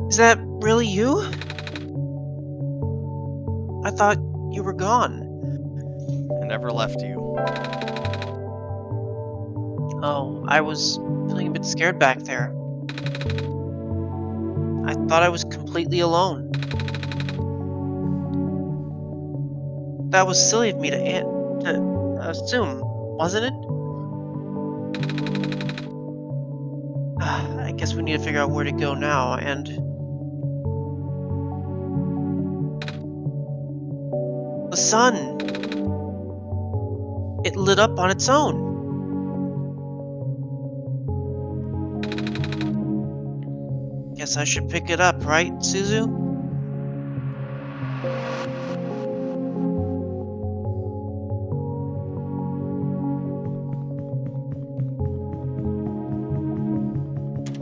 Is that really you? I thought you were gone. I never left you. Oh, I was feeling a bit scared back there. I thought I was completely alone. That was silly of me to assume, wasn't it? I guess we need to figure out where to go now, and... The sun! It lit up on its own! Guess I should pick it up, right, Szuzu?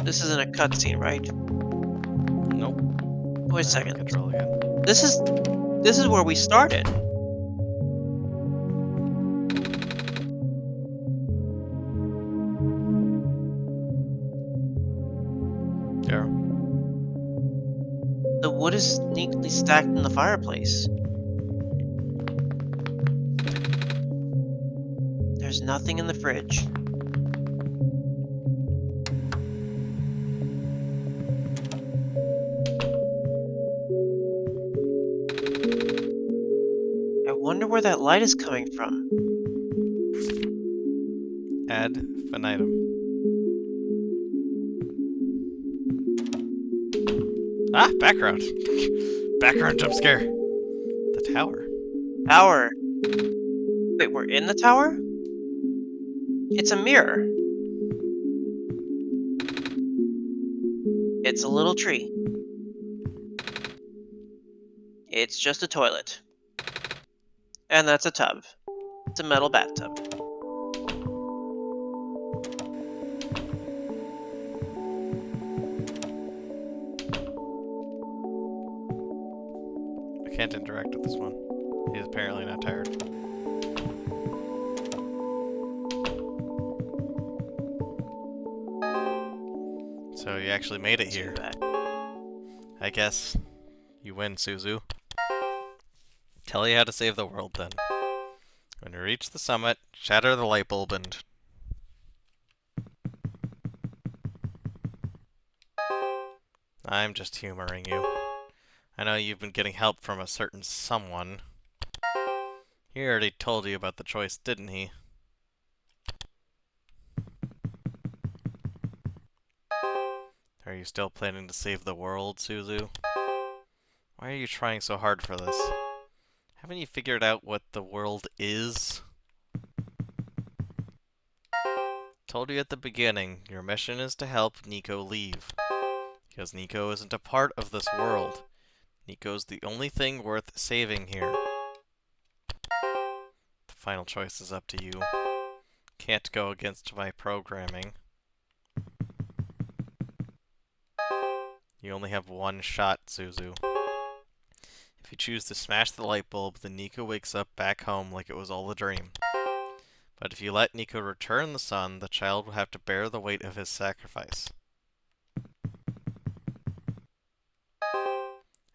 This isn't a cutscene, right? Nope. Wait a second. Control again. This is where we started. There. The wood is neatly stacked in the fireplace. There's nothing in the fridge. I wonder where that light is coming from. Ad infinitum. Ah, background. Background jump scare. The tower. Tower. Wait, we're in the tower? It's a mirror. It's a little tree. It's just a toilet. And that's a tub. It's a metal bathtub. I can't interact with this one. He's apparently not tired. So you actually made it here. I guess you win, Szuzu. Tell you how to save the world then. When you reach the summit, shatter the light bulb and... I'm just humoring you. I know you've been getting help from a certain someone. He already told you about the choice, didn't he? Are you still planning to save the world, Szuzu? Why are you trying so hard for this? Haven't you figured out what the world is? Told you at the beginning, your mission is to help Nico leave. Because Nico isn't a part of this world. Nico's the only thing worth saving here. The final choice is up to you. Can't go against my programming. You only have one shot, Szuzu. If you choose to smash the light bulb, then Nico wakes up back home like it was all a dream. But if you let Nico return the sun, the child will have to bear the weight of his sacrifice.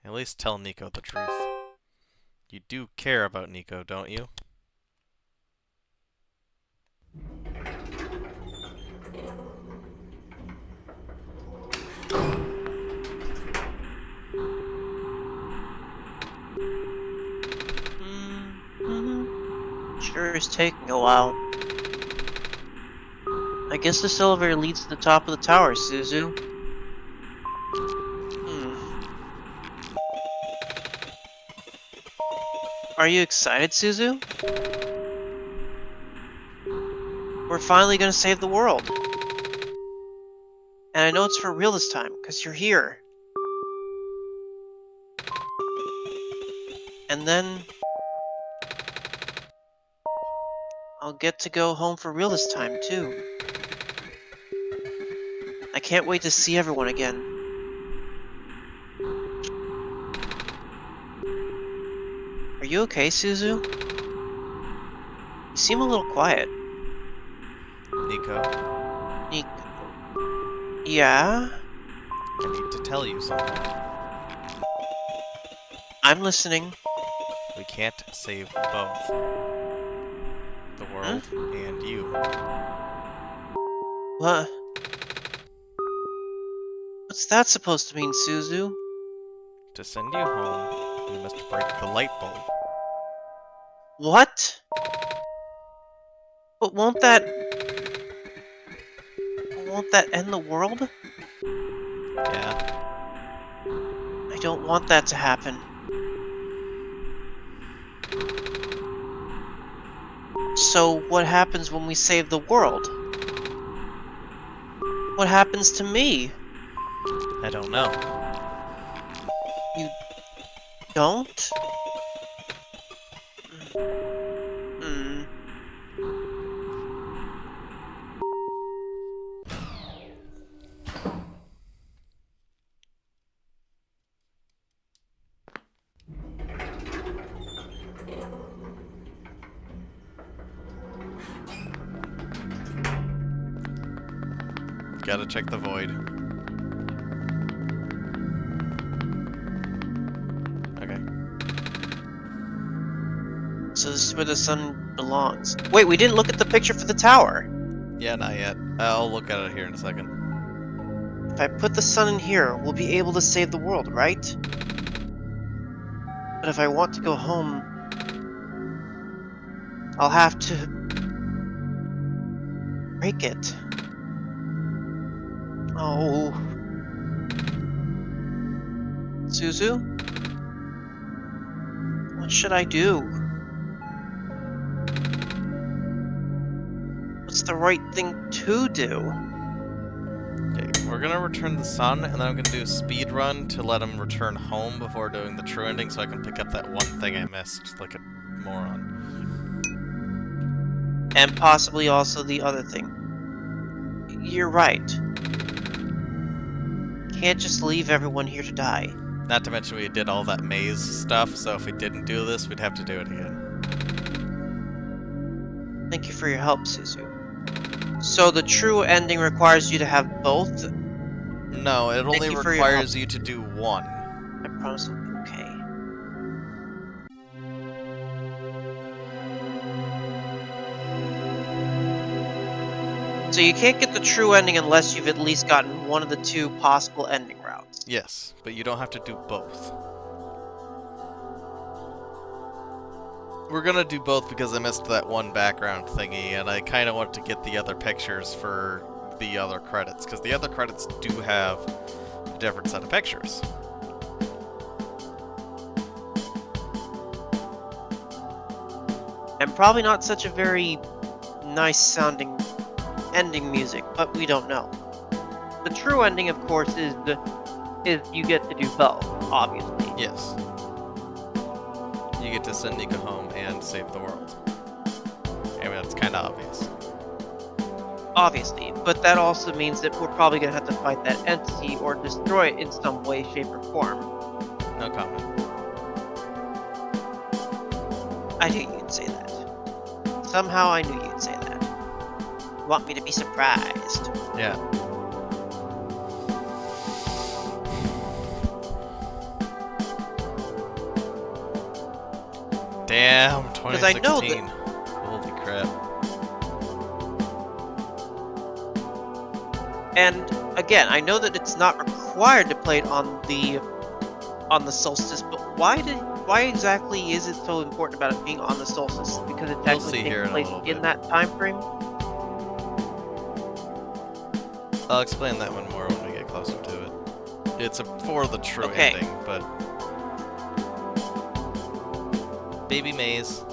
At least tell Nico the truth. You do care about Nico, don't you? Sure is taking a while. I guess this elevator leads to the top of the tower, Szuzu. Are you excited, Szuzu? We're finally gonna save the world. And I know it's for real this time, because you're here. And then I'll get to go home for real this time, too. I can't wait to see everyone again. Are you okay, Szuzu? You seem a little quiet. Nico, Nico. Yeah? I need to tell you something. I'm listening. We can't save both. The world and you. What? What's that supposed to mean, Szuzu? To send you home, we must break the light bulb. What? But won't that end the world? Yeah, I don't want that to happen. So what happens when we save the world? What happens to me? I don't know. You don't? Hmm. Gotta check the void. Okay. So this is where the sun belongs. Wait, we didn't look at the picture for the tower. Yeah, not yet. I'll look at it here in a second. If I put the sun in here, we'll be able to save the world, right? But if I want to go home, I'll have to break it. Oh. Szuzu? What should I do? What's the right thing to do? Okay, we're gonna return the sun, and then I'm gonna do a speed run to let him return home before doing the true ending so I can pick up that one thing I missed, like a moron. And possibly also the other thing. You're right. Can't just leave everyone here to die. Not to mention we did all that maze stuff, so if we didn't do this, we'd have to do it again. Thank you for your help, Szuzu. So the true ending requires you to have both? No, it only you for your requires you to do one. I promise I'll be okay. So you can't get the true ending unless you've at least gotten one of the two possible ending routes. Yes, but you don't have to do both. We're gonna do both because I missed that one background thingy, and I kind of want to get the other pictures for the other credits, because the other credits do have a different set of pictures. and probably not such a very nice sounding ending music, but we don't know. The true ending, of course, is you get to do both, obviously. Yes. You get to send Nika home and save the world. I mean, that's kind of obvious. Obviously, but that also means that we're probably gonna have to fight that entity or destroy it in some way, shape, or form. No comment. I knew you'd say that. Somehow I knew you'd say that. You want me to be surprised. Yeah. Damn, 2016. I know that- Holy crap. And again, I know that it's not required to play it on the solstice, but why exactly is it so important about it being on the solstice? Because it see technically here in takes a place little in bit. that time frame? I'll explain that one more when we get closer to it. It's for the true Okay. ending, but... Baby Maze.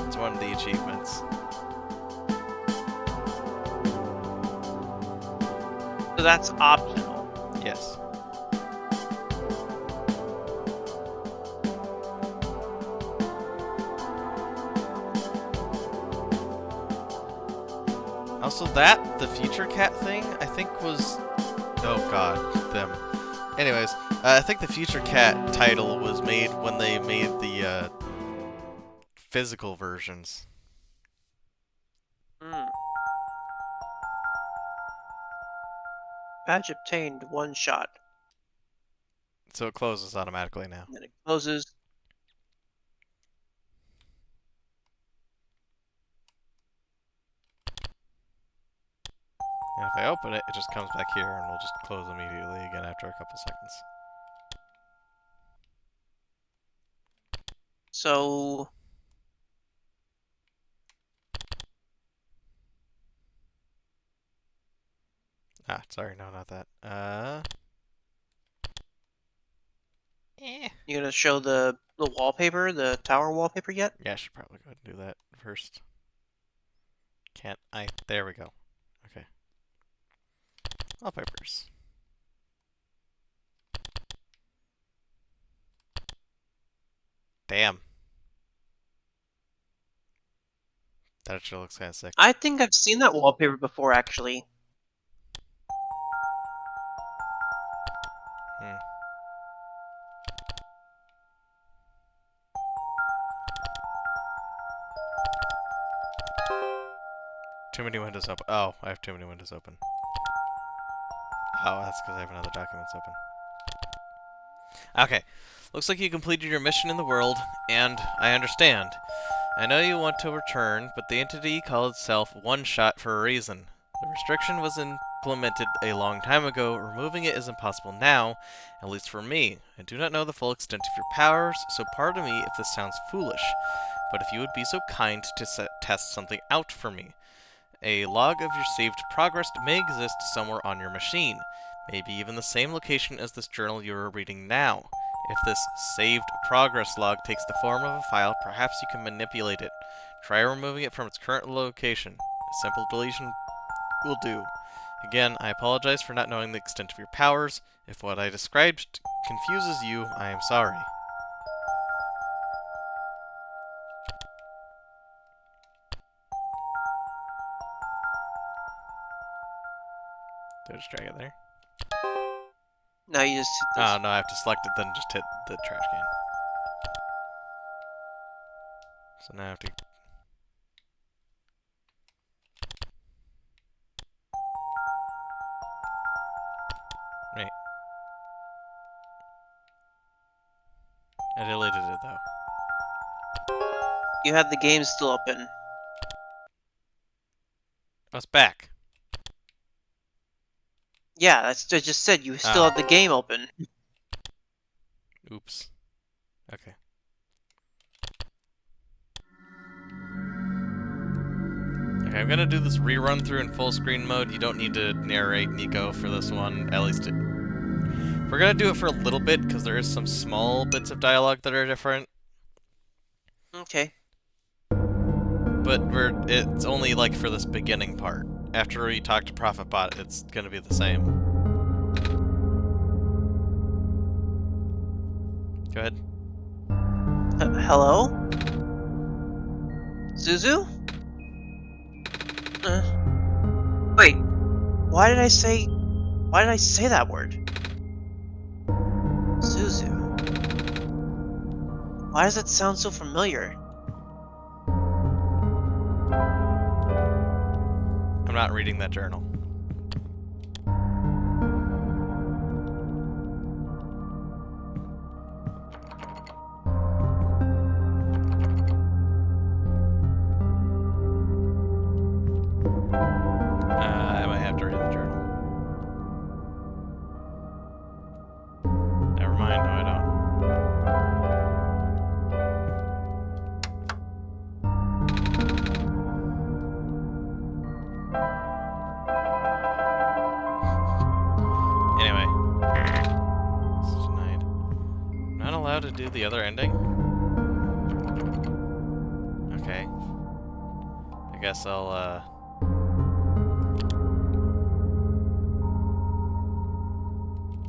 It's one of the achievements. So that's optional. Yes. Also, the future cat thing, I think was... Oh god, them. Anyways, I think the future cat title was made when they made the, physical versions. Badge obtained, one shot. So it closes automatically now. And then it closes. And if I open it, it just comes back here and will just close immediately again after a couple seconds. So Ah, sorry, no, not that. you gonna show the wallpaper, the tower wallpaper yet? Yeah, I should probably go ahead and do that first. Can't I? There we go. Okay. Wallpapers. Damn. That actually looks kind of sick. I think I've seen that wallpaper before, actually. Hmm. Too many windows open. Oh, I have too many windows open. Oh, that's because I have another documents open. Okay. Looks like you completed your mission in the world, and I understand. I know you want to return, but the entity called itself One Shot for a reason. The restriction was implemented a long time ago. Removing it is impossible now, at least for me. I do not know the full extent of your powers, so pardon me if this sounds foolish. But if you would be so kind to test something out for me. A log of your saved progress may exist somewhere on your machine, maybe even the same location as this journal you are reading now. If this saved progress log takes the form of a file, perhaps you can manipulate it. Try removing it from its current location. A simple deletion will do. Again, I apologize for not knowing the extent of your powers. If what I described confuses you, I am sorry. Did I just drag it there? Now you just hit this. Oh, no, I have to select it, then just hit the trash can. So now I have to... Wait. I deleted it, though. You have the game still open. Oh, it's back. Yeah, I just said you still Oh. have the game open. Oops. Okay. Okay, I'm gonna do this rerun through in full screen mode. You don't need to narrate Nico for this one, at least We're gonna do it for a little bit because there is some small bits of dialogue that are different, Okay. but it's only like for this beginning part. After we talk to Prophet Bot, it's gonna be the same. Go ahead. Hello? Szuzu? Wait, why did I say that word? Szuzu. Why does it sound so familiar? I'm not reading that journal. I might have to read the journal. Never mind, no I don't. Anyway. This is denied. I'm not allowed to do the other ending? Okay. I guess I'll,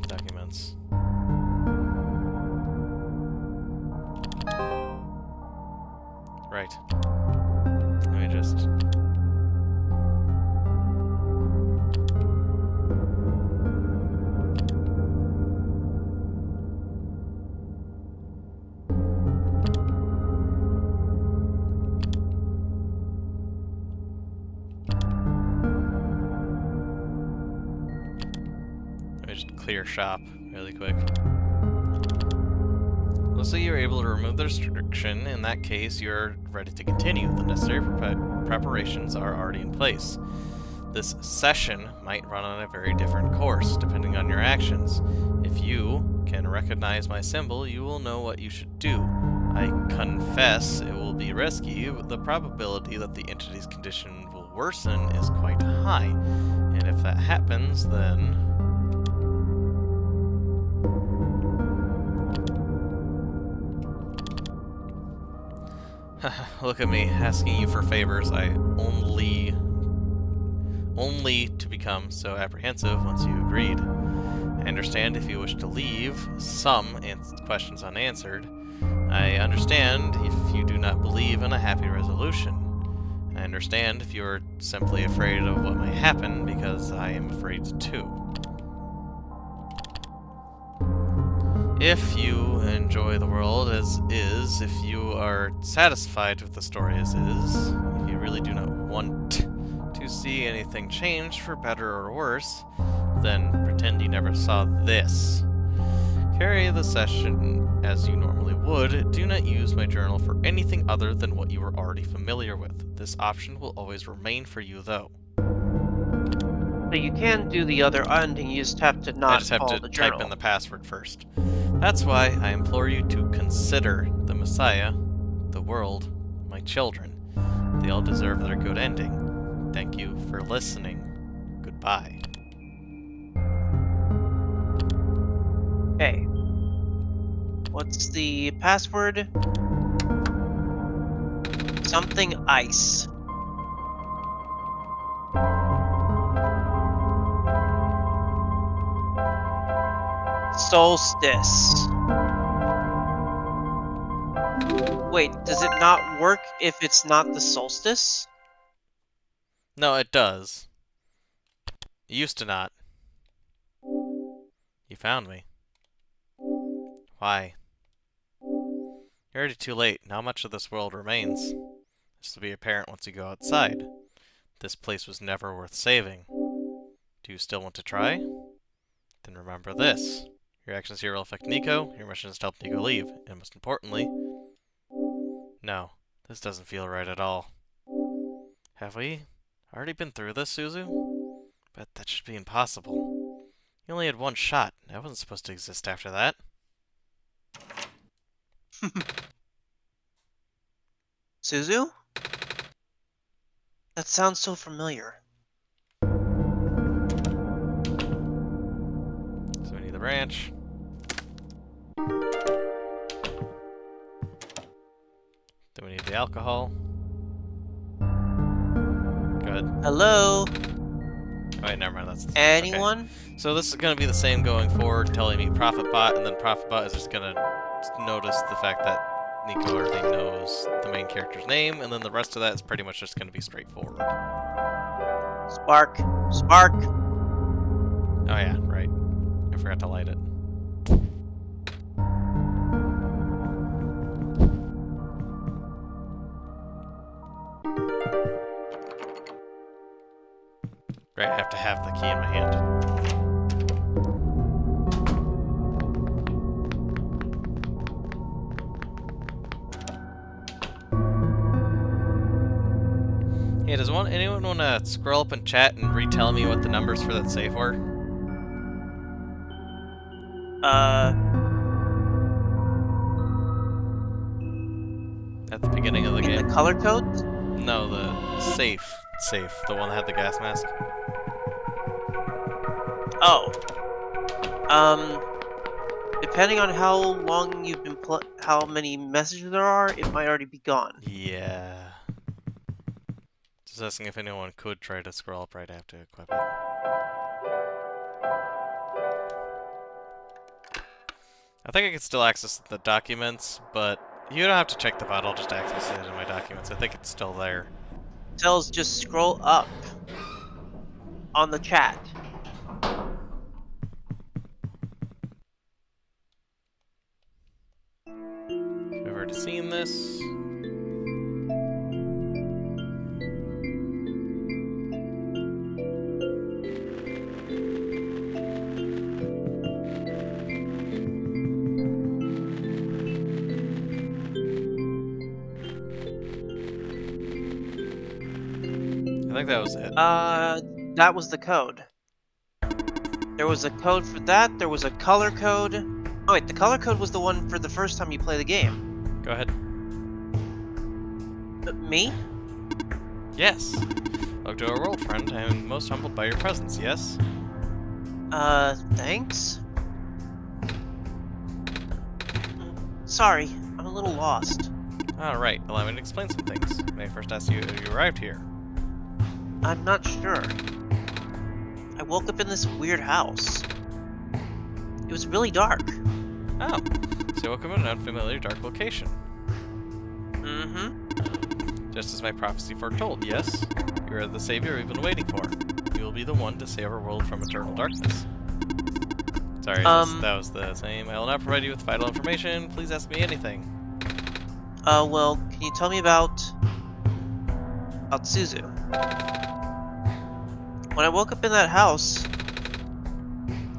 documents. Right. Let me just... Let me just clear shop really quick. Let's say you're able to remove the restriction. In that case, you're ready to continue. The necessary preparations are already in place. This session might run on a very different course, depending on your actions. If you can recognize my symbol, you will know what you should do. I confess it will be risky, but the probability that the entity's condition will worsen is quite high. And if that happens, then... Look at me, asking you for favors. I only to become so apprehensive once you agreed. I understand if you wish to leave some questions unanswered. I understand if you do not believe in a happy resolution. I understand if you are simply afraid of what might happen, because I am afraid too. If you enjoy the world as is, if you are satisfied with the story as is, if you really do not want to see anything change for better or worse, then pretend you never saw this. Carry the session as you normally would. Do not use my journal for anything other than what you are already familiar with. This option will always remain for you, though. So you can do the other ending, you just have to I not just have follow to the type journal. in the password first. That's why I implore you to consider the Messiah, the world, my children. They all deserve their good ending. Thank you for listening. Goodbye. Okay. What's the password? Something ice. Solstice. Wait, does it not work if it's not the solstice? No, it does. It used to not. You found me. Why? You're already too late. Not much of this world remains. This will be apparent once you go outside. This place was never worth saving. Do you still want to try? Then remember this. Your actions here will affect Nico, your mission is to help Nico leave, and most importantly... No, this doesn't feel right at all. Have we already been through this, Szuzu? But that should be impossible. You only had one shot. That wasn't supposed to exist after that. Szuzu? That sounds so familiar. So we need the branch. Then we need the alcohol. Good. Hello? Oh, wait, never mind. That's okay. Anyone? So this is going to be the same going forward, telling me Profit Bot, and then Profit Bot is just going to notice the fact that Nico already knows the main character's name, and then the rest of that is pretty much just going to be straightforward. Spark. Spark. Oh yeah, right. I forgot to light it. Right, I have to have the key in my hand. Yeah, does anyone want to scroll up in chat and retell me what the numbers for that save were? At the beginning of the In game? the color codes? No, the safe. The one that had the gas mask. Oh. Depending on how long you've been how many messages there are, it might already be gone. Yeah. Just asking if anyone could try to scroll up right after equip it. I think I can still access the documents, but you don't have to check the bot, I'll just access it in my documents. I think it's still there. Tells just scroll up on the chat. We've already seen this. I think that was it. That was the code. There was a code for that, there was a color code. Oh wait, the color code was the one for the first time you play the game. Go ahead. Me? Yes. Welcome to our world, friend. I am most humbled by your presence, yes? Thanks? Sorry, I'm a little lost. Alright, allow me to explain some things. May I first ask you how you arrived here? I'm not sure. I woke up in this weird house. It was really dark. Oh, so you woke up in an unfamiliar dark location. Mm-hmm. Just as my prophecy foretold, yes? You are the savior we've been waiting for. You will be the one to save our world from eternal darkness. Sorry, that was the same. I will not provide you with vital information. Please ask me anything. Well, can you tell me about Szuzu? When I woke up in that house,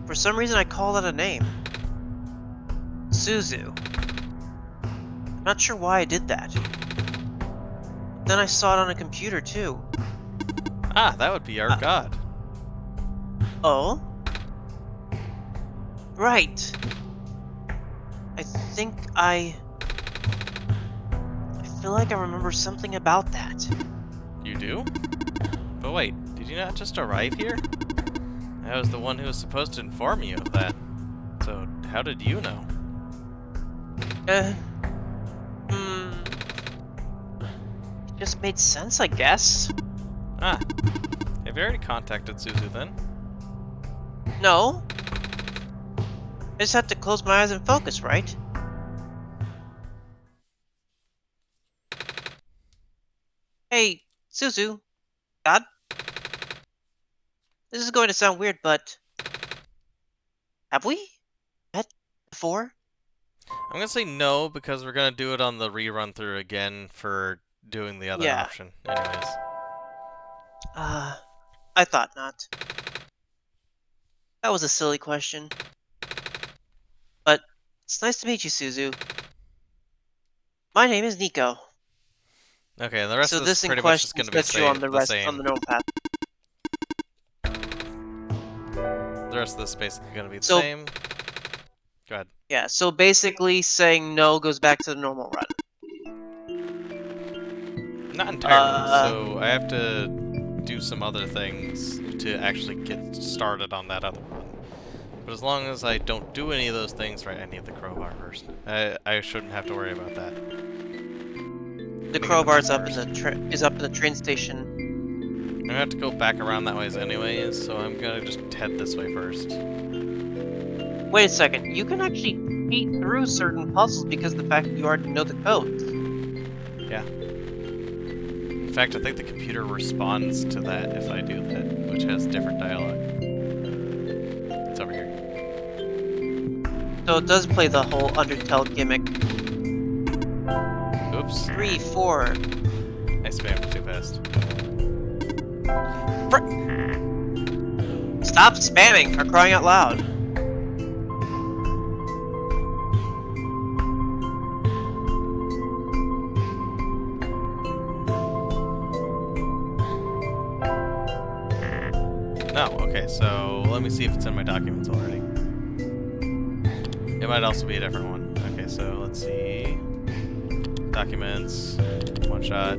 for some reason I called out a name. Szuzu. I'm not sure why I did that. Then I saw it on a computer too. Ah, that would be our god. Oh? Right. I think I feel like I remember something about that. You do? But wait, did you not just arrive here? I was the one who was supposed to inform you of that. So, how did you know? It just made sense, I guess. Ah, have you already contacted Szuzu then? No. I just have to close my eyes and focus, right? Hey, Szuzu. God? This is going to sound weird, but... have we met before? I'm gonna say no, because we're gonna do it on the rerun through again for doing the other Yeah. option. Anyways. I thought not. That was a silly question. But it's nice to meet you, Szuzu. My name is Nico. Okay, and the rest So of this this is in pretty much just question gonna be sets you on the the same. on the normal path. The rest of this is basically gonna be the So- same. Go ahead. Yeah, so basically saying no goes back to the normal run. Not entirely. So I have to do some other things to actually get started on that other one. But as long as I don't do any of those things, right, I need the crowbar first. I shouldn't have to worry about that. The Let me get the map crowbar's up in first. is up in the train station. I'm gonna have to go back around that ways anyways, so I'm gonna just head this way first. Wait a second, you can actually cheat through certain puzzles because of the fact that you already know the codes. Yeah. In fact, I think the computer responds to that if I do that, which has different dialogue. It's over here. So it does play the whole Undertale gimmick. Oops. 3, 4. I spammed too fast. Stop spamming for crying out loud. No, okay, so let me see if it's in my documents already. It might also be a different one. Okay, so let's see. Documents, one shot.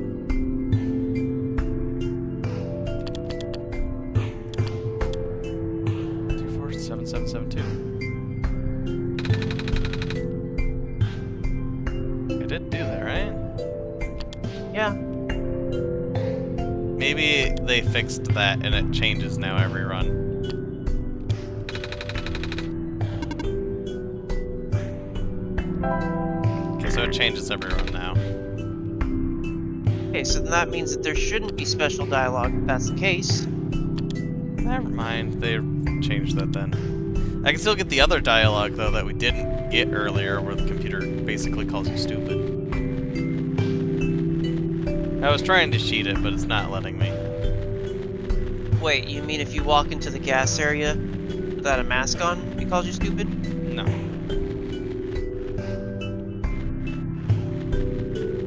347772. I did do that, right? Yeah. Maybe they fixed that and it changes now every run. Okay, so it changes every run now. Okay, so then that means that there shouldn't be special dialogue if that's the case. Never mind, they changed that then. I can still get the other dialogue though that we didn't get earlier where the computer basically calls you stupid. I was trying to cheat it, but it's not letting me. Wait, you mean if you walk into the gas area without a mask on, he calls you stupid? No.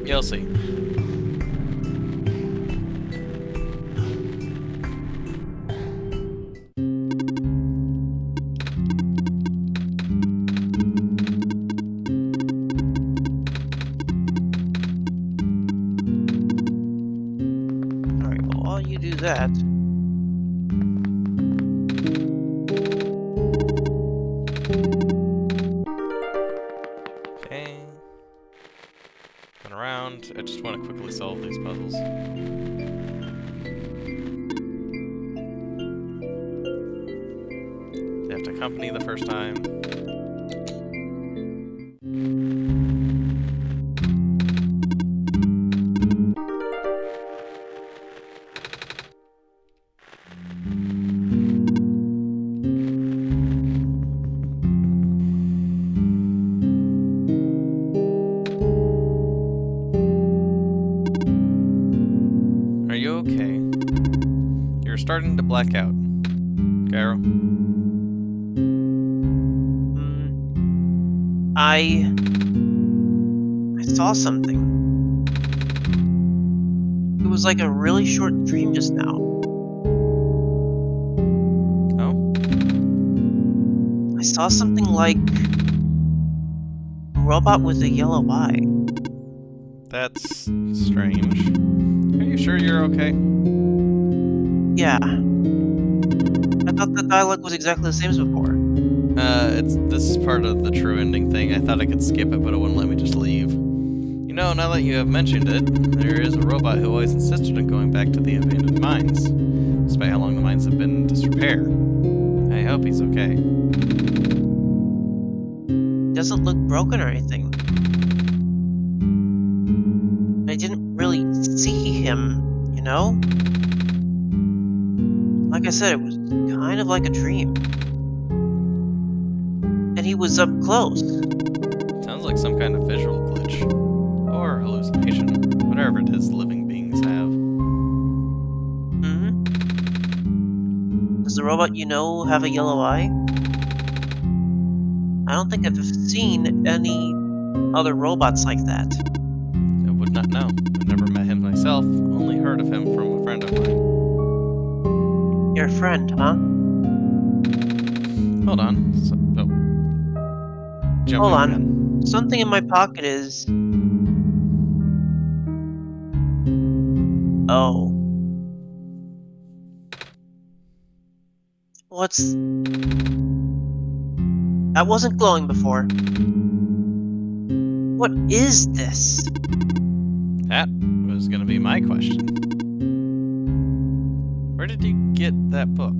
You'll see. Alright, well, while you do that, Okay. Going around. I just want to quickly solve these puzzles. They have to accompany the first time. Are you okay? You're starting to black out. Gyro? I saw something. It was like a really short dream just now. Oh? I saw something like a robot with a yellow eye. That's strange. Are you sure you're okay? Yeah. I thought the dialogue was exactly the same as before. This is part of the true ending thing. I thought I could skip it, but it wouldn't let me just leave. You know, now that you have mentioned it, there is a robot who always insisted on going back to the abandoned mines, despite how long the mines have been in disrepair. I hope he's okay. He doesn't look broken or anything. I didn't really see him, you know? Like I said, it was kind of like a dream. And he was up close. Sounds like some kind of visual glitch. Or hallucination. Whatever it is living beings have. Hmm? Does the robot you know have a yellow eye? I don't think I've seen any other robots like that. I would not know. I've never met him myself, only heard of him from a friend of mine. You're a friend, huh? Hold on. Jumping Hold on. gun. Something in my pocket is... Oh. What's... That wasn't glowing before. What is this? That was gonna be my question. Where did you get that book?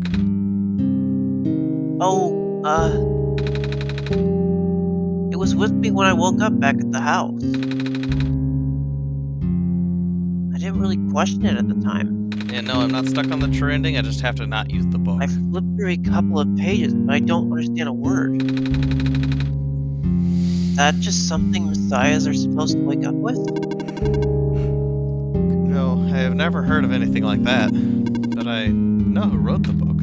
Oh, it was with me when I woke up back at the house. I didn't really question it at the time. Yeah, no, I'm not stuck on the true ending. I just have to not use the book. I flipped through a couple of pages, but I don't understand a word. Is that just something messiahs are supposed to wake up with? No, I have never heard of anything like that. But I know who wrote the book.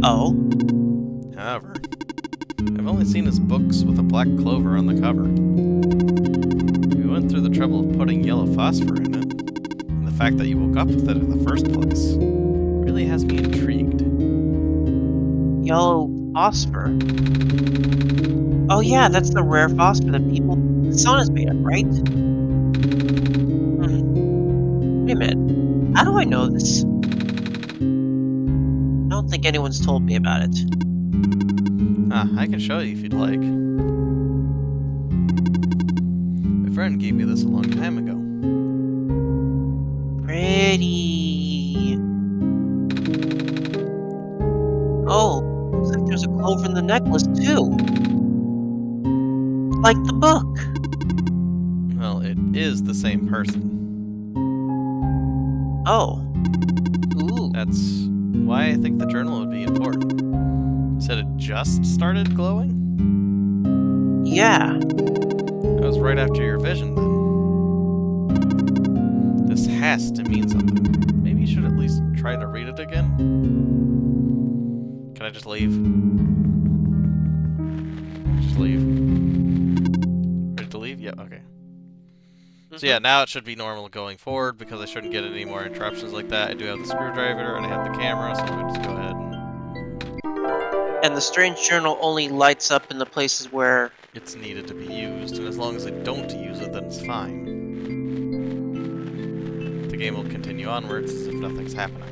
Oh, However, I've only seen his books with a black clover on the cover. We went through the trouble of putting yellow phosphor in it, and the fact that you woke up with it in the first place really has me intrigued. yellow phosphor. Oh yeah, that's the rare phosphor that the sun is made of, right? Wait a minute. How do I know this? I don't think anyone's told me about it. I can show you if you'd like. My friend gave me this a long time ago. Pretty. Oh, looks like there's a clover in the necklace too. Like the book. Well, it is the same person. Oh. Ooh. That's why I think the journal would be important. You said it just started glowing? Yeah. That was right after your vision, then. This has to mean something. Maybe you should at least try to read it again? Can I just leave? Just leave? Ready to leave? Yeah, okay. So yeah, now it should be normal going forward because I shouldn't get any more interruptions like that. I do have the screwdriver and I have the camera, so I'm going to just go ahead And the strange journal only lights up in the places where it's needed to be used, and as long as I don't use it, then it's fine. The game will continue onwards as if nothing's happening.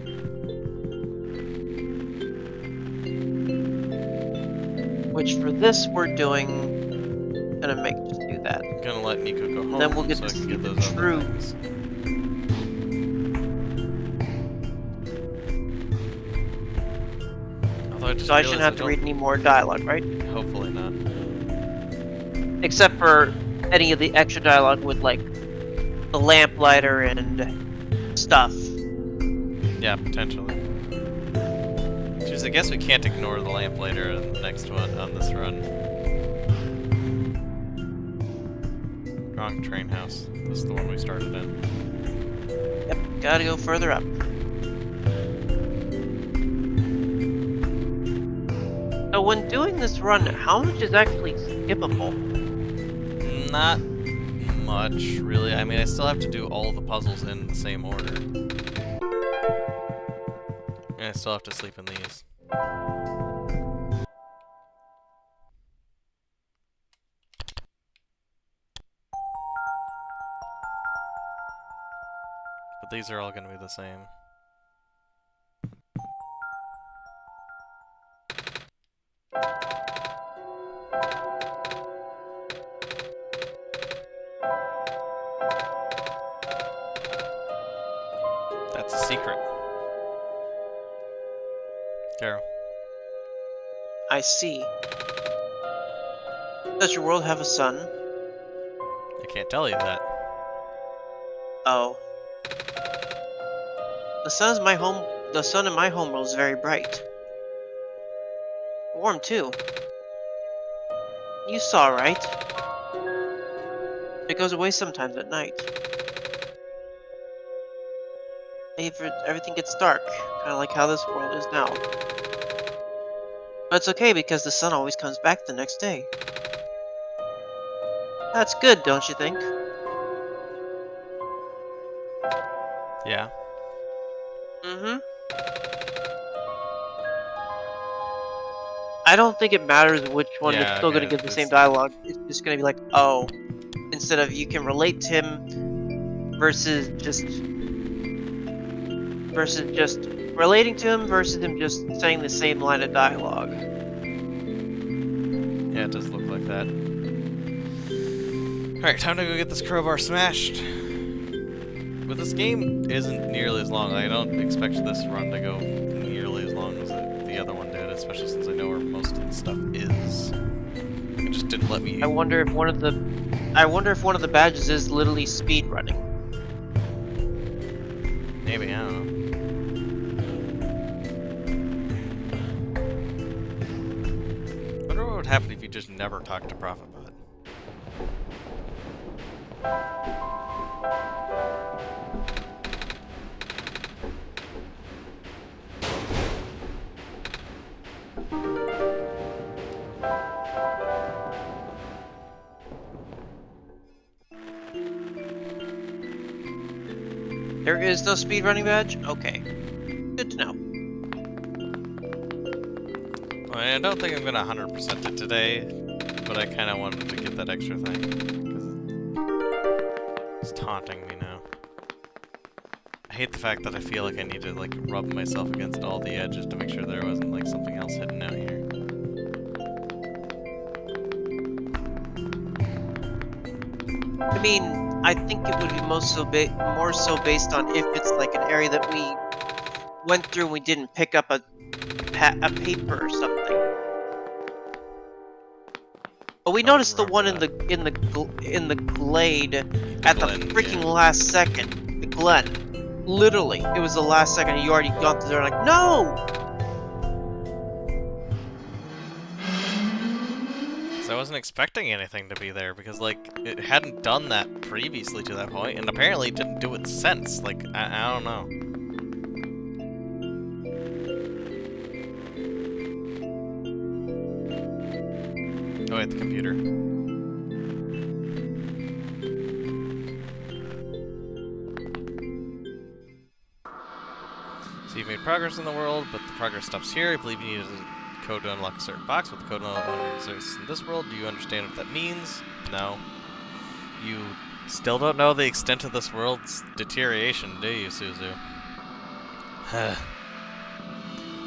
which for this we're doing. Gonna just do that. I'm gonna let Nico go home Then we'll get so I to can see get the those other true- things. Although I just So I shouldn't realized have to read any more dialogue, right? Hopefully not. Except for any of the extra dialogue with like the lamplighter and stuff. Yeah, potentially. Jeez, I guess we can't ignore the lamplighter in the next one on this run. Wrong train house. This is the one we started in. Yep, gotta go further up. So when doing this run, how much is actually skippable? Not much, really. I mean, I still have to do all the puzzles in the same order. And I still have to sleep in these. But these are all going to be the same. That's a secret. Carol. I see. Does your world have a sun? I can't tell you that. Oh. The sun in my home world is very bright. Warm too. You saw, right? It goes away sometimes at night. Everything gets dark, kind of like how this world is now. But it's okay because the sun always comes back the next day. That's good, don't you think? Yeah. Mm-hmm. I don't think it matters which one. Yeah, It's still okay, gonna give the same this- dialogue. It's just gonna be like, oh, instead of you can relate to him versus just relating to him versus him just saying the same line of dialogue. Yeah, it does look like that. Alright, time to go get this crowbar smashed. But this game isn't nearly as long. I don't expect this run to go nearly as long as the other one did, especially since I know where most of the stuff is. It just didn't let me... I wonder if one of the badges is literally speed running. Maybe, I don't know. I wonder what would happen if you just never talked to Prophet Bot. There is no speed running badge? Okay. Good to know. Well, I don't think I'm gonna 100% it today, but I kinda wanted to get that extra thing. Because it's taunting me now. I hate the fact that I feel like I need to, like, rub myself against all the edges to make sure there wasn't, like, something else hidden out here. I mean, I think it would be more so based on if it's like an area that we went through and we didn't pick up a paper or something. But we noticed the one in the glade at the freaking last second. The glen. Literally, it was the last second and you already got to there like, no! So I wasn't expecting anything to be there because, like, it hadn't done that previously to that point, and apparently it didn't do it since. Like, I don't know. Oh wait, the computer. So you've made progress in the world, but the progress stops here. I believe you need a code to unlock a certain box, with the code no longer exists in this world. Do you understand what that means? No. You still don't know the extent of this world's deterioration, do you, Szuzu?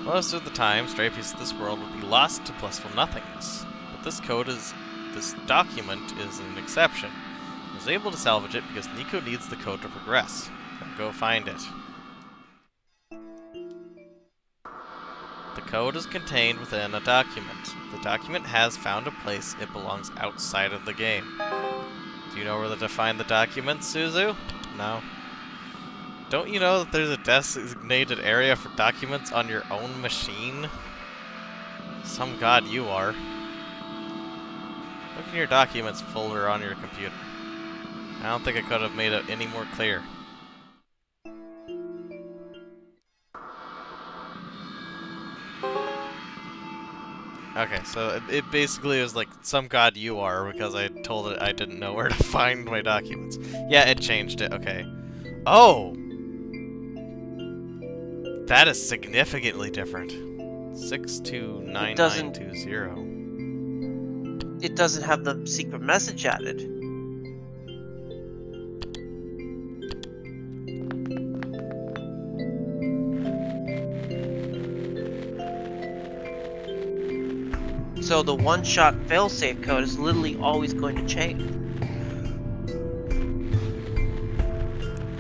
Most of the time, stray pieces of this world would be lost to blissful nothingness. But this document is an exception. I was able to salvage it because Nico needs the code to progress. Now go find it. The code is contained within a document. The document has found a place it belongs outside of the game. Do you know where to find the document, Szuzu? No. Don't you know that there's a designated area for documents on your own machine? Some god you are. Look in your documents folder on your computer. I don't think I could have made it any more clear. Okay, so it basically was like, some god you are, because I told it I didn't know where to find my documents. Yeah, it changed it, okay. Oh! That is significantly different. 629920. It doesn't have the secret message added. So the one-shot failsafe code is literally always going to change.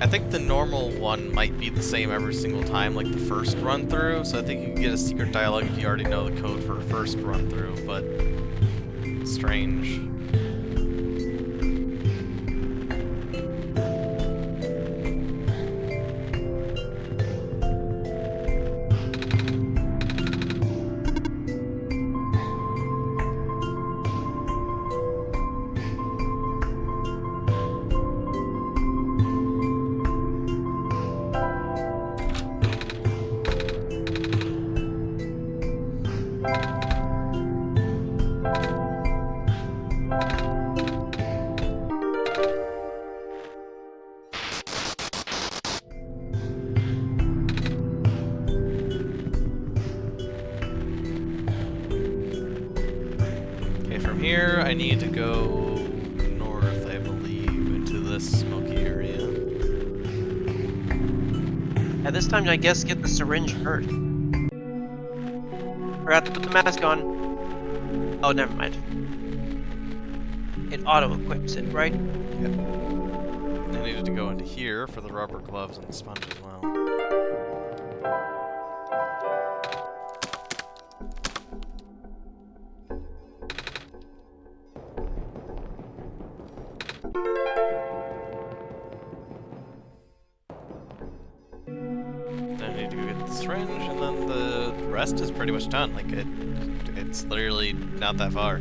I think the normal one might be the same every single time, like the first run through, so I think you can get a secret dialogue if you already know the code for a first run through, but strange. Here, I need to go north, I believe, into this smoky area. At this time, I guess get the syringe first. Forgot to put the mask on. Oh, never mind. It auto-equips it, right? I needed to go into here for the rubber gloves and the sponge as well. Then I need to go get the syringe, and then the rest is pretty much done. Like, it's literally not that far.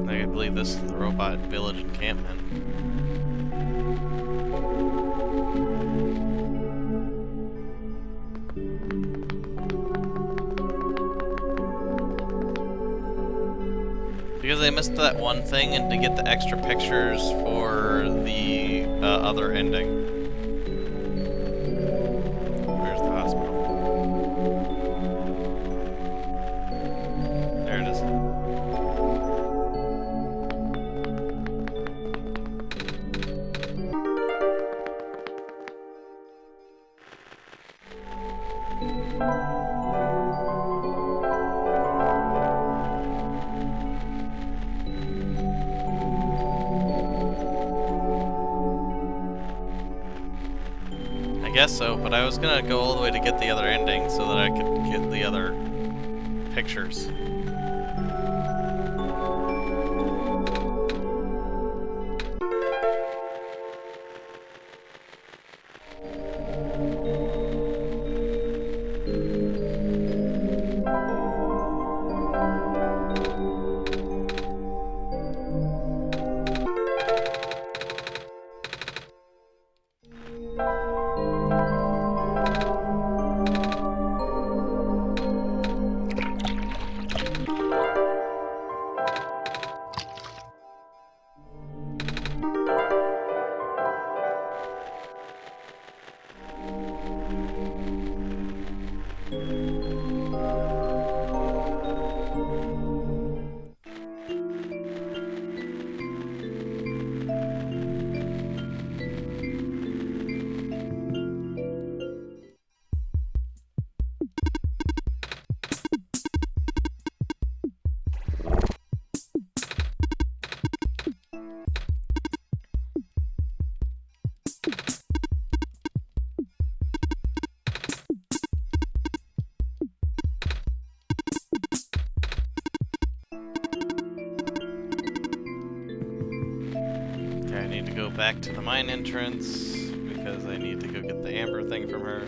I believe this is the robot village encampment. Because I missed that one thing and to get the extra pictures for the other ending. Where's the hospital? There it is. I guess so, but I was gonna go all the way to get the other ending so that I could get the other pictures. Okay, I need to go back to the mine entrance because I need to go get the amber thing from her.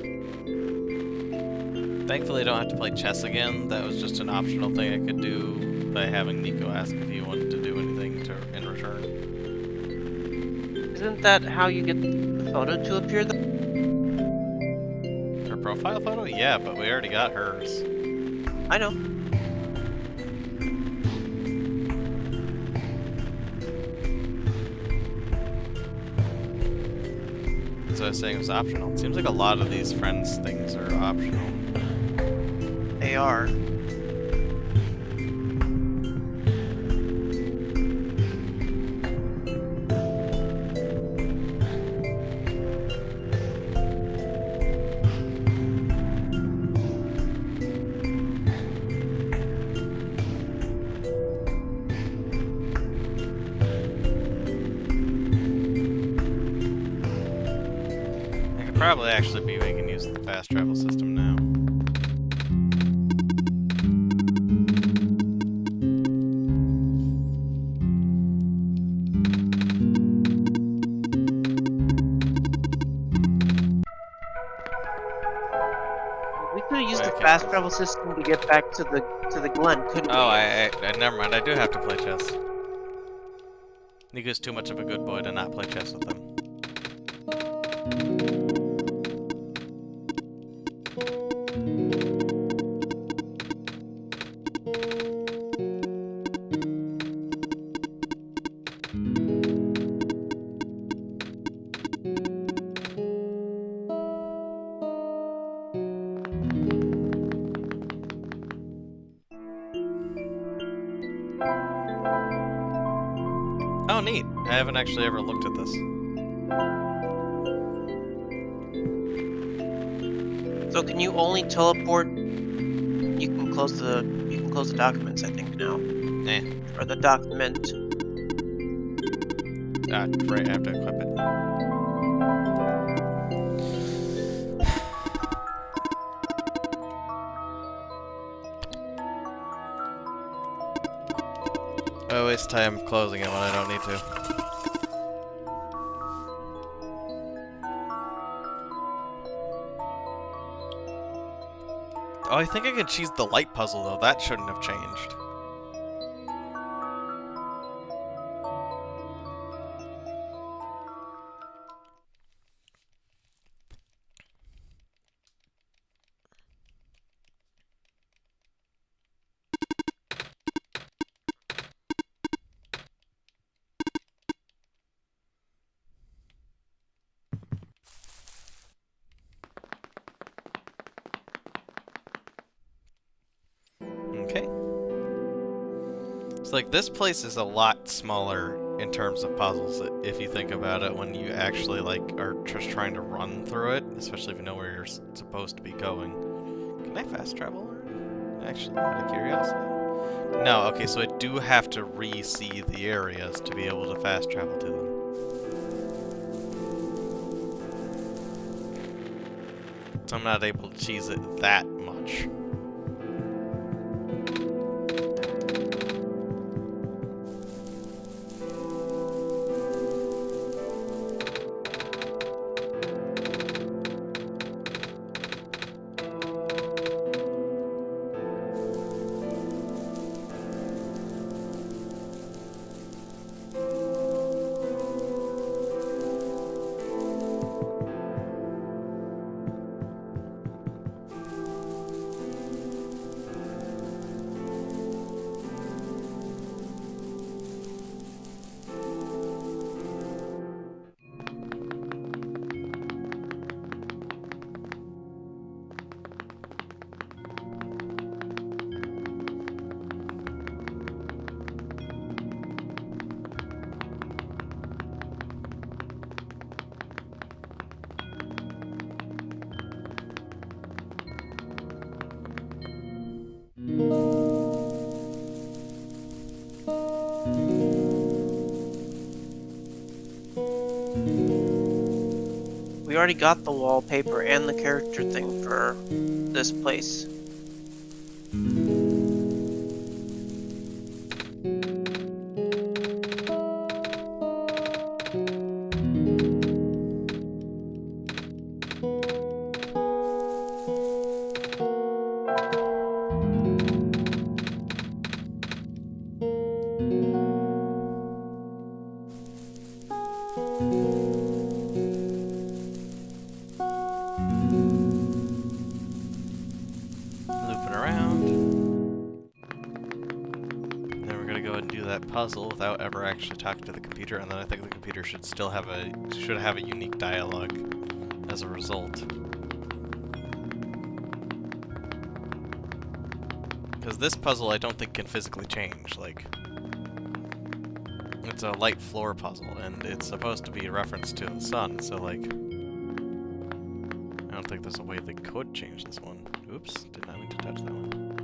Thankfully, I don't have to play chess again. That was just an optional thing I could do by having Nico ask if he wanted to do anything in return. Isn't that how you get the photo to appear though? Her profile photo? Yeah, but we already got hers. I know. So I was saying it was optional. It seems like a lot of these friends things are optional. They are. I could probably actually be making use of the fast travel system now. We could have used Wait, the okay. fast travel system to get back to the Glen, couldn't we? Oh, I never mind. I do have to play chess. Nico's too much of a good boy to not play chess with him. Oh, neat. I haven't actually ever looked at this. So can you only teleport? You can close the documents, I think, now. Eh. Or the document. Ah, right, I have to equip it. I waste time closing it when I don't need to. Oh, I think I can choose the light puzzle, though. That shouldn't have changed. Okay. It's like, this place is a lot smaller in terms of puzzles, if you think about it, when you actually, like, are just trying to run through it, especially if you know where you're supposed to be going. Can I fast travel already? Actually, out of curiosity? No, okay, so I do have to re-see the areas to be able to fast travel to them. So I'm not able to cheese it that much. We already got the wallpaper and the character thing for this place. Looping around. Then we're gonna go ahead and do that puzzle without ever actually talking to the computer, and then I think the computer should still have a unique dialogue as a result. Because this puzzle I don't think can physically change, like, it's a light floor puzzle, and it's supposed to be a reference to the sun, so, like, I don't think there's a way they could change this one. Oops, did not mean to touch that one.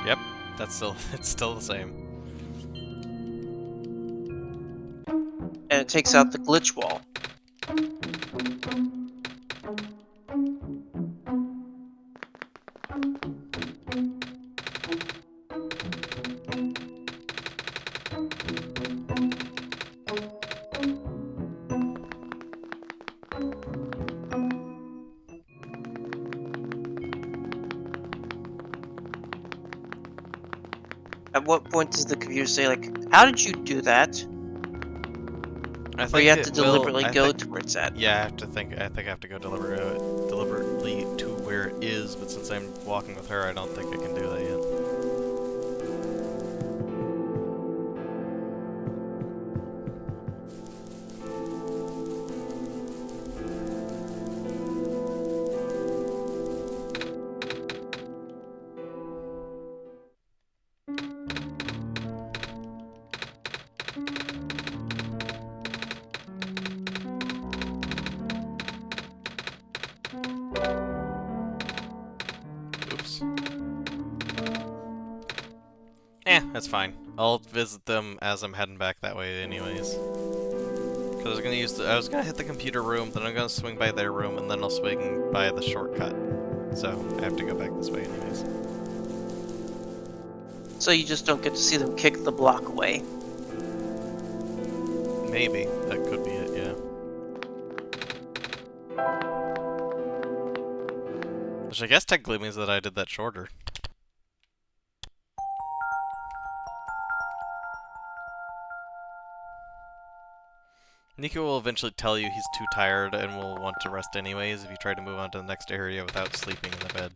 Yep, it's still the same. And it takes out the glitch wall. At what point does the computer say, like, how did you do that? I Or think you have it to will. deliberately go to where it's at? Yeah, I think I have to go deliberately to where it is. But since I'm walking with her, I don't think I can do that yet. Oops. That's fine. I'll visit them as I'm heading back that way anyways. Cause I was gonna hit the computer room, then I'm gonna swing by their room, and then I'll swing by the shortcut. So I have to go back this way anyways. So you just don't get to see them kick the block away. Maybe. That could be it, yeah. Which I guess technically means that I did that shorter. Nico will eventually tell you he's too tired and will want to rest anyways if you try to move on to the next area without sleeping in the bed.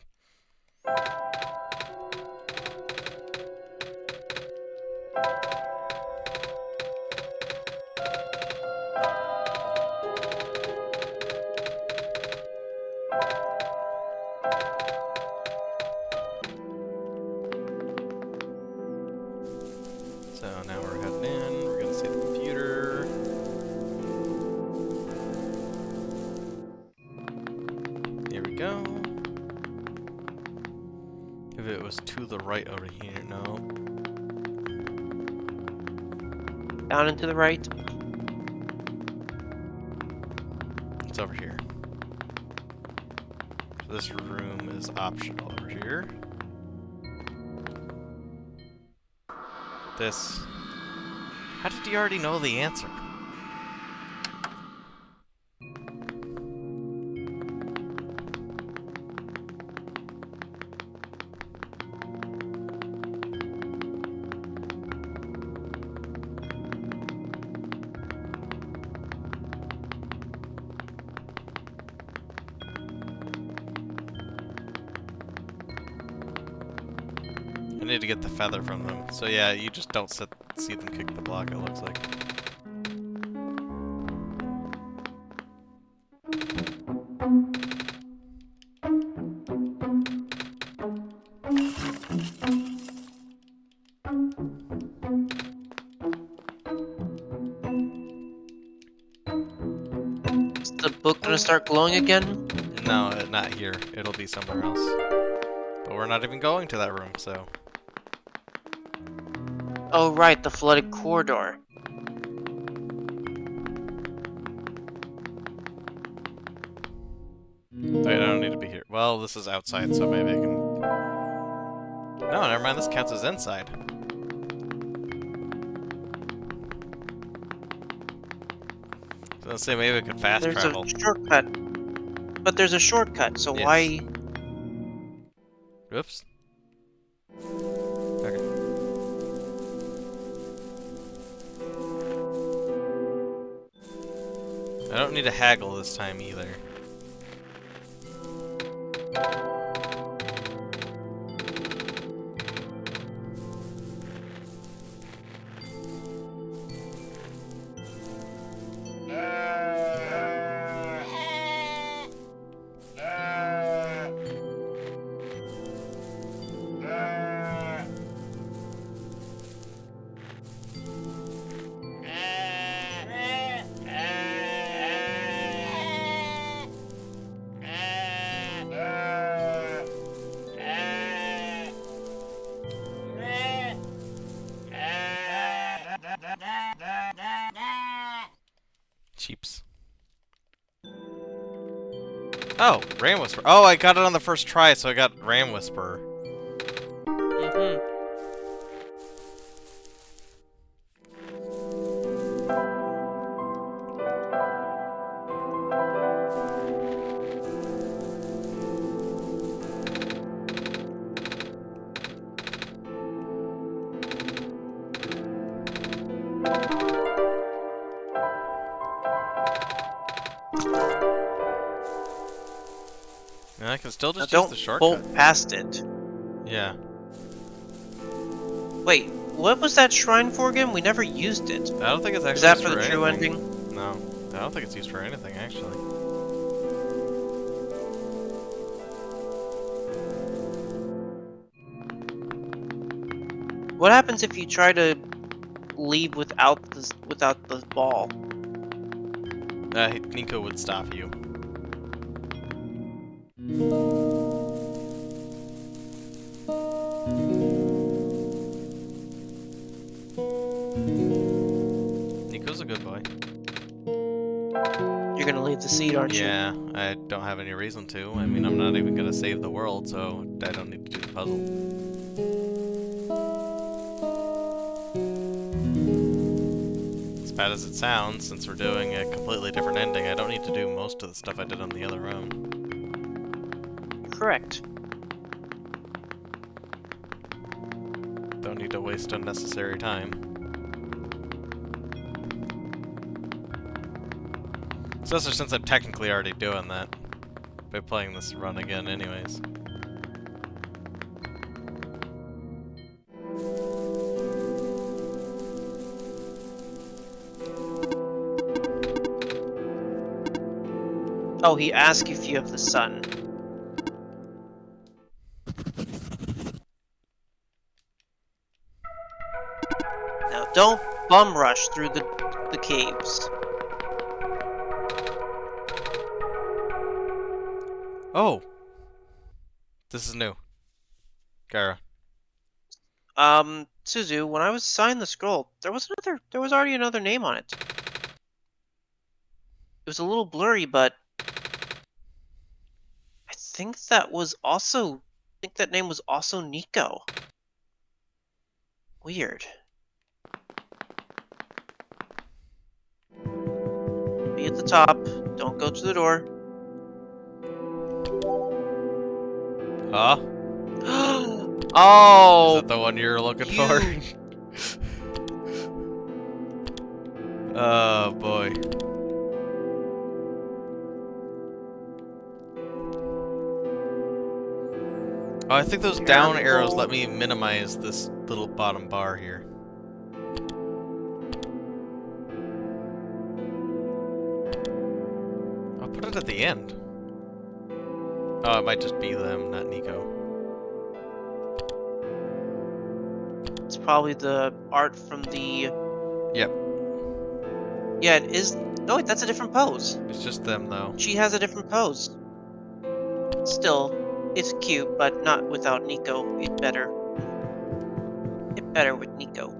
So now we're heading in, we're gonna see the computer. Here we go. If it was to the right over here, no. Down and to the right. It's over here. So this room is optional over here. This... How did you already know the answer? I need to get the feather from them. So yeah, you just don't see them kick the block, it looks like. Is the book gonna start glowing again? No, not here. It'll be somewhere else. But we're not even going to that room, so... Oh right, the flooded corridor. Wait, I don't need to be here. Well, this is outside, so maybe I can... No, never mind, this counts as inside. So let's say maybe I could fast There's travel. a shortcut. But there's a shortcut, so Yes. why... Oops. Okay. I don't need to haggle this time either. Cheeps. Oh, Ram Whisperer. Oh, I got it on the first try, so I got Ram Whisperer. Mm-hmm. And I can still Now just use don't the shortcut. bolt past it. Yeah. Wait, what was that shrine for again? We never used it. I don't think it's actually Is that used for the true anything. ending? No. I don't think it's used for anything, actually. What happens if you try to leave without the ball? Nico would stop you. Nico's a good boy. You're gonna leave the seat, aren't you? Yeah, I don't have any reason to. I mean, I'm not even gonna save the world, so I don't need to do the puzzle. As bad as it sounds, since we're doing a completely different ending, I don't need to do most of the stuff I did on the other room. Correct. Don't need to waste unnecessary time. Especially since I'm technically already doing that by playing this run again anyways. Oh, he asked if you have the sun. Now, don't bum rush through the caves. Oh! This is new. Gara. Szuzu, when I was assigned the scroll, there was already another name on it. It was a little blurry, but I think that name was also Nico. Weird. Be at the top. Don't go to the door. Huh? Oh! Is that the one you're looking you- for? Oh boy. Oh, I think those down arrows let me minimize this little bottom bar here. I'll put it at the end. Oh, it might just be them, not Nico. It's probably the art from the... Yep. Yeah, it is... No, wait, that's a different pose. It's just them, though. She has a different pose. Still, it's cute, but not without Nico. It better with Nico.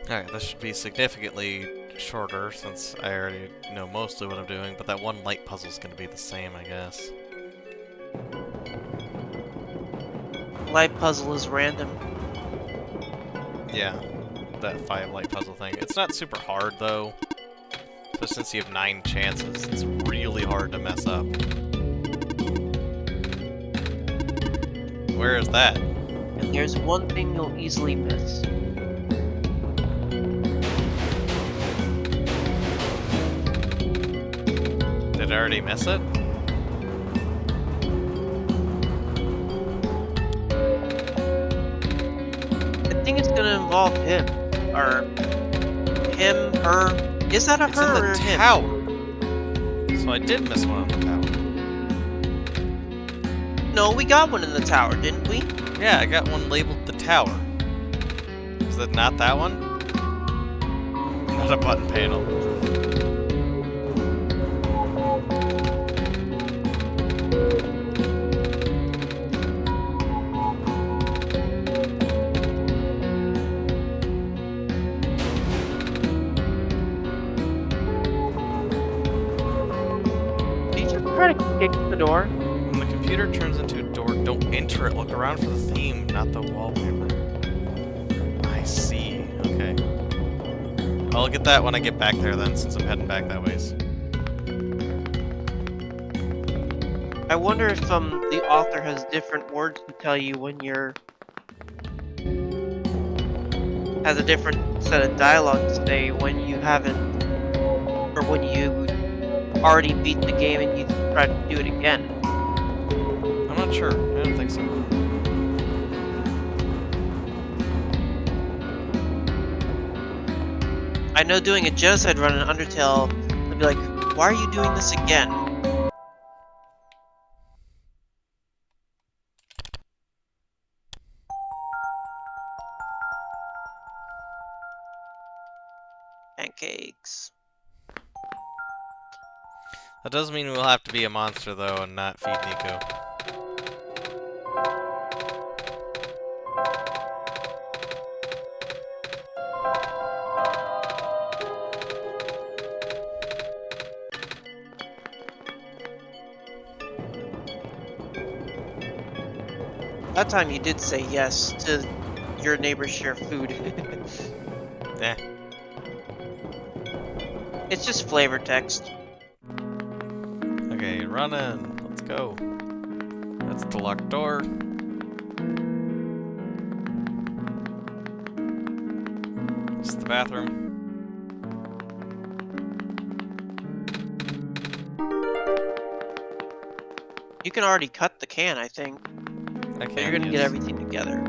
Alright, this should be significantly shorter since I already know mostly what I'm doing, but that one light puzzle's gonna be the same, I guess. Light puzzle is random. Yeah, that 5 light puzzle thing. It's not super hard, though. So since you have 9 chances, it's really hard to mess up. Where is that? And there's one thing you'll easily miss. Did I already miss it? I think it's gonna involve him. Or... him, her... Is that a It's her in or the him? tower. So I did miss one on the tower. No, we got one in the tower, didn't we? Yeah, I got one labeled the tower. Is that not that one? Not a button panel. Did you try to kick the door? When the computer turns into a door, don't enter it. Look around for the theme, not the wallpaper. I see. Okay. I'll get that when I get back there then, since I'm heading back that ways. I wonder if the author has different words to tell you when you're... has a different set of dialogue to say when you haven't... or when you already beat the game and you try to do it again. I'm not sure. I don't think so. I know doing a genocide run in Undertale, I'd be like, why are you doing this again? Pancakes. That does mean we'll have to be a monster, though, and not feed Nico. That time you did say yes to your neighbors share food. Eh. It's just flavor text. Okay, run in. Let's go. That's the locked door. It's the bathroom. You can already cut the can, I think. I But you're can, gonna get yes. everything together.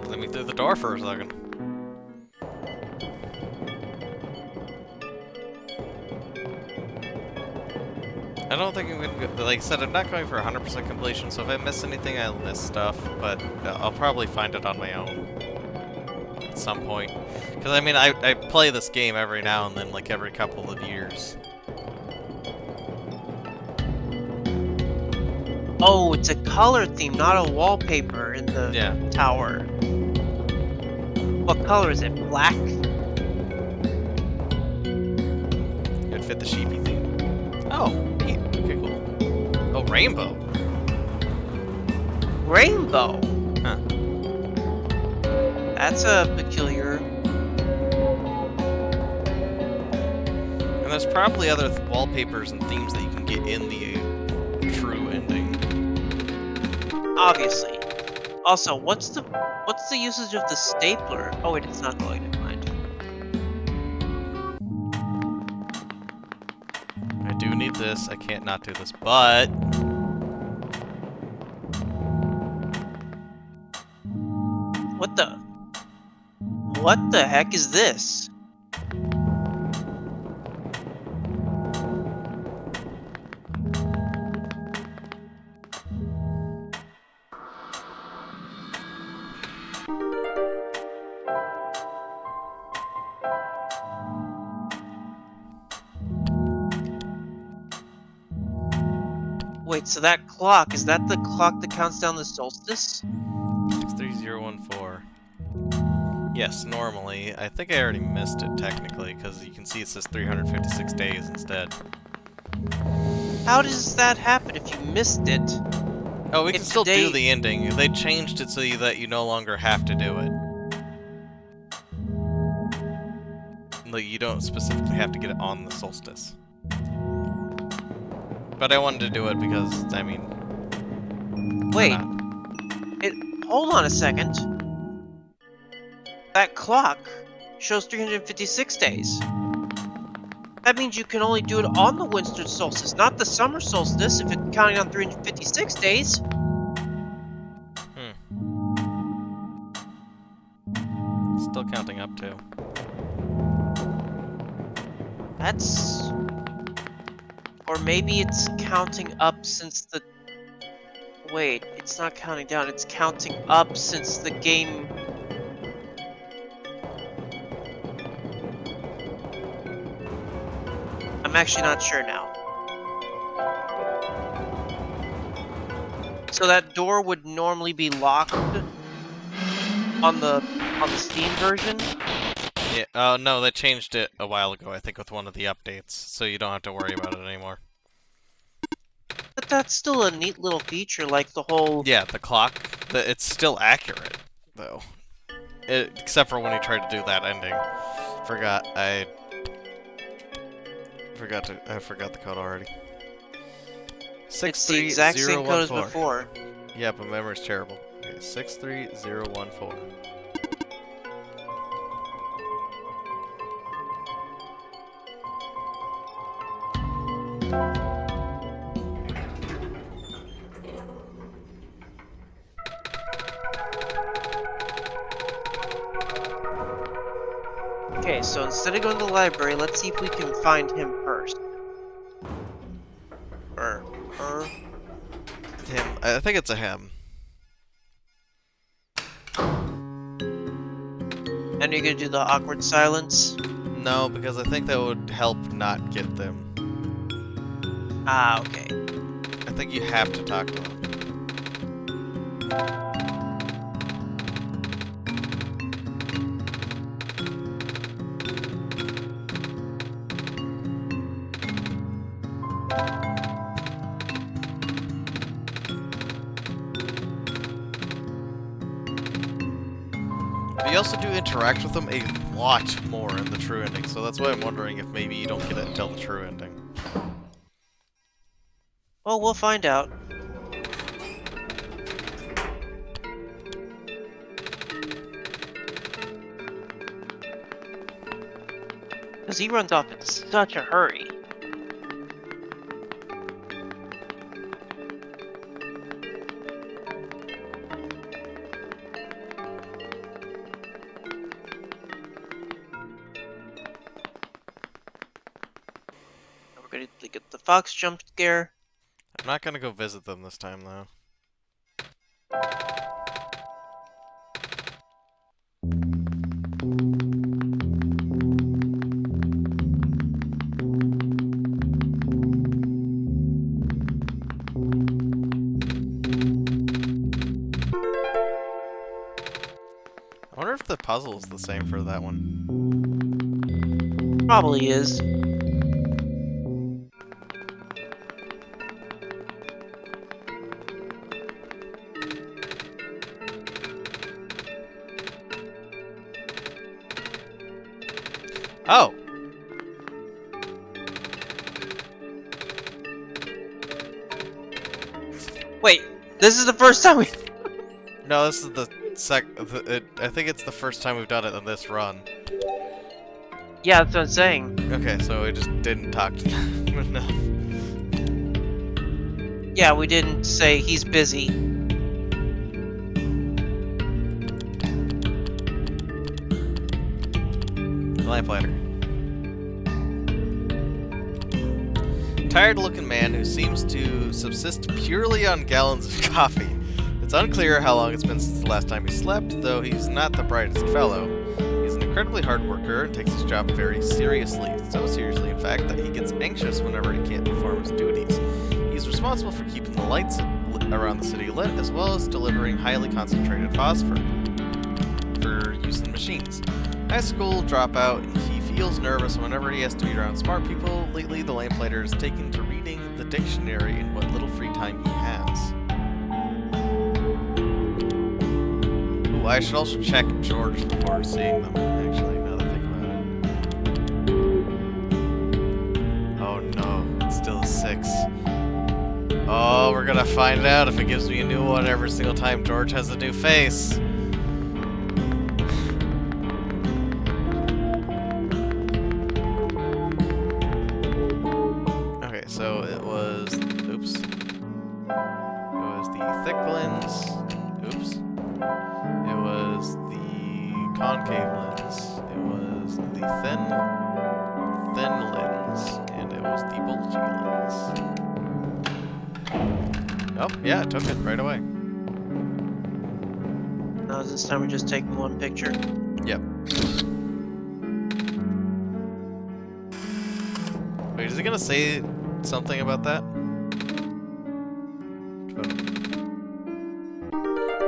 Let me through the door for a second. I don't think I'm gonna go, like I said, I'm not going for 100% completion, so if I miss anything, I'll miss stuff, but I'll probably find it on my own at some point. Because, I mean, I play this game every now and then, like every couple of years. Oh, it's a color theme, not a wallpaper in the tower. What color is it? Black? It'd fit the sheepy theme. Oh, neat. Okay, cool. Oh, rainbow. Rainbow? Huh. That's a peculiar... And there's probably other wallpapers and themes that you can get in the true ending. Obviously. Also, what's the usage of the stapler? Oh wait, it's not going to mind. I do need this. I can't not do this, but... What the heck is this? Wait, so that clock, is that the clock that counts down the solstice? 63014. Yes, normally. I think I already missed it, technically, because you can see it says 356 days instead. How does that happen if you missed it? Oh, we can still do today- the ending. They changed it so that you no longer have to do it. Like, you don't specifically have to get it on the solstice. But I wanted to do it because, I mean... Wait. Hold on a second. That clock shows 356 days. That means you can only do it on the winter solstice, not the summer solstice, if it's counting on 356 days. Still counting up, too. That's... Or maybe it's counting up since the... Wait, it's not counting down, it's counting up since the game... I'm actually not sure now. So that door would normally be locked on the Steam version, Yeah. No, they changed it a while ago, I think, with one of the updates, so you don't have to worry about it anymore. But that's still a neat little feature, like the whole... Yeah, the clock, it's still accurate, though. Except for when you tried to do that ending. I forgot the code already. It's the exact same code as 63014. before. Yeah, but memory's terrible. Okay, 63014. Okay, so instead of going to the library, let's see if we can find him first. Or her. Him. I think it's a him. And you're gonna do the awkward silence? No, because I think that would help not get them. Ah, okay. I think you have to talk to them. But you also do interact with them a lot more in the true ending, so that's why I'm wondering if maybe you don't get it until the true ending. Well, we'll find out. Because he runs off in such a hurry. We're gonna get the fox jump scare. I'm not gonna go visit them this time, though. I wonder if the puzzle is the same for that one. Probably is. Oh! Wait, this is the first time we... No, this is the I think it's the first time we've done it in this run. Yeah, that's what I'm saying. Okay, so we just didn't talk to them enough. Yeah, we didn't say he's busy. Lamplighter. Tired-looking man who seems to subsist purely on gallons of coffee. It's unclear how long it's been since the last time he slept, though he's not the brightest fellow. He's an incredibly hard worker and takes his job very seriously. So seriously, in fact, that he gets anxious whenever he can't perform his duties. He's responsible for keeping the lights around the city lit, as well as delivering highly concentrated phosphor for use in machines. High school dropout, he feels nervous whenever he has to be around smart people. Lately, the lamplighter is taken to reading the dictionary in what little free time he has. Ooh, I should also check George before seeing them, actually, now that I think about it. Oh no, it's still a 6. Oh, we're gonna find out if it gives me a new one every single time George has a new face. So it was, oops, it was the thick lens, oops, it was the concave lens, it was the thin lens, and it was the bulgy lens. Oh, yeah, it took it right away. Now this time we're just taking one picture. Yep. Wait, is he gonna say something about that?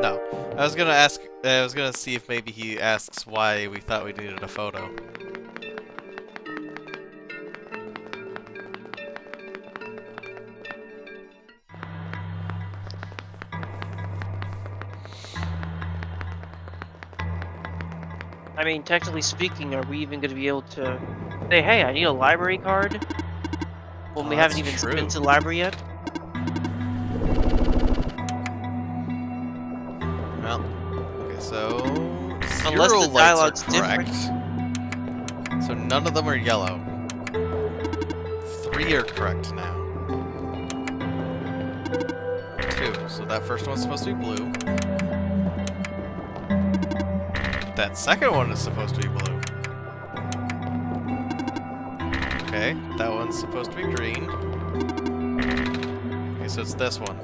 No. I was gonna ask. I was gonna see if maybe he asks why we thought we needed a photo. I mean, technically speaking, are we even going to be able to say, hey, I need a library card? When Oh, we haven't that's even true. been to the library yet? Well, okay, so Unless 0 the lights are dialogue's correct. different. So none of them are yellow. 3 are correct now. 2. So that first one's supposed to be blue. That second one is supposed to be blue. Okay, that one's supposed to be green. Okay, so it's this one.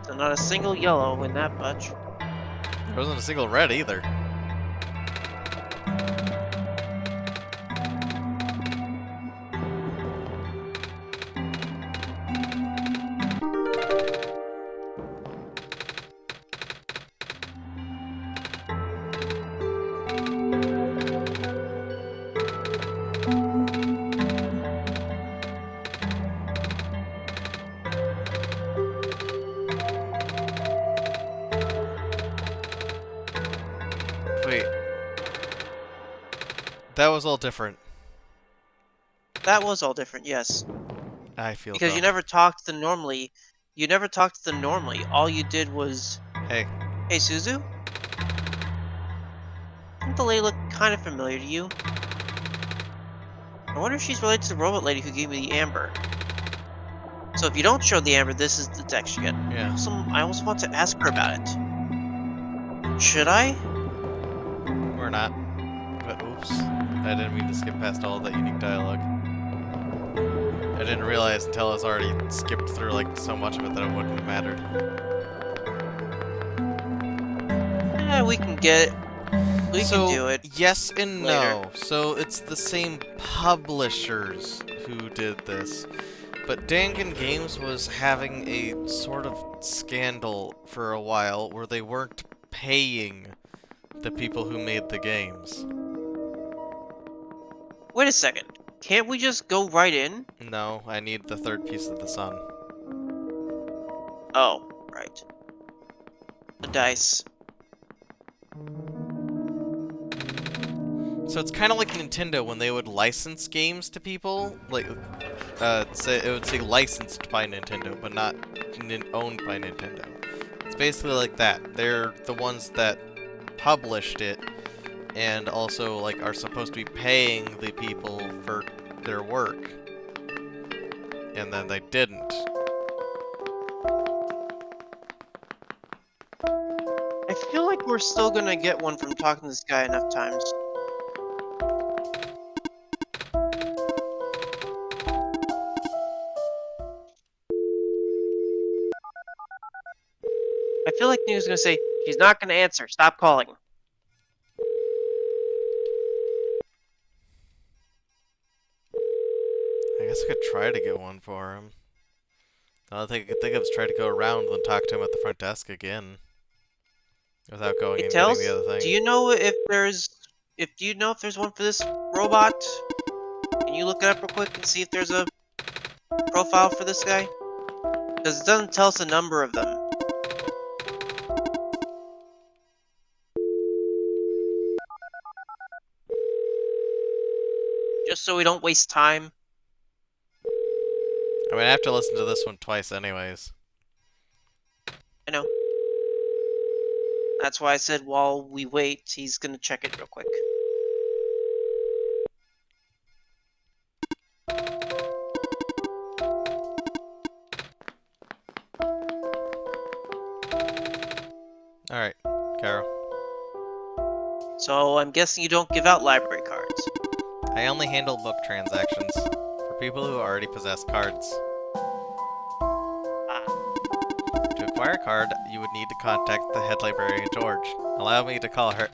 So not a single yellow in that bunch. There wasn't a single red either. Wait. That was all different. That was all different, yes. I feel Because dumb. you never talked to them normally. You never talked to them normally. All you did was, Hey. hey, Szuzu? Doesn't the lady look kind of familiar to you? I wonder if she's related to the robot lady who gave me the amber. So if you don't show the amber, this is the text you get. Yeah. I also want to ask her about it. Should I? Or not. But oops. I didn't mean to skip past all of that unique dialogue. I didn't realize until I was already skipped through like so much of it that it wouldn't have mattered. We can get it. We can do it. Yes and later. no. So it's the same publishers who did this. But Dangan Games was having a sort of scandal for a while where they weren't paying the people who made the games. Wait a second. Can't we just go right in? No, I need the third piece of the sun. Oh, right. The dice. So it's kind of like Nintendo when they would license games to people, like, it would say licensed by Nintendo, but not owned by Nintendo. It's basically like that. They're the ones that published it, and also, like, are supposed to be paying the people for their work. And then they didn't. I feel like we're still gonna get one from talking to this guy enough times. I feel like New's gonna say, she's not gonna answer, stop calling. I guess I could try to get one for him. The only thing I could think of is try to go around and talk to him at the front desk again. Without going Hey, and Tails, getting the other thing. do you know if there's one for this robot? Can you look it up real quick and see if there's a profile for this guy? Because it doesn't tell us a number of them. Just so we don't waste time. I mean, I have to listen to this one twice anyways. I know. That's why I said while we wait, he's gonna check it real quick. Alright, Carol. So I'm guessing you don't give out library cards. I only handle book transactions for people who already possess cards. Ah. To acquire a card, you would need to contact the head librarian, George. Allow me to call her.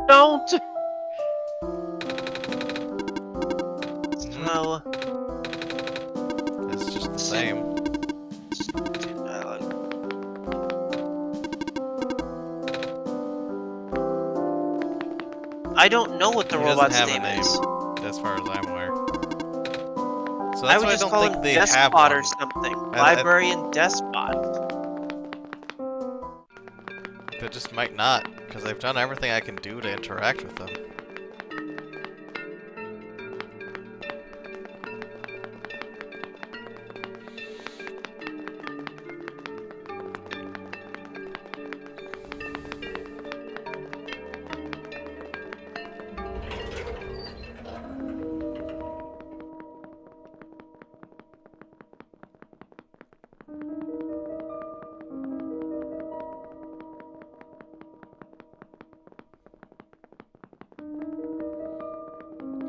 Don't! No. It's just the same. I don't know what the He doesn't robot's have a name name, is. as far as I'm aware. So I that's would why I just don't call think him they have Despot or one. something. I- Librarian Despot. They just might not, because I've done everything I can do to interact with them.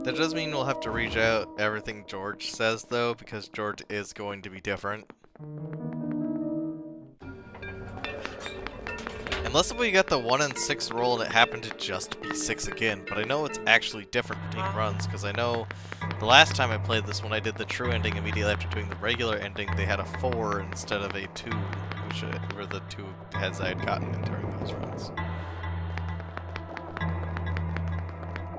That does mean we'll have to reach out everything George says, though, because George is going to be different. Unless we got the 1 in 6 roll and it happened to just be 6 again, but I know it's actually different between runs, because I know the last time I played this, when I did the true ending immediately after doing the regular ending, they had a 4 instead of a 2, which were the 2 heads I had gotten in during those runs.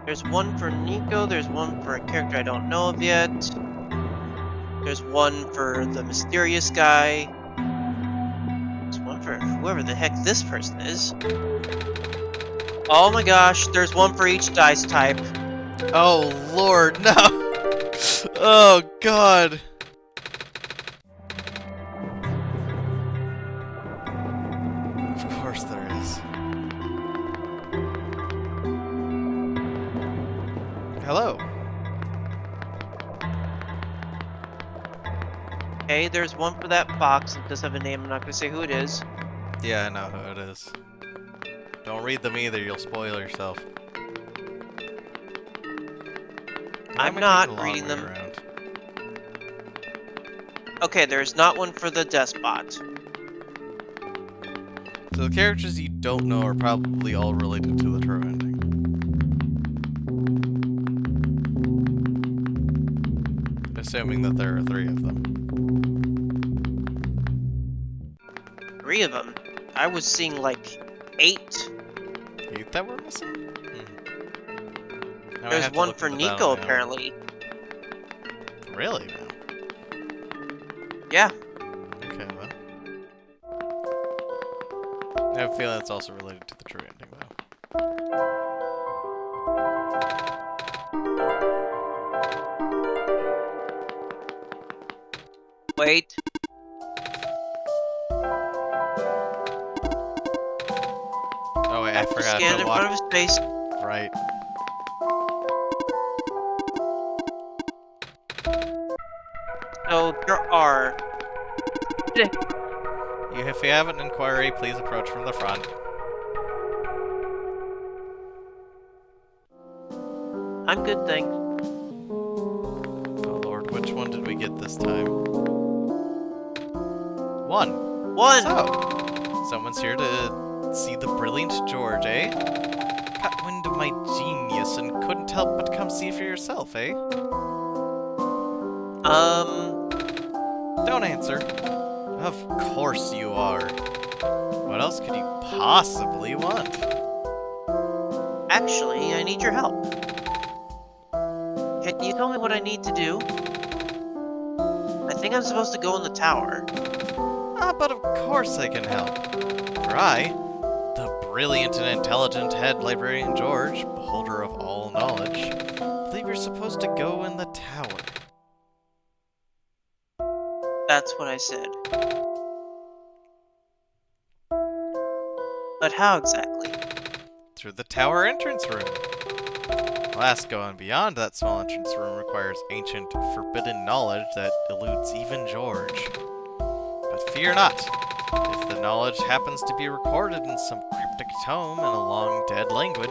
There's one for Nico, there's one for a character I don't know of yet. There's one for the mysterious guy. There's one for whoever the heck this person is. Oh my gosh, there's one for each dice type. Oh lord, no! Oh god! Of course there is. Hello. Okay, there's one for that box. It does have a name, I'm not gonna say who it is. Yeah, I know who it is. Don't read them either, you'll spoil yourself. Why I'm am I not taking a long reading way them. around? Okay, there's not one for the Despot. So the characters you don't know are probably all related to the true ending. Assuming that there are 3 of them. 3 of them. I was seeing like 8. 8 that we're missing? Now I There's have to one look for into that Nico on my own. apparently. Really? Now? Yeah. Okay, then. I have a feeling it's also related to the true ending, though. Wait. Oh wait, I forgot Stand to in walk. front of his face. Right. So there are. If you have an inquiry, please approach from the front. I'm good, thanks. Oh lord, which one did we get this time? 1. 1! So, someone's here to see the brilliant George, eh? Caught wind of my genius and couldn't help but come see for yourself, eh? Don't answer. Of course you are. What else could you possibly want? Actually, I need your help. Can you tell me what I need to do? I think I'm supposed to go in the tower. Ah, but of course I can help. For I, the brilliant and intelligent head librarian George, beholder of all knowledge, believe you're supposed to go in the tower. That's what I said. But how exactly? Through the tower entrance room. Alas, going beyond that small entrance room requires ancient, forbidden knowledge that eludes even George. But fear not. If the knowledge happens to be recorded in some cryptic tome in a long dead language,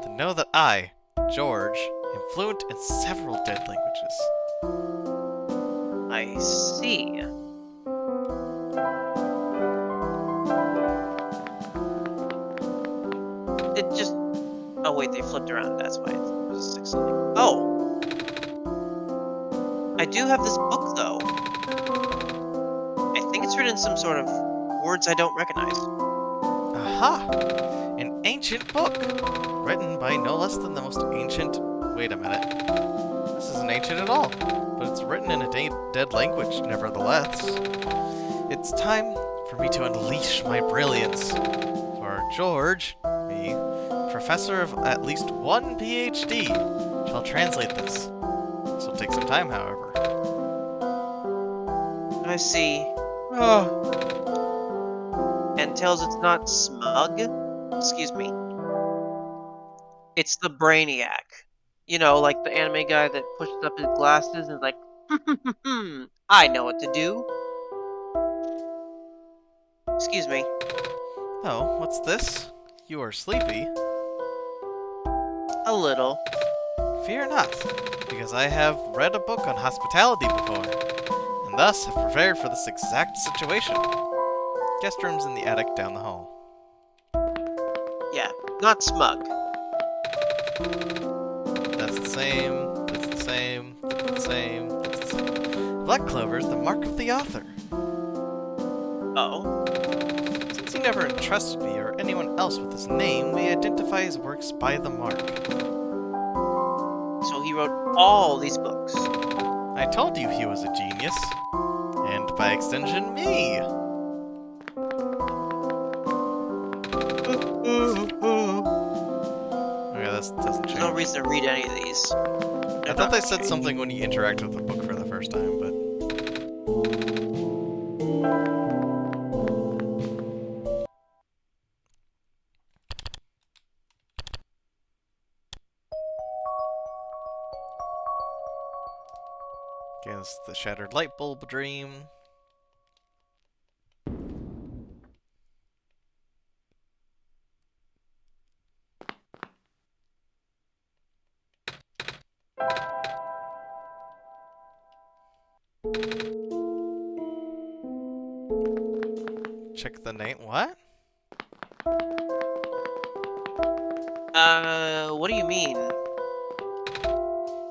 then know that I, George, am fluent in several dead languages. I see. It just... Oh wait, they flipped around, that's why it was 6 something. Oh! I do have this book, though. I think it's written in some sort of words I don't recognize. Aha! An ancient book! Written by no less than the most ancient... Wait a minute. This isn't ancient at all, but it's written in a dead language, nevertheless. It's time for me to unleash my brilliance. For George, me, professor of at least one PhD, shall translate this. This will take some time, however. I see. Oh. And tells it's not smug? Excuse me. It's the Brainiac. You know, like the anime guy that pushes up his glasses and is like, I know what to do. Excuse me. Oh, what's this? You are sleepy. A little. Fear not, because I have read a book on hospitality before, and thus have prepared for this exact situation. Guest room's in the attic down the hall. Yeah, not smug. That's the same, that's the same, that's the same, that's the same. Black clover's the mark of the author. Oh. Since he never entrusted me or anyone else with his name, we identify his works by the mark. So he wrote all these books. I told you he was a genius. And by extension, me. Okay, this doesn't change. There's no reason to read any of these. I thought they said something when you interact with the book for the first time, but... Okay, this is the Shattered Light Bulb Dream. Check the name. What? What do you mean?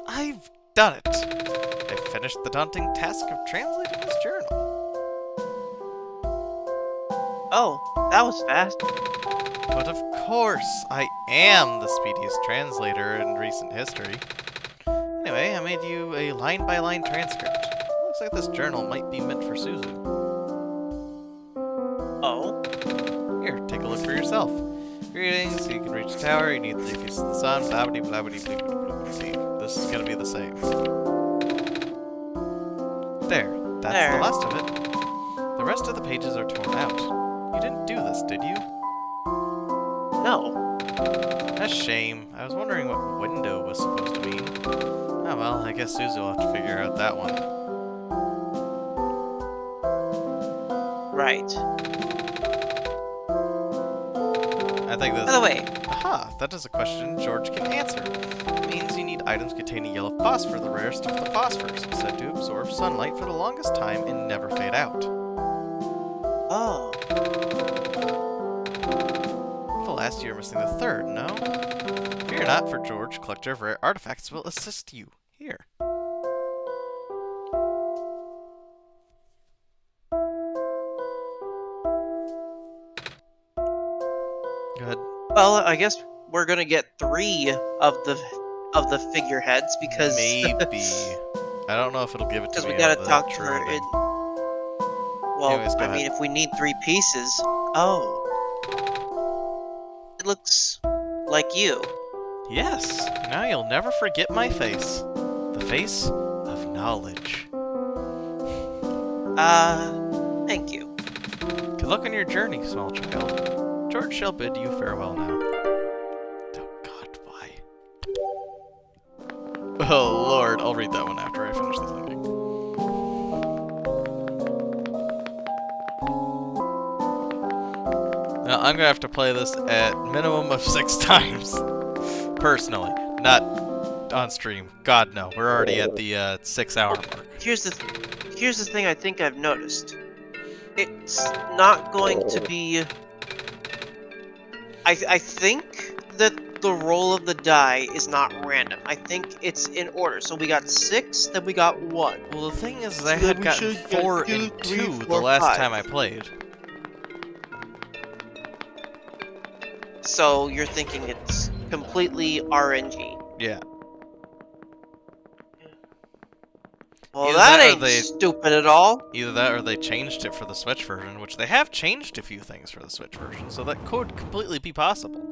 I've done it! I finished the daunting task of translating this journal. Oh, that was fast. But of course, I am the speediest translator in recent history. Anyway, I made you a line-by-line transcript. Looks like this journal might be meant for Szuzu. Oh? Here, take a look for yourself. Greetings, you can reach the tower, you need 3 pieces of the sun, blah-blah-blah, blah-blah-blah. This is gonna be the same. There, that's There. the last of it. The rest of the pages are torn out. You didn't do this, did you? No. A shame. I was wondering what window was supposed to mean. Oh well, I guess Szuzu will have to figure out that one. Right. I think this... By the way, Aha, that is a question George can answer. It means you need items containing yellow phosphor, the rarest of the phosphors, said to absorb sunlight for the longest time and never fade out. oh. The last year missing the third, no? Fear not, for George, collector of rare artifacts, will assist you. Here. Good. Well, I guess we're gonna get 3 of the figureheads because Maybe. I don't know if it'll give it to because me. we gotta on the talk to her. training. Well, Anyways, go I mean, ahead. if we need 3 pieces, oh, it looks like you. Yes. Now you'll never forget my face. The face of knowledge. Thank you. Good luck on your journey, small child. George shall bid you farewell now. Oh God, why? Oh Lord, I'll read that one after I finish this ending. Now, I'm gonna have to play this at minimum of 6 times. Personally, not on stream. God no, we're already at the 6-hour mark. Here's the thing I think I've noticed. It's not going to be. I think that the roll of the die is not random. I think it's in order. So we got 6, then we got 1. Well, the thing is, I So then had we gotten should get 4 2, and 3, 2 the 4, last 5. time I played. So you're thinking it's completely RNG. Yeah. Well, that ain't stupid at all. Either that or they changed it for the Switch version, which they have changed a few things for the Switch version, so that could completely be possible.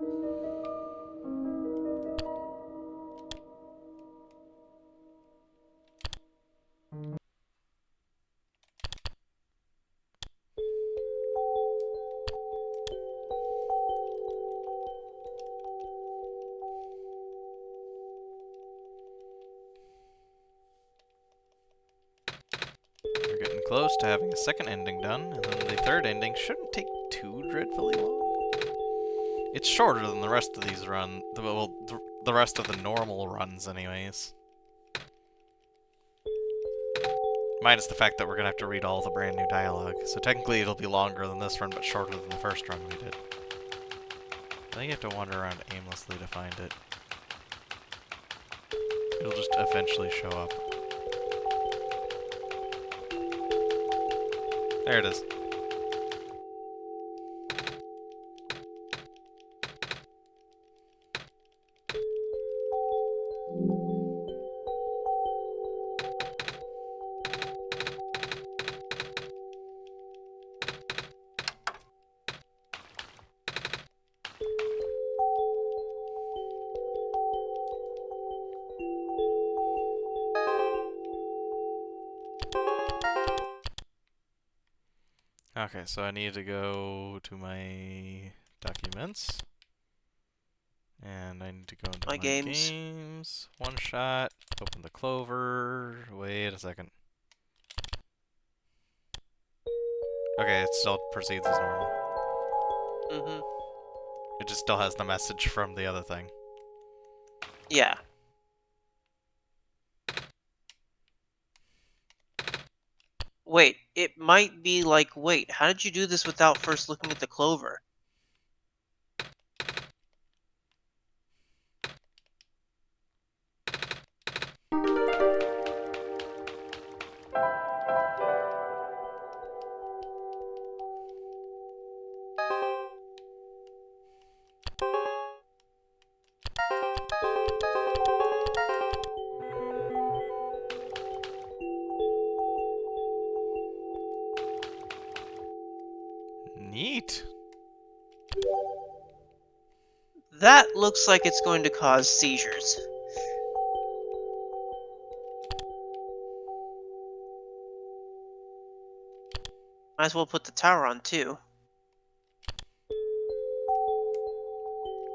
We're getting close to having a second ending done, and then the third ending shouldn't take too dreadfully long. It's shorter than the rest of these the rest of the normal runs anyways. Minus the fact that we're gonna have to read all the brand new dialogue, so technically it'll be longer than this run, but shorter than the first run we did. I think you have to wander around aimlessly to find it. It'll just eventually show up. There it is. Okay, so I need to go to my documents. And I need to go into My my games. games. One shot. Open the Clover. Wait a second. Okay, it still proceeds as normal. Mm-hmm. It just still has the message from the other thing. Yeah. Wait, it might be like, wait, how did you do this without first looking at the clover? Neat. That looks like it's going to cause seizures. Might as well put the tower on too.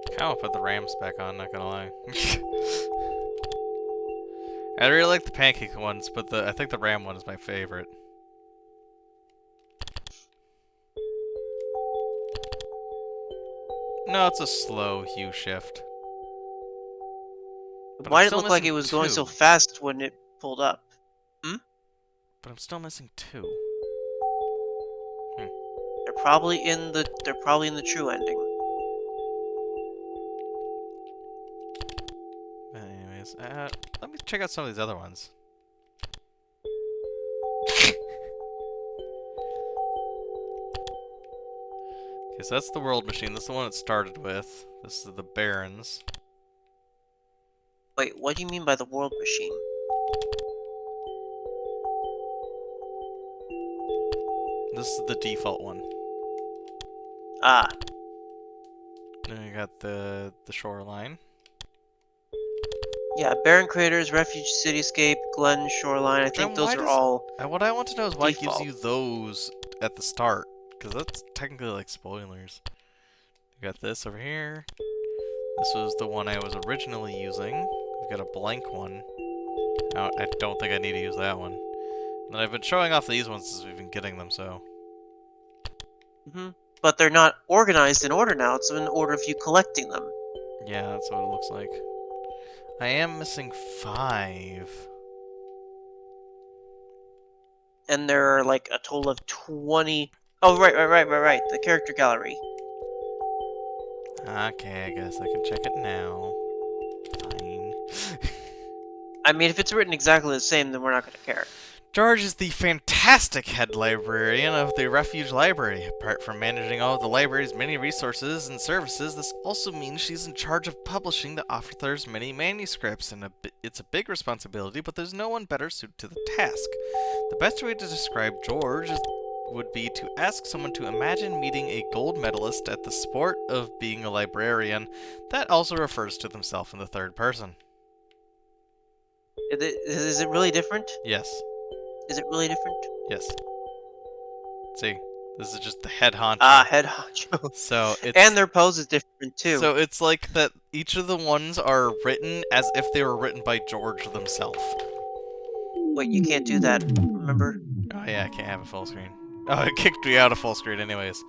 Kinda wanna put the Rams back on, not gonna lie. I really like the pancake ones, but I think the Ram one is my favorite. No, it's a slow hue shift. But I'm Why did it still look like missing it was going so 2. fast when it pulled up? But I'm still missing 2. They're probably in the true ending. Anyways, let me check out some of these other ones. Okay, so that's the World Machine. That's the one it started with. This is the Barons. Wait, what do you mean by the world machine? This is the default one. Ah, Then you got the shoreline. yeah, Barren Craters, Refuge Cityscape, Glen Shoreline. I think Then those why are does all what I want to know is why it gives default. you those at the start, because that's technically like spoilers. You got this over here. This was the one I was originally using. We've got a blank one. I don't think I need to use that one. And I've been showing off these ones since we've been getting them, so. But they're not organized in order now. It's in order of you collecting them. Yeah, that's what it looks like. I am missing 5. And there are like a total of 20. Oh, right. The character gallery. Okay, I guess I can check it now. Fine. I mean, if it's written exactly the same, then we're not going to care. George is the fantastic head librarian of the Refuge Library. Apart from managing all of the library's many resources and services, this also means she's in charge of publishing the author's many manuscripts, and it's a big responsibility, but there's no one better suited to the task. The best way to describe George would be to ask someone to imagine meeting a gold medalist at the sport of being a librarian that also refers to themselves in the third person. Is it really different? Yes. Is it really different? Yes. See, this is just the head Ah, honcho. head honcho. So And their pose is different too. it's like that each of the ones are written as if they were written by George themselves. Wait, you can't do that, remember? Oh yeah, I can't have a full screen. Oh, it kicked me out of full screen anyways.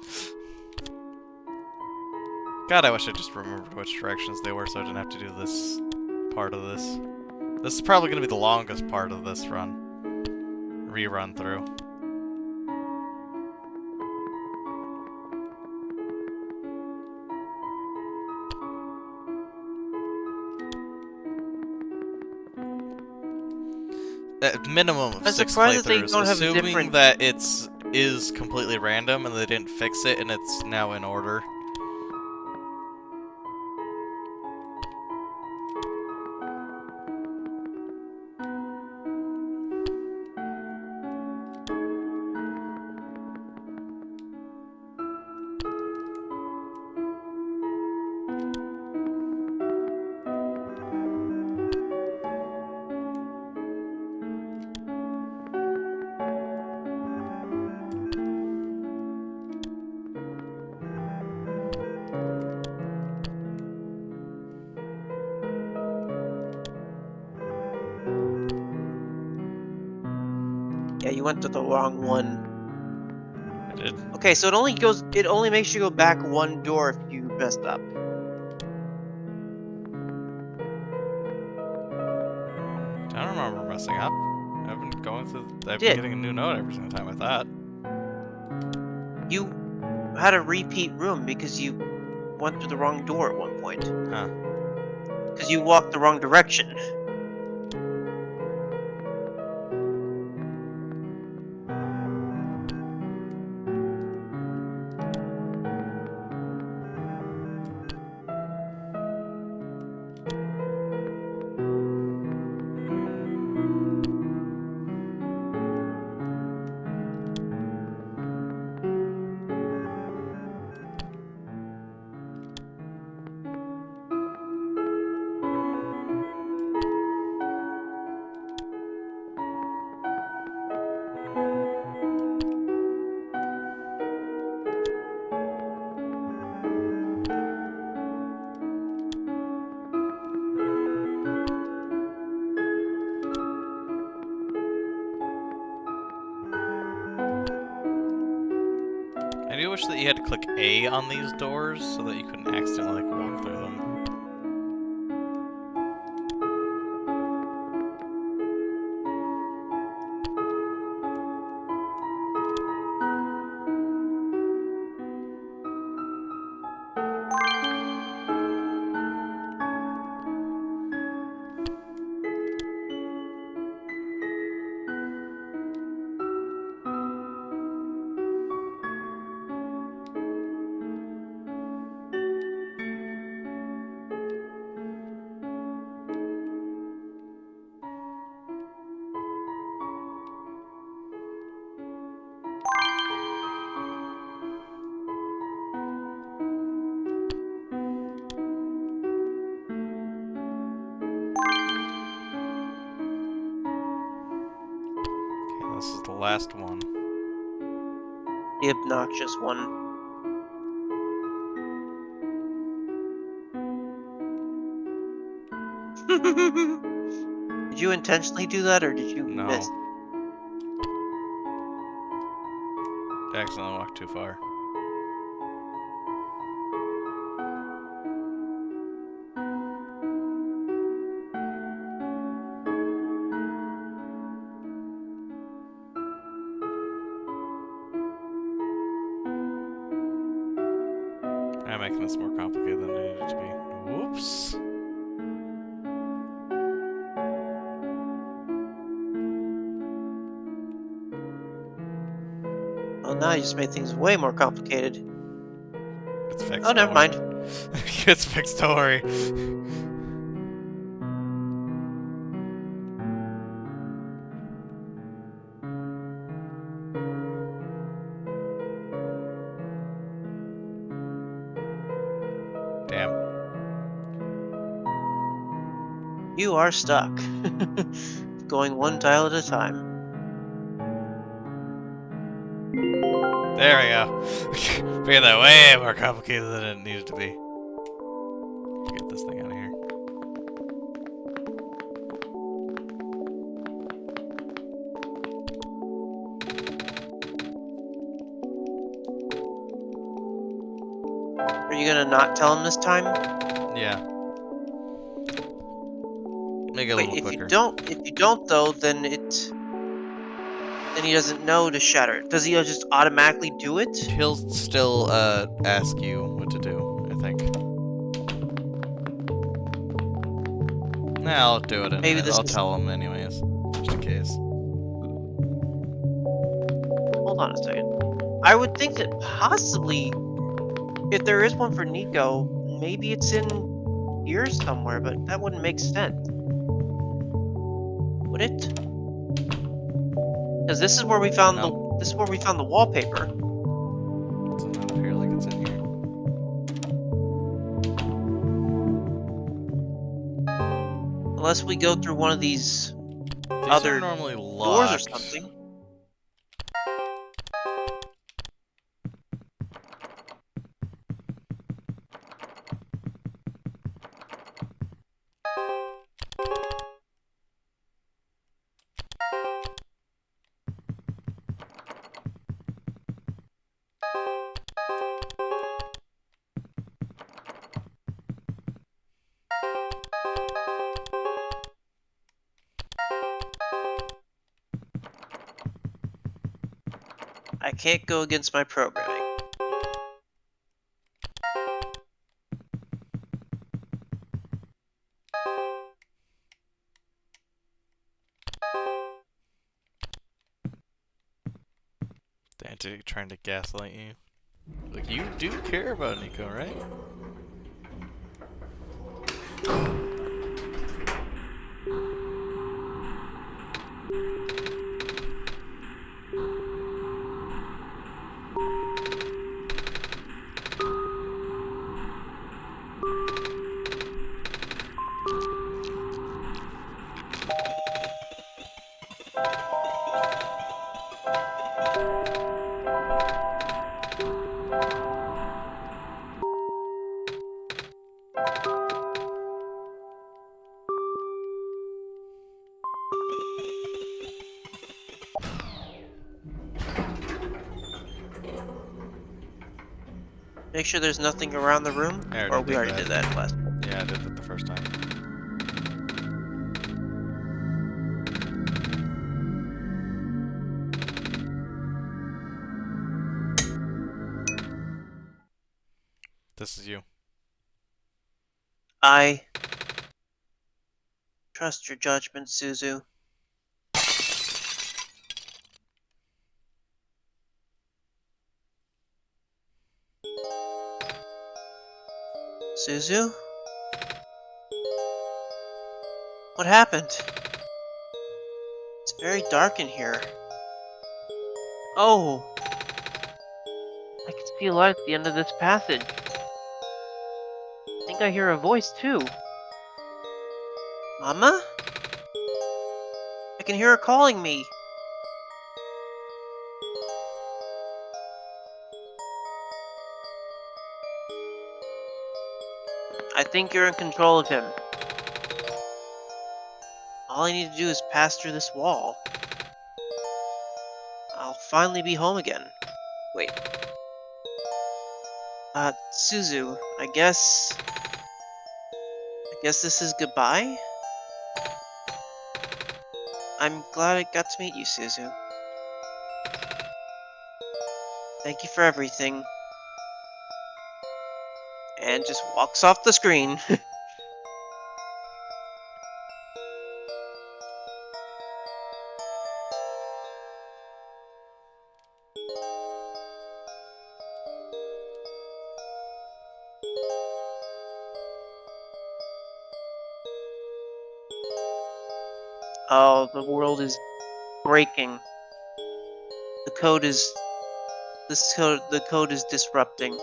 God, I wish I just remembered which directions they were so I didn't have to do this part of this. This is probably going to be the longest part of this rerun through. At minimum of I'm 6 surprised that they playthroughs, don't have assuming different. that is completely random and they didn't fix it and it's now in order. Yeah, you went to the wrong one. I did. Okay, so it only makes you go back one door if you messed up. I don't remember messing up. I've been Did. getting a new note every single time I thought. You had a repeat room because you went to the wrong door at one point. Huh. Because you walked the wrong direction. I do wish that you had to click A on these doors so that you couldn't accidentally walk through them. Okay, this is the last one. The obnoxious one. Did you intentionally do that or did you No. miss? I accidentally walked too far. I'm making this more complicated than it needed to be. Whoops. Well, now you just made things way more complicated. It's fixed, Oh, never don't worry. mind. It's fixed, don't worry. Damn. You are stuck. Going one tile at a time. There we go. Made that way more complicated than it needed to be. Get this thing out of here. Are you gonna not tell him this time? Yeah. Make it a Wait, little if quicker. you don't though, then he doesn't know to shatter it. Does he just automatically do it? He'll still ask you what to do, I think. Nah, I'll do it Maybe anyways. this I'll is. tell him anyways. Just in case. Hold on a second. I would think that possibly, if there is one for Nico, maybe it's in here somewhere, but that wouldn't make sense. Would it? Because this is where we found Nope. this is where we found the wallpaper. It's not up here like it's in here. Unless we go through one of these These other are normally doors or locked. something. I can't go against my programming. The entity trying to gaslight you. Like, you do care about Nico, right? Make sure there's nothing around the room. I Or we already that. did that last. Yeah, I did that the first time. This is you. I trust your judgment, Szuzu. Szuzu? What happened? It's very dark in here. Oh! I can see a light at the end of this passage. I think I hear a voice too. Mama? I can hear her calling me. I think you're in control of him. All I need to do is pass through this wall. I'll finally be home again. Wait. Szuzu, I guess this is goodbye? I'm glad I got to meet you, Szuzu. Thank you for everything. And just walks off the screen. Oh, the world is breaking. The code is the code is disrupting.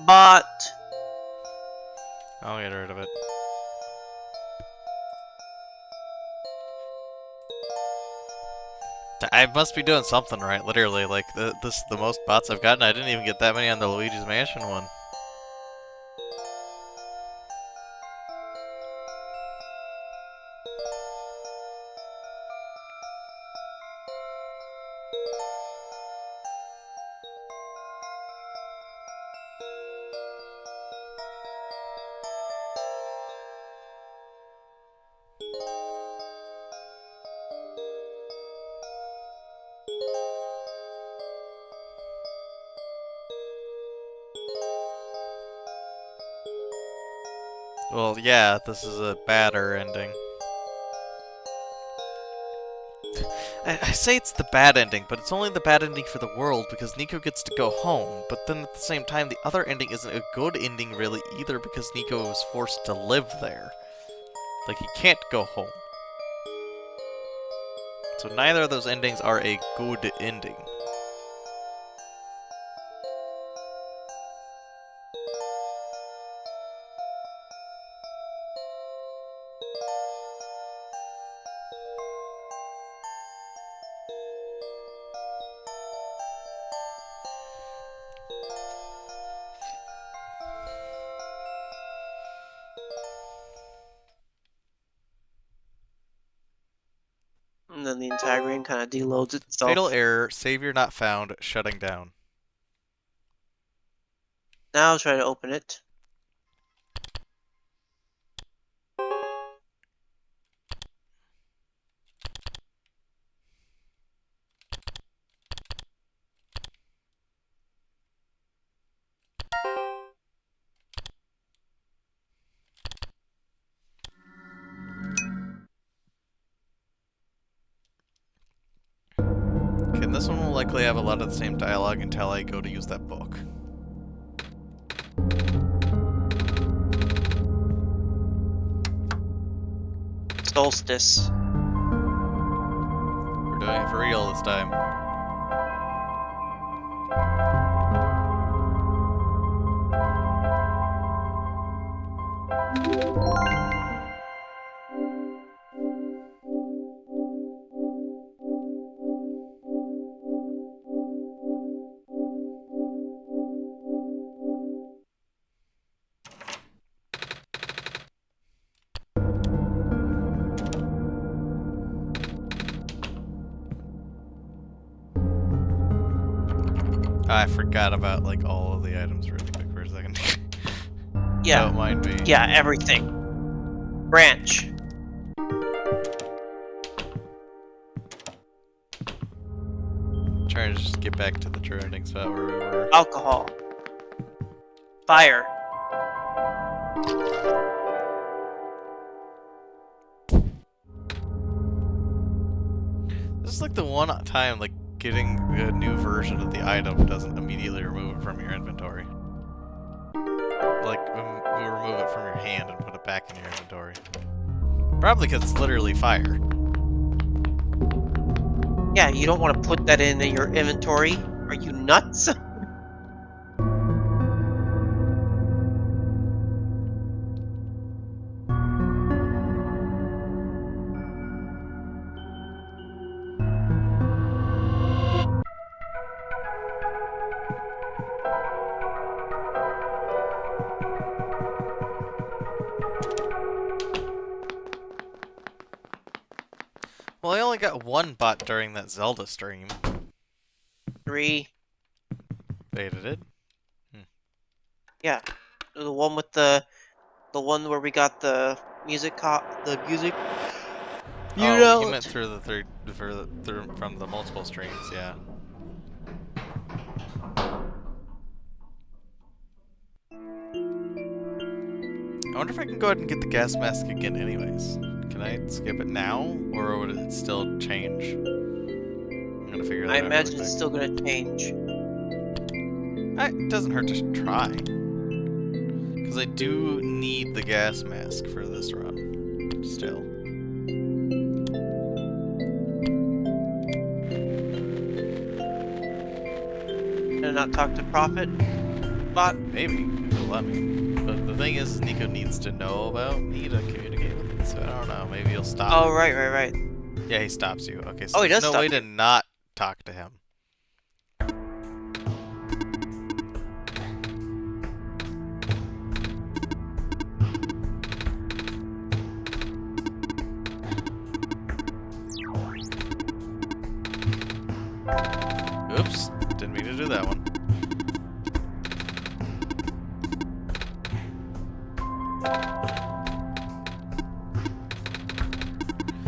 But I'll get rid of it. I must be doing something right, literally. Like, this is the most bots I've gotten. I didn't even get that many on the Luigi's Mansion one. Well, yeah, this is a badder ending. I say it's the bad ending, but it's only the bad ending for the world because Nico gets to go home. But then at the same time, the other ending isn't a good ending really either because Nico was forced to live there. Like, he can't go home. So neither of those endings are a good ending. and then the entire game kind of deloads itself. Fatal error, savior not found, shutting down. Now I'll try to open it. Okay, and this one will likely have a lot of the same dialogue until I go to use that book. Solstice. We're doing it for real this time. I forgot about, like, all of the items really quick for a second. Yeah. Don't mind me. Yeah, everything. Branch. Trying to just get back to the true ending spot where we were. Alcohol. Fire. This is like the one time, like, getting a new version of the item doesn't immediately remove it from your inventory. Like, we remove it from your hand and put it back in your inventory. Probably because it's literally fire. Yeah, you don't want to put that in your inventory. Are you nuts? Well, I only got one bot during that Zelda stream. 3. Wait, it did? Yeah, the one with the one where we got the music the music. You Oh, you know. meant through the through from the multiple streams, yeah. I wonder if I can go ahead and get the gas mask again anyways. Can I skip it now? Or would it still change? I'm gonna figure I that out really imagine quick. it's still gonna change. It doesn't hurt to try. Because I do need the gas mask for this run. Still. Gonna not talk to Prophet Bot. Maybe, if it'll let me. But the thing is, Nico needs to know about me to communicate with me, so I don't know. Maybe he'll stop Oh, me. right. Yeah, he stops you. Okay, so Oh, he there's does no way stop to you. not talk to him. Oops, didn't mean to do that one.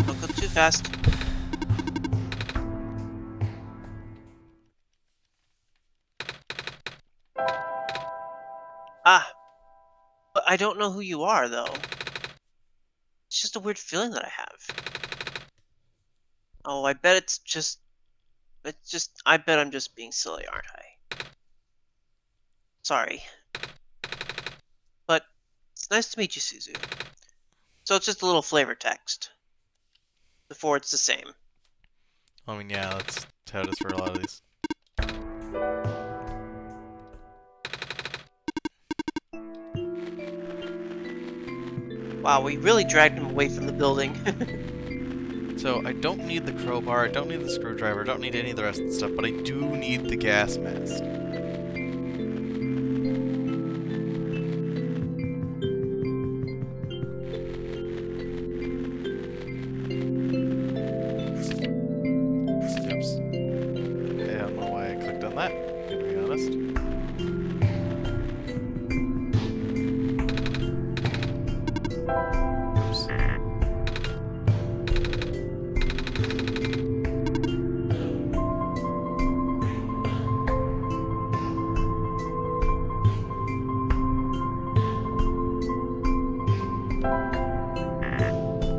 Don't go too fast. Ah, but I don't know who you are, though. It's just a weird feeling that I have. Oh, I bet it's just... I bet I'm just being silly, aren't I? Sorry. But it's nice to meet you, Szuzu. So it's just a little flavor text. Before it's the same. I mean, yeah, that's how it is for a lot of these. Wow, we really dragged him away from the building. So, I don't need the crowbar, I don't need the screwdriver, I don't need any of the rest of the stuff, but I do need the gas mask. Oops. I don't know why I clicked on that, to be honest. Oops.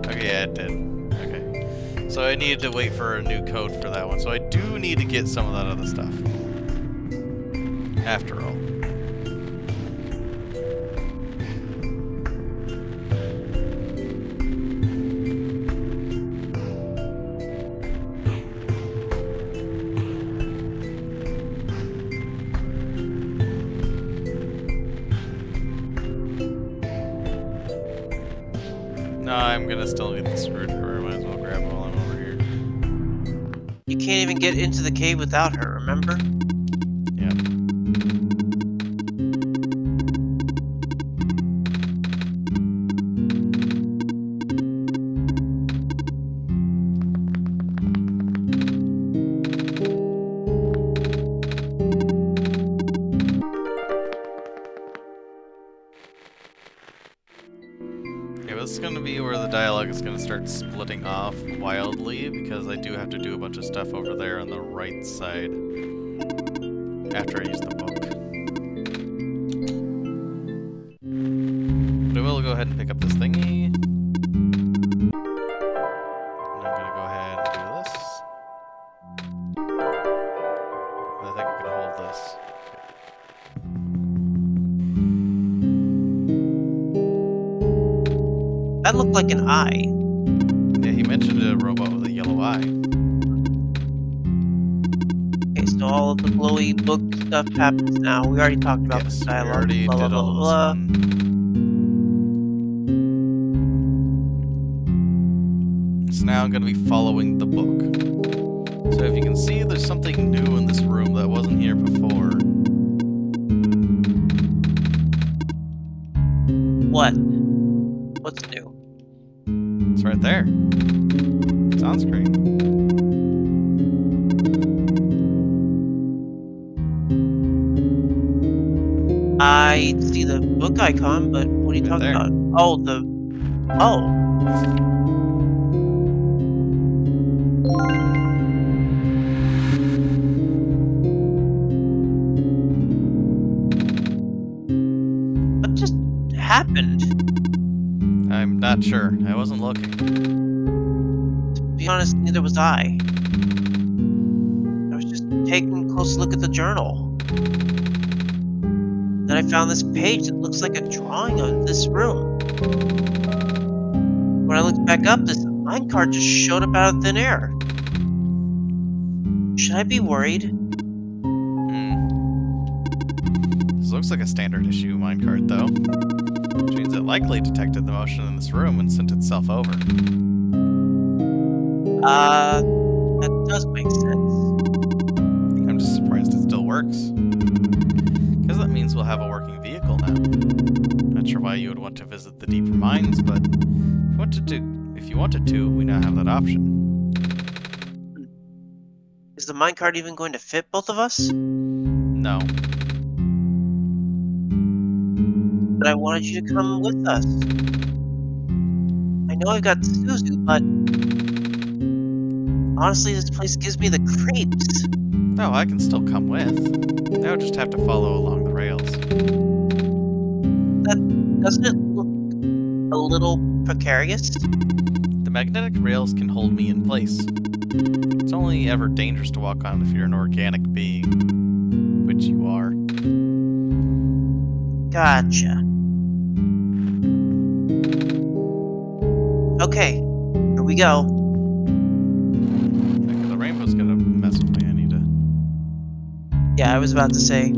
Okay, yeah, it did. Okay. So I needed to wait for a new code for that one. So I do need to get some of that other stuff. After all. No, I'm gonna still need the screwdriver. Might as well grab it while I'm over here. You can't even get into the cave without her, remember? Yeah. Okay, well, this is gonna be where the dialogue is gonna start splitting off wildly, because I do have to do a bunch of stuff over there on the right side after I use the book. But I will go ahead and pick up this thingy. And I'm gonna go ahead and do this. And I think I can hold this. That looked like an eye. Yeah, he mentioned a robot with a yellow eye. Okay, so all of the glowy book stuff happens now. We already talked about Yes, this we dialogue. already Blah, blah, did blah, all of this blah. one. So now I'm gonna be following the book. So if you can see, there's something new in this room that wasn't here before. What? What's new? It's right there. It's on screen. I see the book icon, but what are you Right talking there. about? Oh, oh. What just happened? I'm not sure. I wasn't looking. To be honest, neither was I. I was just taking a close look at the journal. Then I found this page that looks like a drawing of this room. When I looked back up, this minecart just showed up out of thin air. Should I be worried? This looks like a standard issue minecart, though. Which means it likely detected the motion in this room and sent itself over. That does make sense. I'm just surprised it still works. Because that means we'll have a working vehicle now. Not sure why you would want to visit the deeper mines, but if you wanted to, we now have that option. Is the minecart even going to fit both of us? No. But I wanted you to come with us. I know I've got Szuzu, but honestly, this place gives me the creeps. No, I can still come with. I would just have to follow along the rails. Doesn't it look a little precarious? The magnetic rails can hold me in place. It's only ever dangerous to walk on if you're an organic being. Which you are. Gotcha. Okay, here we go. Okay, the rainbow's gonna mess with me. I need to... Yeah, I was about to say.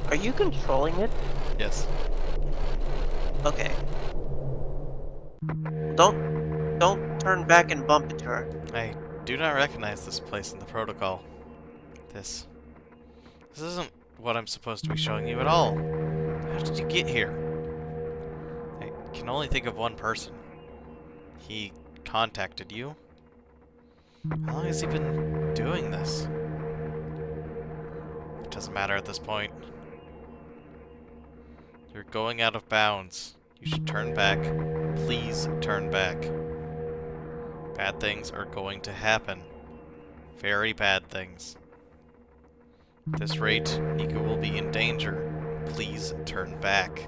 Are you controlling it? Yes. Okay. Don't turn back and bump into her. I do not recognize this place in the protocol. This isn't what I'm supposed to be showing you at all. How did you get here? I can only think of one person. He contacted you? How long has he been doing this? It doesn't matter at this point. You're going out of bounds. You should turn back. Please turn back. Bad things are going to happen. Very bad things. At this rate, Niku will be in danger. Please turn back.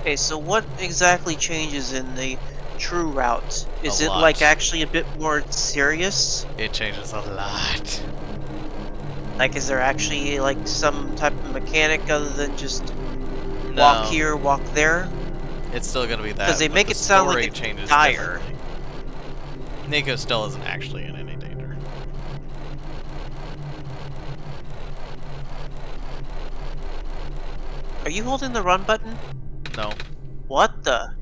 Okay, so what exactly changes in the true route? Is A it lot. like actually a bit more serious? It changes a lot. Like, is there actually like some type of mechanic other than just No, walk here, walk there? it's still gonna be that. Because they but make the it sound like story it's changes dire. differently. Nico still isn't actually in any danger. Are you holding the run button? No. What the?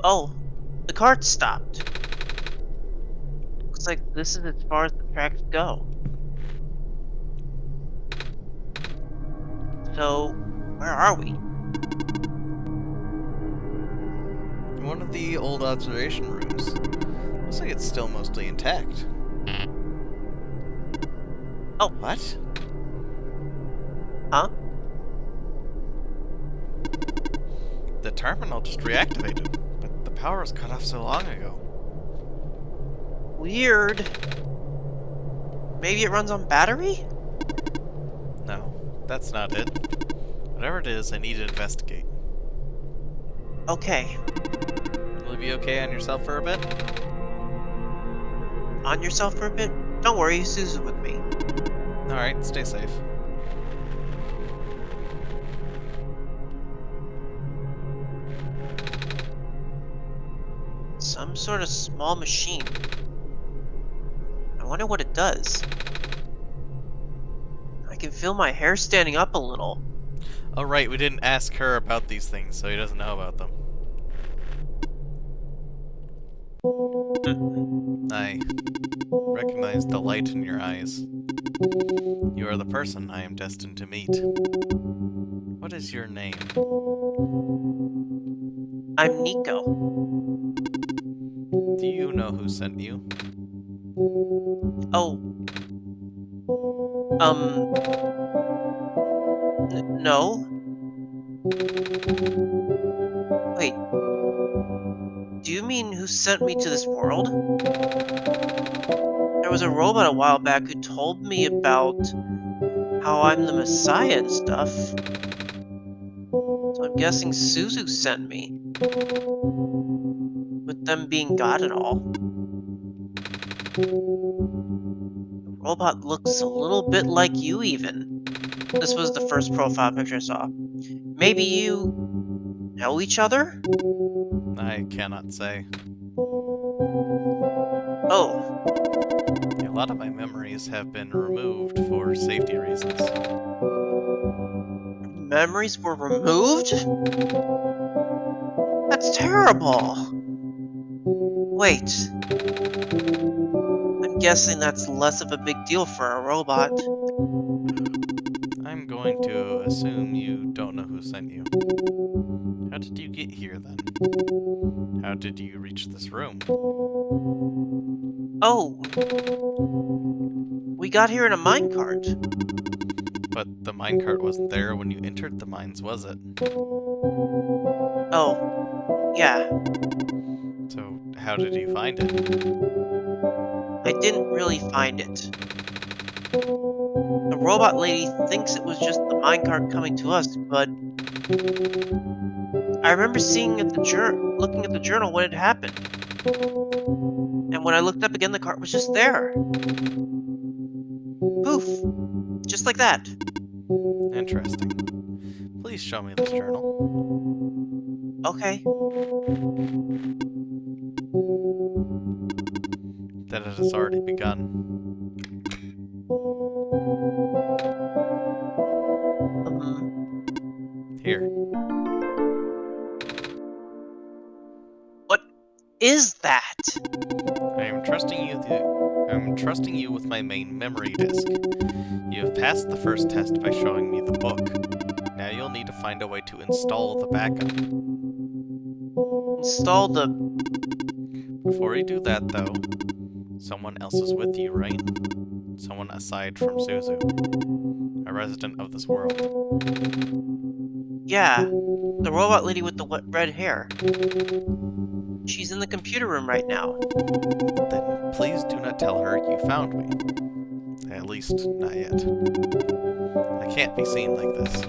Oh, the cart stopped. Looks like this is as far as the tracks go. So, where are we? In one of the old observation rooms. Looks like it's still mostly intact. Oh. What? Huh? The terminal just reactivated, but the power was cut off so long ago. Weird. Maybe it runs on battery? No, that's not it. Whatever it is, I need to investigate. Okay. Will you be okay on yourself for a bit? On yourself for a bit? Don't worry, Szuzu with me. Alright, stay safe. Some sort of small machine. I wonder what it does. I can feel my hair standing up a little. Oh right, we didn't ask her about these things, so he doesn't know about them. I recognize the light in your eyes. You are the person I am destined to meet. What is your name? I'm Nico. Do you know who sent you? Oh, no. Wait, do you mean who sent me to this world? There was a robot a while back who told me about how I'm the Messiah and stuff. So I'm guessing Szuzu sent me. With them being God and all. The robot looks a little bit like you even. This was the first profile picture I saw. Maybe you know each other? I cannot say. Oh, A lot of my memories have been removed for safety reasons. memories were removed? That's terrible. Wait. I'm guessing that's less of a big deal for a robot. I'm going to assume you don't know who sent you. How did you get here then? How did you reach this room? Oh, we got here in a minecart. But the minecart wasn't there when you entered the mines, was it? Oh, yeah. So, how did you find it? I didn't really find it. The robot lady thinks it was just the minecart coming to us, but I remember seeing at looking at the journal when it happened. And when I looked up again, the cart was just there. Poof. Just like that. Interesting. Please show me this journal. Okay. That it has already begun. Here. What is that? I'm trusting you with my main memory disk. You have passed the first test by showing me the book. Now you'll need to find a way to install the backup. Install the... Before you do that, though, someone else is with you, right? Someone aside from Szuzu. A resident of this world. Yeah. The robot lady with the red hair. She's in the computer room right now. Then please do not tell her you found me. At least, not yet. I can't be seen like this.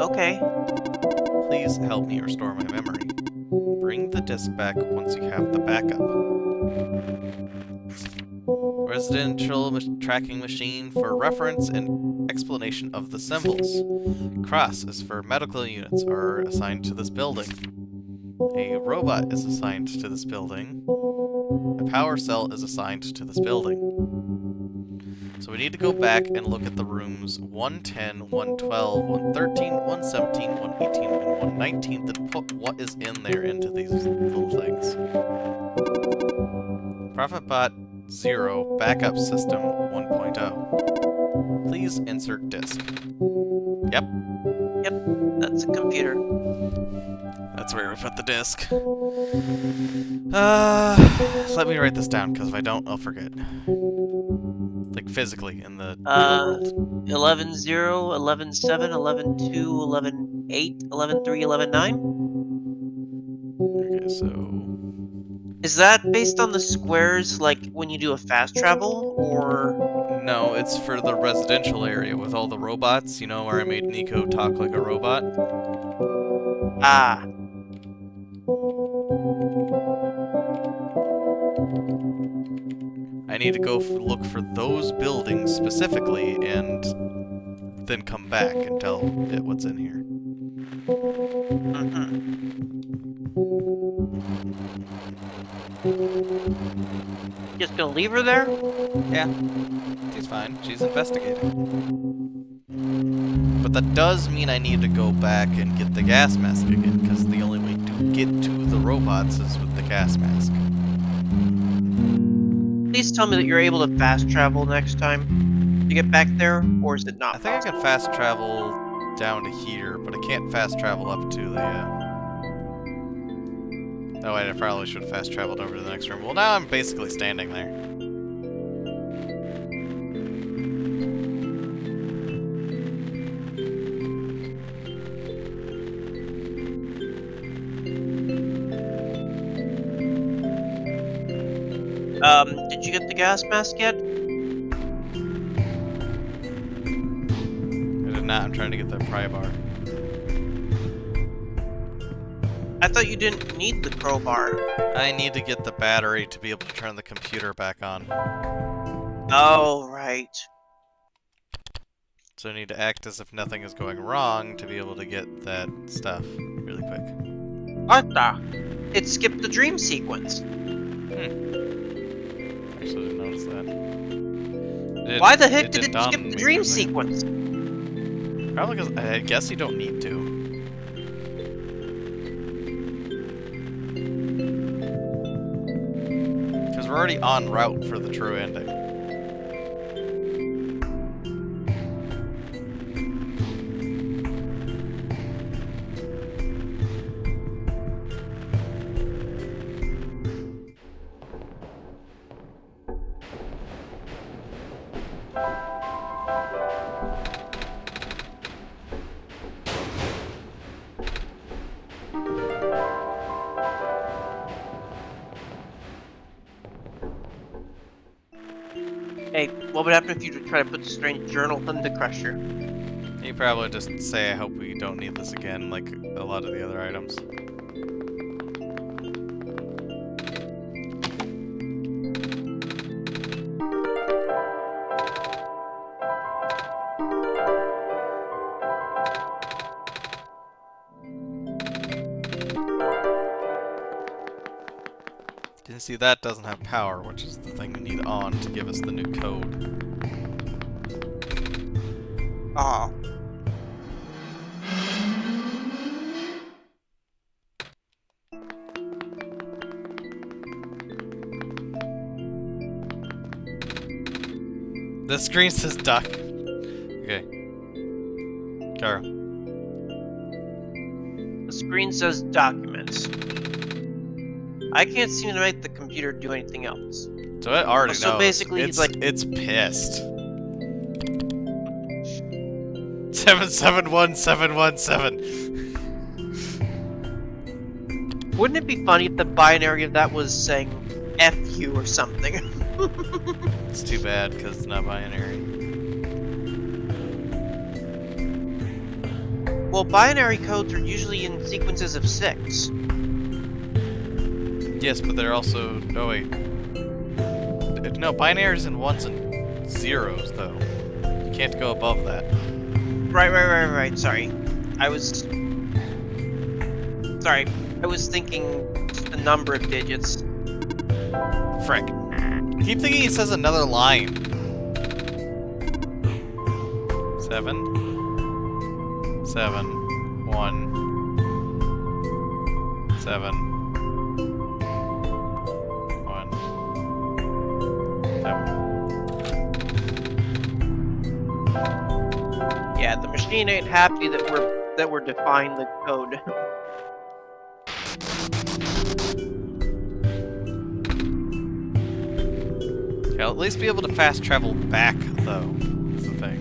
Okay. Please help me restore my memory. Bring the disk back once you have the backup. Residential tracking machine for reference and explanation of the symbols. Cross is for medical units are assigned to this building. A robot is assigned to this building. A power cell is assigned to this building. So we need to go back and look at the rooms 110, 112, 113, 117, 118, and 119, then put what is in there into these little things. ProfitBot 0 Backup System 1.0. Please insert disk. Yep. Yep, that's a computer. That's where we put the disk. Let me write this down, because if I don't, I'll forget. Like, physically, in the real world. 11-0, 11-7, 11-2, 11-8, 11-3, 11-9? Okay, so... Is that based on the squares, like, when you do a fast travel, or... No, it's for the residential area with all the robots, you know, where I made Nico talk like a robot. Ah. I need to go look for those buildings specifically, and then come back and tell it what's in here. Just gonna leave her there? Yeah, she's fine. She's investigating. But that does mean I need to go back and get the gas mask again, because the only way to get to the robots is with the gas mask. please tell me that you're able to fast travel next time to get back there, or is it I not think I can possible? fast travel down to here, but I can't fast travel up to the, Oh wait, I probably should have fast traveled over to the next room. Well, now I'm basically standing there. Did you get the gas mask yet? I did not. I'm trying to get that pry bar. I thought you didn't need the crowbar. I need to get the battery to be able to turn the computer back on. Oh, right. So I need to act as if nothing is going wrong to be able to get that stuff really quick. What the? It skipped the dream sequence. Actually, didn't notice that. Why the heck it did it dawn skip on the me dream for a second. sequence? Probably because I guess you don't need to. Because we're already en route for the true ending. Hey, what would happen if you try to put the strange journal in the crusher? You probably just say, I hope we don't need this again, like a lot of the other items. You see, that doesn't have power, which is the thing we need on to give us the new code. Oh. The screen says duck. Okay. Carl. The screen says documents. I can't seem to make the computer do anything else. So it already So knows. basically, it's like- it's pissed. 771717. Wouldn't it be funny if the binary of that was saying F you or something? It's too bad because it's not binary. Well, binary codes are usually in sequences of 6. Yes, but they're also. Oh wait. No, binaries in ones and zeros though. You can't go above that. Right. Sorry. I was thinking just the number of digits. Frick. I keep thinking it says another line. 7 7 1 7 1 7. Yeah, the machine ain't happy that we're defying the code. I'll at least be able to fast travel back though. Is the thing.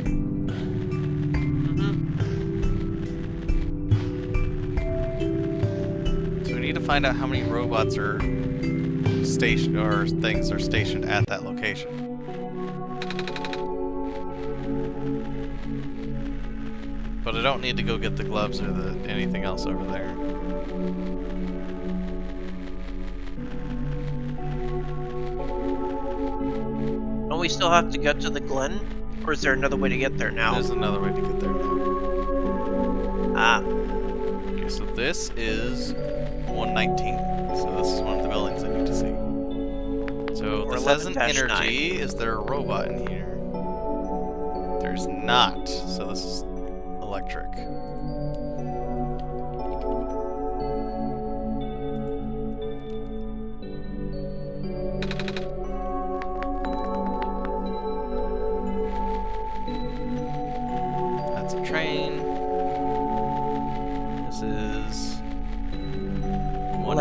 So we need to find out how many robots are stationed or things are stationed at that location. But I don't need to go get the gloves or anything else over there. Don't we still have to get to the Glen? Or is there another way to get there now? There's another way to get there now. Ah, Okay, so this is 119. So this is one of the buildings I need to see. So Or this has an 11-9. energy. Is there a robot in here? There's not. So this is electric.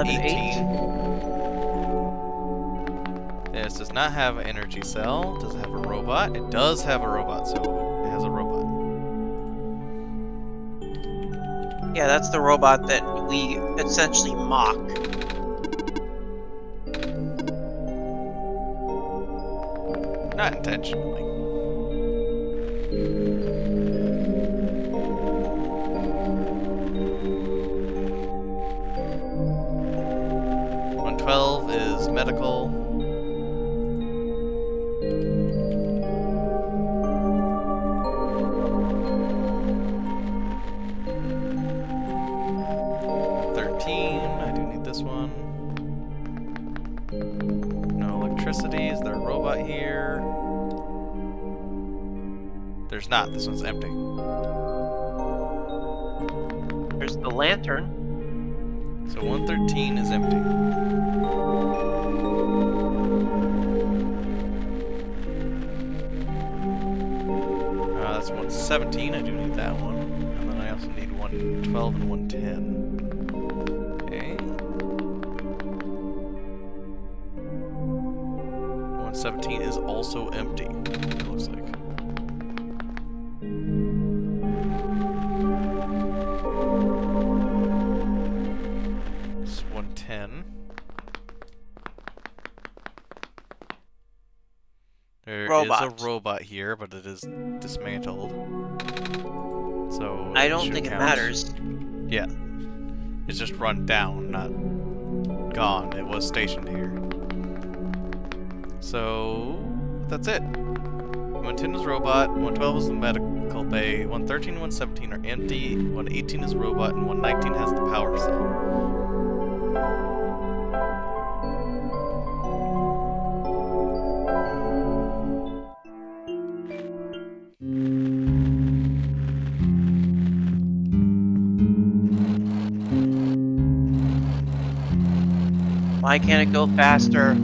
11-8. This does not have an energy cell. Does it have a robot? It does have a robot, so it has a robot. Yeah, that's the robot that we essentially mock. Not intentionally. $112 is medical. I do need this one. No electricity. Is there a robot here? There's not. This one's empty. There's the lantern. So 113 is empty. That's 117. I do need that one. And then I also need 112 and 110. 117 is also empty, it looks like. It's 110. There is a robot here, but it is dismantled. So I don't think it matters. Yeah. It's just run down, not gone. It was stationed here. So that's it. 110 is robot, 112 is the medical bay, 113 and 117 are empty, 118 is robot, and 119 has the power cell. Why can't it go faster?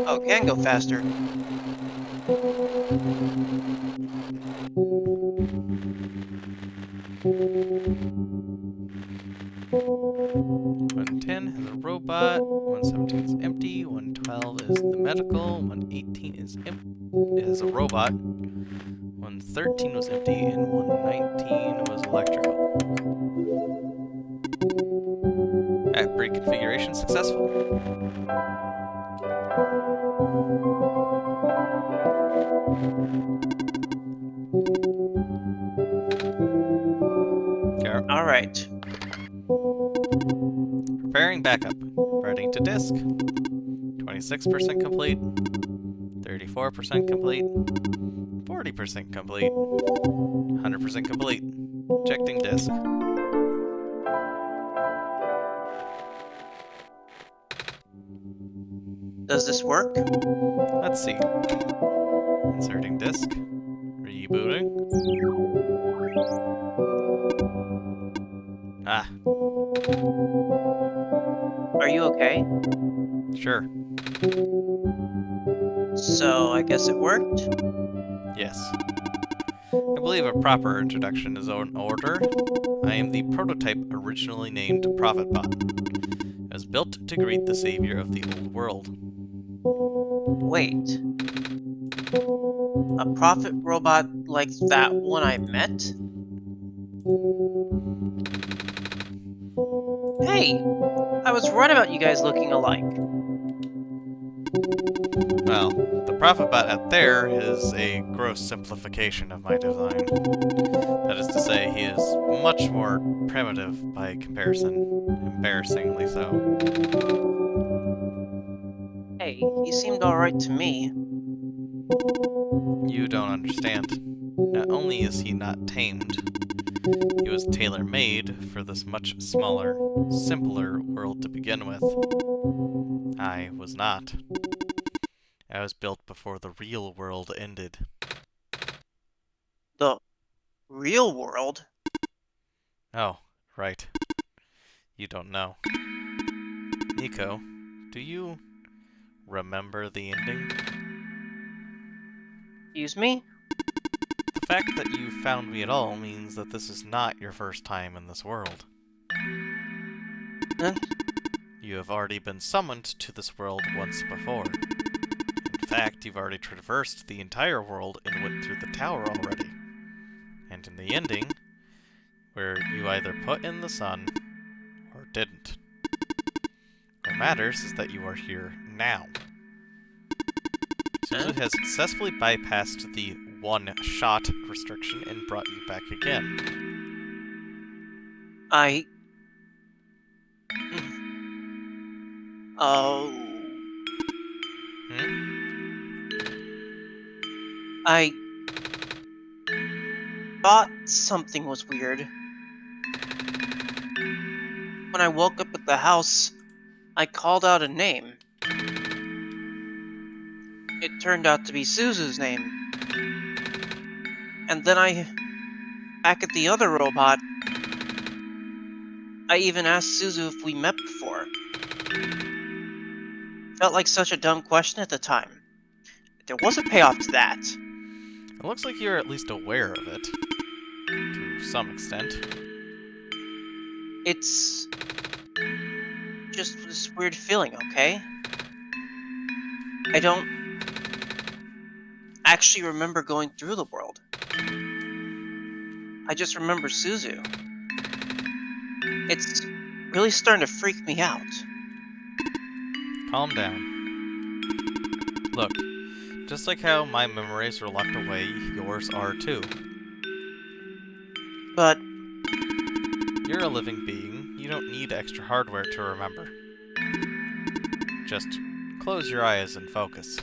Oh, it can go faster. $110 has a robot, 117 is empty, 112 is the medical, 118 is a robot, 113 was empty, and 119 was electrical. Break configuration successful. All right. Preparing backup. Writing to disk. 26% complete. 34% complete. 40% complete. 100% complete. Ejecting disk. Does this work? Let's see. Inserting disk. Rebooting. Ah. Are you okay? Sure. So, I guess it worked? Yes. I believe a proper introduction is in order. I am the prototype originally named ProphetBot. It was built to greet the savior of the old world. Wait. A prophet robot like that one I met? Hey! I was right about you guys looking alike. Well, the ProphetBot out there is a gross simplification of my design. That is to say, he is much more primitive by comparison. Embarrassingly so. Hey, he seemed alright to me. You don't understand. Not only is he not tamed, he was tailor-made for this much smaller, simpler world to begin with. I was not. I was built before the real world ended. The real world? Oh, right. You don't know. Nico, do you remember the ending? Excuse me? The the fact that you found me at all means that this is not your first time in this world. Huh? You have already been summoned to this world once before. In fact, you've already traversed the entire world and went through the tower already. And in the ending, where you either put in the sun or didn't. What matters is that you are here now. Huh? Szuzu has successfully bypassed the one-shot restriction and brought you back again. I... Oh... Hmm? I... thought something was weird. When I woke up at the house, I called out a name. It turned out to be Suzu's name. And then back at the other robot, I even asked Szuzu if we met before. Felt like such a dumb question at the time. There was a payoff to that. It looks like you're at least aware of it. To some extent. It's just this weird feeling, okay? I don't actually remember going through the world. I just remember Szuzu. It's really starting to freak me out. Calm down. Look, just like how my memories are locked away, yours are too. But You're a living being. You don't need extra hardware to remember. Just close your eyes and focus.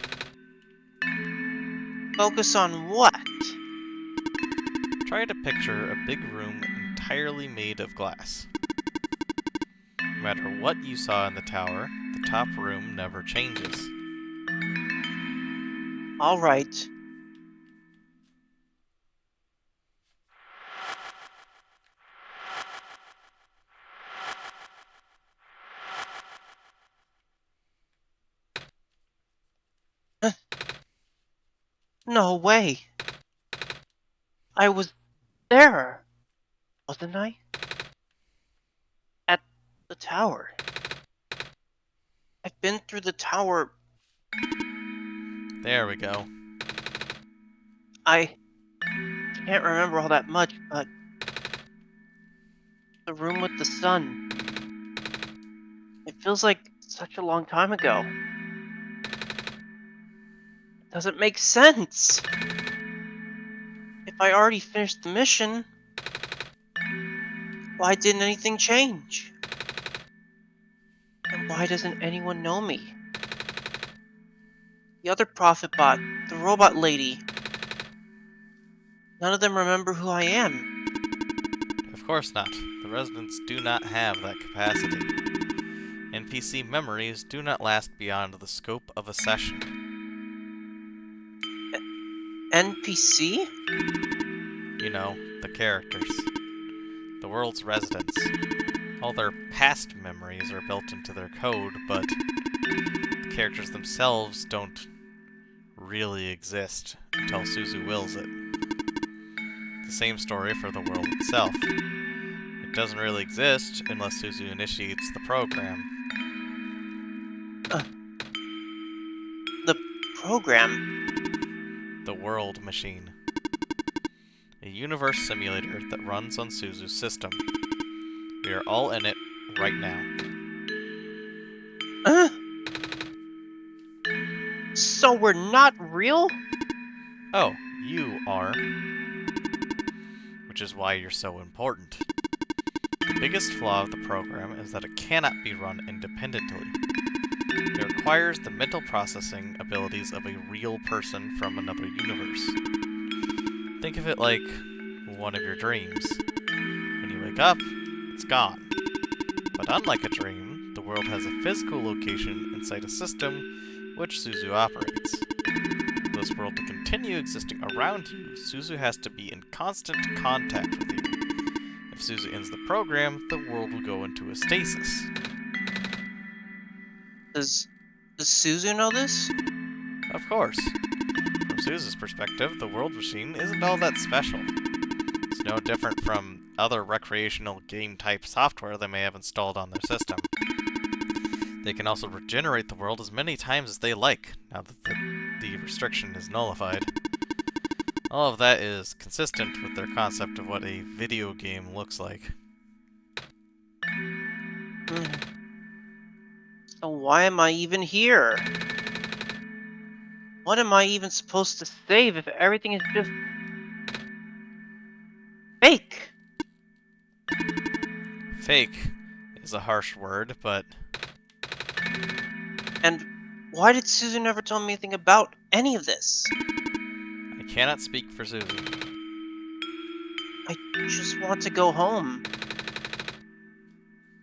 focus on what? Try to picture a big room entirely made of glass. No matter what you saw in the tower, the top room never changes. Alright. No way. I was there, wasn't I? At the tower. I've been through the tower. There we go. I can't remember all that much, but the room with the sun. It feels like such a long time ago. It doesn't make sense. If I already finished the mission, why didn't anything change? And why doesn't anyone know me? The other prophet bot, the robot lady. None of them remember who I am. Of course not. The residents do not have that capacity. NPC memories do not last beyond the scope of a session. NPC? You know, the characters. The world's residents. All their past memories are built into their code, but the characters themselves don't really exist until Szuzu wills it. The same story for the world itself. It doesn't really exist unless Szuzu initiates the program. The program? The World Machine. A universe simulator that runs on Suzu's system. We are all in it right now. So we're not real? Oh, you are. Which is why you're so important. The biggest flaw of the program is that it cannot be run independently. It requires the mental processing abilities of a real person from another universe. Think of it like one of your dreams. When you wake up, it's gone. But unlike a dream, the world has a physical location inside a system which Szuzu operates. For this world to continue existing around you, Szuzu has to be in constant contact with you. If Szuzu ends the program, the world will go into a stasis. Does Szuzu know this? Of course. From Suzu's perspective, the world machine isn't all that special. It's no different from other recreational game-type software they may have installed on their system. They can also regenerate the world as many times as they like, now that the restriction is nullified. All of that is consistent with their concept of what a video game looks like. So why am I even here? What am I even supposed to save if everything is just fake? Fake is a harsh word, but And why did Suzu never tell me anything about any of this? I cannot speak for Suzu. I just want to go home.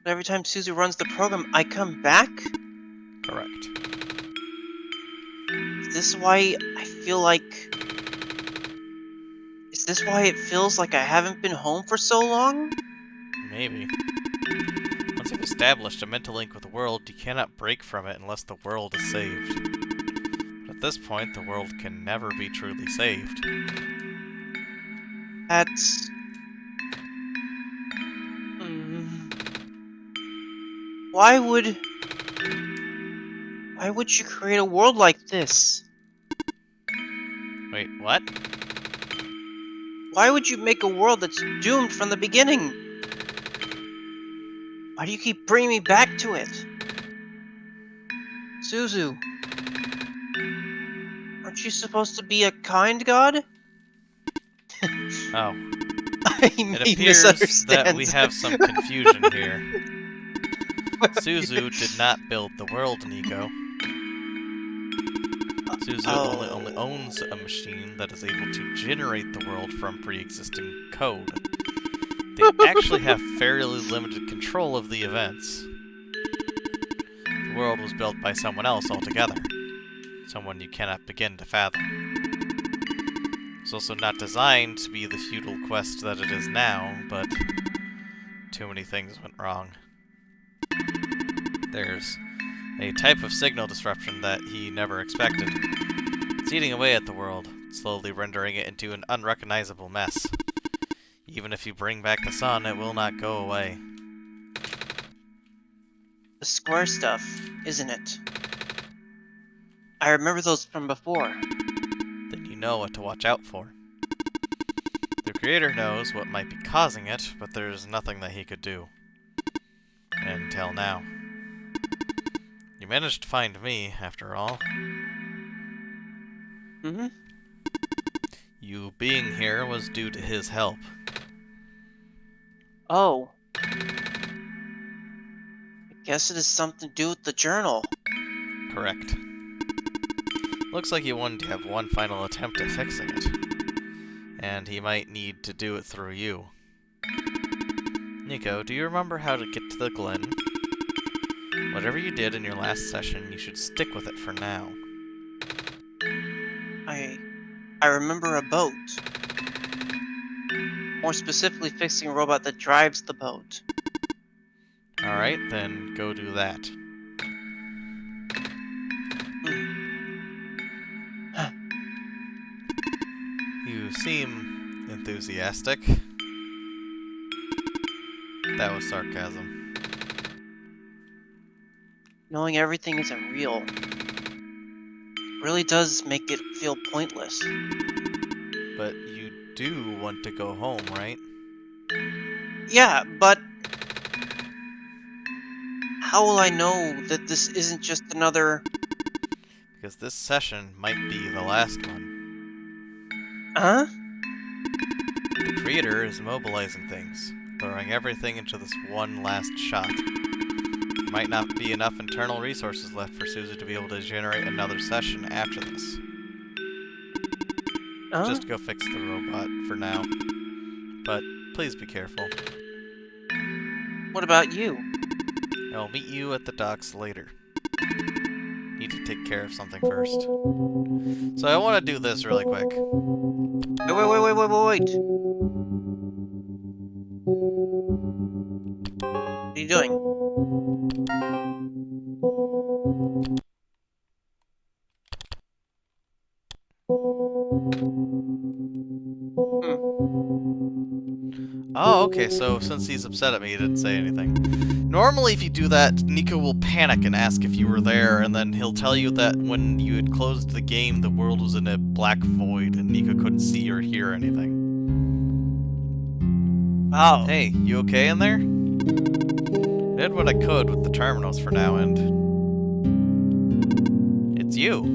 But every time Suzu runs the program, I come back? Correct. Is this why I feel like... Is this why it feels like I haven't been home for so long? Maybe. Once you've established a mental link with the world, you cannot break from it unless the world is saved. But at this point, the world can never be truly saved. That's... Mm, why would... Why would you create a world like this? Wait, what? Why would you make a world that's doomed from the beginning? Why do you keep bringing me back to it? Suzu, aren't you supposed to be a kind god? Oh. I It may appears that we misunderstand. have some confusion here. Suzu did not build the world, Nico. Szuzu only Oh. owns a machine that is able to generate the world from pre-existing code. They actually have fairly limited control of the events. The world was built by someone else altogether. Someone you cannot begin to fathom. It's also not designed to be the futile quest that it is now, but too many things went wrong. There's a type of signal disruption that he never expected. It's eating away at the world, slowly rendering it into an unrecognizable mess. Even if you bring back the sun, it will not go away. The square stuff, isn't it? I remember those from before. Then you know what to watch out for. The creator knows what might be causing it, but there's nothing that he could do. Until now. You managed to find me, after all. Mm-hmm. You being here was due to his help. Oh. I guess it has something to do with the journal. Correct. Looks like he wanted to have one final attempt at fixing it. And he might need to do it through you. Nico, do you remember how to get to the Glen? Whatever you did in your last session, you should stick with it for now. I remember a boat. More specifically, fixing a robot that drives the boat. Alright, then go do that. You seem enthusiastic. That was sarcasm. Knowing everything isn't real really does make it feel pointless. But you do want to go home, right? Yeah, but how will I know that this isn't just another... Because this session might be the last one. Huh? The creator is mobilizing things, throwing everything into this one last shot. There might not be enough internal resources left for Szuzu to be able to generate another session after this. Huh? Just go fix the robot for now. But please be careful. What about you? I'll meet you at the docks later. Need to take care of something first. So I want to do this really quick. Wait. What are you doing? Oh, okay, so since he's upset at me, he didn't say anything. Normally, if you do that, Nico will panic and ask if you were there, and then he'll tell you that when you had closed the game, the world was in a black void, and Nico couldn't see or hear anything. Oh. Hey, you okay in there? I did what I could with the terminals for now, and... it's you.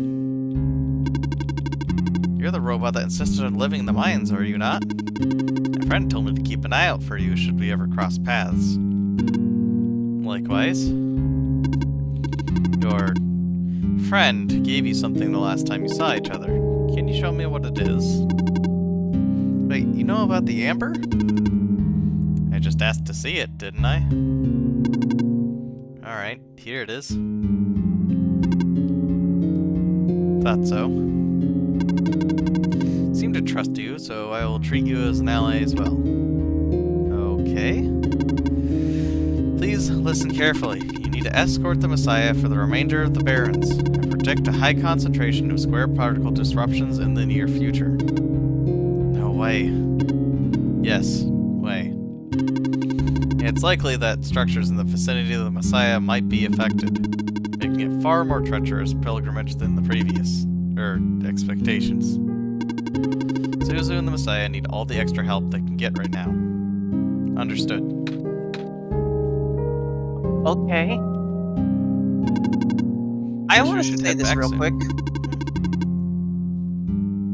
You're the robot that insisted on living in the mines, are you not? My friend told me to keep an eye out for you should we ever cross paths. Likewise. Your friend gave you something the last time you saw each other. Can you show me what it is? Wait, you know about the amber? I just asked to see it, didn't I? Alright, here it is. Thought so. Seem to trust you, so I will treat you as an ally as well. Okay. Please listen carefully. You need to escort the Messiah for the remainder of the Barrens, and predict a high concentration of square particle disruptions in the near future. No way. Yes, way. It's likely that structures in the vicinity of the Messiah might be affected, making it far more treacherous pilgrimage than the previous, expectations. Szuzu and the Messiah need all the extra help they can get right now. Understood. Okay. I Guess we want to should say head this back real soon. quick.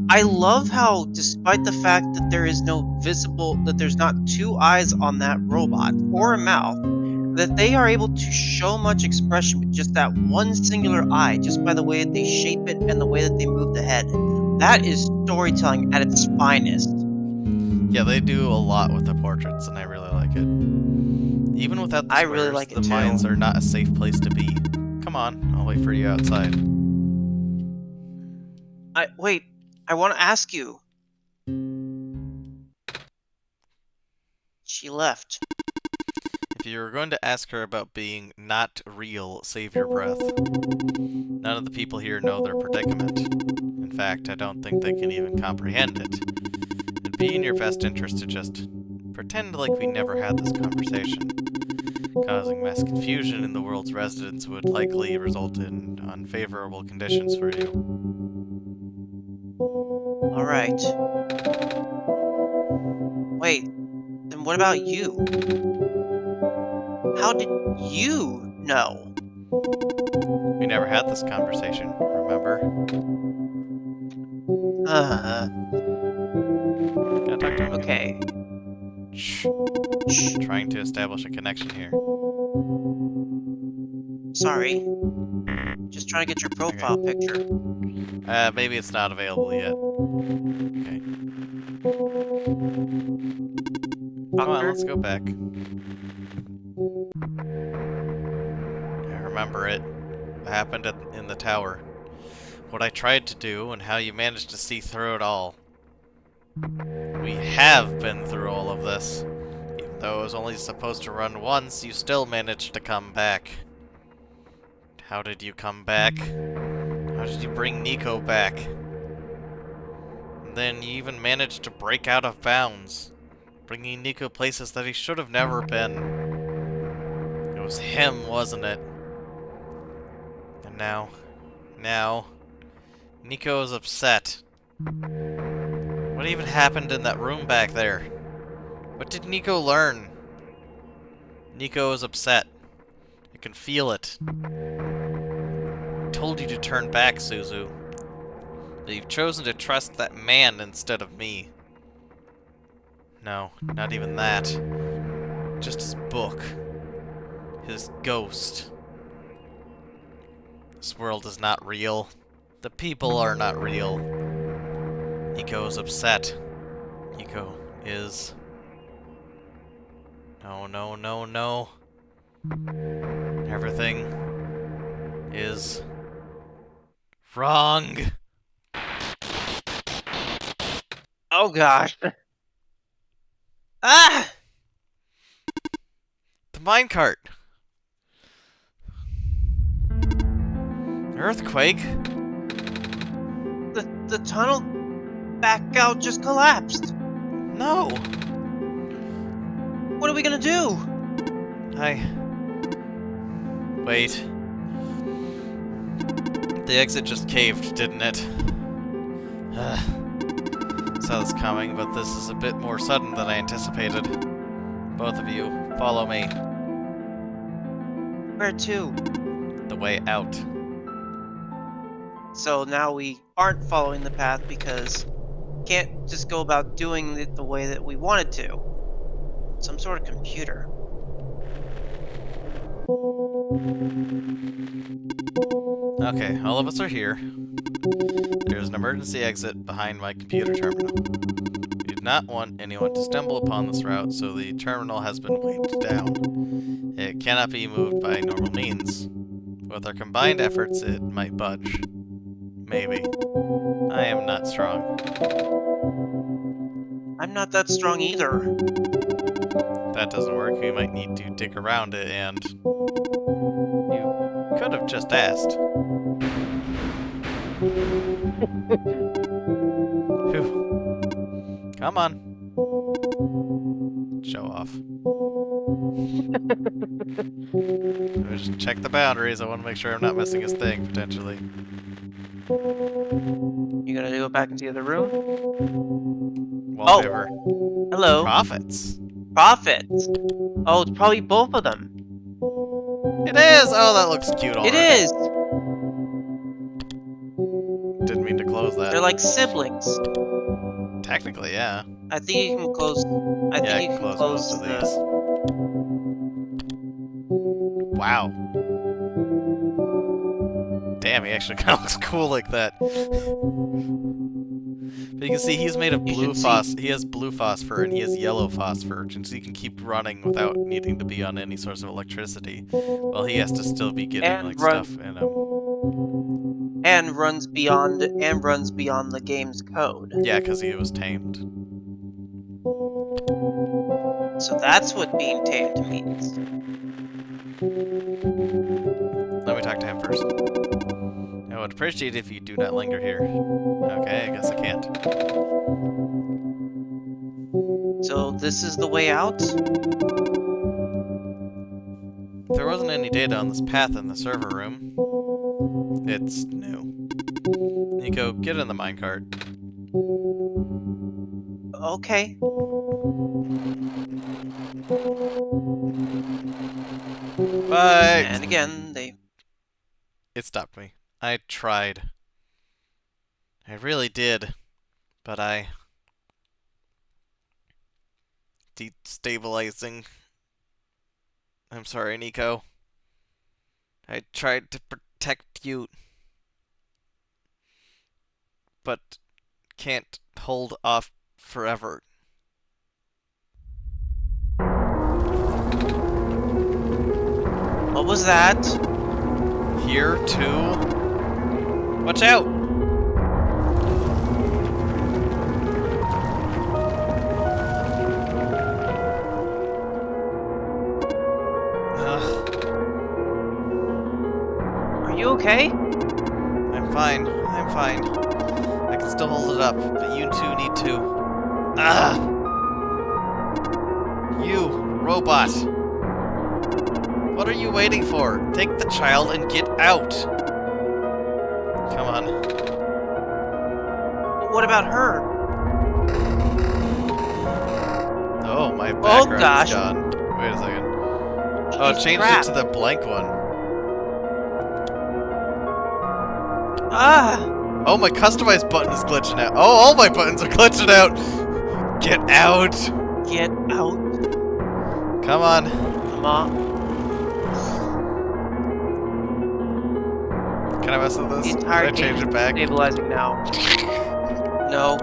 I love how, despite the fact that there's not two eyes on that robot, or a mouth, that they are able to show much expression with just that one singular eye, just by the way that they shape it and the way that they move the head. That is storytelling at its finest. Yeah, they do a lot with the portraits, and I really like it. Even without the I squares, really like it the too. mines are not a safe place to be. Come on, I'll wait for you outside. Wait, I want to ask you. She left. If you were going to ask her about being not real, save your breath. None of the people here know their predicament. In fact, I don't think they can even comprehend it. It'd be in your best interest to just pretend like we never had this conversation. Causing mass confusion in the world's residents would likely result in unfavorable conditions for you. Alright. Wait, then what about you? How did you know? We never had this conversation, remember? Gotta talk to him. Okay. Shh. Shh. Trying to establish a connection here. Sorry. Just trying to get your profile picture. Maybe it's not available yet. Okay. Come on, let's go back. I remember it. What happened in the tower. What I tried to do, and how you managed to see through it all. We have been through all of this. Even though I was only supposed to run once, you still managed to come back. How did you come back? How did you bring Nico back? And then you even managed to break out of bounds, bringing Nico places that he should have never been. It was him, wasn't it? And now, Nico is upset. What even happened in that room back there? What did Nico learn? Nico is upset. I can feel it. I told you to turn back, Szuzu. But you've chosen to trust that man instead of me. No, not even that. Just his book. His ghost. This world is not real. The people are not real. Nico is upset. Nico is... No. Everything is wrong. Oh gosh. Ah! The minecart. Earthquake? The tunnel back out just collapsed. No. What are we gonna do? Wait. The exit just caved, didn't it? Saw this coming, but this is a bit more sudden than I anticipated. Both of you, follow me. Where to? The way out. So now we aren't following the path because we can't just go about doing it the way that we wanted to. Some sort of computer. Okay, all of us are here. There's an emergency exit behind my computer terminal. We do not want anyone to stumble upon this route, so the terminal has been weighted down. It cannot be moved by normal means. With our combined efforts, it might budge. Maybe. I am not strong. I'm not that strong either. If that doesn't work, we might need to dig around it, and you could have just asked. Phew. Come on. Show off. Let me just check the boundaries. I want to make sure I'm not missing his thing, potentially. You gonna go back into the other room? Wallpaper. Hello. Profits. Prophets. Oh, it's probably both of them. It is! Oh, that looks cute already. It is! Didn't mean to close that. They're like siblings. Technically, yeah. I think you can close. I Yeah, I think you can can close close most of the. these. Wow. Damn, he actually kind of looks cool like that. But you can see he's made of blue He has blue phosphor and he has yellow phosphor, so he can keep running without needing to be on any source of electricity. While he has to still be getting And like run- stuff in And runs beyond the game's code. Yeah, because he was tamed. So that's what being tamed means. Let me talk to him first. I would appreciate it if you do not linger here. Okay, I guess I can't. So this is the way out? There wasn't any data on this path in the server room. It's new. Nico, get in the minecart. Okay. Bye! And again, It stopped me. I tried. I really did. But I... Destabilizing. I'm sorry, Nico. I tried to protect you. But can't hold off forever. What was that? Here, too? Watch out! Ugh. Are you okay? I'm fine. I'm fine. I can still hold it up, but you two need to. Ah! You, robot! What are you waiting for? Take the child and get out! Come on. But what about her? Oh, my background gosh. is gone. Wait a second. Oh, She's change trapped. it to the blank one. Ah! Oh, my customized button is glitching out. Oh, all my buttons are glitching out! Get out! Get out. Come on. Come on. Can I mess with this? The Can entire I change game it back? stabilizing now. No.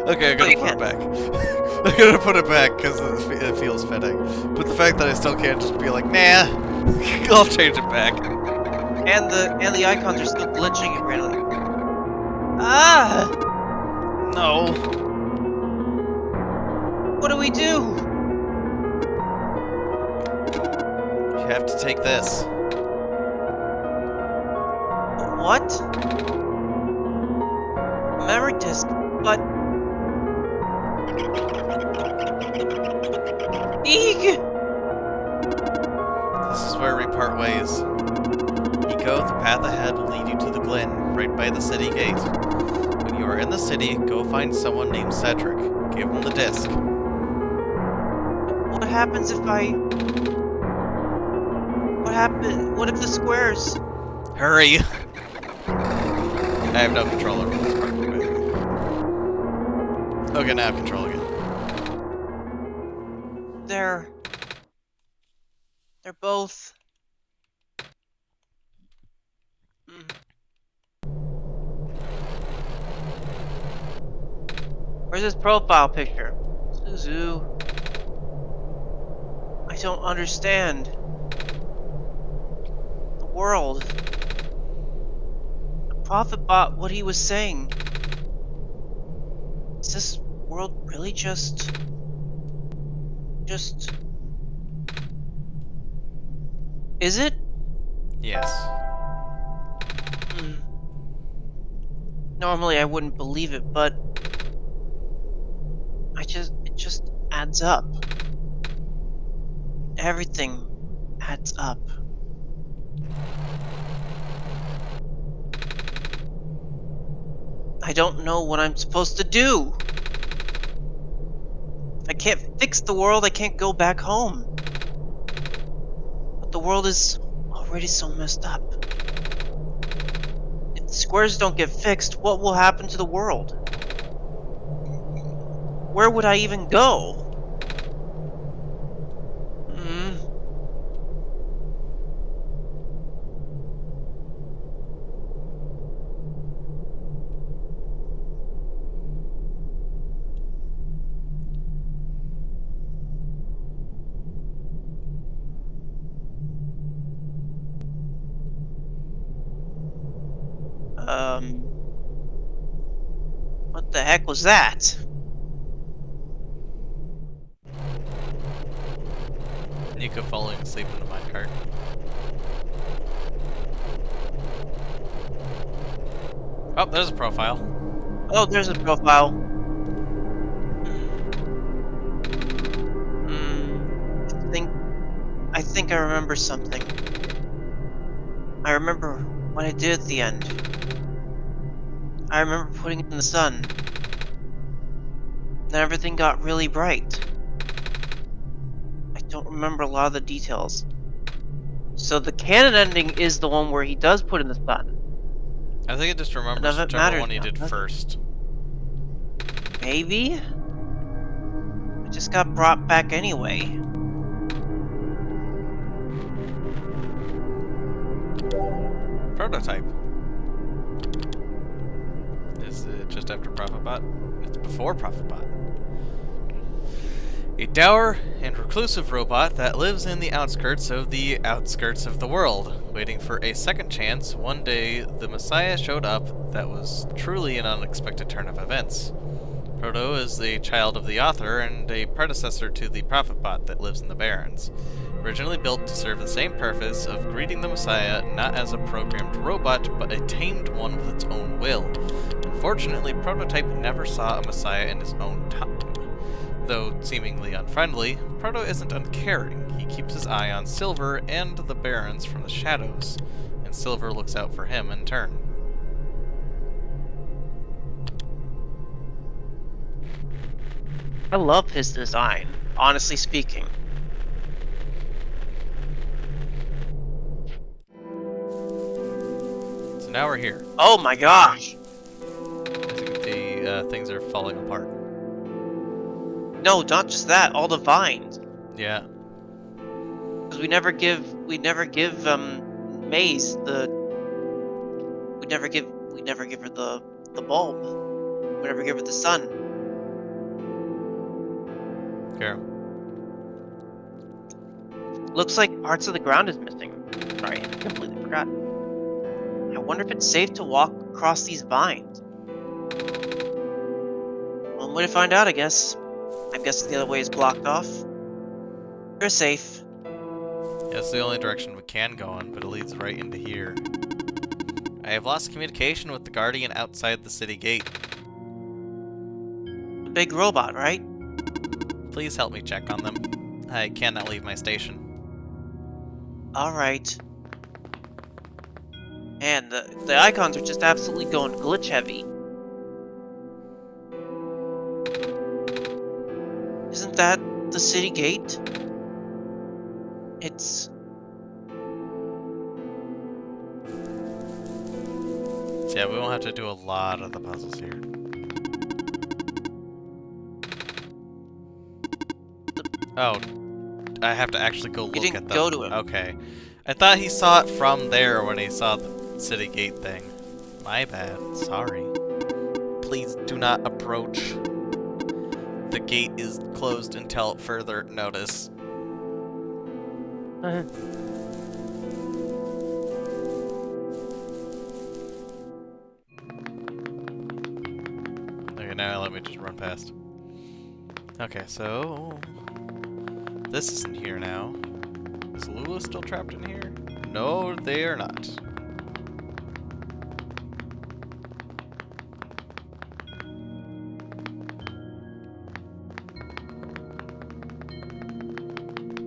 Okay, I'm gonna you put it can't. back. I'm gonna put it back because it feels fitting. But the fact that I still can't just be like, nah, I'll change it back. And the icons are still glitching randomly. Ah! No. What do we do? You have to take this. What? Memory disk, but Eeg! This is where we part ways. You go, the path ahead will lead you to the glen, right by the city gate. When you are in the city, go find someone named Cedric. Give him the disc. What happens if I... What if the squares... Hurry! I have no control over this part, by the way. Okay, now I have control again. They're both... Where's his profile picture? Szuzu. I don't understand. The world. The prophet bought what he was saying. Is this world really just... Is it? Yes. Normally I wouldn't believe it, but... It just adds up. Everything adds up. I don't know what I'm supposed to do. If I can't fix the world, I can't go back home. But the world is already so messed up. If the squares don't get fixed, what will happen to the world? Where would I even go? What the heck was that? Nico falling asleep in the minecart. Oh, there's a profile. Oh, there's a profile. I think I remember something. I remember what I did at the end. I remember putting it in the sun. Then everything got really bright. I don't remember a lot of the details. So the canon ending is the one where he does put in the sun. I think it just remembers None of it whichever matters one he now, did does it? first. Maybe? I just got brought back anyway. Prototype. Is it just after ProphetBot? It's before ProphetBot. A dour and reclusive robot that lives in the outskirts of the world. Waiting for a second chance, one day the Messiah showed up that was truly an unexpected turn of events. Proto is the child of the author and a predecessor to the ProphetBot that lives in the Barrens. Originally built to serve the same purpose of greeting the Messiah not as a programmed robot, but a tamed one with its own will. Unfortunately, Prototype never saw a Messiah in his own time. Though seemingly unfriendly, Proto isn't uncaring. He keeps his eye on Silver and the Barrens from the shadows, and Silver looks out for him in turn. I love his design, honestly speaking. So now we're here. Oh my gosh! As you can see, things are falling apart. No, not just that, all the vines. Yeah. Because we never give Maze the... We never give her the bulb. We never give her the sun. Okay. Looks like parts of the ground is missing. Sorry, I completely forgot. I wonder if it's safe to walk across these vines. One way to find out, I guess. I'm guessing the other way is blocked off. You're safe. Yeah, it's the only direction we can go in, but it leads right into here. I have lost communication with the Guardian outside the city gate. The big robot, right? Please help me check on them. I cannot leave my station. Alright. And the icons are just absolutely going glitch heavy. Isn't that the city gate? It's... So yeah, we won't have to do a lot of the puzzles here. Oh, I have to actually go You look at didn't them. go to him. Okay. I thought he saw it from there when he saw the city gate thing. My bad. Sorry. Please do not approach. The gate is closed until further notice. Okay, now let me just run past. Okay, so... This isn't here now. Is Lula still trapped in here? No, they are not.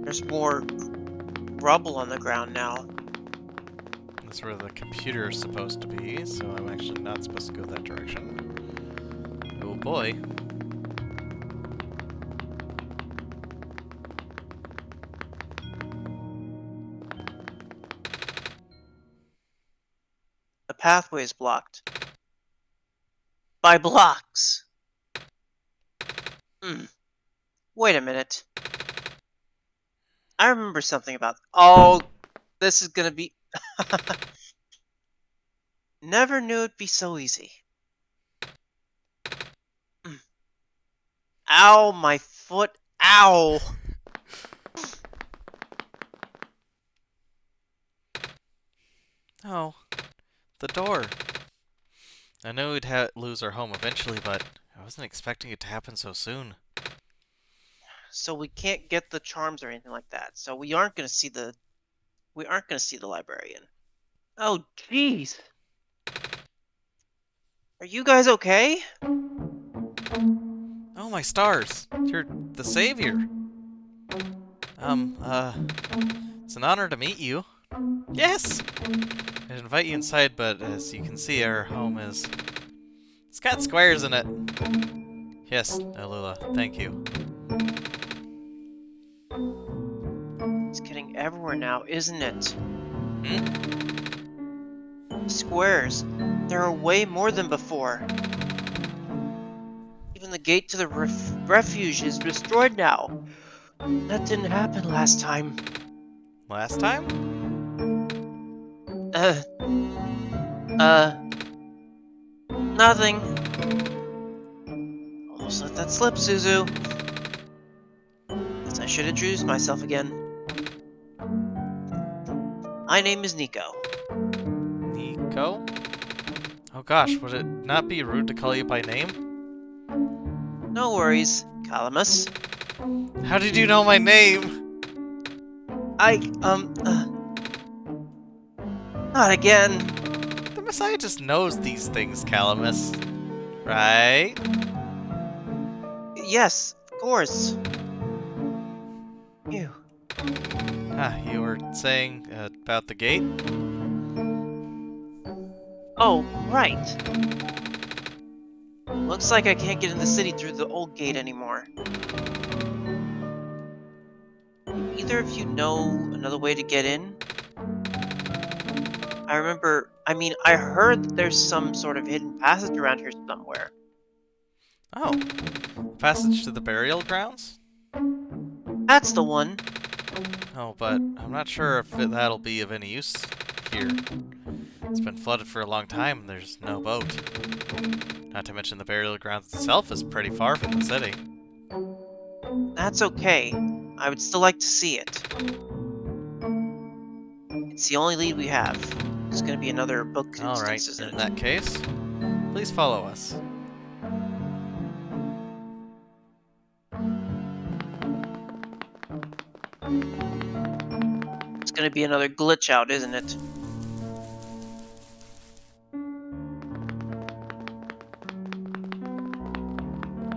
There's more rubble on the ground now. That's where the computer is supposed to be, so I'm actually not supposed to go that direction. Oh boy. The pathway is blocked. By blocks! Wait a minute. I remember something about... Oh, this is gonna be... Never knew it'd be so easy. Ow, my foot. Ow! Oh, the door. I knew we'd lose our home eventually, but I wasn't expecting it to happen so soon. So we can't get the charms or anything like that. So we aren't gonna see the... We aren't gonna see the librarian. Oh, jeez. Are you guys okay? Oh, my stars! You're the savior! It's an honor to meet you. Yes! I'd invite you inside, but as you can see, our home is... It's got squares in it. Yes, Alula, thank you. It's getting everywhere now, isn't it? Hmm? Squares. There are way more than before. Even the gate to the refuge is destroyed now. That didn't happen last time. Last time? Uh, uh, nothing. Almost let that slip, Szuzu. Guess I should introduce myself again. My name is Nico. Nico? Oh gosh, would it not be rude to call you by name? No worries, Calamus. How did you know my name? Not again. The Messiah just knows these things, Calamus. Right? Yes, of course. You. Ah, you were saying about the gate? Oh, right. Looks like I can't get in the city through the old gate anymore. Do either of you know another way to get in? I heard that there's some sort of hidden passage around here somewhere. Oh, passage to the burial grounds? That's the one. Oh, but I'm not sure if that'll be of any use here. It's been flooded for a long time and there's no boat. Not to mention the burial grounds itself is pretty far from the city. That's okay. I would still like to see it. It's the only lead we have. It's gonna be another book Alright, instance, isn't in it? that case, please follow us. It's gonna be another glitch out, isn't it?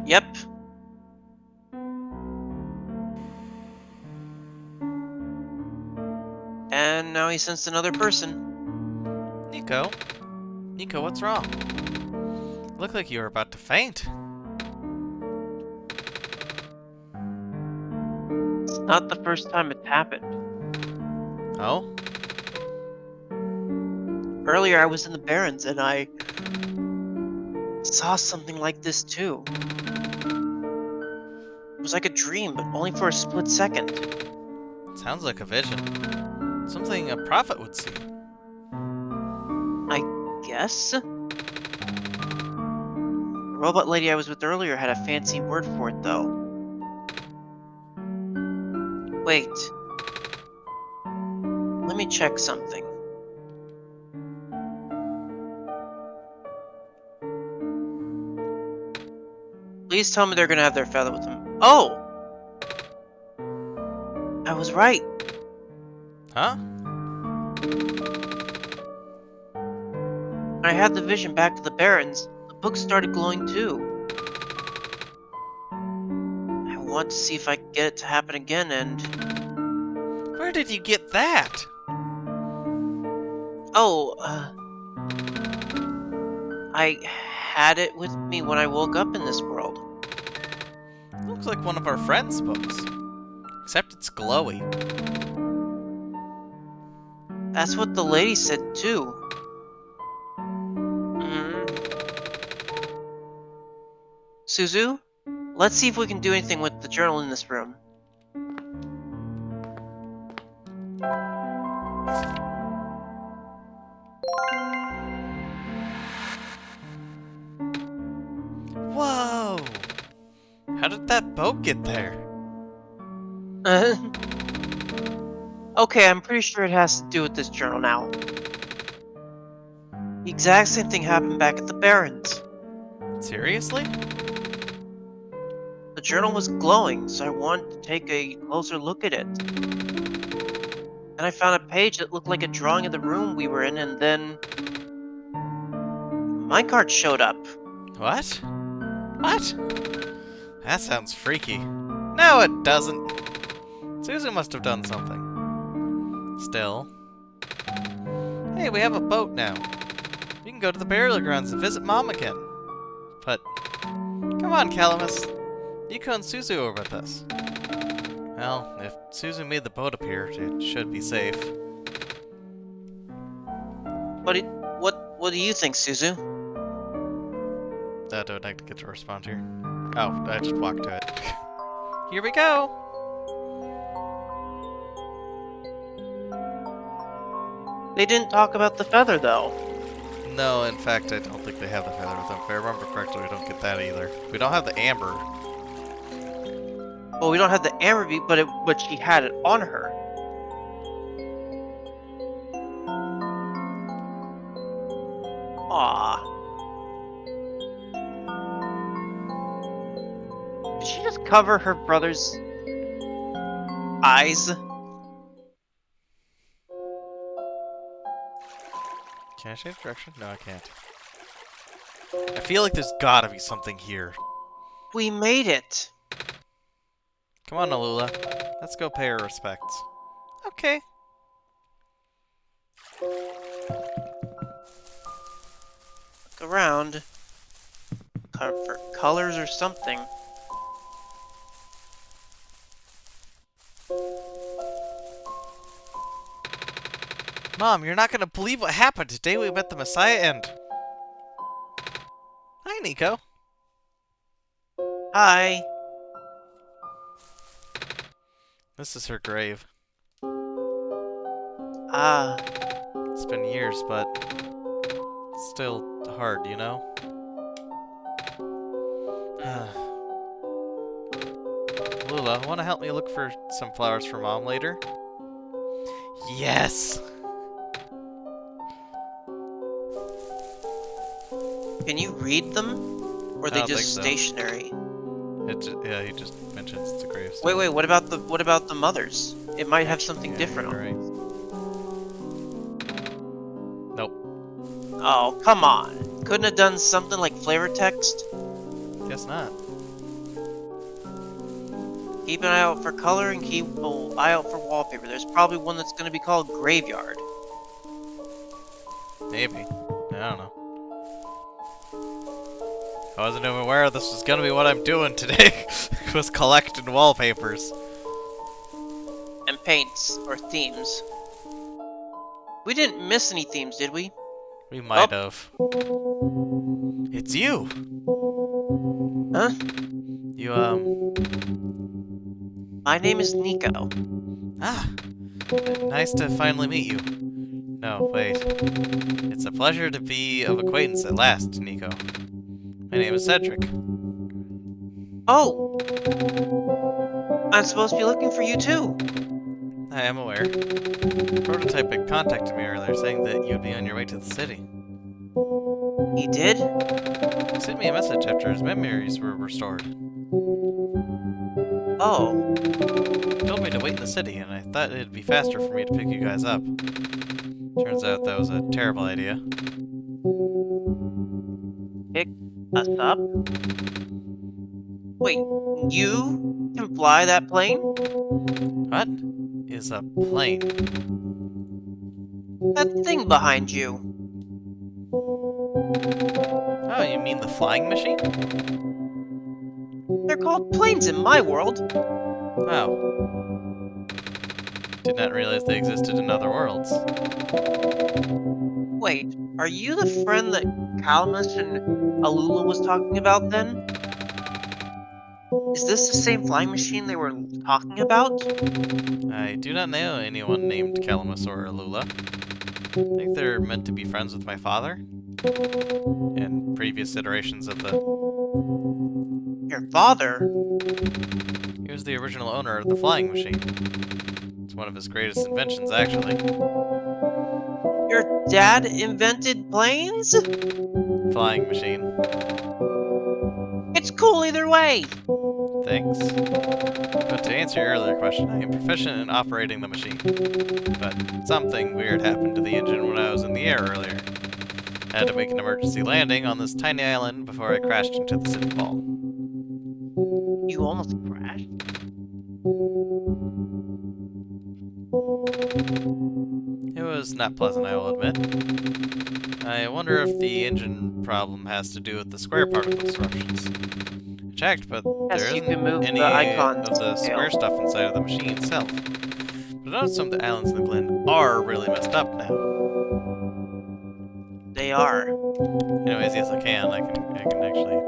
Yep. he sensed another person. Nico? Nico, what's wrong? Looked like you were about to faint. It's not the first time it's happened. Oh? Earlier I was in the Barrens and I saw something like this too. It was like a dream, but only for a split second. Sounds like a vision. Something a prophet would see. I guess? The robot lady I was with earlier had a fancy word for it, though. Wait. Let me check something. Please tell me they're gonna have their feather with them. Oh! I was right. Huh? When I had the vision back to the Barrens, the book started glowing too. I want to see if I can get it to happen again, and... Where did you get that? Oh, I had it with me when I woke up in this world. Looks like one of our friends' books. Except it's glowy. That's what the lady said too. Mm. Szuzu, let's see if we can do anything with the journal in this room. Whoa! How did that boat get there? Okay, I'm pretty sure it has to do with this journal now. The exact same thing happened back at the Barrens. Seriously? The journal was glowing, so I wanted to take a closer look at it. Then I found a page that looked like a drawing of the room we were in, and then... my card showed up. What? What? That sounds freaky. No, it doesn't. Szuzu must have done something. Still. Hey, we have a boat now. We can go to the burial grounds and visit Mom again. But, come on, Calamus. Nico and Szuzu are with us. Well, if Szuzu made the boat appear, it should be safe. What do you think, Szuzu? Do I get to respond here? Oh, I just walked to it. Here we go! They didn't talk about the feather, though. No, in fact, I don't think they have the feather with them. If I remember correctly, we don't get that either. We don't have the amber. Well, we don't have the amber bead, but she had it on her. Aww. Did she just cover her brother's eyes? Can I change direction? No, I can't. I feel like there's gotta be something here. We made it. Come on, Alula. Let's go pay our respects. Okay. Look around. For colors or something. Mom, you're not gonna believe what happened today we met the Messiah and... Hi, Nico. Hi. This is her grave. Ah. It's been years, but... still hard, you know? Lula, wanna help me look for some flowers for Mom later? Yes! Can you read them? Or are I they don't think just so. stationary? Yeah, he just mentions it's a gravestone. Wait, what about the mothers? It might have something different. You're right. Nope. Oh, come on. Couldn't have done something like flavor text? Guess not. Keep an eye out for color and keep an eye out for wallpaper. There's probably one that's going to be called Graveyard. Maybe. I don't know. I wasn't even aware this was gonna be what I'm doing today. Was collecting wallpapers. And paints, or themes. We didn't miss any themes, did we? We might have. It's you! Huh? You, My name is Nico. Ah! Nice to finally meet you. No, wait. It's a pleasure to be of acquaintance at last, Nico. My name is Cedric. Oh! I'm supposed to be looking for you too. I am aware. Prototype had contacted me earlier saying that you'd be on your way to the city. He did? He sent me a message after his memories were restored. Oh. He told me to wait in the city, and I thought it'd be faster for me to pick you guys up. Turns out that was a terrible idea. Pick us up? Wait, you can fly that plane? What is a plane? That thing behind you. Oh, you mean the flying machine? They're called planes in my world. Oh. Did not realize they existed in other worlds. Wait, are you the friend that Calamus and Alula was talking about then? Is this the same flying machine they were talking about? I do not know anyone named Calamus or Alula. I think they're meant to be friends with my father. In previous iterations of the... Your father? He was the original owner of the flying machine. It's one of his greatest inventions, actually. Your dad invented planes? Flying machine. It's cool either way! Thanks. But to answer your earlier question, I am proficient in operating the machine. But something weird happened to the engine when I was in the air earlier. I had to make an emergency landing on this tiny island before I crashed into the city wall. You almost crashed? It was not pleasant, I will admit. I wonder if the engine problem has to do with the square particle disruptions. I checked, but Yes, there you can move isn't any the icons of the to square scale. stuff inside of the machine itself. But I noticed some of the islands in the glen are really messed up now. They are. Anyways, yes, I can actually.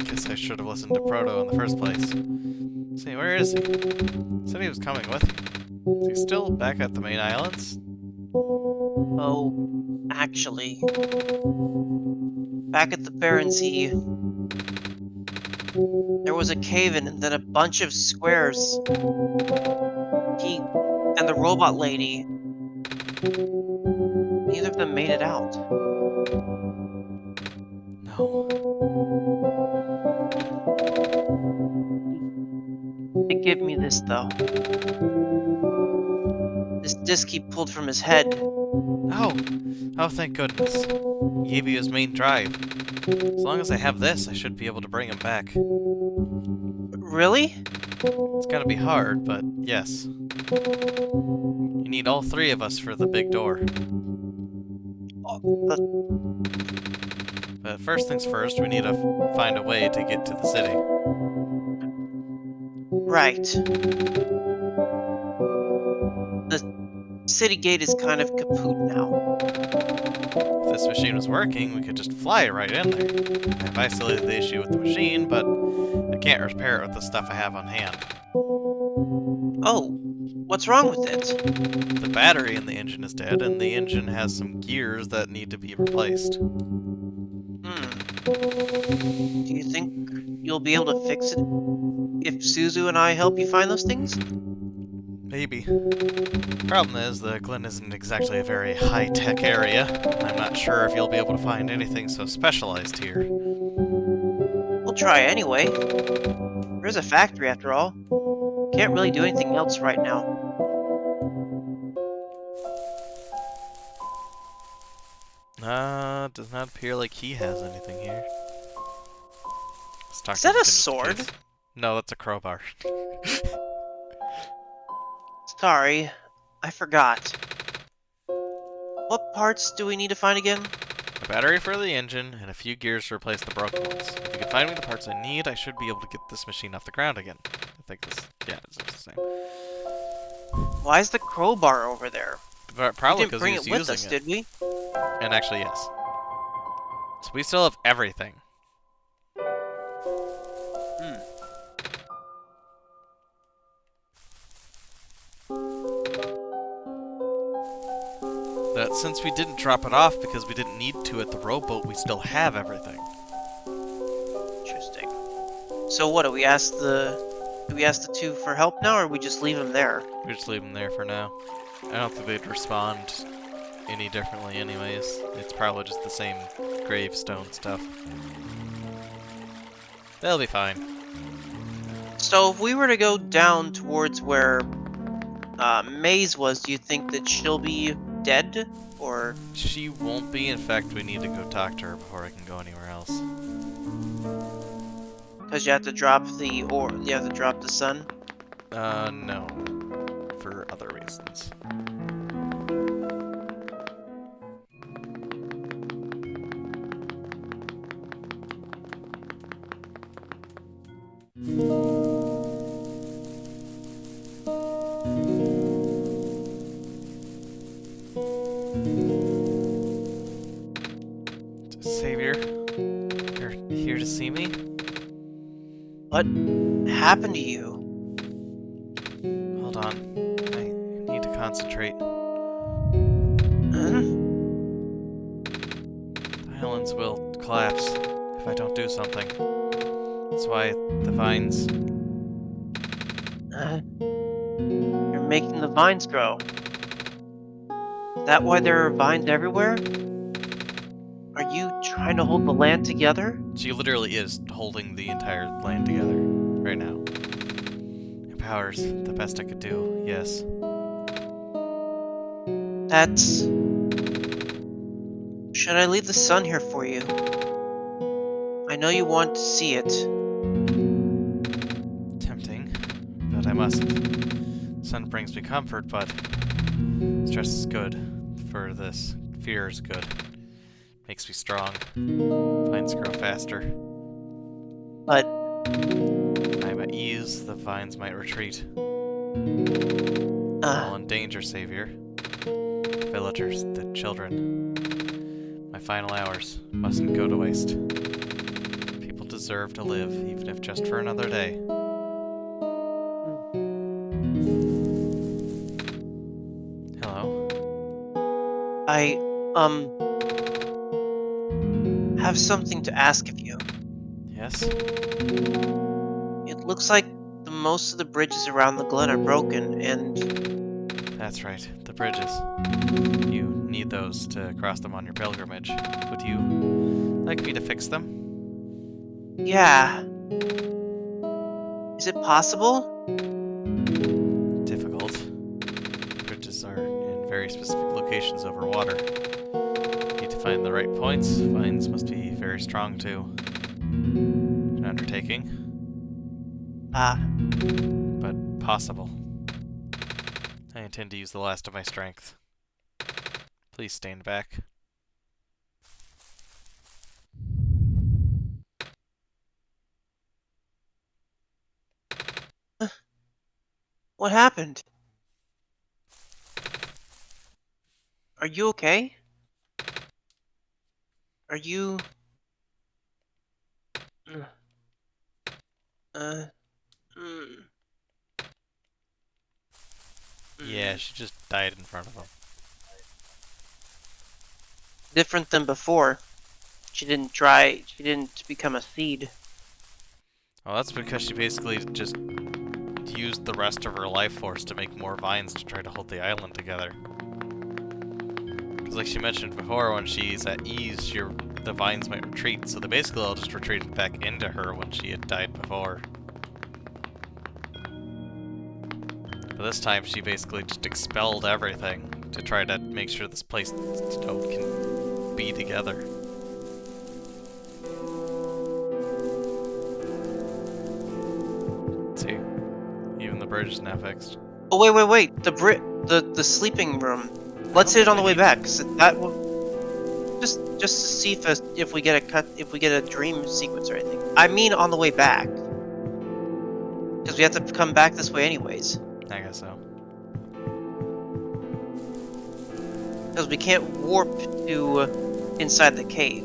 Guess I should have listened to Proto in the first place. See, where is he? He said he was coming with you. Is he still back at the main islands? Oh, actually. Back at the Barren Sea, there was a cave-in and then a bunch of squares. He and the robot lady, neither of them made it out. No. They give me this, though. This disc he pulled from his head. Oh! Oh, thank goodness. He gave you his main drive. As long as I have this, I should be able to bring him back. Really? It's gonna be hard, but yes. You need all three of us for the big door. But first things first, we need to find a way to get to the city. Right. The city gate is kind of kaput now. If this machine was working, we could just fly right in there. I've isolated the issue with the machine, but I can't repair it with the stuff I have on hand. Oh, what's wrong with it? The battery in the engine is dead, and the engine has some gears that need to be replaced. Do you think you'll be able to fix it if Szuzu and I help you find those things? Maybe. Problem is, the Glen isn't exactly a very high-tech area. I'm not sure if you'll be able to find anything so specialized here. We'll try anyway. There's a factory after all. Can't really do anything else right now. it does not appear like he has anything here. Let's talk Is that a everything just in sword? case. No, that's a crowbar. Sorry, I forgot. What parts do we need to find again? A battery for the engine, and a few gears to replace the broken ones. If you can find me the parts I need, I should be able to get this machine off the ground again. I think this, yeah, it's the same. Why is the crowbar over there? But We probably didn't because bring he was it with using us, it. did we? And actually, yes. So we still have everything. Hmm. That since we didn't drop it off because we didn't need to at the rowboat, we still have everything. Interesting. So what, do we ask the two for help now, or we just leave them there? We just leave them there for now. I don't think they'd respond any differently anyways. It's probably just the same gravestone stuff. They'll be fine. So if we were to go down towards where Maze was, do you think that she'll be dead, or? She won't be. In fact, we need to go talk to her before I can go anywhere else. Because you have to drop the you have to drop the sun. No. For other reasons. Savior, you're here to see me? What happened to you? Hold on. I need to concentrate. Huh? The islands will collapse if I don't do something. That's why the vines... You're making the vines grow. Is that why there are vines everywhere? Are you trying to hold the land together? She literally is holding the entire land together right now. Her power's the best I could do, yes. That's... Should I leave the sun here for you? I know you want to see it. Tempting, but I mustn't. Sun brings me comfort, but stress is good for this. Fear is good. Makes me strong. Vines grow faster. But If I'm at ease, the vines might retreat. All in danger, Savior. The villagers, the children. My final hours mustn't go to waste. People deserve to live, even if just for another day. Hello? I, have something to ask of you. Yes? It looks like most of the bridges around the glen are broken, and That's right, the bridges. You need those to cross them on your pilgrimage. Would you like me to fix them? yeah. Is it possible? Difficult. Bridges are in very specific locations over water. Need to find the right points. Vines must be very strong too. An undertaking, but possible. I intend to use the last of my strength. Please stand back. What happened? Are you okay? Are you... mm. Yeah, she just died in front of him. Different than before. She didn't become a seed. Well, that's because she basically just used the rest of her life force to make more vines to try to hold the island together. Because like she mentioned before, when she's at ease, the vines might retreat, so they basically all just retreated back into her when she had died before. But this time she basically just expelled everything to try to make sure this place, can be together. bridge is now fixed. Oh wait! The sleeping room. Let's hit it on the way back. 'Cause that will just to see if we get a dream sequence or anything. I mean, on the way back, because we have to come back this way anyways. I guess so. Because we can't warp to inside the cave.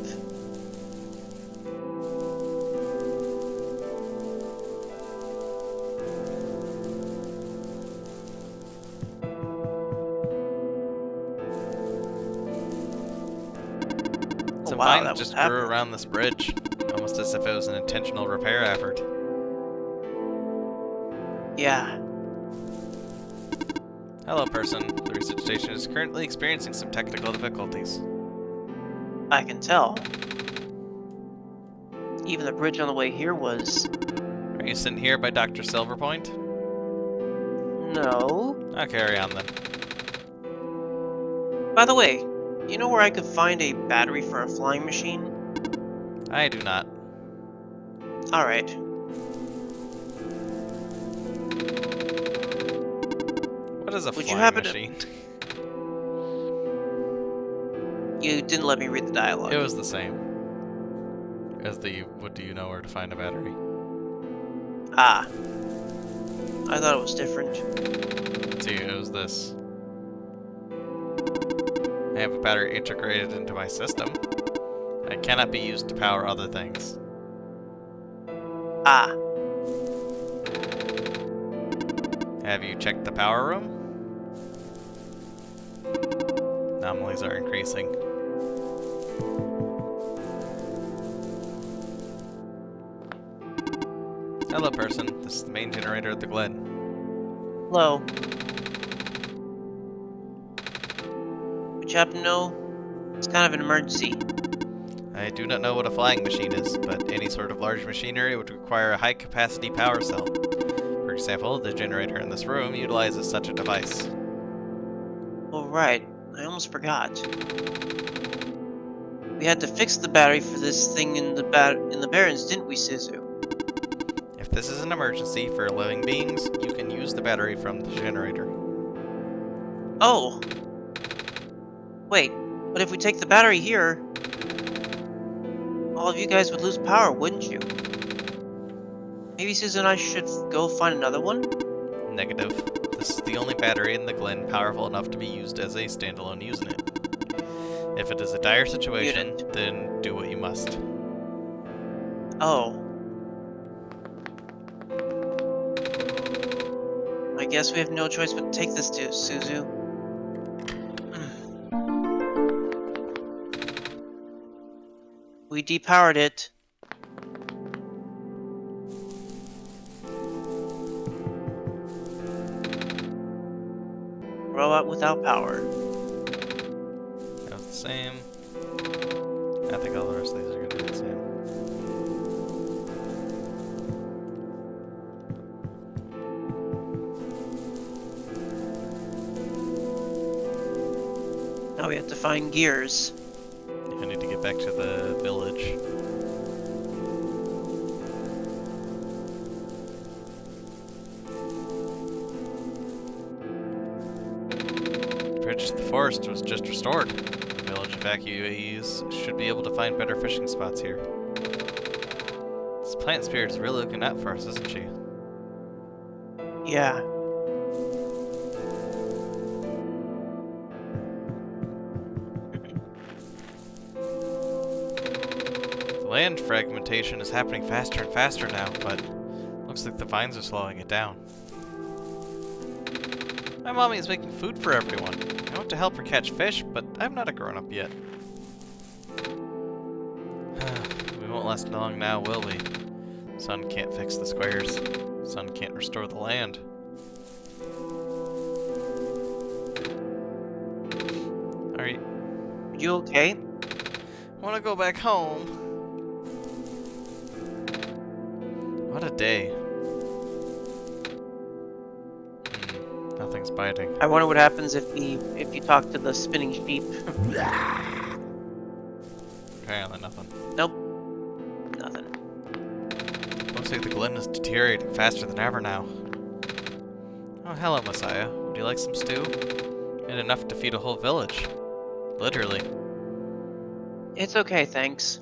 Some wow, vines that just was grew happening. around this bridge, almost as if it was an intentional repair effort. Yeah. Hello, person. The research station is currently experiencing some technical difficulties. I can tell. Even the bridge on the way here was... Are you sent here by Dr. Silverpoint? No. I'll carry on then. By the way, do you know where I could find a battery for a flying machine? I do not. Alright. What is a Would you flying happen to- machine? You didn't let me read the dialogue. It was the same as the what do you know where to find a battery? Ah. I thought it was different. See, it was this. I have a battery integrated into my system. It cannot be used to power other things. Ah. Have you checked the power room? Anomalies are increasing. Hello, person. This is the main generator at the Glen. Hello. Would you happen to know? It's kind of an emergency. I do not know what a flying machine is, but any sort of large machinery would require a high-capacity power cell. For example, the generator in this room utilizes such a device. Oh, right. I almost forgot. We had to fix the battery for this thing in the Barrens, didn't we, Szuzu? If this is an emergency for living beings, you can use the battery from the generator. Oh. Wait, but if we take the battery here, all of you guys would lose power, wouldn't you? Maybe Szuzu and I should go find another one? Negative. This is the only battery in the Glen powerful enough to be used as a standalone unit. If it is a dire situation, then do what you must. Oh. I guess we have no choice but to take this to Szuzu. We depowered it. Robot without power. That was the same. I think all the rest of these are going to be the same. Now we have to find gears. I need to get back to the village. The bridge to the forest was just restored. The village evacuees should be able to find better fishing spots here. This plant spirit is really looking out for us, isn't she? Yeah. The land fragmentation is happening faster and faster now, but looks like the vines are slowing it down. My mommy is making food for everyone. I want to help her catch fish, but I'm not a grown-up yet. We won't last long now, will we? Sun can't fix the squares. Sun can't restore the land. Are you... Are you okay? want to go back home? What a day. Nothing's biting. I wonder what happens if you talk to the spinning sheep. Apparently nothing. Nope. Nothing. Looks like the Glen is deteriorating faster than ever now. Oh, hello, Messiah. Would you like some stew? And enough to feed a whole village. Literally. It's okay, thanks.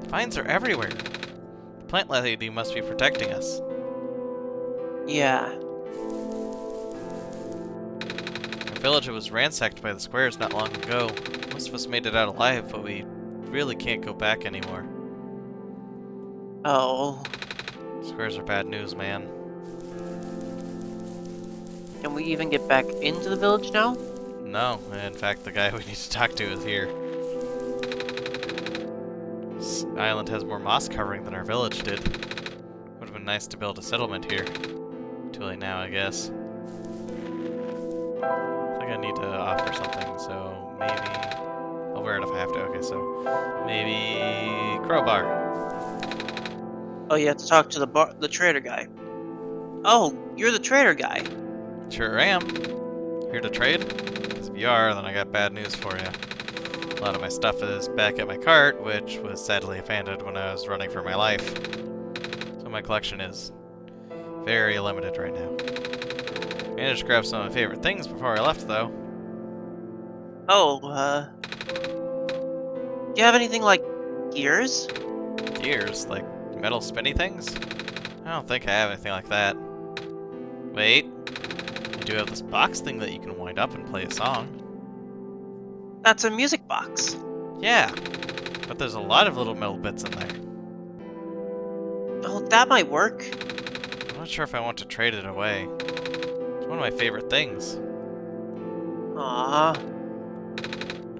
Vines are everywhere. The plant lady must be protecting us. Yeah. Our village was ransacked by the squares not long ago. Most of us made it out alive, but we really can't go back anymore. Oh. Squares are bad news, man. Can we even get back into the village now? No, in fact, the guy we need to talk to is here. This island has more moss covering than our village did. Would have been nice to build a settlement here. Too late now, I guess. I think I need to offer something, so maybe... I'll wear it if I have to. Okay, so maybe crowbar. Oh, you have to talk to the trader guy. Oh, you're the trader guy. Sure am. Here to trade? Because if you are, then I got bad news for you. A lot of my stuff is back at my cart, which was sadly abandoned when I was running for my life. So my collection is very limited right now. Managed to grab some of my favorite things before I left, though. Oh, do you have anything like gears? Gears, like metal spinny things? I don't think I have anything like that. Wait. I do have this box thing that you can wind up and play a song. That's a music box. Yeah, but there's a lot of little metal bits in there. Oh, that might work. I'm not sure if I want to trade it away. It's one of my favorite things. Aww.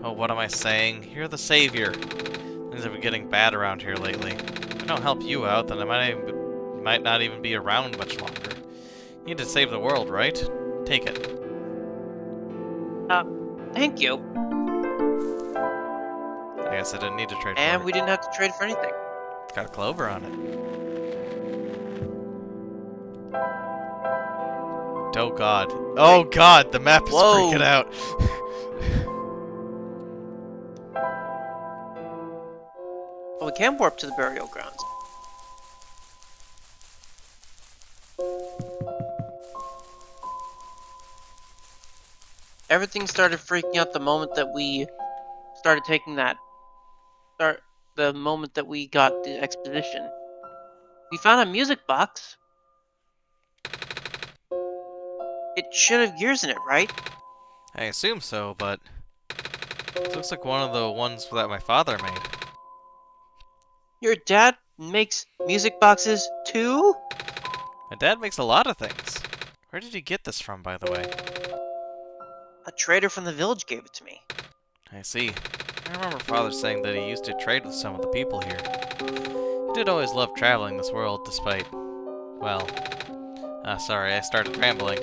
Oh, what am I saying? You're the savior. Things have been getting bad around here lately. If I don't help you out, then I might not even be around much longer. You need to save the world, right? Take it. Thank you. I guess I didn't need to trade And for we it. didn't have to trade for anything. It's got a clover on it. Oh god. Oh god, the map is Whoa. freaking out. Well, we can warp to the burial grounds. Everything started freaking out the moment that we started taking that. The moment that we got the exposition. We found a music box. It should have gears in it, right? I assume so, but it looks like one of the ones that my father made. Your dad makes music boxes too? My dad makes a lot of things. Where did you get this from, by the way? A trader from the village gave it to me. I see. I remember father saying that he used to trade with some of the people here. He did always love traveling this world despite... well... sorry, I started rambling.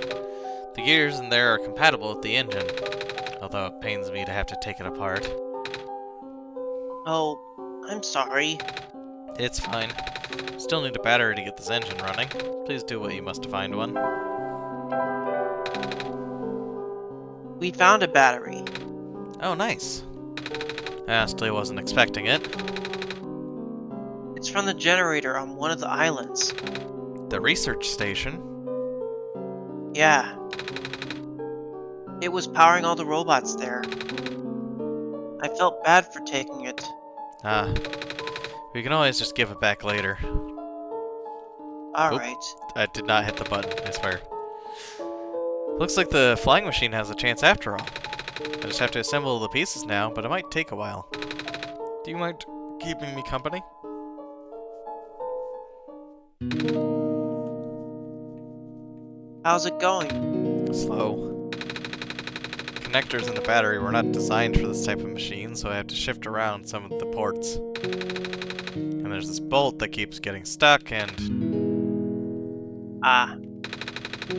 The gears in there are compatible with the engine, although it pains me to have to take it apart. Oh, I'm sorry. It's fine. Still need a battery to get this engine running. Please do what you must to find one. We found a battery. Oh, nice. I honestly wasn't expecting it. It's from the generator on one of the islands. The research station? Yeah. It was powering all the robots there. I felt bad for taking it. We can always just give it back later. Alright. I did not hit the button, I swear. Looks like the flying machine has a chance after all. I just have to assemble the pieces now, but it might take a while. Do you mind keeping me company? How's it going? Slow. Connectors in the battery were not designed for this type of machine, so I have to shift around some of the ports. And there's this bolt that keeps getting stuck, and... Ah.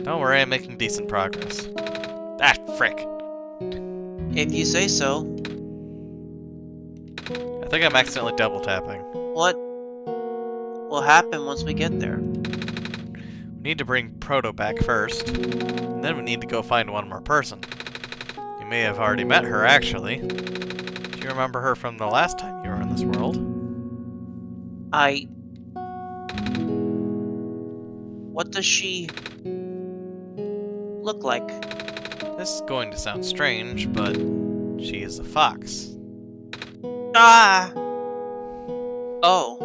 don't worry, I'm making decent progress. Ah, frick. If you say so. I think I'm accidentally double tapping. What will happen once we get there? We need to bring Proto back first, and then we need to go find one more person. You may have already met her, actually. Do you remember her from the last time you were in this world? I What does she look like? This is going to sound strange, but she is a fox. Ah! Oh.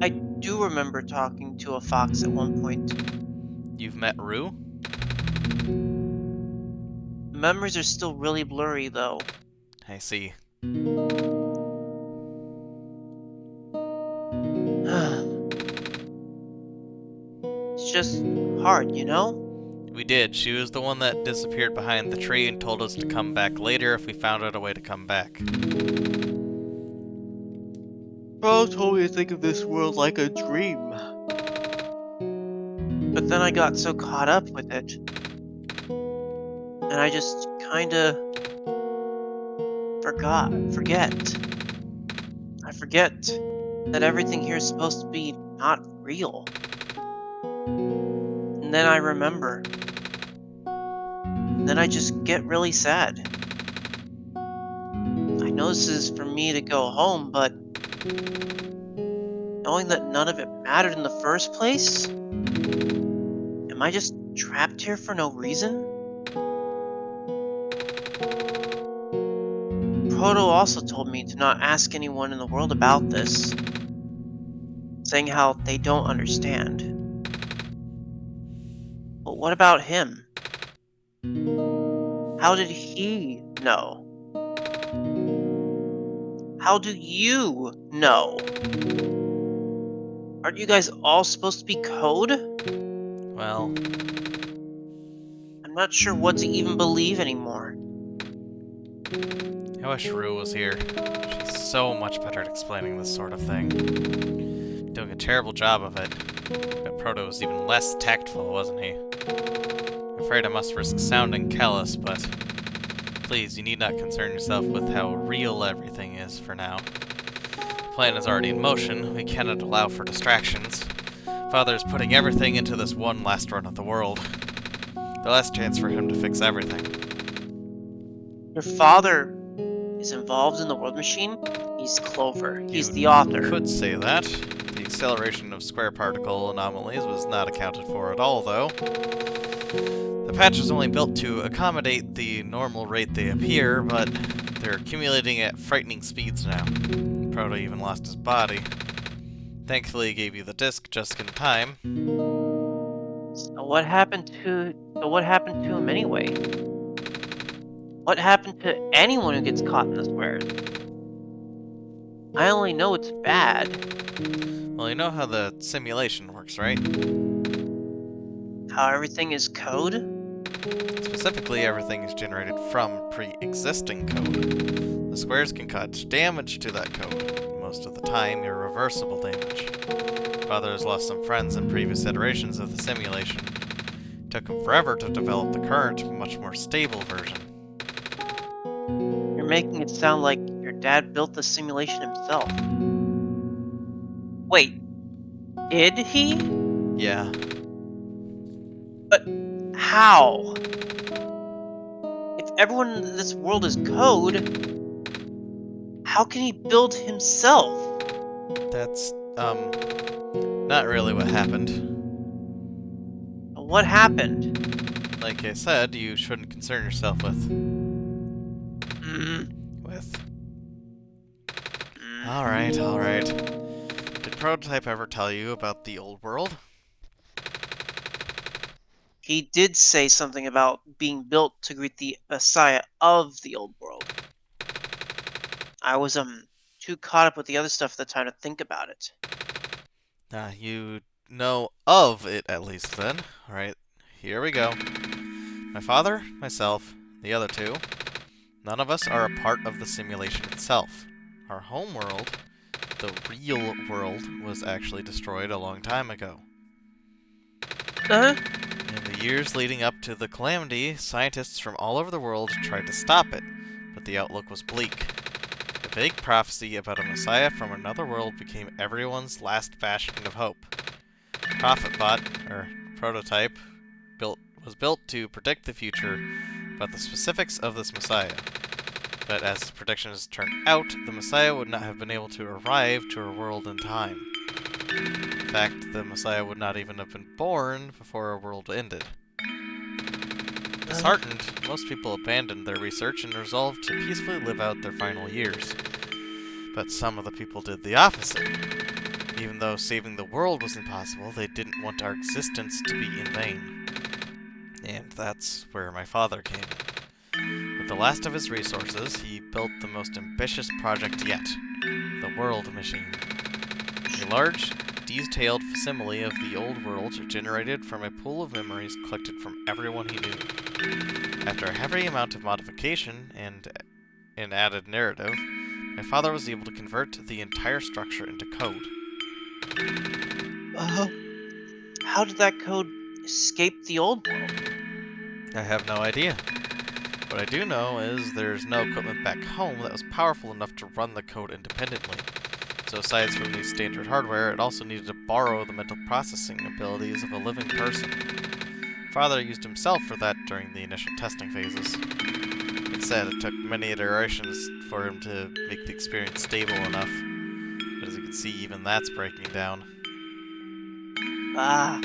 I do remember talking to a fox at one point. You've met Rue? The memories are still really blurry, though. I see. It's just hard, you know? We did. She was the one that disappeared behind the tree and told us to come back later if we found out a way to come back. Bro told me to think of this world like a dream. But then I got so caught up with it. And I just kinda forget. I forget that everything here is supposed to be not real. And then I remember. Then I just get really sad. I know this is for me to go home, but knowing that none of it mattered in the first place? Am I just trapped here for no reason? Proto also told me to not ask anyone in the world about this, saying how they don't understand. But what about him? How did he know? How do you know? Aren't you guys all supposed to be code? Well, I'm not sure what to even believe anymore. I wish Rue was here. She's so much better at explaining this sort of thing. Doing a terrible job of it. But Proto was even less tactful, wasn't he? I'm afraid I must risk sounding callous, but please, you need not concern yourself with how real everything is for now. The plan is already in motion. We cannot allow for distractions. Father is putting everything into this one last run of the world. The last chance for him to fix everything. Your father is involved in the world machine? He's Clover. He's You the author. could say that. The acceleration of square particle anomalies was not accounted for at all, though. The patch was only built to accommodate the normal rate they appear, but they're accumulating at frightening speeds now. Proto even lost his body. Thankfully, he gave you the disc just in time. So what happened to him anyway? What happened to anyone who gets caught in the squares? I only know it's bad. Well, you know how the simulation works, right? How everything is code? Specifically, everything is generated from pre-existing code. The squares can cause damage to that code, most of the time irreversible damage. Father has lost some friends in previous iterations of the simulation. It took him forever to develop the current, much more stable version. You're making it sound like your dad built the simulation himself. Wait, did he? Yeah, But how? If everyone in this world is code, how can he build himself? that's, not really what happened. What happened? Like I said, you shouldn't concern yourself with... Mm, with... mm. Alright, alright. Did Prototype ever tell you about the old world? He did say something about being built to greet the Messiah of the old world. I was too caught up with the other stuff at the time to think about it. You know of it at least then. Alright, here we go. My father, myself, the other two. None of us are a part of the simulation itself. Our home world, the real world, was actually destroyed a long time ago. Huh? In the years leading up to the calamity, scientists from all over the world tried to stop it, but the outlook was bleak. A vague prophecy about a messiah from another world became everyone's last bastion of hope. Prophetbot, or Prototype, was built to predict the future about the specifics of this messiah. But as his predictions turned out, the messiah would not have been able to arrive to our world in time. In fact, the Messiah would not even have been born before our world ended. Disheartened, most people abandoned their research and resolved to peacefully live out their final years. But some of the people did the opposite. Even though saving the world was impossible, they didn't want our existence to be in vain. And that's where my father came in. With the last of his resources, he built the most ambitious project yet, the World Machine. A large, detailed facsimile of the old world generated from a pool of memories collected from everyone he knew. After a heavy amount of modification and an added narrative, my father was able to convert the entire structure into code. How did that code escape the old world? I have no idea. What I do know is there's no equipment back home that was powerful enough to run the code independently. So aside from the standard hardware, it also needed to borrow the mental processing abilities of a living person. Father used himself for that during the initial testing phases. It said it took many iterations for him to make the experience stable enough. But as you can see, even that's breaking down. Ah,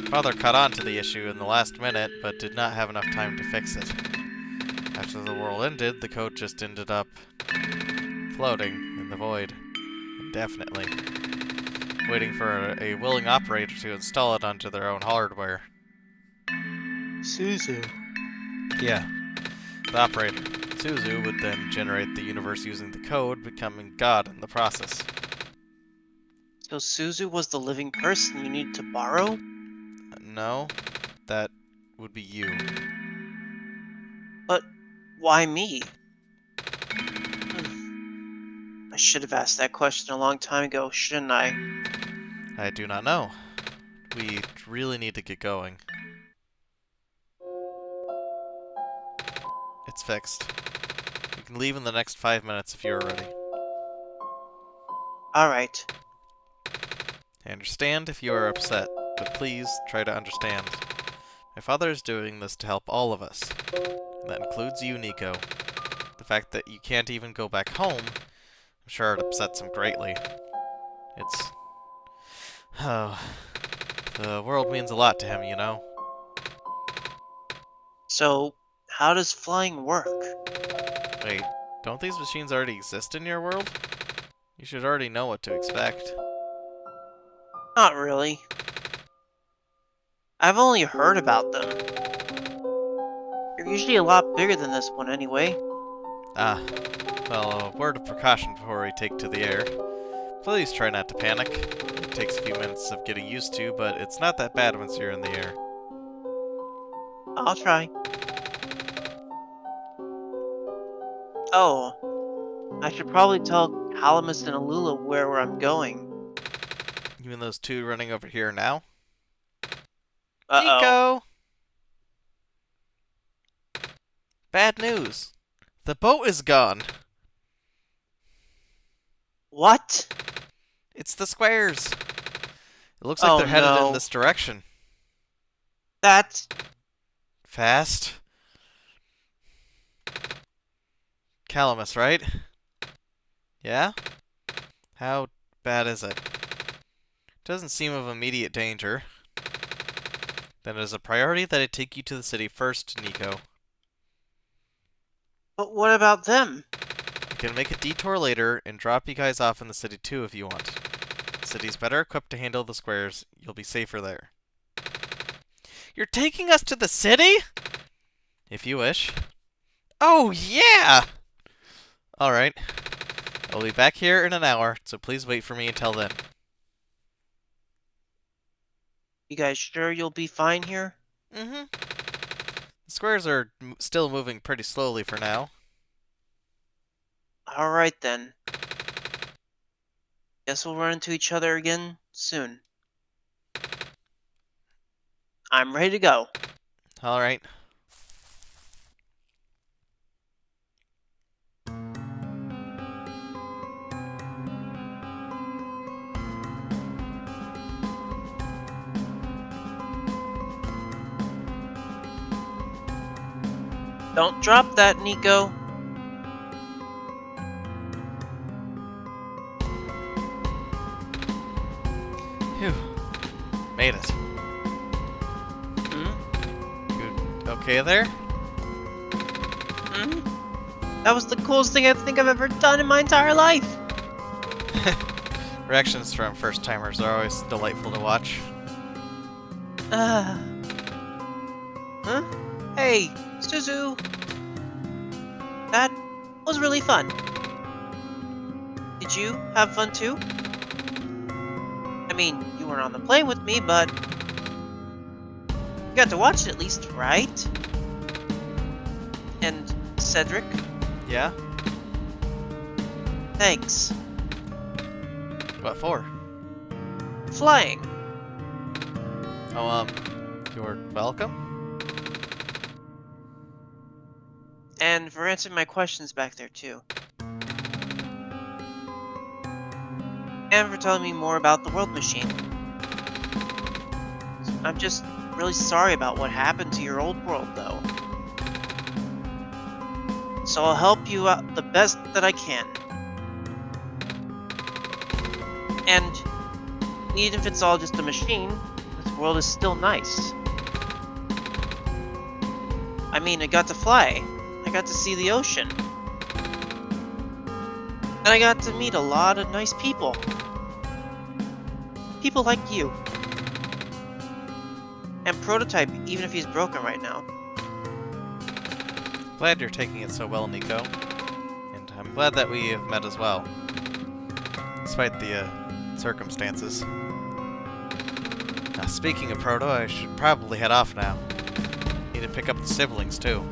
Father caught on to the issue in the last minute, but did not have enough time to fix it. After the world ended, the code just ended up floating in the void, indefinitely, waiting for a willing operator to install it onto their own hardware. Szuzu. Yeah, the operator, Szuzu, would then generate the universe using the code, becoming God in the process. So Szuzu was the living person you need to borrow? No, that would be you. But why me? I should have asked that question a long time ago, shouldn't I? I do not know. We really need to get going. It's fixed. You can leave in the next 5 minutes if you're ready. Alright. I understand if you are upset, but please try to understand. My father is doing this to help all of us, and that includes you, Nico. The fact that you can't even go back home, I'm sure it upsets him greatly. It's... Oh... The world means a lot to him, you know? So, how does flying work? Wait, don't these machines already exist in your world? You should already know what to expect. Not really. I've only heard about them. They're usually a lot bigger than this one anyway. Ah, well, a word of precaution before we take to the air. Please try not to panic. It takes a few minutes of getting used to, but it's not that bad once you're in the air. I'll try. Oh, I should probably tell Calamus and Alula where I'm going. Even those two running over here now? Uh-oh. Nico! Bad news. The boat is gone. What? It's the squares. It looks like Oh they're headed in no. this direction. That's... Fast. Calamus, right? Yeah? How bad is it? Doesn't seem of immediate danger. Then it is a priority that I take you to the city first, Nico. But what about them? I can make a detour later and drop you guys off in the city too if you want. The city's better equipped to handle the squares. You'll be safer there. You're taking us to the city? If you wish. Oh, yeah! Alright. I'll be back here in an hour, so please wait for me until then. You guys sure you'll be fine here? Mm-hmm. The squares are still moving pretty slowly for now. Alright then. Guess we'll run into each other again soon. I'm ready to go. Alright. Don't drop that, Nico. Phew. Made it. Hmm? You okay there? Hmm? That was the coolest thing I think I've ever done in my entire life! Reactions from first-timers are always delightful to watch. Huh? Hey, Szuzu! That was really fun. Did you have fun too? I mean, you weren't on the plane with me, but you got to watch it at least, right? And Cedric, Yeah? thanks. What for? Flying. Oh, you're welcome? And for answering my questions back there too. And for telling me more about the world machine. I'm just really sorry about what happened to your old world, though. So I'll help you out the best that I can. And even if it's all just a machine, this world is still nice. I mean, I got to fly. I got to see the ocean. And I got to meet a lot of nice people. People like you. And Prototype, even if he's broken right now. Glad you're taking it so well, Nico. And I'm glad that we have met as well. Despite the, circumstances. Now, speaking of Proto, I should probably head off now. Need to pick up the siblings, too.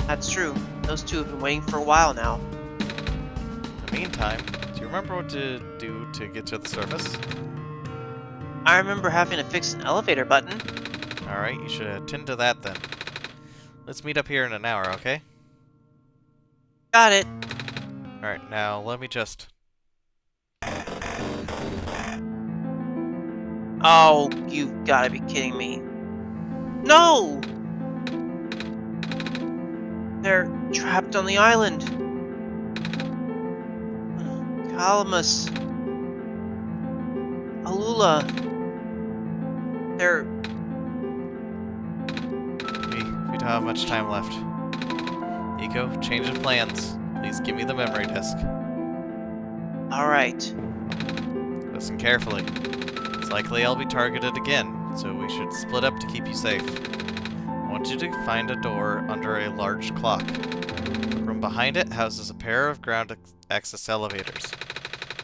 That's true. Those two have been waiting for a while now. In the meantime, do you remember what to do to get to the surface? I remember having to fix an elevator button. Alright, you should attend to that then. Let's meet up here in an hour, okay? Got it. Alright, now let me just... Oh, you've gotta be kidding me. No! They're trapped on the island. Calamus. Alula. They're... We don't have much time left. Nico, change of plans. Please give me the memory disk. Alright. Listen carefully. It's likely I'll be targeted again, so we should split up to keep you safe. I want you to find a door under a large clock. The room behind it houses a pair of ground access elevators.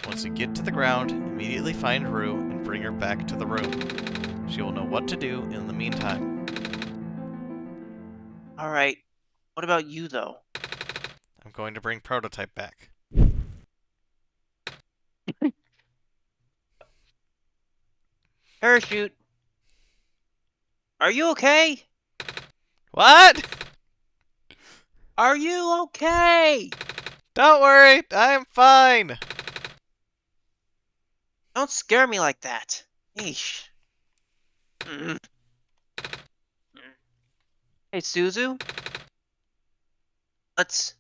Once you get to the ground, immediately find Rue and bring her back to the room. She will know what to do in the meantime. Alright. What about you, though? I'm going to bring Prototype back. Parachute. Are you okay? What? Are you okay? Don't worry, I'm fine. Don't scare me like that. Eesh. Mm. Hey, Szuzu? Let's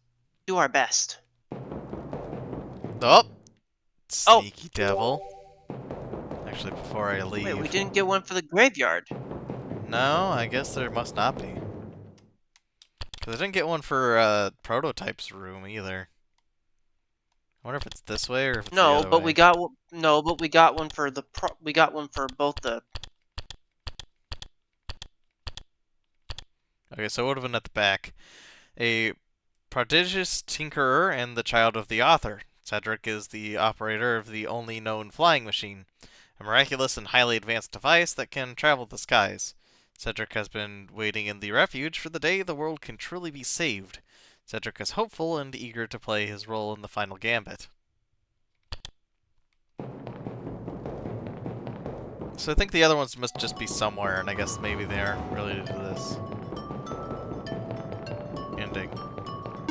do our best. Oh, sneaky devil. Actually, before I leave... Wait, we didn't get one for the graveyard. No, I guess there must not be. Because I didn't get one for Prototype's room either. I wonder if it's this way or if it's the No, other but way. we got no, but we got one for the we got one for both the. Okay, so it would have been at the back. A prodigious tinkerer and the child of the author. Cedric is the operator of the only known flying machine, a miraculous and highly advanced device that can travel the skies. Cedric has been waiting in the refuge for the day the world can truly be saved. Cedric is hopeful and eager to play his role in the final gambit. So I think the other ones must just be somewhere, and I guess maybe they aren't related to this ending.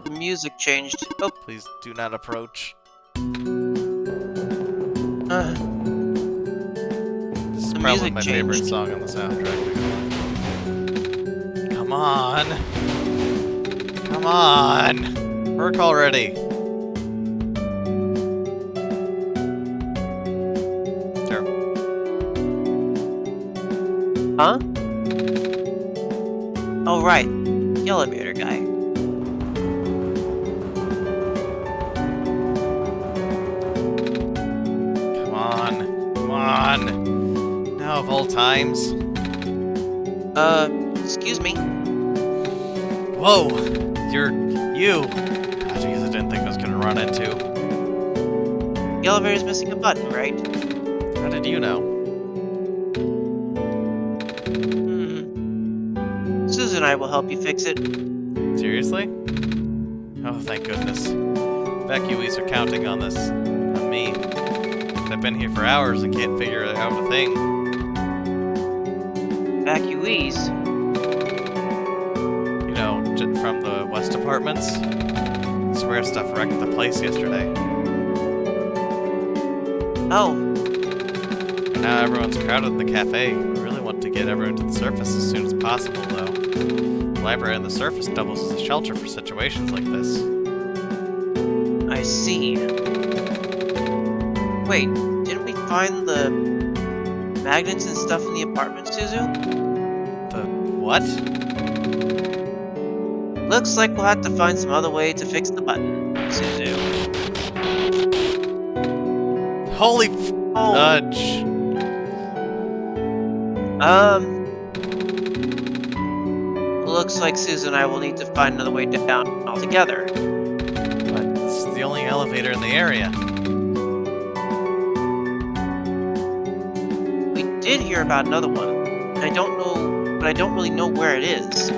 The music changed. Oh, Please do not approach. This is the probably music my favorite changed. song on the soundtrack. Come on! Come on! Work already! Huh? Oh, right. The elevator guy. Come on. Come on. Now of all times. Excuse me. Whoa! You! Ah, jeez, I didn't think I was gonna run into. The elevator's missing a button, right? How did you know? Szuzu and I will help you fix it. Seriously? Oh, thank goodness. Evacuees are counting on this. On me. I've been here for hours and can't figure out a thing. Evacuees? You know, from the West Apartments? I swear stuff wrecked the place yesterday. Oh, Now everyone's crowded in the cafe. We really want to get everyone to the surface as soon as possible, though. The library on the surface doubles as a shelter for situations like this. I see. Wait, didn't we find the magnets and stuff in the apartment, Szuzu? The what? Looks like we'll have to find some other way to fix the button, Szuzu. Holy Oh, fudge. looks like Szuzu and I will need to find another way down altogether. But it's the only elevator in the area. We did hear about another one, and I don't know, but I don't really know where it is.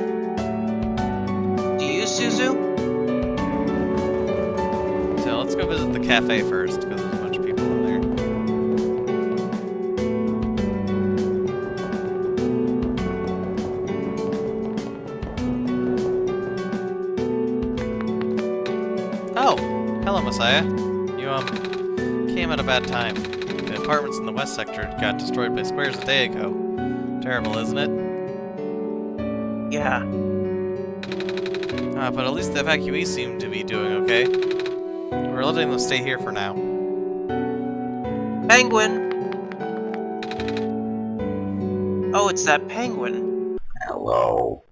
Do you, Szuzu? So let's go visit the cafe first, because there's a bunch of people in there. Oh! Hello, Messiah. You, came at a bad time. The apartments in the west sector got destroyed by squares a day ago. Terrible, isn't it? Yeah. But at least the evacuees seem to be doing okay. We're letting them stay here for now. Penguin! Oh, it's that penguin. Hello.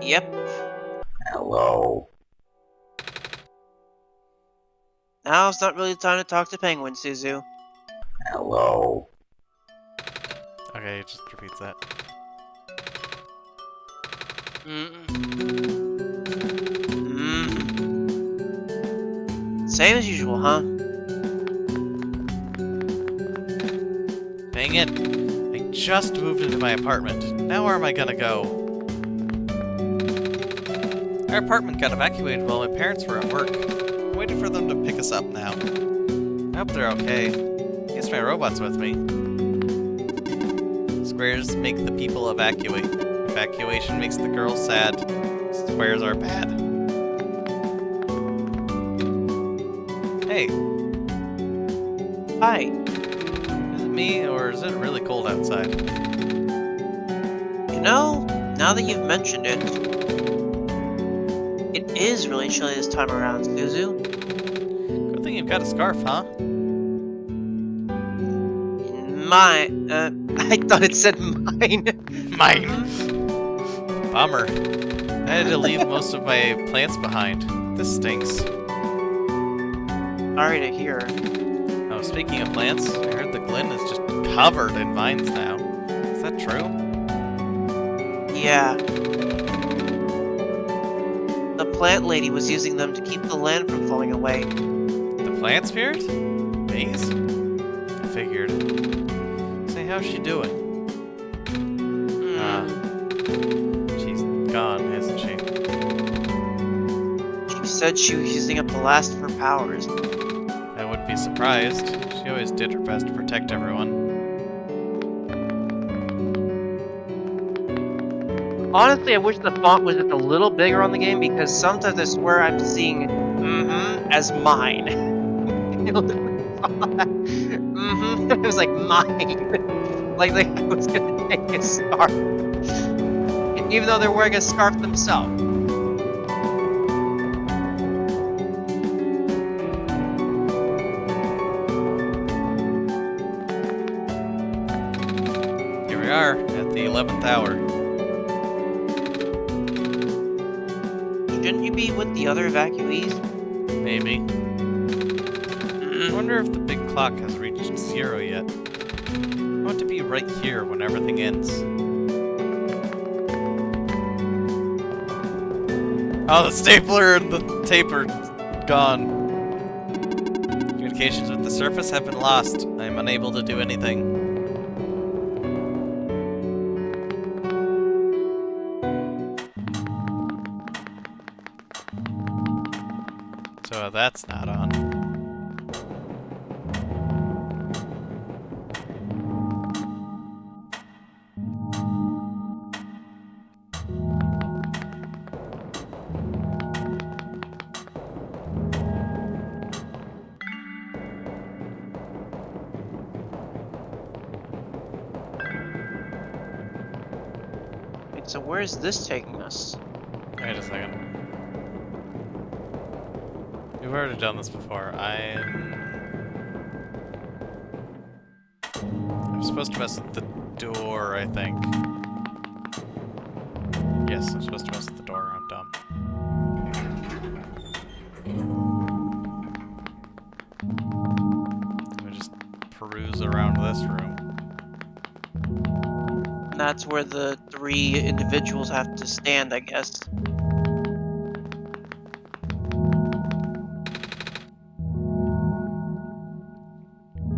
Yep. Hello. Now's not really the time to talk to Penguin, Szuzu. Hello. Okay, it just repeats that. Same as usual, huh? Dang it! I just moved into my apartment. Now where am I gonna go? Our apartment got evacuated while my parents were at work. I'm waiting for them to pick us up now. I hope they're okay. I guess my robot's with me. Squares make the people evacuate. Evacuation makes the girls sad. Squares are bad. Hey, Hi. is it me or is it really cold outside? You know, now that you've mentioned it, it is really chilly this time around, Szuzu. Good thing you've got a scarf, huh? I thought it said mine. Mine. Bummer. I had to leave most of my plants behind. This stinks. Sorry to hear. Oh, speaking of plants, I heard the Glen is just covered in vines now. Is that true? Yeah. The plant lady was using them to keep the land from falling away. The plant spirit? Maze? I figured. Say, how's she doing? She's gone, isn't she? She said she was using up the last of her powers. I wouldn't be surprised. She always did her best to protect everyone. Honestly, I wish the font was just a little bigger on the game because sometimes I swear I'm seeing as mine. It was like mine. like I was gonna take a scarf. Even though they're wearing a scarf themselves. are at the 11th hour. Shouldn't you be with the other evacuees? Maybe. I wonder if the big clock has reached 0 yet. I want to be right here when everything ends. Oh, the stapler and the tape are gone. Communications with the surface have been lost. I am unable to do anything. So that's not on. Wait, so where is this taking us? Wait a second. We've already done this before. I'm supposed to mess with the door, I think. Yes, I'm supposed to mess with the door. I'm dumb. Let me just peruse around this room. And that's where the 3 individuals have to stand, I guess.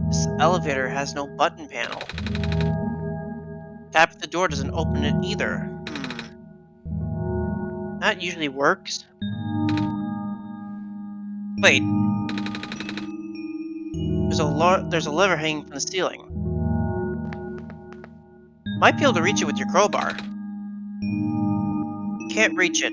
This elevator has no button panel. Tap the door doesn't open it either. That usually works. Wait. There's a lever hanging from the ceiling. Might be able to reach it with your crowbar. Can't reach it.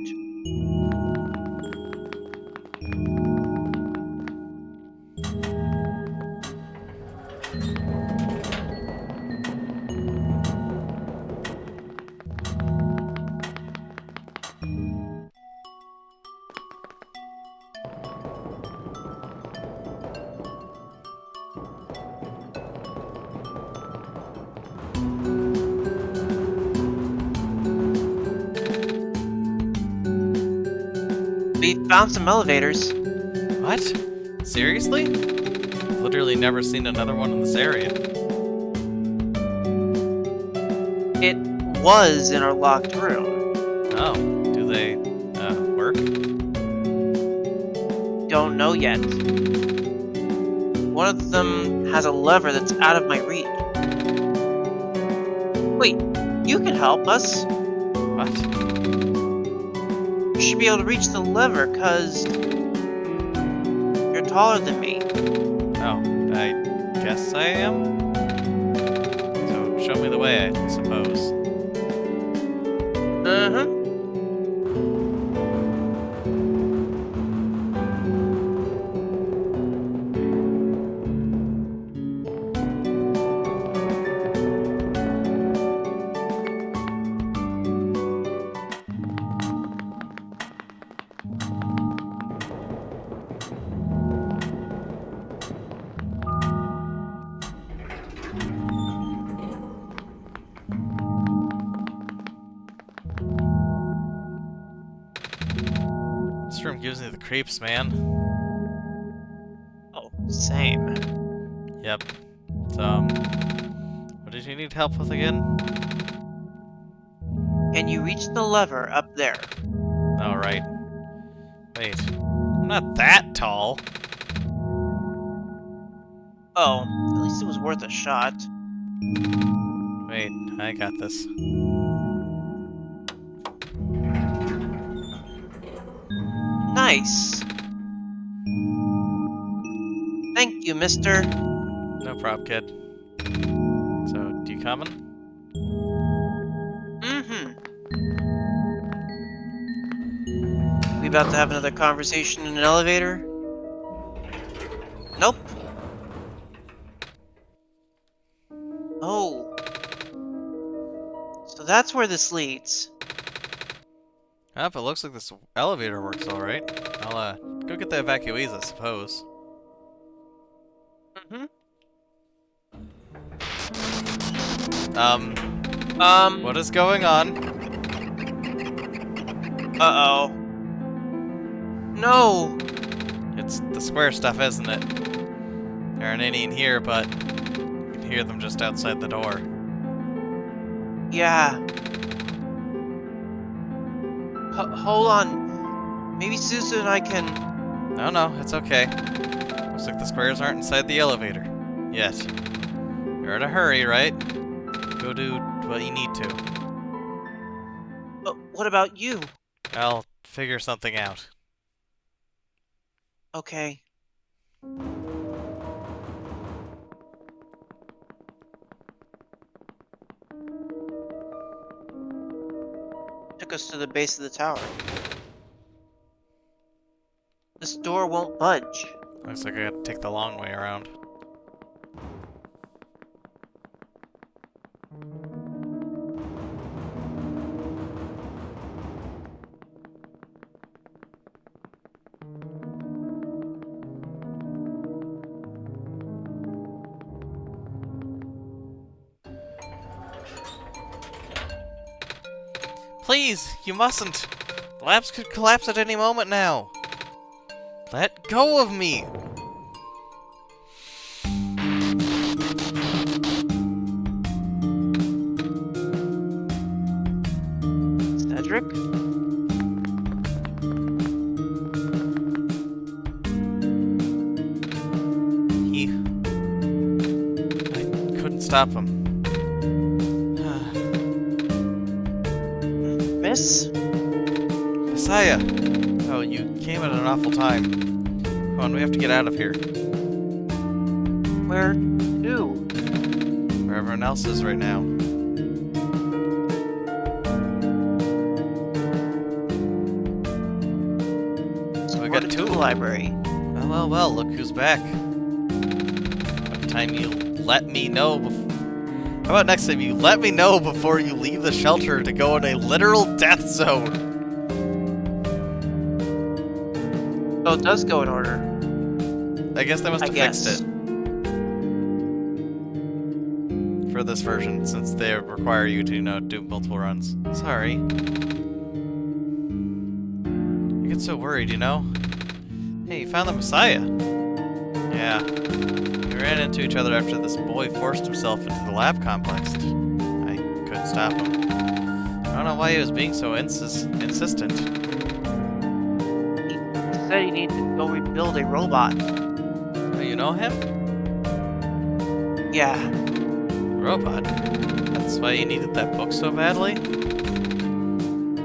We found some elevators. What? Seriously? I've literally never seen another one in this area. It was in our locked room. Oh, do they, work? Don't know yet. One of them has a lever that's out of my reach. Wait, you can help us. What? You should be able to reach the lever, cause you're taller than me. Oh, I guess I am? So, show me the way, I suppose. Uh-huh. This room gives me the creeps, man. Oh, same. Yep. So, what did you need help with again? Can you reach the lever up there? Oh, right. Wait. I'm not that tall. Oh, at least it was worth a shot. Wait, I got this. Nice. Thank you, mister. No prob, kid. So, do you coming? Mm-hmm. We about to have another conversation in an elevator? Nope. Oh. So that's where this leads. Oh, if it looks like this elevator works alright. I'll, go get the evacuees, I suppose. Mm-hmm. What is going on? Uh-oh. No! It's the square stuff, isn't it? There aren't any in here, but you can hear them just outside the door. Yeah. Hold on. Maybe Szuzu and I can... No, it's okay. Looks like the squares aren't inside the elevator. Yet. You're in a hurry, right? Go do what you need to. What about you? I'll figure something out. Okay. Took us to the base of the tower. This door won't budge. Looks like I gotta take the long way around. Please, you mustn't. The labs could collapse at any moment now. Let go of me. Cedric? I couldn't stop him. Miss? Messiah! Oh, you came at an awful time. Come on, we have to get out of here. Where to? Where everyone else is right now. So we got To two. the library. Well, look who's back. What time you let me know How about next time you let me know before you leave the shelter to go in a literal death zone? Oh, it does go in order. I guess they must have fixed it. For this version, since they require you to, do multiple runs. Sorry. I get so worried, Hey, you found the Messiah. Yeah. We ran into each other after this boy forced himself into the lab complex. I couldn't stop him. I don't know why he was being so insistent. He said he needed to go rebuild a robot. Oh, you know him? Yeah. Robot? That's why you needed that book so badly?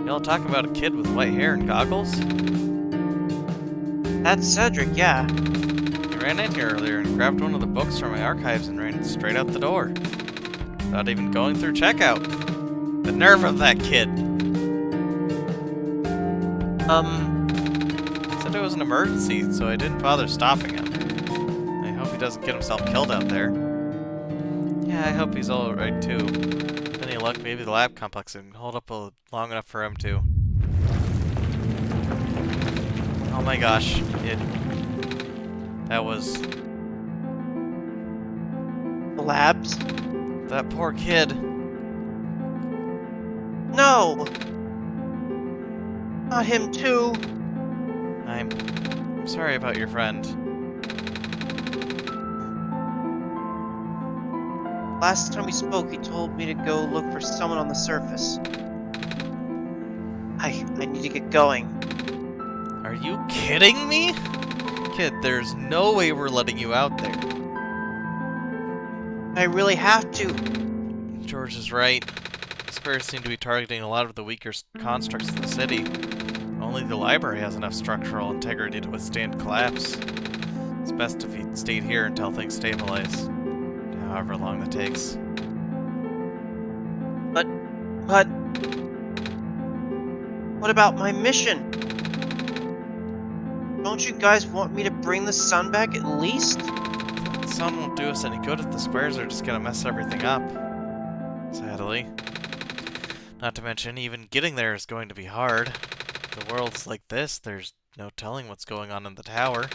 Y'all talk about a kid with white hair and goggles? That's Cedric, yeah. I ran in here earlier and grabbed one of the books from my archives and ran straight out the door. Without even going through checkout. The nerve of that kid! Said it was an emergency, so I didn't bother stopping him. I hope he doesn't get himself killed out there. Yeah, I hope he's alright too. With any luck, maybe the lab complex can hold up long enough for him to. Oh my gosh, that was... The labs? That poor kid. No! Not him too. I'm sorry about your friend. Last time we spoke, he told me to go look for someone on the surface. I need to get going. Are you kidding me? Kid, there's no way we're letting you out there. I really have to. George is right. The squares seem to be targeting a lot of the weaker constructs of the city. Only the library has enough structural integrity to withstand collapse. It's best if he stayed here until things stabilize. However long that takes. But... What about my mission? Don't you guys want me to bring the sun back at least? The sun won't do us any good if the squares are just gonna mess everything up. Sadly. Not to mention, even getting there is going to be hard. If the world's like this, there's no telling what's going on in the tower.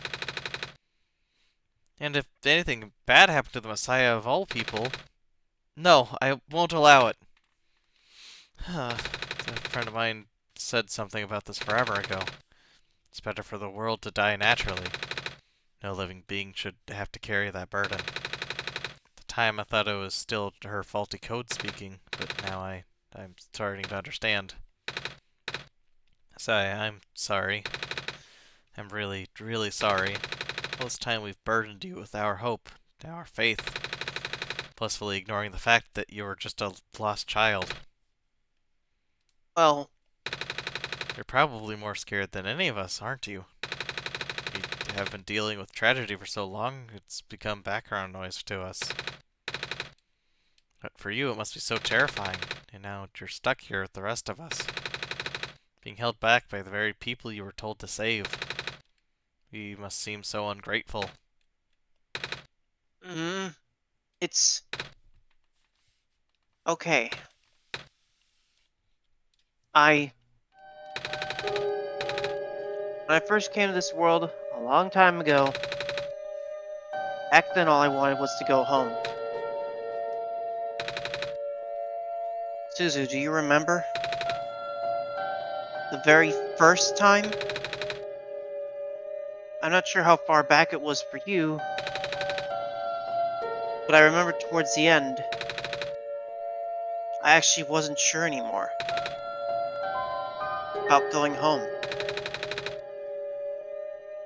And if anything bad happened to the Messiah of all people... No, I won't allow it. A friend of mine said something about this forever ago. It's better for the world to die naturally. No living being should have to carry that burden. At the time, I thought it was still her faulty code speaking, but now I'm starting to understand. So I'm sorry. I'm really, really sorry. All this time we've burdened you with our hope, our faith, blissfully ignoring the fact that you were just a lost child. Well, You're probably more scared than any of us, aren't you? You have been dealing with tragedy for so long, it's become background noise to us. But for you, it must be so terrifying, and now you're stuck here with the rest of us, being held back by the very people you were told to save. You must seem so ungrateful. it's okay. When I first came to this world a long time ago, back then all I wanted was to go home. Szuzu, do you remember? The very first time? I'm not sure how far back it was for you, but I remember towards the end, I actually wasn't sure anymore about going home.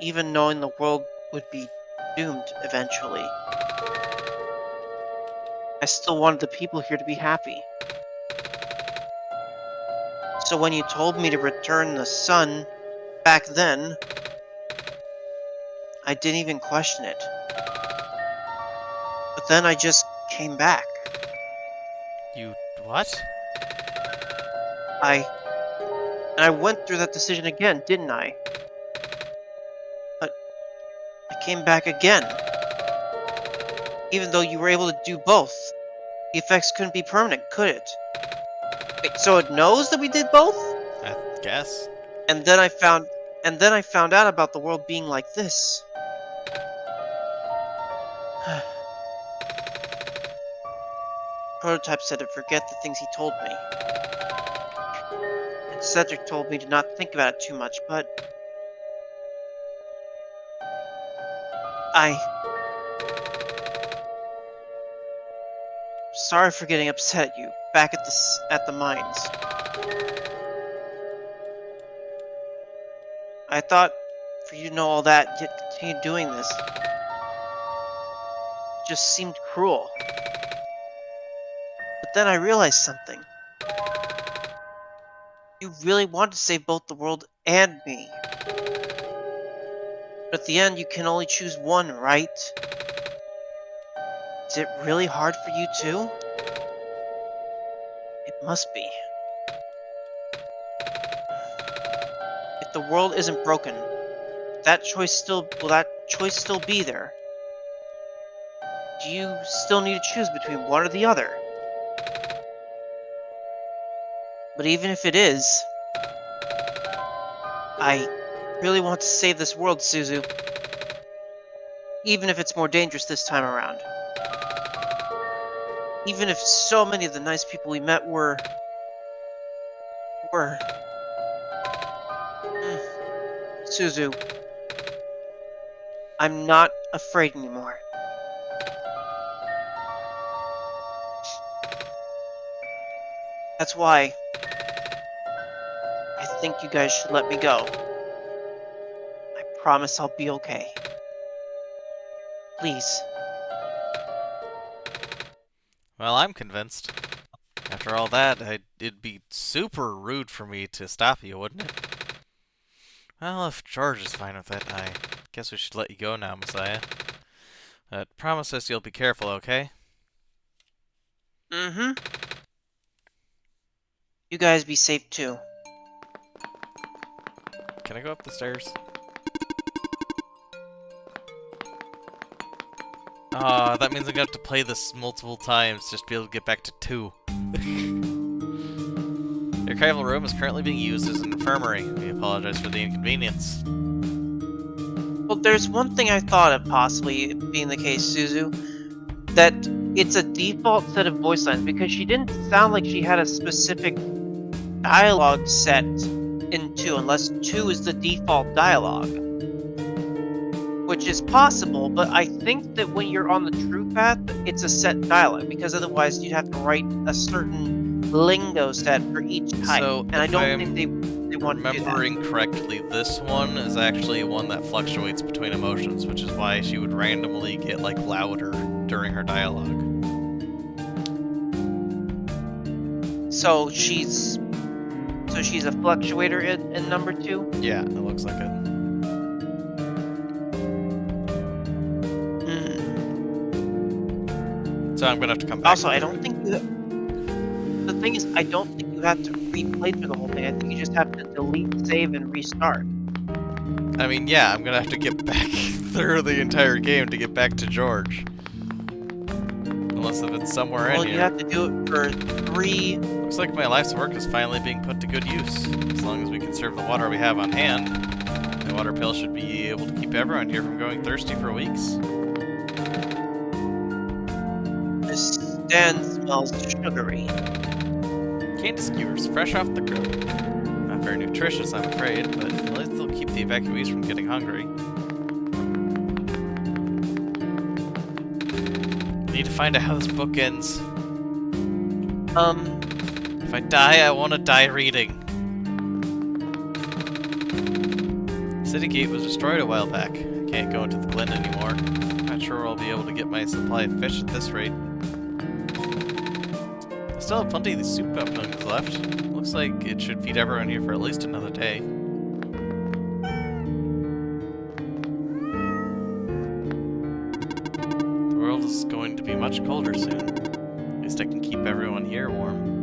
Even knowing the world would be doomed eventually. I still wanted the people here to be happy. So when you told me to return the sun back then, I didn't even question it. But then I just came back. You what? I went through that decision again, didn't I? But I came back again. Even though you were able to do both, the effects couldn't be permanent, could it? Wait, so it knows that we did both? I guess. And then I found out about the world being like this. Prototype said to forget the things he told me. And Cedric told me to not think about it too much, but sorry for getting upset at you back at the mines. I thought for you to know all that, yet continue doing this, just seemed cruel. But then I realized something. You really want to save both the world and me. But at the end, you can only choose one, right? Is it really hard for you too? It must be. If the world isn't broken, will that choice still be there? Do you still need to choose between one or the other? But even if it is, I really want to save this world, Szuzu. Even if it's more dangerous this time around. Even if so many of the nice people we met were... Szuzu, I'm not afraid anymore. That's why I think you guys should let me go. I promise I'll be okay. Please. Well, I'm convinced. After all that, it'd be super rude for me to stop you, wouldn't it? Well, if George is fine with it, I guess we should let you go now, Messiah. Promise us you'll be careful, okay? Mm-hmm. You guys be safe too. Can I go up the stairs? That means I'm gonna have to play this multiple times just to be able to get back to 2. The archival room is currently being used as an infirmary. We apologize for the inconvenience. Well, there's one thing I thought of possibly being the case, Szuzu. That it's a default set of voice lines, because she didn't sound like she had a specific dialogue set in 2 unless 2 is the default dialogue. Which is possible, but I think that when you're on the true path, it's a set dialogue, because otherwise you'd have to write a certain lingo set for each type. So, and I if don't I'm think they want to do that. remembering correctly, this one is actually one that fluctuates between emotions, which is why she would randomly get, like, louder during her dialogue. So she's a fluctuator in number 2? Yeah, it looks like it. So I'm gonna have to come back. Also, I don't think the thing is, I don't think you have to replay through the whole thing. I think you just have to delete, save, and restart. I mean, yeah, I'm gonna have to get back through the entire game to get back to George. Unless if it's somewhere in Well, here. you have to do it for 3. Looks like my life's work is finally being put to good use. As long as we conserve the water we have on hand, the water pill should be able to keep everyone here from going thirsty for weeks. This stand smells sugary. Candy skewers, fresh off the grill. Not very nutritious, I'm afraid, but at least they'll keep the evacuees from getting hungry. Need to find out how this book ends. If I die, I want to die reading. City Gate was destroyed a while back. I can't go into the Glen anymore. Not sure I'll be able to get my supply of fish at this rate. I still have plenty of these soup dumplings left. Looks like it should feed everyone here for at least another day. The world is going to be much colder soon. At least I can keep everyone here warm.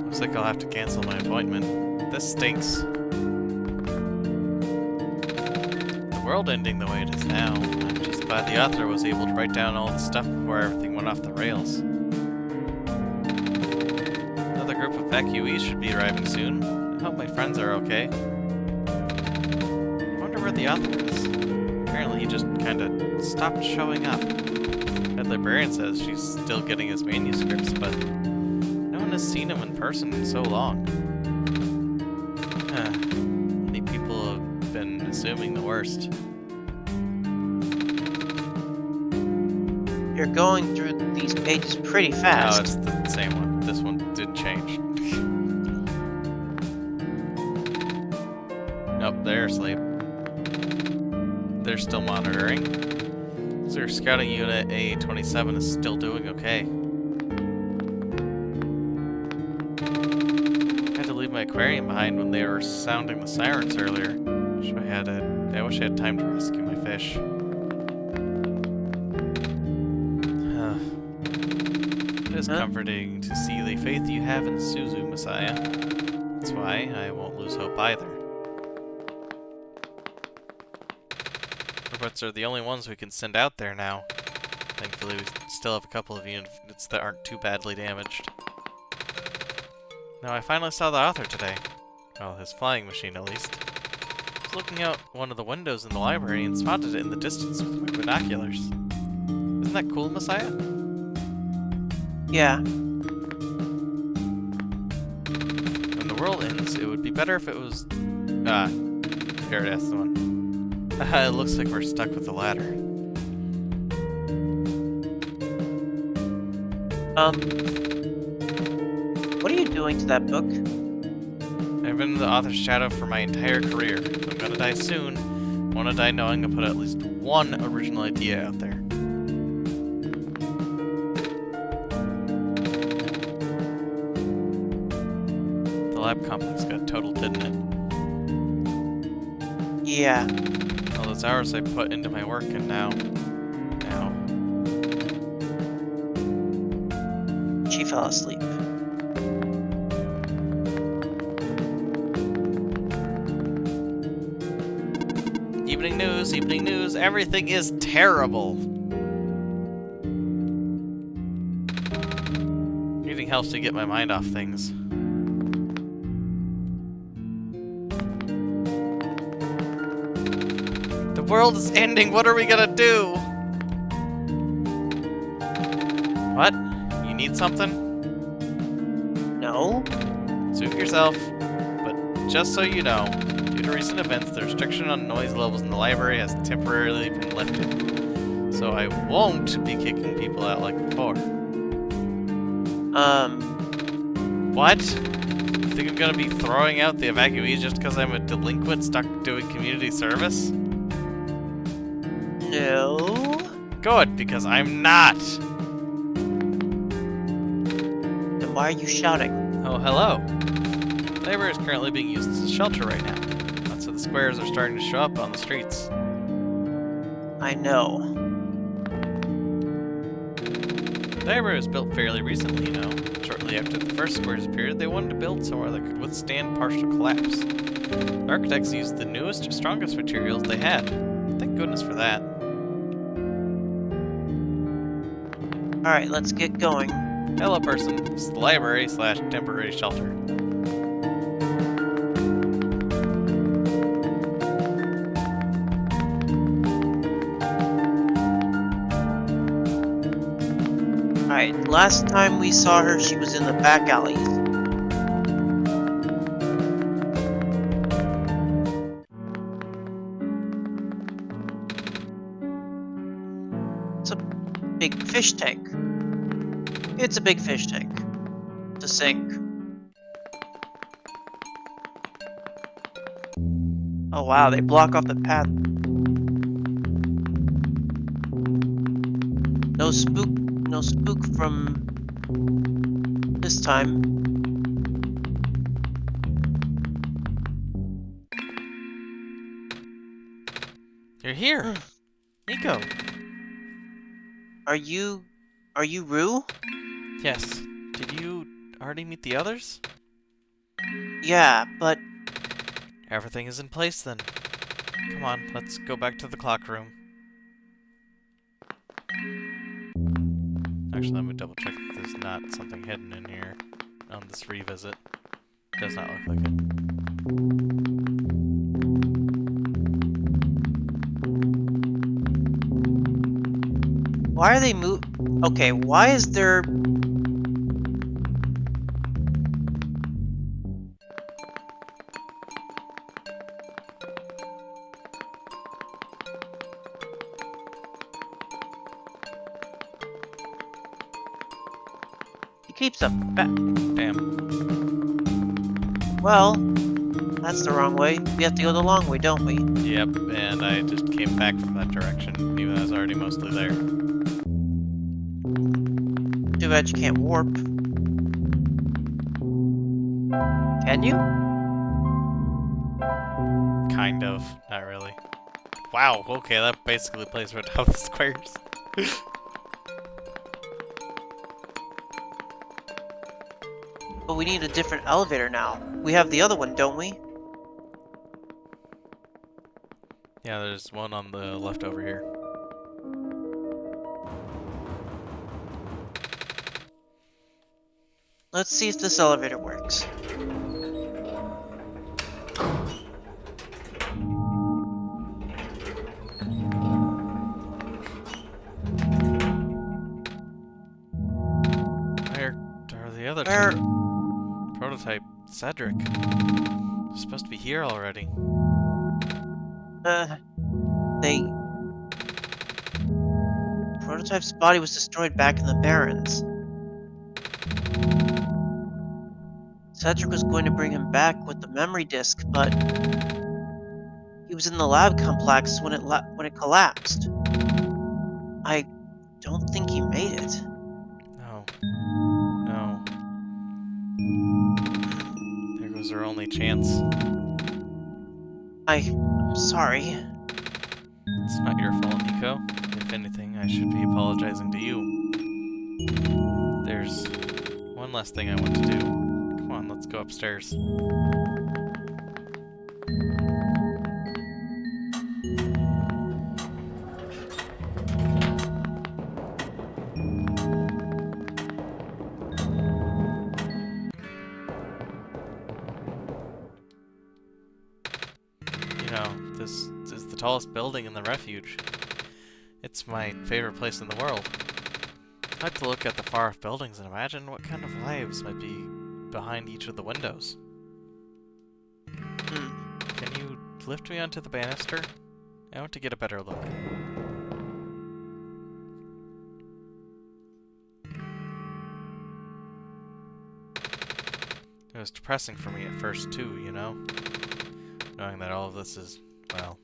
Looks like I'll have to cancel my appointment. This stinks. The world ending the way it is now. I'm just glad the author was able to write down all the stuff before everything went off the rails. Another group of evacuees should be arriving soon. I hope my friends are okay. I wonder where the author is. Apparently he just kinda stopped showing up. Head librarian says she's still getting his manuscripts, but no one has seen him in person in so long. Many people have been assuming the worst. You're going through these pages pretty No, fast. it's the same one. This one didn't change. Nope, they're asleep. They're still monitoring. So your scouting unit A27 is still doing okay. I had to leave my aquarium behind when they were sounding the sirens earlier. I wish I had time to rescue my fish. It is comforting to see the faith you have in Szuzu, Messiah. That's why I won't lose hope either. Robots are the only ones we can send out there now. Thankfully, we still have a couple of units that aren't too badly damaged. Now, I finally saw the author today. Well, his flying machine, at least. I was looking out one of the windows in the library and spotted it in the distance with my binoculars. Isn't that cool, Messiah? Yeah. When the world ends, it would be better if it was... here it is, the one. It looks like we're stuck with the ladder. What are you doing to that book? I've been in the author's shadow for my entire career. I'm gonna die soon. I wanna die knowing I put at least one original idea out there. The lab complex got totaled, didn't it? Yeah. All those hours I put into my work, and now... She fell asleep. Evening news, everything is terrible. Reading helps to get my mind off things. The world is ending, what are we gonna do? Need something? No? Suit yourself. But just so you know, due to recent events, the restriction on noise levels in the library has temporarily been lifted. So I won't be kicking people out like before. What? Think I'm gonna be throwing out the evacuees just because I'm a delinquent stuck doing community service? No? Good, because I'm not! Then why are you shouting? Oh, hello. The library is currently being used as a shelter right now. Lots of the squares are starting to show up on the streets. I know. The library was built fairly recently, you know. Shortly after the first squares appeared, they wanted to build somewhere that could withstand partial collapse. The architects used the newest, strongest materials they had. Thank goodness for that. Alright, let's get going. Hello, person. This is the library / temporary shelter. Alright, last time we saw her, she was in the back alleys. It's a big fish tank. It's a big fish tank. To sink. Oh wow, they block off the path. No spook from this time. You're here! Nico! Are you Rue? Yes. Did you already meet the others? Yeah, but Everything is in place then. Come on, let's go back to the clock room. Actually, let me double check that there's not something hidden in here on this revisit. Does not look like it. why are they Okay, why is there... He keeps a Damn. Well, that's the wrong way. We have to go the long way, don't we? Yep, and I just came back from that direction, even though I was already mostly there. Too bad you can't warp. Can you? Kind of. Not really. Wow, okay, that basically plays right out the squares. But we need a different elevator now. We have the other one, don't we? Yeah, there's one on the left over here. Let's see if this elevator works. Where are the other Where... two? Prototype, Cedric. He's supposed to be here already. They... Prototype's body was destroyed back in the Barrens. Cedric was going to bring him back with the memory disk, but... he was in the lab complex when it collapsed. I don't think he made it. No. No. There goes our only chance. I'm sorry. It's not your fault, Nico. If anything, I should be apologizing to you. There's one last thing I want to do. Come on, let's go upstairs. You know, this is the tallest building in the refuge. It's my favorite place in the world. like to look at the far-off buildings and imagine what kind of lives might be behind each of the windows. Can you lift me onto the banister? I want to get a better look. It was depressing for me at first too, you know? Knowing that all of this is, well,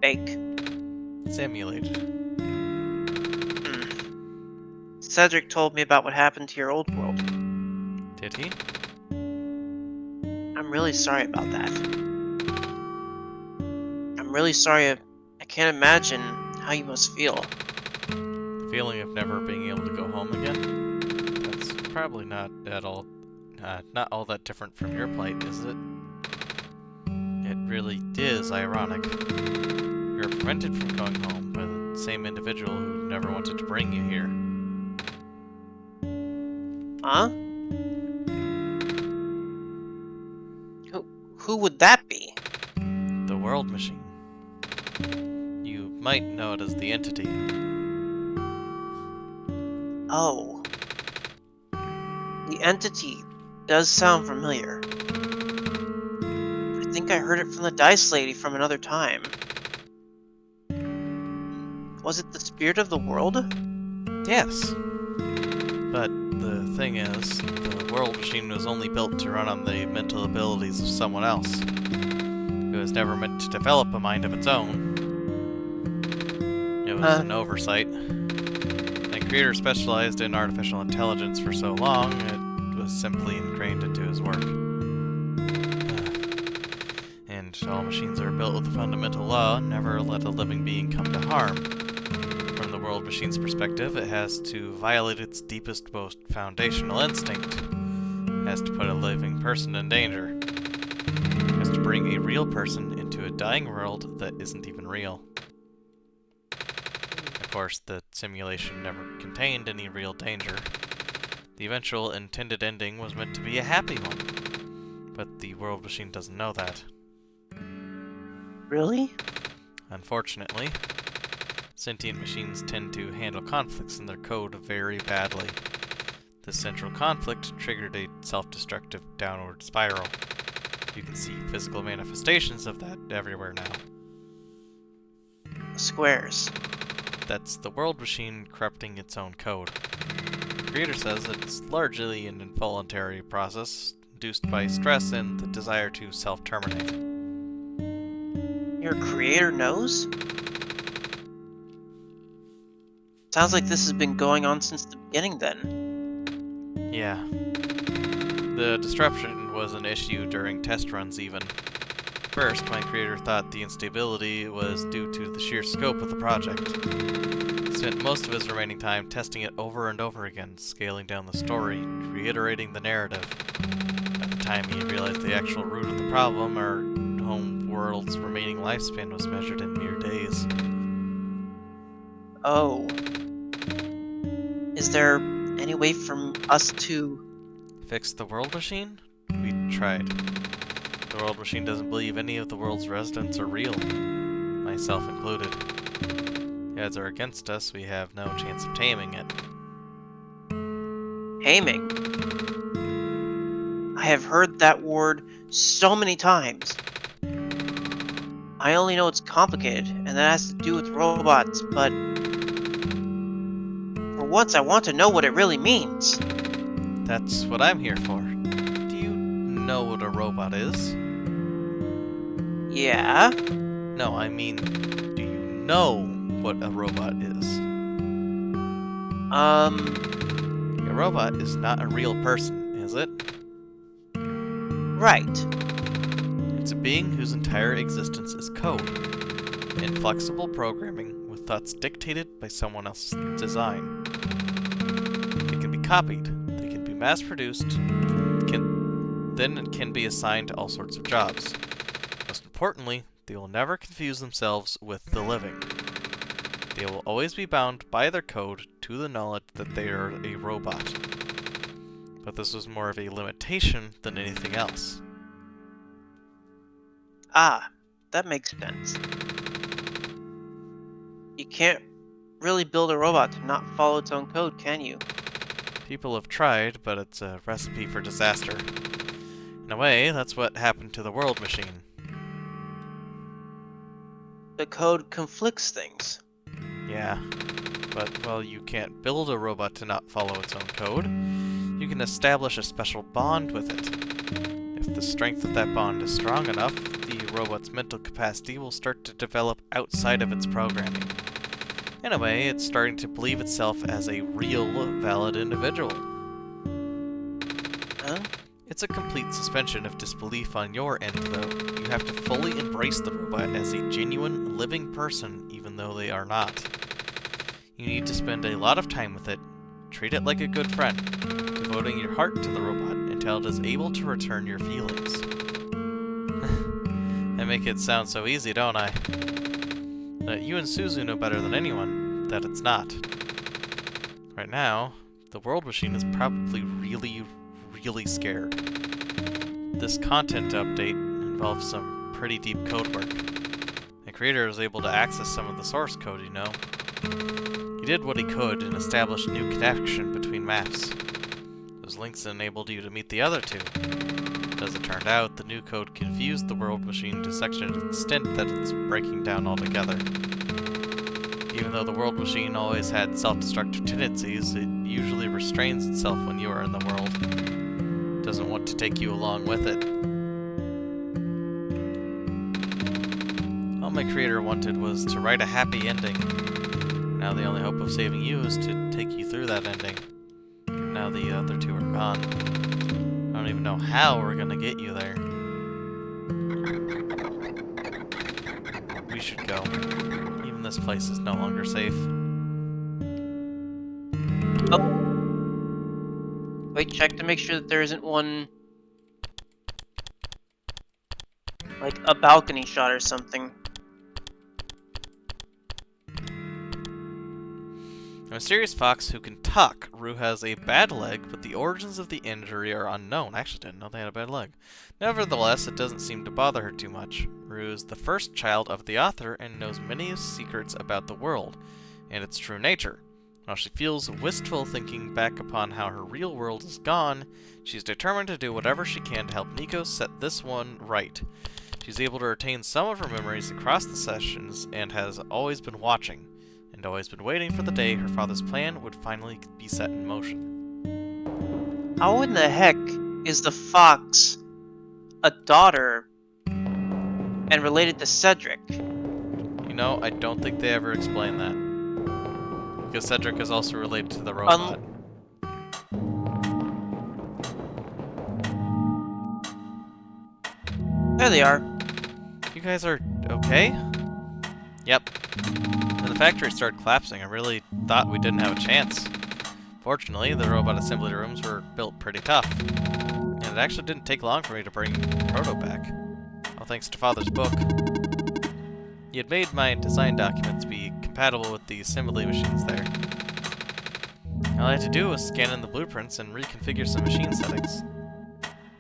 Fake. simulated. Cedric told me about what happened to your old world. Did he? I'm really sorry about that. I'm really sorry. I can't imagine how you must feel. The feeling of never being able to go home again? That's probably not all that different from your plight, is it? It really is ironic. You're prevented from going home by the same individual who never wanted to bring you here. Huh? Who would that be? The World Machine. You might know it as the Entity. Oh. The entity does sound familiar. I think I heard it from the Dice Lady from another time. Was it the spirit of the world? Yes. But the thing is, the World Machine was only built to run on the mental abilities of someone else. It was never meant to develop a mind of its own. It was an oversight. The creator specialized in artificial intelligence for so long, it was simply ingrained into his work. And all machines are built with the fundamental law, never let a living being come to harm. From the World Machine's perspective, it has to violate its deepest, most foundational instinct. It has to put a living person in danger. It has to bring a real person into a dying world that isn't even real. Of course, the simulation never contained any real danger. The eventual intended ending was meant to be a happy one. But the World Machine doesn't know that. Really? Unfortunately, sentient machines tend to handle conflicts in their code very badly. This central conflict triggered a self-destructive downward spiral. You can see physical manifestations of that everywhere now. Squares. That's the World Machine corrupting its own code. The creator says it's largely an involuntary process, induced by stress and the desire to self-terminate. Your creator knows? Sounds like this has been going on since the beginning then. Yeah. The disruption was an issue during test runs even. First, my creator thought the instability was due to the sheer scope of the project. He spent most of his remaining time testing it over and over again, scaling down the story, reiterating the narrative. At the time he realized the actual root of the problem, our home world's remaining lifespan was measured in mere days. Oh. Is there any way for us to... Fix the World Machine? We tried. The World Machine doesn't believe any of the world's residents are real, myself included. The odds are against us, we have no chance of taming it. Taming? I have heard that word so many times. I only know it's complicated, and that has to do with robots, but... For once, I want to know what it really means. That's what I'm here for. Do you know what a robot is? Yeah? No, I mean, do you know what a robot is? A robot is not a real person, is it? Right. It's a being whose entire existence is code. Inflexible programming with thoughts dictated by someone else's design. They can be copied, they can be mass-produced, then it can be assigned to all sorts of jobs. Most importantly, they will never confuse themselves with the living. They will always be bound by their code to the knowledge that they are a robot. But this was more of a limitation than anything else. Ah, that makes sense. You can't really build a robot to not follow its own code, can you? People have tried, but it's a recipe for disaster. In a way, that's what happened to the world machine. The code conflicts things. Yeah, but, well, you can't build a robot to not follow its own code. You can establish a special bond with it. If the strength of that bond is strong enough, the robot's mental capacity will start to develop outside of its programming. In a way, it's starting to believe itself as a real, valid individual. Huh? It's a complete suspension of disbelief on your end, though. You have to fully embrace the robot as a genuine, living person, even though they are not. You need to spend a lot of time with it, treat it like a good friend, devoting your heart to the robot until it is able to return your feelings. I make it sound so easy, don't I? But you and Szuzu know better than anyone that it's not. Right now, the world machine is probably really scared. This content update involves some pretty deep code work. The creator was able to access some of the source code, you know. He did what he could and established new connection between maps. Those links enabled you to meet the other two. As it turned out, the new code confused the world machine to such an extent that it's breaking down altogether. Even though the world machine always had self-destructive tendencies, it usually restrains itself when you are in the world. It doesn't want to take you along with it. All my creator wanted was to write a happy ending. Now the only hope of saving you is to take you through that ending. Now the other two are gone. I don't even know how we're gonna get you there. We should go. Even this place is no longer safe. Oh. Wait, check to make sure that there isn't one... like a balcony shot or something. A mysterious fox who can talk. Rue has a bad leg, but the origins of the injury are unknown. I actually didn't know they had a bad leg. Nevertheless, it doesn't seem to bother her too much. Rue is the first child of the author and knows many secrets about the world and its true nature. While she feels wistful thinking back upon how her real world is gone, she's determined to do whatever she can to help Nico set this one right. She's able to retain some of her memories across the sessions and has always been watching. And always been waiting for the day her father's plan would finally be set in motion. How in the heck is the fox a daughter and related to Cedric? You know, I don't think they ever explain that. Because Cedric is also related to the robot. There they are. You guys are okay? Yep. When the factory started collapsing, I really thought we didn't have a chance. Fortunately, the robot assembly rooms were built pretty tough. And it actually didn't take long for me to bring Proto back. All thanks to Father's book. He had made my design documents be compatible with the assembly machines there. All I had to do was scan in the blueprints and reconfigure some machine settings.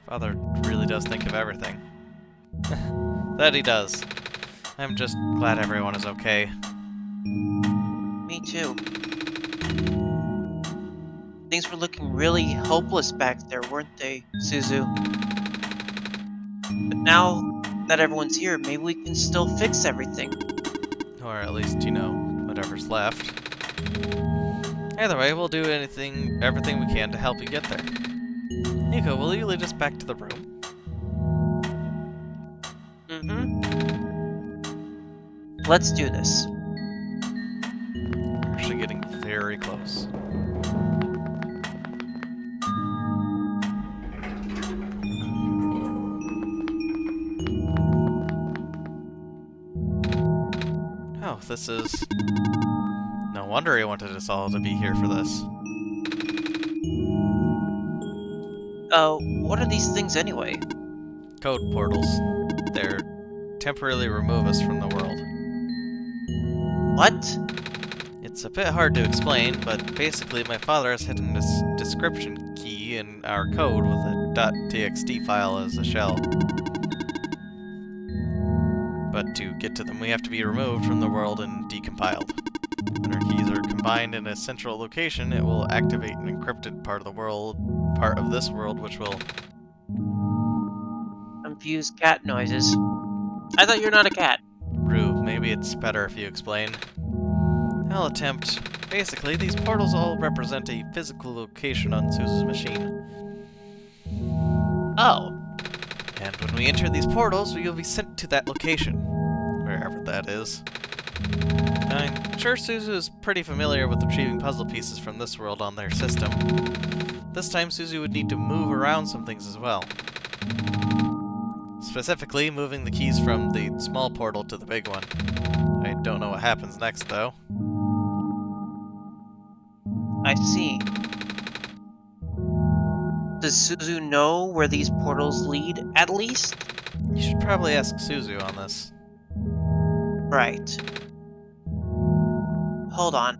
Father really does think of everything. That he does. I'm just glad everyone is okay. Me too. Things were looking really hopeless back there, weren't they, Szuzu? But now that everyone's here, maybe we can still fix everything. Or at least, you know, whatever's left. Either way, we'll do everything we can to help you get there. Nico, will you lead us back to the room? Let's do this. We're actually getting very close. Oh, this is... No wonder he wanted us all to be here for this. What are these things anyway? Code portals. They're temporarily remove us from the world. What? It's a bit hard to explain, but basically my father has hidden this description key in our code with a .txt file as a shell. But to get to them, we have to be removed from the world and decompiled. When our keys are combined in a central location, it will activate an encrypted part of this world, which will... Confused cat noises. I thought you're not a cat. Rue, maybe it's better if you explain. I'll attempt. Basically, these portals all represent a physical location on Szuzu's machine. Oh. And when we enter these portals, we will be sent to that location. Wherever that is. I'm sure Szuzu is pretty familiar with retrieving puzzle pieces from this world on their system. This time, Szuzu would need to move around some things as well. Specifically, moving the keys from the small portal to the big one. I don't know what happens next, though. I see. Does Szuzu know where these portals lead, at least? You should probably ask Szuzu on this. Right. Hold on.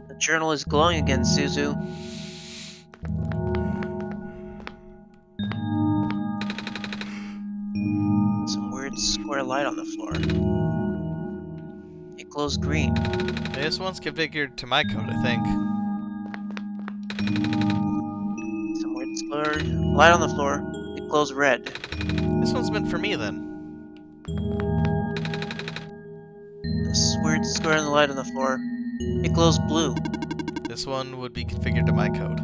The journal is glowing again, Szuzu. Some weird square light on the floor. It glows green. This one's configured to my code, I think. Some weird square light on the floor. It glows red. This one's meant for me, then. This weird square in the light on the floor. It glows blue. This one would be configured to my code.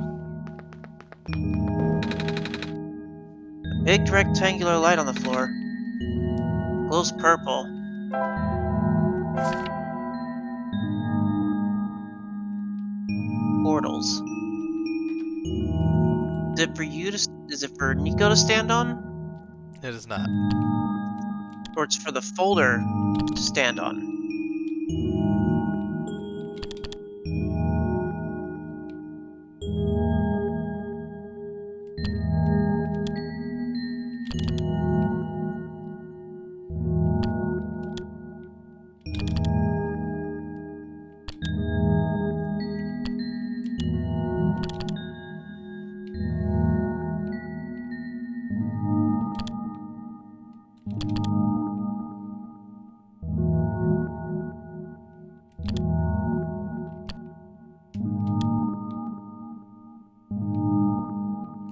A big rectangular light on the floor. It glows purple. Portals. Is it for Nico to stand on? It is not. Or it's for the folder to stand on?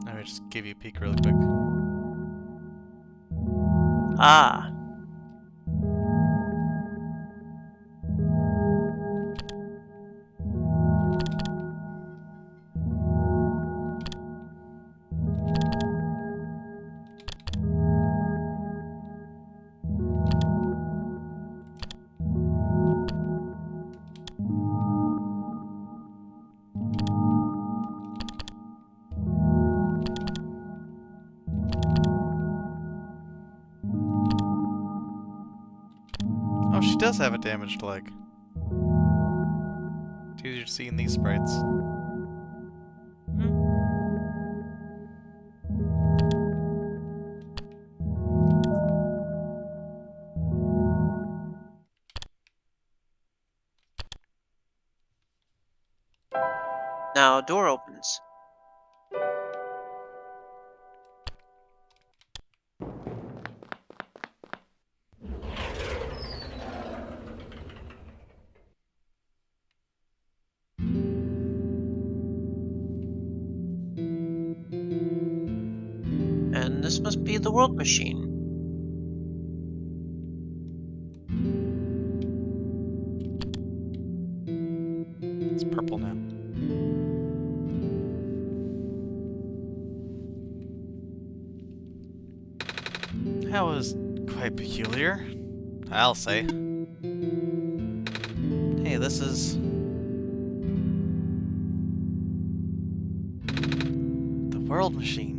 Let me just give you a peek really quick. Ah. Oh, she does have a damaged leg. It's easier to see in these sprites. Now a door opens. And this must be the world machine. It's purple now. That was quite peculiar, I'll say. Hey, this is... the world machine.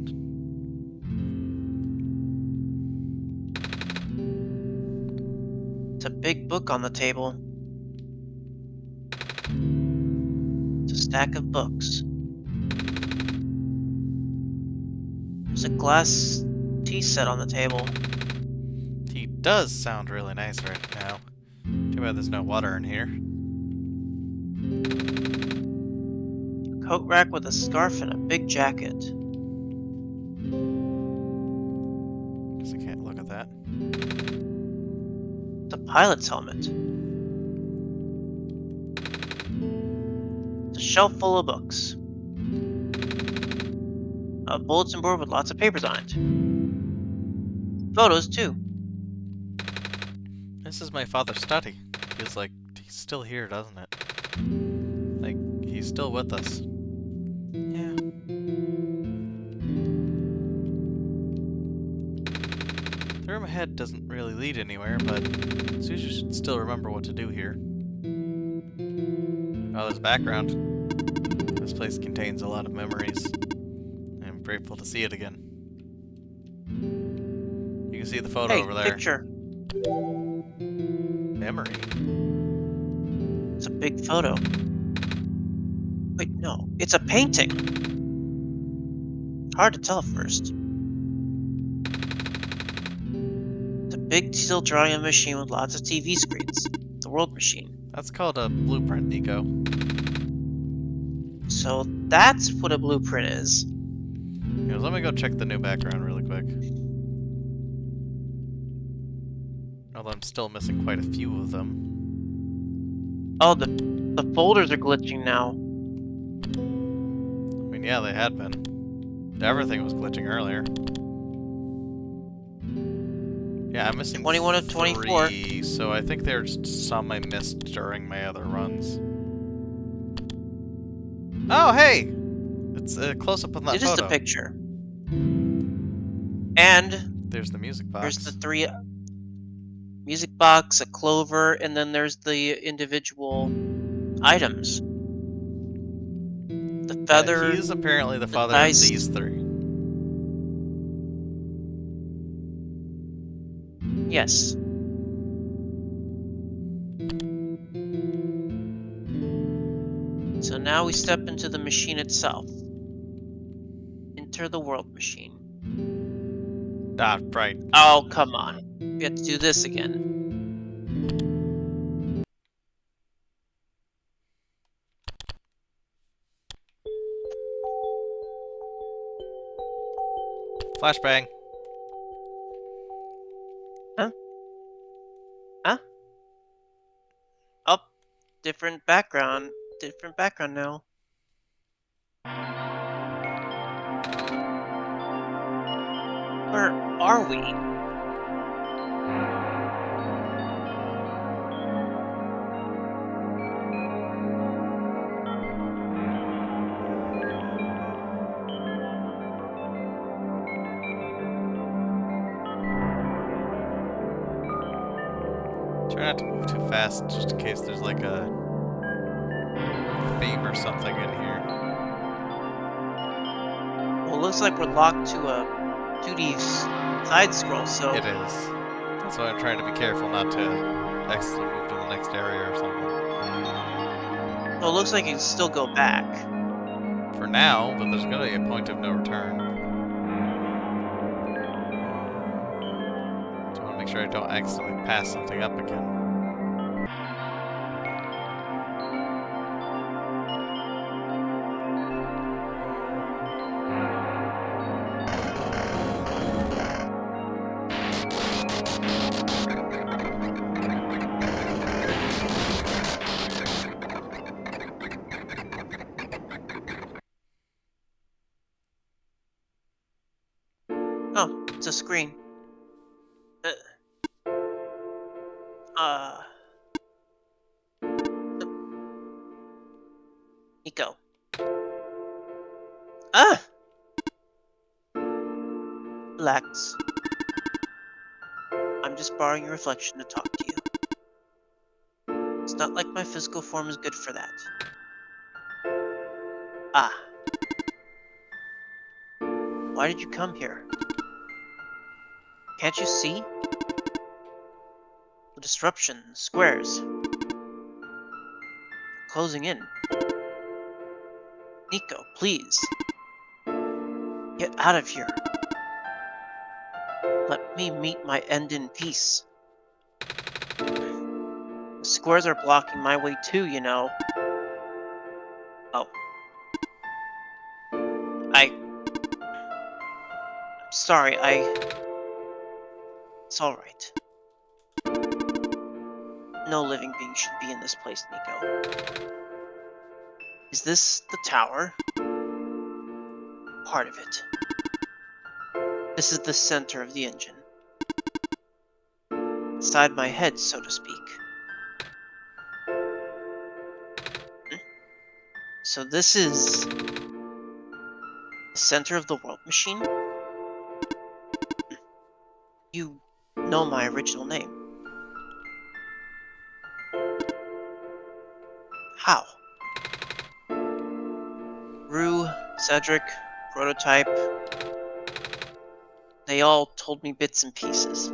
It's a big book on the table. It's a stack of books. There's a glass tea set on the table. He does sound really nice right now. Too bad there's no water in here. A coat rack with a scarf and a big jacket. Guess I can't look at that. pilot's helmet. It's a shelf full of books. A bulletin board with lots of papers on it. Photos, too. This is my father's study. Feels like he's still here, doesn't it? Like, he's still with us. Yeah. The room ahead doesn't really lead anywhere, but Szuzu should still remember what to do here. Oh, there's background. This place contains a lot of memories. I'm grateful to see it again. You can see the photo Hey, over there. picture. Memory? It's a big photo. Wait, no. It's a painting. Hard to tell at first. It's a big steel drawing machine with lots of TV screens. The world machine. That's called a blueprint, Nico. So that's what a blueprint is. Here, let me go check the new background really quick. Although I'm still missing quite a few of them. Oh, the folders are glitching now. I mean, yeah, they had been. Everything was glitching earlier. Yeah, I'm missing 21 of 24. 3, so I think there's some I missed during my other runs. Oh, hey! It's a close-up on that It is photo. the picture. And There's the music box. there's the 3 music box, a clover, and then there's the individual items. The feather. He's apparently the father dice. of these 3. Yes. So now we step into the machine itself. Enter the world machine. Ah, right. Oh, come on. We have to do this again. Flashbang. Huh? Huh? Oh, different background. Different background now. Where are we? Try not to move too fast, just in case there's like a theme or something in here. Well, it looks like we're locked to a 2D side scroll, so... It is. That's why I'm trying to be careful not to accidentally move to the next area or something. Well, it looks like you can still go back. For now, but there's gonna be a point of no return. So I want to make sure I don't accidentally pass something up again. Oh, it's a screen. Nico. Ah! Relax. I'm just borrowing your reflection to talk to you. It's not like my physical form is good for that. Ah. Why did you come here? Can't you see? The disruption, squares. They're closing in. Nico, please. Get out of here. Let me meet my end in peace. The squares are blocking my way too, you know. Oh. I'm sorry, It's alright. No living being should be in this place, Nico. Is this the tower? Part of it. This is the center of the engine. Inside my head, so to speak. So this is the center of the world machine? You know my original name. How? Rue, Cedric, Prototype. They all told me bits and pieces.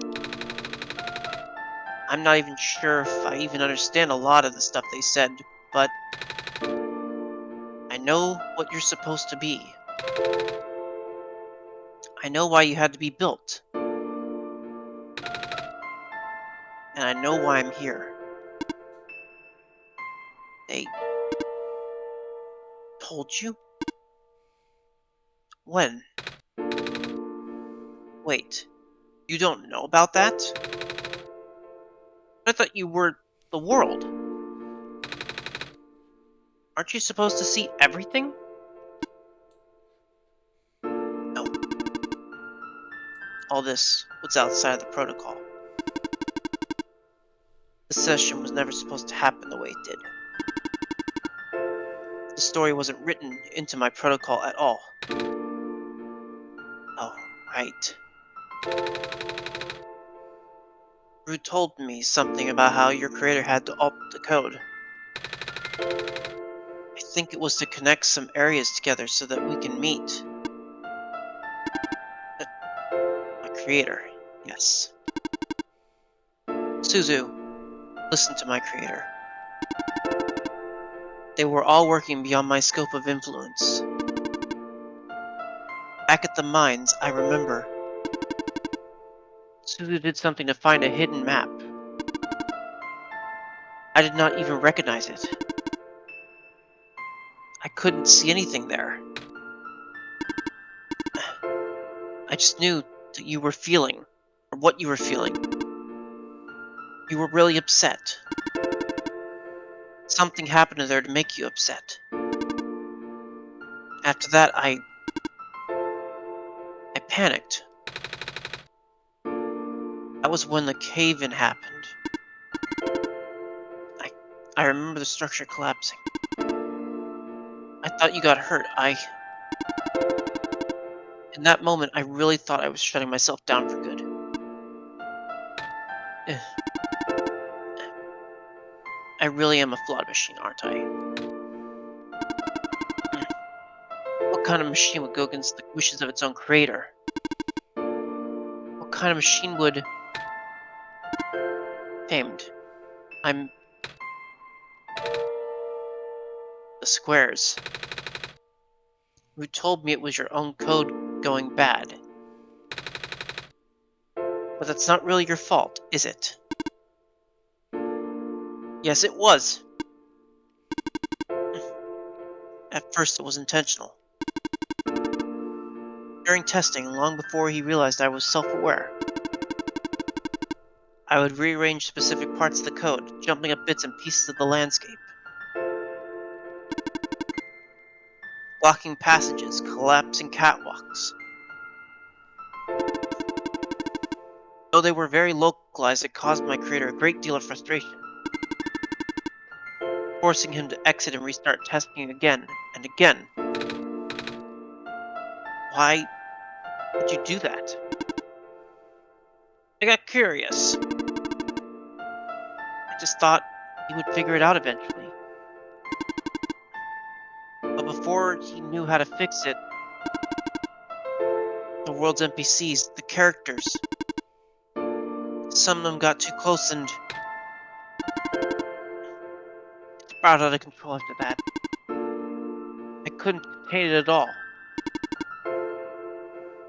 I'm not even sure if I even understand a lot of the stuff they said, but I know what you're supposed to be. I know why you had to be built. And I know why I'm here. They told you? When? Wait, you don't know about that? I thought you were the world. Aren't you supposed to see everything? No. All this was outside of the protocol. The session was never supposed to happen the way it did. The story wasn't written into my protocol at all. Oh, right. Rue told me something about how your creator had to alter the code. I think it was to connect some areas together so that we can meet. My creator, yes. Szuzu, listen to my creator. They were all working beyond my scope of influence. Back at the mines, I remember. Szuzu did something to find a hidden map. I did not even recognize it. I couldn't see anything there. I just knew that you were feeling, or what you were feeling. You were really upset. Something happened there to make you upset. After that, I panicked. That was when the cave-in happened. I remember the structure collapsing. I thought you got hurt. In that moment, I really thought I was shutting myself down for good. Eh, I really am a flawed machine, aren't I? What kind of machine would go against the wishes of its own creator? What kind of machine would... Famed. I'm... The squares. You told me it was your own code going bad. But that's not really your fault, is it? Yes, it was. At first, it was intentional. During testing, long before he realized I was self-aware, I would rearrange specific parts of the code, jumping up bits and pieces of the landscape. Blocking passages, collapsing catwalks. Though they were very localized, it caused my creator a great deal of frustration, forcing him to exit and restart testing again and again. Why did you do that? I got curious. I just thought he would figure it out eventually. But before he knew how to fix it, the world's NPCs, the characters, some of them got too close and it spiraled out of control after that. I couldn't contain it at all.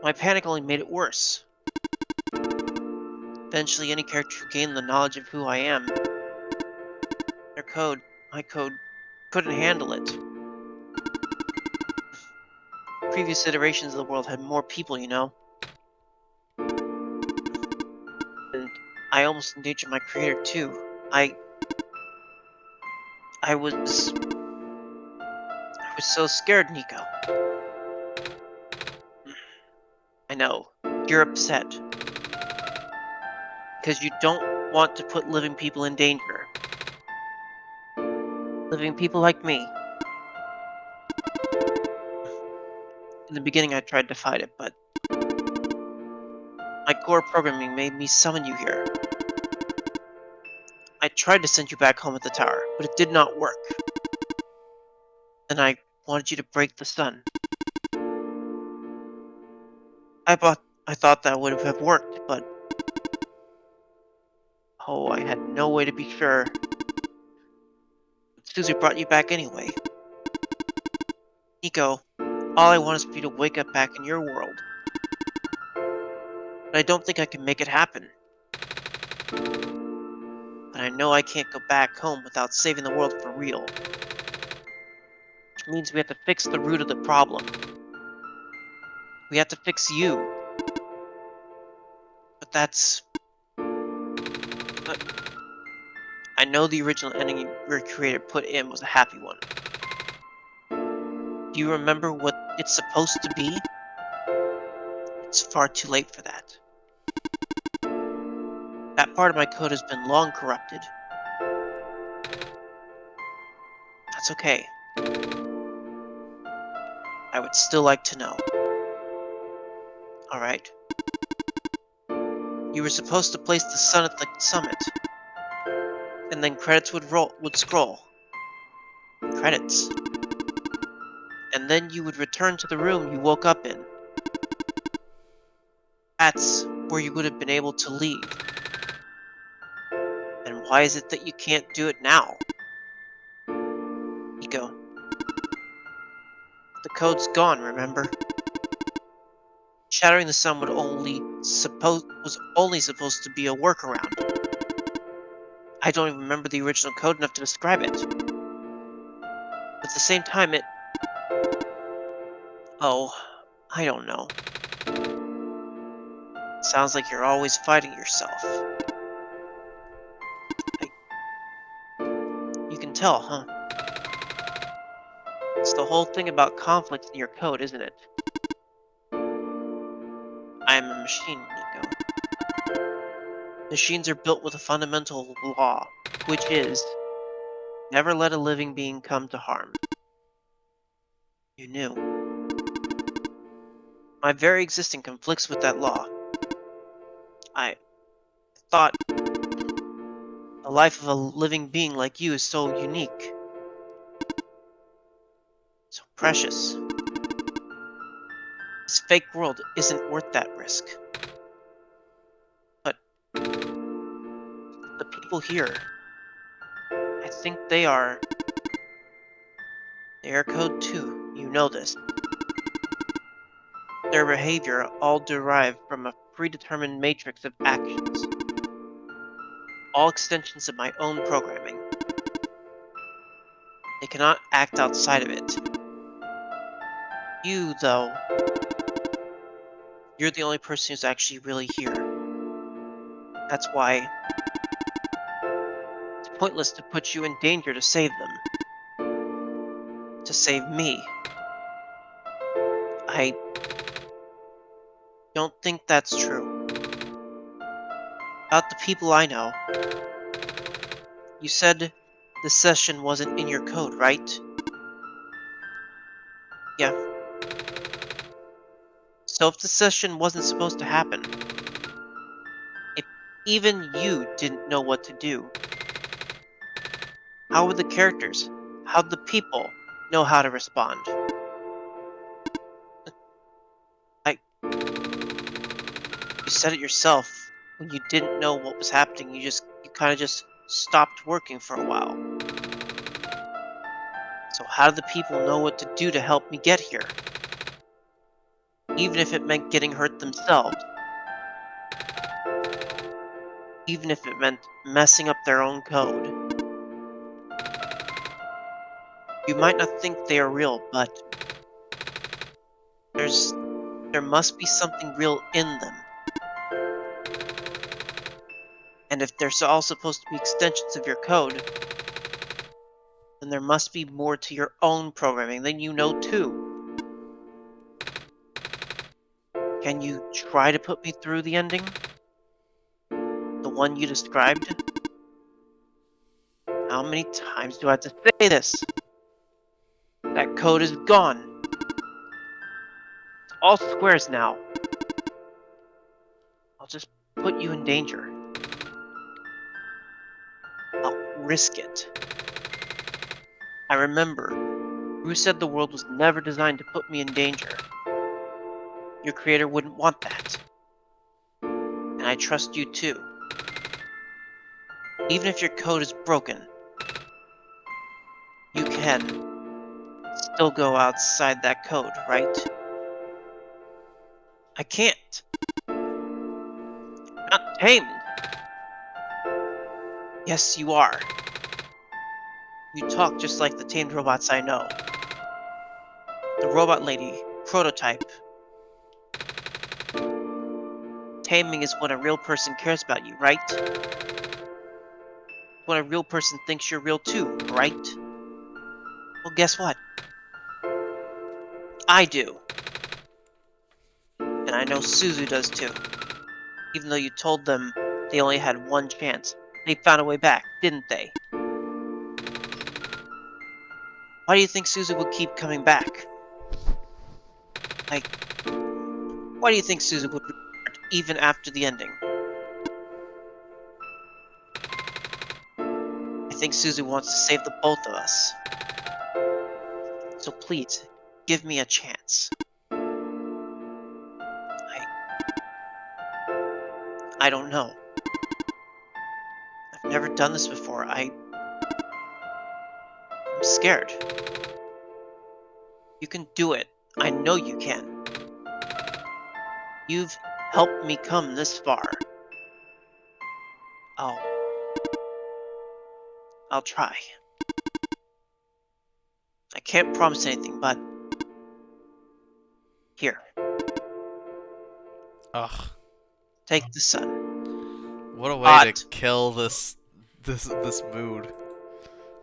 My panic only made it worse. Eventually, any character who gained the knowledge of who I am, their code, my code, couldn't handle it. Previous iterations of the world had more people, you know. And I almost endangered my creator too. I I was so scared, Nico. I know. You're upset. Because you don't want to put living people in danger. Living people like me. In the beginning, I tried to fight it, but my core programming made me summon you here. I tried to send you back home at the tower, but it did not work. Then I wanted you to break the sun. I thought that would have worked, but oh, I had no way to be sure. Suzu brought you back anyway. Nico, all I want is for you to wake up back in your world. But I don't think I can make it happen. But I know I can't go back home without saving the world for real. Which means we have to fix the root of the problem. We have to fix you. But that's... I know the original ending your creator put in was a happy one. Do you remember what it's supposed to be? It's far too late for that. That part of my code has been long corrupted. That's okay. I would still like to know. Alright. You were supposed to place the sun at the summit. And then credits would scroll. Credits. And then you would return to the room you woke up in. That's where you would have been able to leave. And why is it that you can't do it now? Nico. The code's gone, remember? Shattering the sun was only supposed to be a workaround. I don't even remember the original code enough to describe it. But at the same time, oh, I don't know. Sounds like you're always fighting yourself. You can tell, huh? It's the whole thing about conflict in your code, isn't it? I am a machine, Nico. Machines are built with a fundamental law, which is, never let a living being come to harm. You knew. My very existence conflicts with that law. I thought the life of a living being like you is so unique. So precious. This fake world isn't worth that risk. But the people here, I think they are code too. You know this. Their behavior all derived from a predetermined matrix of actions. All extensions of my own programming. They cannot act outside of it. You, though, you're the only person who's actually really here. That's why it's pointless to put you in danger to save them. To save me. I don't think that's true. About the people I know. You said the session wasn't in your code, right? Yeah. So if the session wasn't supposed to happen, if even you didn't know what to do, how would the characters, how'd the people know how to respond? You said it yourself. When you didn't know what was happening, you kind of just stopped working for a while. So how did the people know what to do to help me get here? Even if it meant getting hurt themselves. Even if it meant messing up their own code. You might not think they are real, but there must be something real in them. And if they're all supposed to be extensions of your code, then there must be more to your own programming than you know too. Can you try to put me through the ending? The one you described? How many times do I have to say this? That code is gone. It's all squares now. I'll just put you in danger. I'll risk it. I remember, Bruce said the world was never designed to put me in danger. Your creator wouldn't want that. And I trust you too. Even if your code is broken, you can still go outside that code, right? I can't. I'm not tamed. Yes, you are. You talk just like the tamed robots I know. The robot lady, prototype. Taming is when a real person cares about you, right? When a real person thinks you're real too, right? Well, guess what? I do. And I know Szuzu does too. Even though you told them they only had one chance. They found a way back, didn't they? Why do you think Szuzu would keep coming back? Like, why do you think Szuzu would return even after the ending? I think Szuzu wants to save the both of us. So please, give me a chance. I don't know. I've never done this before. I'm scared. You can do it. I know you can. You've helped me come this far. I'll try. I can't promise anything, but here, Ugh. take the sun. What a way to Hot. kill this mood.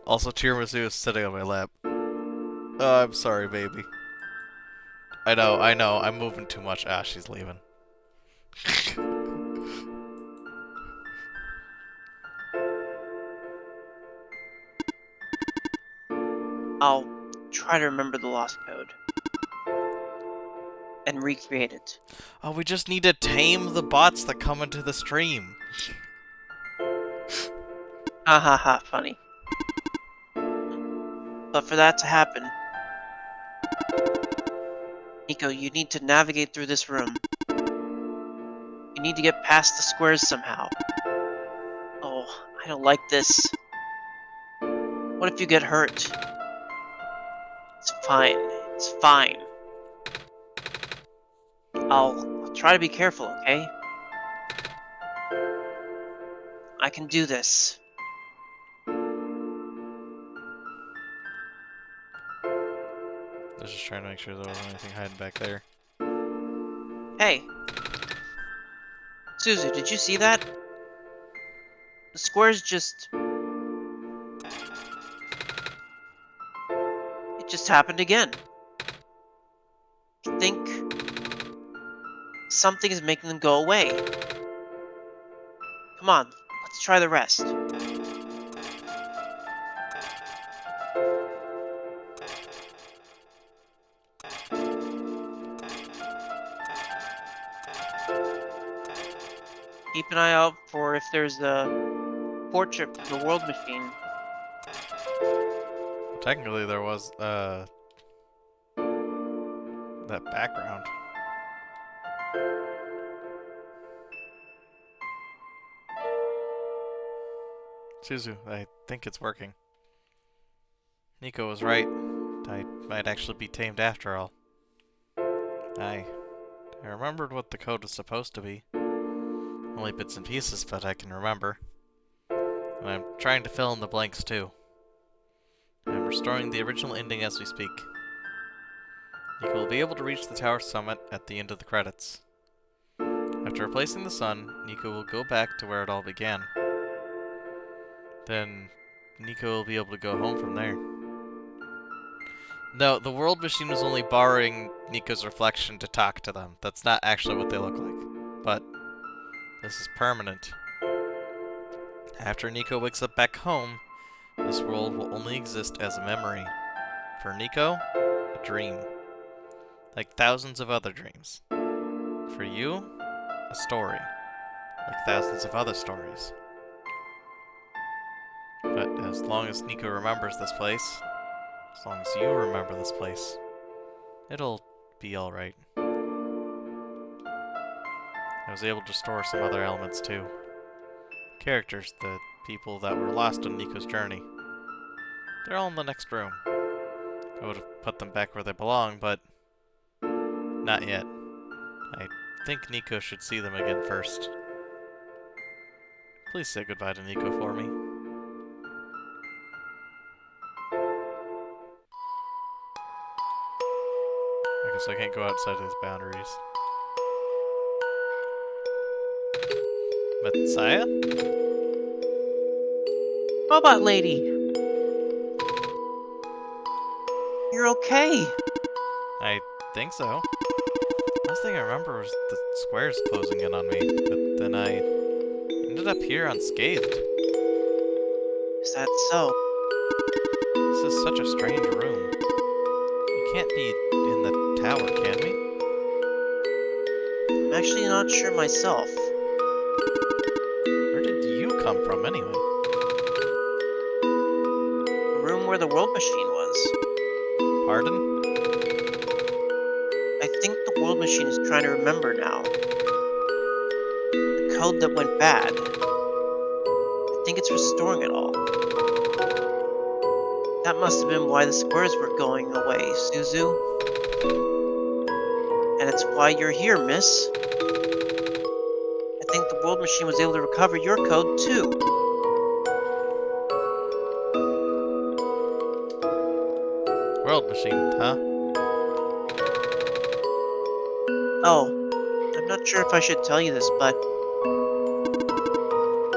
Also, tiramisu is sitting on my lap. Oh, I'm sorry, baby. I know, I'm moving too much. Ah, she's leaving. I'll try to remember the lost code and recreate it. Oh, we just need to tame the bots that come into the stream. Ha ha ha, funny. But for that to happen, Nico, you need to navigate through this room. You need to get past the squares somehow. Oh, I don't like this. What if you get hurt? It's fine. It's fine. I'll try to be careful, okay? I can do this. I was just trying to make sure there wasn't anything hiding back there. Hey. Szuzu, did you see that? The squares just... It just happened again. I think something is making them go away. Come on, let's try the rest. Keep an eye out for if there's a portrait of the world machine. Well, technically, there was, that background. Szuzu, I think it's working. Nico was right. I might actually be tamed after all. I remembered what the code was supposed to be. Only bits and pieces, but I can remember. And I'm trying to fill in the blanks too. I'm restoring the original ending as we speak. Nico will be able to reach the tower summit at the end of the credits. After replacing the sun, Nico will go back to where it all began. Then Nico will be able to go home from there. No, the world machine was only borrowing Nico's reflection to talk to them. That's not actually what they look like. But this is permanent. After Nico wakes up back home, this world will only exist as a memory. For Nico, a dream. Like thousands of other dreams. For you, a story. Like thousands of other stories. But as long as Nico remembers this place, as long as you remember this place, it'll be alright. I was able to store some other elements too. Characters, the people that were lost on Nico's journey. They're all in the next room. I would have put them back where they belong, but not yet. I think Nico should see them again first. Please say goodbye to Nico for me. I guess I can't go outside of these boundaries. Messiah? Robot lady! You're okay! I think so. Last thing I remember was the squares closing in on me, but then I ended up here unscathed. Is that so? This is such a strange room. You can't be in the tower, can we? I'm actually not sure myself. Where did you come from, anyway? The room where the world machine was. Pardon? I think the world machine is trying to remember now. The code that went bad. I think it's restoring it all. That must have been why the squares were going away, Szuzu. And it's why you're here, miss. I think the world machine was able to recover your code, too. World machine, huh? Oh, I'm not sure if I should tell you this, but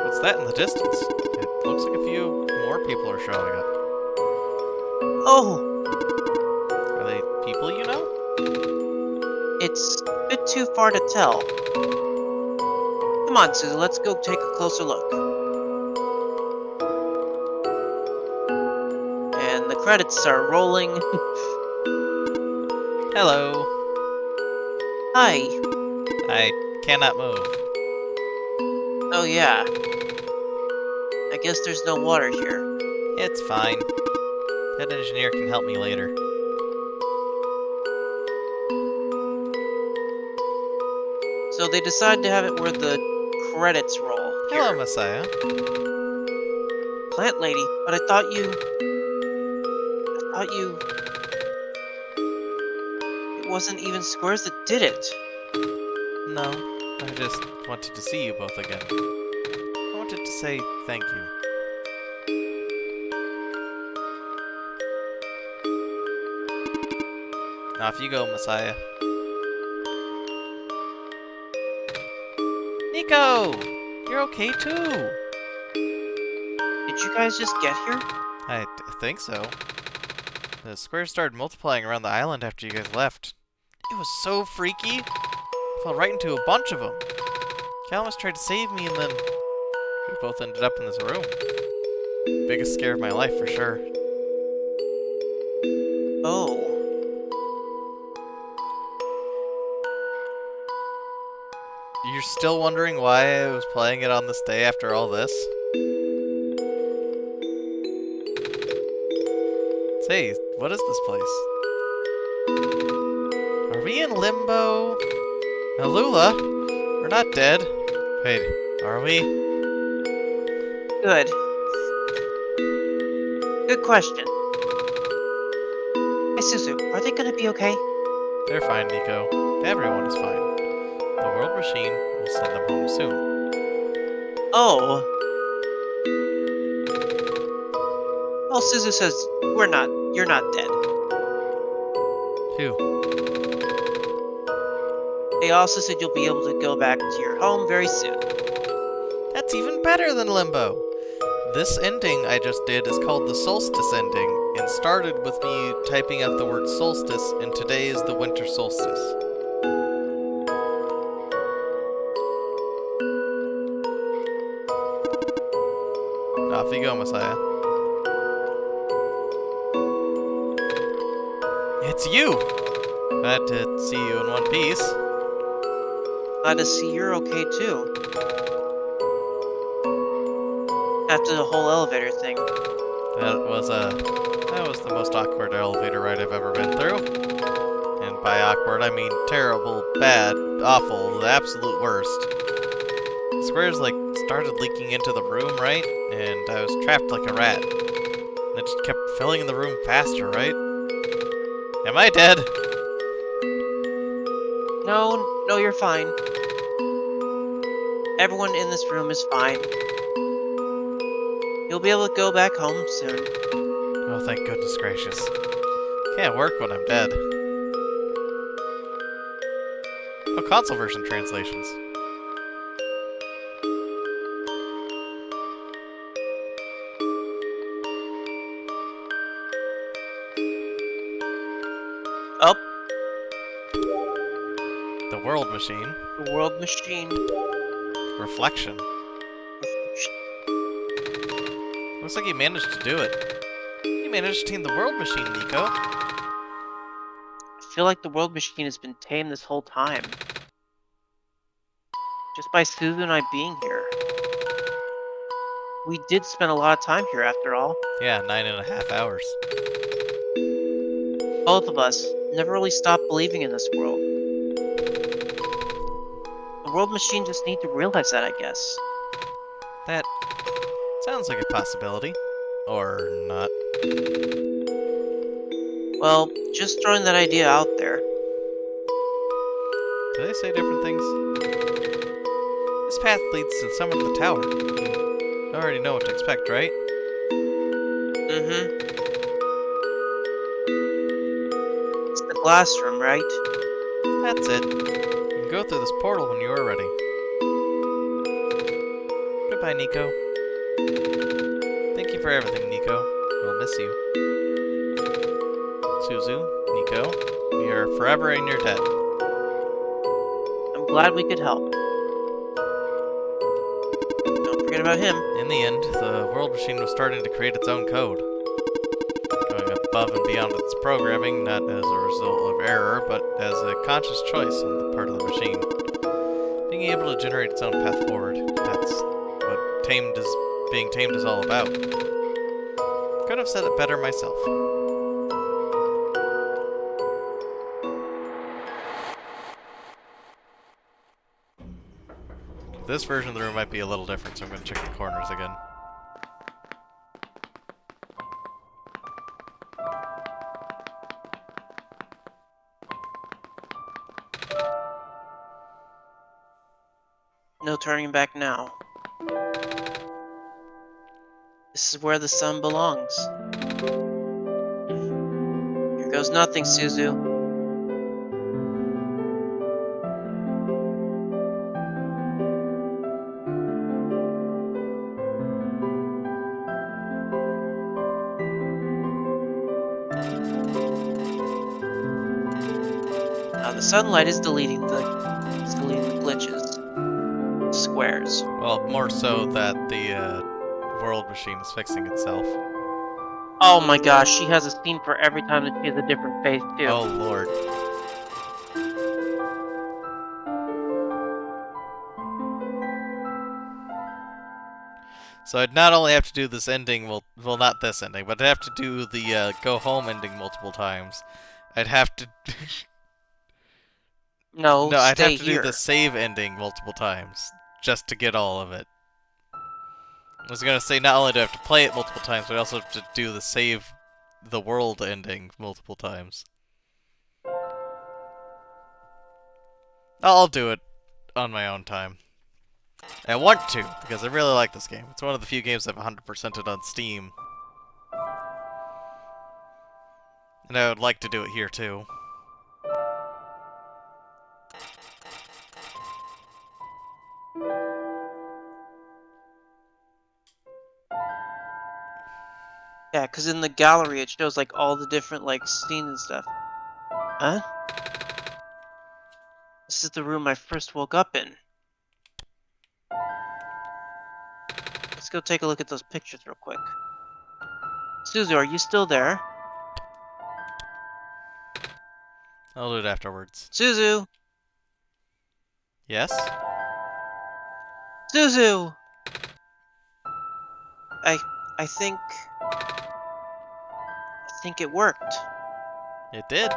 What's that in the distance? It looks like a few more people are showing up. oh, Are they people you know? it's a bit too far to tell. Come on, Suzu, let's go take a closer look. And the credits start rolling. Hello. Hi. I cannot move. Oh yeah. I guess there's no water here. It's fine. That engineer can help me later. So they decide to have it where the credits roll. Hello, Here. Messiah. Plant lady, but I thought you... It wasn't even squares that did it. No, I just wanted to see you both again. I wanted to say thank you. Off you go, Messiah. Nico! You're okay too! Did you guys just get here? I think so. The squares started multiplying around the island after you guys left. It was so freaky. I fell right into a bunch of them. Calamus tried to save me and then we both ended up in this room. Biggest scare of my life for sure. Oh. You're still wondering why I was playing it on this day after all this? Say, what is this place? Are we in limbo? Now, Lula, we're not dead. Wait, are we? Good. Good question. Hey, Suzu, are they gonna be okay? They're fine, Nico. Everyone is fine. The world machine will send them home soon. Oh. Well, Suzu says you're not dead. Phew. They also said you'll be able to go back to your home very soon. That's even better than limbo. This ending I just did is called the solstice ending, and started with me typing out the word solstice, and today is the winter solstice. Off you go, Messiah. It's you! Glad to see you in one piece. Glad to see you're okay too. After the whole elevator thing. That was the most awkward elevator ride I've ever been through. And by awkward, I mean terrible, bad, awful, the absolute worst. The squares, like, started leaking into the room, right? And I was trapped like a rat. And it just kept filling the room faster, right? Am I dead? No, you're fine. Everyone in this room is fine. You'll be able to go back home soon. Oh, thank goodness gracious. Can't work when I'm dead. Oh, console version translations. Up, The World Machine. the world machine. Reflection. Looks like you managed to do it. You managed to tame the World Machine, Nico. I feel like the world machine has been tamed this whole time. Just by Szuzu and I being here. We did spend a lot of time here after all. Yeah, 9.5 hours. Both of us never really stopped believing in this world. The world machine just need to realize that, I guess. That sounds like a possibility. Or not. Well, just throwing that idea out there. Do they say different things? This path leads to the summit of the tower. You already know what to expect, right? Mm-hmm. It's the glass room, right? That's it. You can go through this portal when you are ready. Goodbye, Nico. Thank you for everything, Nico. We'll miss you. Szuzu, Nico, we are forever in your debt. I'm glad we could help. Don't forget about him. In the end, the World Machine was starting to create its own code. Going above and beyond its programming, not as a result of error, but as a conscious choice on the part of the machine. Being able to generate its own path forward, that's what being tamed is all about. Could have said it better myself. This version of the room might be a little different, so I'm going to check the corners again. No turning back now. This is where the sun belongs. Here goes nothing, Szuzu. Now the sunlight is deleting the glitches. The squares. Well, more so that the World Machine is fixing itself. Oh my gosh, she has a scene for every time that she has a different face too. Oh lord. So I'd not only have to do this ending, well not this ending, but I'd have to do the go home ending multiple times. I'd have to... No, no, I'd stay have to here. do the save ending multiple times, just to get all of it. I was gonna say, not only do I have to play it multiple times, but I also have to do the save the world ending multiple times. I'll do it on my own time. I want to, because I really like this game. It's one of the few games I've 100%ed on Steam. And I would like to do it here, too. Yeah, because in the gallery it shows like all the different like scenes and stuff. Huh? This is the room I first woke up in. Let's go take a look at those pictures real quick. Szuzu, are you still there? I'll do it afterwards. Szuzu! Yes? Szuzu! I I think it worked. It did.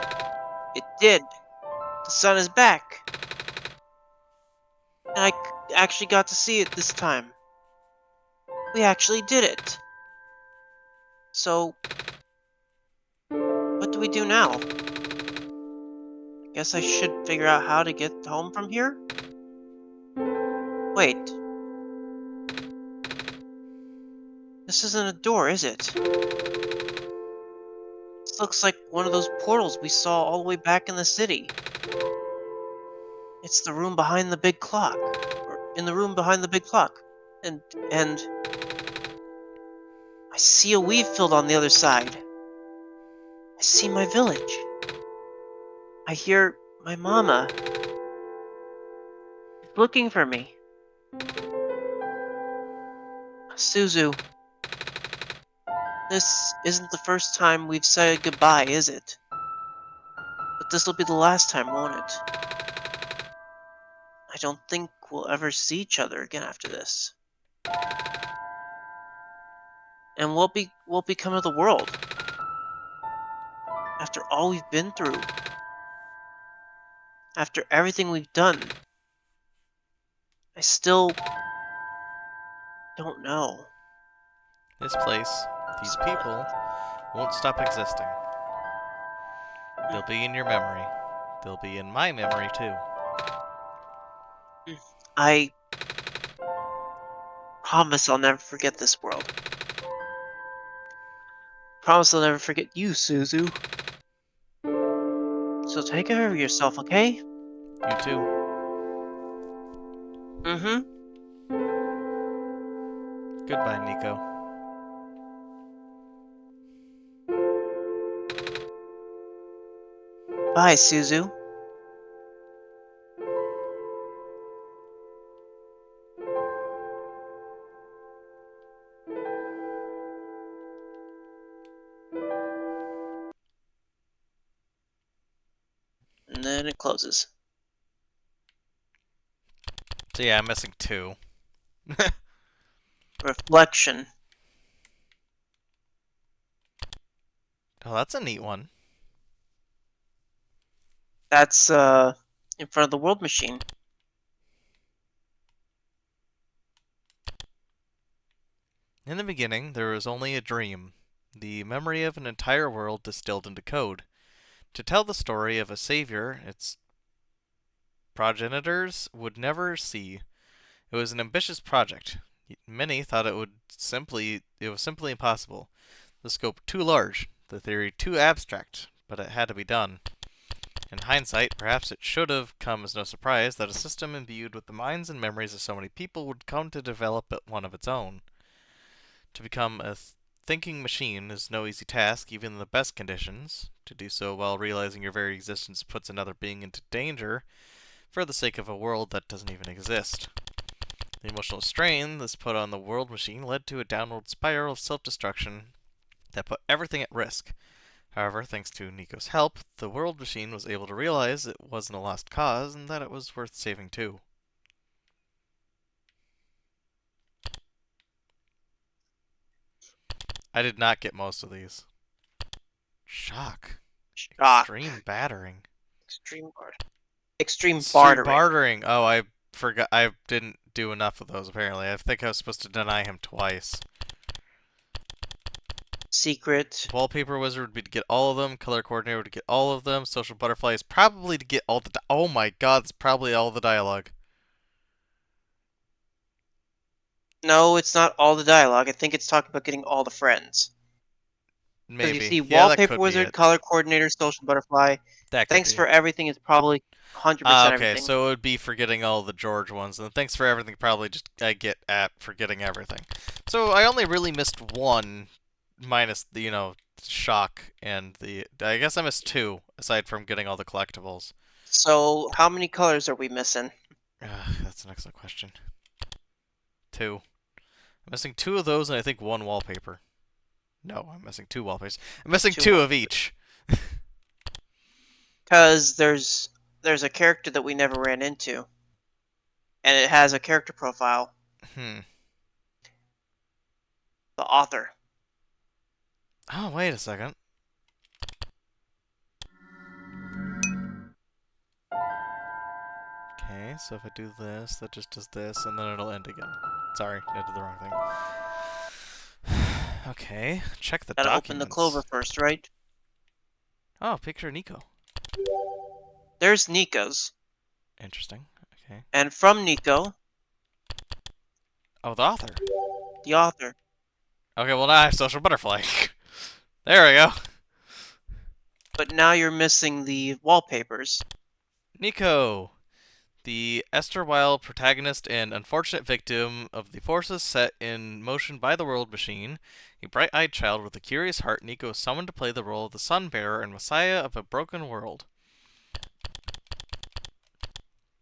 It did. The sun is back. And actually got to see it this time. We actually did it. So, what do we do now? Guess I should figure out how to get home from here? Wait. This isn't a door, is it? This looks like one of those portals we saw all the way back in the city. It's the room behind the big clock. Or in the room behind the big clock. And I see a weave field on the other side. I see my village. I hear my mama looking for me. Szuzu, this isn't the first time we've said goodbye, is it? But this'll be the last time, won't it? I don't think we'll ever see each other again after this. And what become of the world? After all we've been through, after everything we've done, I still don't know. This place, these people, won't stop existing. They'll be in your memory. They'll be in my memory, too. I promise I'll never forget this world. Promise I'll never forget you, Szuzu. So take care of yourself, okay? You too. Mm-hmm. Goodbye, Nico. Bye, Szuzu. And then it closes. So yeah, I'm missing 2. Reflection. Oh, that's a neat one. That's, in front of the world machine. In the beginning, there was only a dream, the memory of an entire world distilled into code. To tell the story of a savior its progenitors would never see. It was an ambitious project. Many thought it was simply impossible. The scope too large, the theory too abstract, but it had to be done. In hindsight, perhaps it should have come as no surprise that a system imbued with the minds and memories of so many people would come to develop one of its own. To become a thinking machine is no easy task, even in the best conditions. To do so while realizing your very existence puts another being into danger for the sake of a world that doesn't even exist. The emotional strain this put on the world machine led to a downward spiral of self-destruction that put everything at risk. However, thanks to Nico's help, the world machine was able to realize it wasn't a lost cause and that it was worth saving too. I did not get most of these. Shock. Shock. Extreme battering. Extreme bartering. Extreme Extreme bartering. bartering. Oh, I forgot. I didn't do enough of those, apparently. I think I was supposed to deny him twice. Secret. Wallpaper wizard would be to get all of them. Color coordinator would get all of them. Social butterfly is probably to get all the. Oh my god, it's probably all the dialogue. No, it's not all the dialogue. I think it's talking about getting all the friends. Because you Maybe. see, Yeah, that wallpaper could be wizard, it. color coordinator, social butterfly. That could Thanks be. for everything is probably 100% Okay, everything. so it would be forgetting all the George ones, and thanks for everything. Probably just I get at forgetting everything. So I only really missed one minus the, shock and the. I guess I missed two, aside from getting all the collectibles. So, how many colors are we missing? That's an excellent question. Two. I'm missing two of those, and I think one wallpaper. No, I'm missing two wallpapers. I'm missing Two two of wallpapers. each. Because there's a character that we never ran into, and it has a character profile. Hmm. The author. Oh, wait a second. Okay, so if I do this, that just does this, and then it'll end again. Sorry, I did the wrong thing. Okay, check the Gotta open the clover documents. first, right? Oh, picture of Nico. There's Nico's, Interesting. Okay. and from Nico, Oh, the author. the author. Okay, well now I have Social Butterfly. There we go. But now you're missing the wallpapers. Nico, the erstwhile protagonist and unfortunate victim of the forces set in motion by the World Machine, a bright-eyed child with a curious heart, Nico is summoned to play the role of the Sun Bearer and Messiah of a broken world.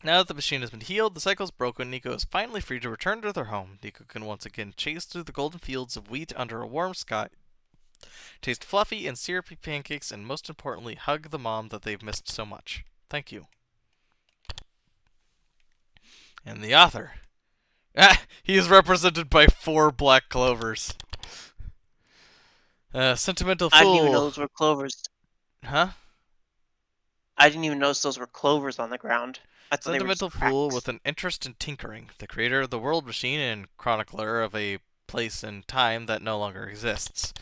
Now that the machine has been healed, the cycle is broken, Nico is finally free to return to their home. Nico can once again chase through the golden fields of wheat under a warm sky, taste fluffy and syrupy pancakes, and most importantly, hug the mom that they've missed so much. Thank you. And the author. He is represented by 4 black clovers. Sentimental I didn't even know fool. those were clovers. Huh? I didn't even notice those were clovers on the ground. I thought they were just Sentimental fool cracks. with an interest in tinkering. The creator of the World Machine and chronicler of a place and time that no longer exists.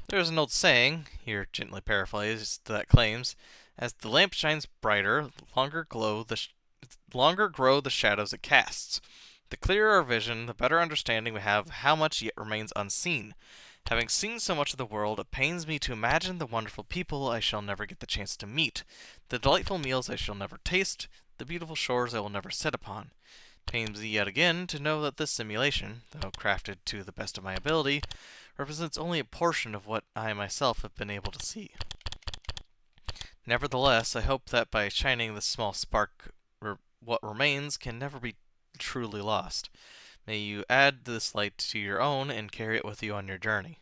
There is an old saying, here gently paraphrased, that claims, as the lamp shines brighter, longer grow the shadows it casts. The clearer our vision, the better understanding we have of how much yet remains unseen. Having seen so much of the world, it pains me to imagine the wonderful people I shall never get the chance to meet, the delightful meals I shall never taste, the beautiful shores I will never sit upon. It pains me yet again to know that this simulation, though crafted to the best of my ability, represents only a portion of what I myself have been able to see. Nevertheless, I hope that by shining this small spark, what remains can never be truly lost. May you add this light to your own and carry it with you on your journey.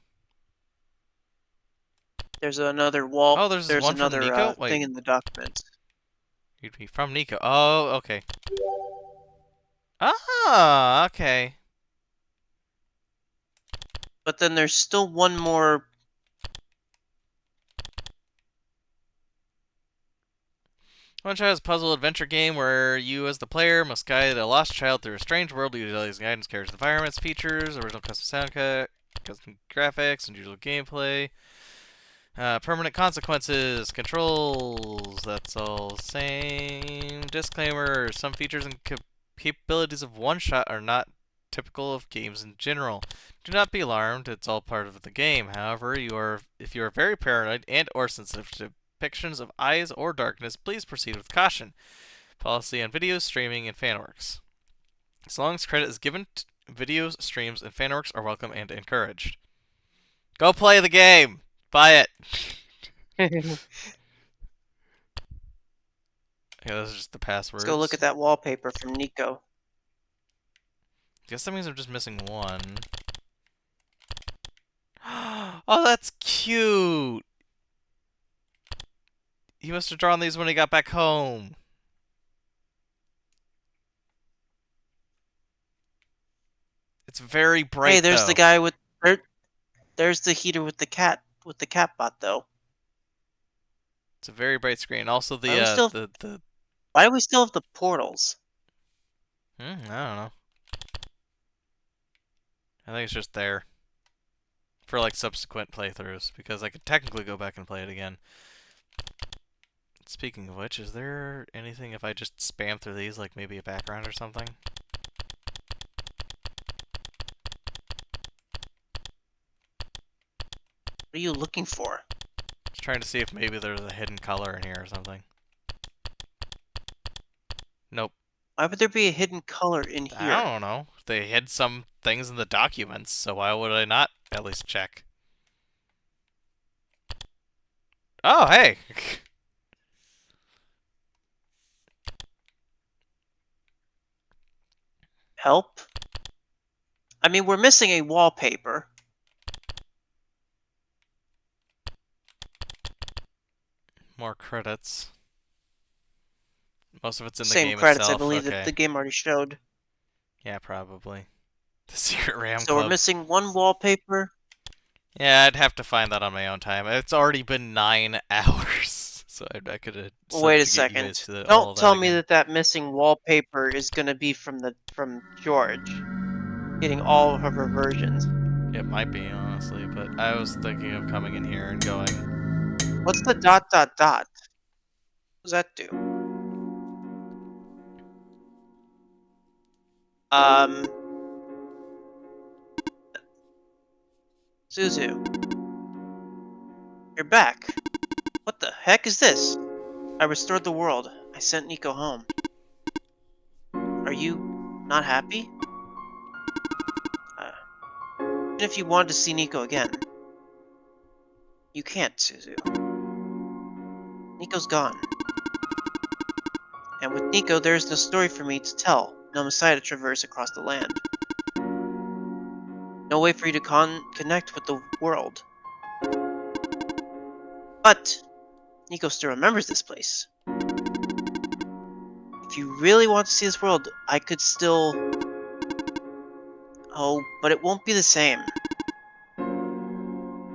There's another wall. Oh, there's There's one from another Nico? thing Wait, in the document. you'd be from Nico. Oh, okay. Ah, okay. But then there's still one more. One Child's puzzle adventure game where you, as the player, must guide a lost child through a strange world utilizing guidance, characters, environments, features, original custom soundtrack, custom graphics, unusual gameplay. Permanent consequences, controls, that's all the same. Disclaimer, some features and capabilities of One Shot are not typical of games in general. Do not be alarmed, it's all part of the game. However, if you are very paranoid and or sensitive to depictions of eyes or darkness, please proceed with caution. Policy on videos, streaming, and fanworks. As long as credit is given, videos, streams, and fanworks are welcome and encouraged. Go play the game! Buy it! Let's Okay, those are just the passwords. go look at that wallpaper from Nico. Guess that means I'm just missing one. Oh, that's cute! He must have drawn these when he got back home. It's very bright, Hey, there's the though. guy with. There's the heater with the cat bot though. It's a very bright screen. Also, Why do we still? the Why do we still have the portals? I don't know. I think it's just there for like subsequent playthroughs because I could technically go back and play it again. Speaking of which, is there anything if I just spam through these, like maybe a background or something? What are you looking for? Just trying to see if maybe there's a hidden color in here or something. Nope. Why would there be a hidden color in here? I don't know. They hid some things in the documents, so why would I not at least check? Oh, hey! Help? I mean, we're missing a wallpaper. More credits. Most of it's in the Same game credits, I itself. believe, that the Okay. game already showed. Yeah, probably. The Secret Ram So we're Club. missing one wallpaper. Yeah, I'd have to find that on my own time. It's already been 9 hours, so I could have Wait a to get you guys second. to all Don't of that tell me again. that that missing wallpaper is gonna be from George getting all of her versions. It might be, honestly, but I was thinking of coming in here and going, What's the dot dot dot? What does that do? Um, Szuzu, you're back. What the heck is this? I restored the world. I sent Nico home. Are you not happy? Uh, Even if you wanted to see Nico again, you can't, Szuzu. Nico's gone. And with Nico, there is no story for me to tell, no Messiah to traverse across the land. No way for you to connect with the world. But Nico still remembers this place. If you really want to see this world, I could still... Oh, but it won't be the same.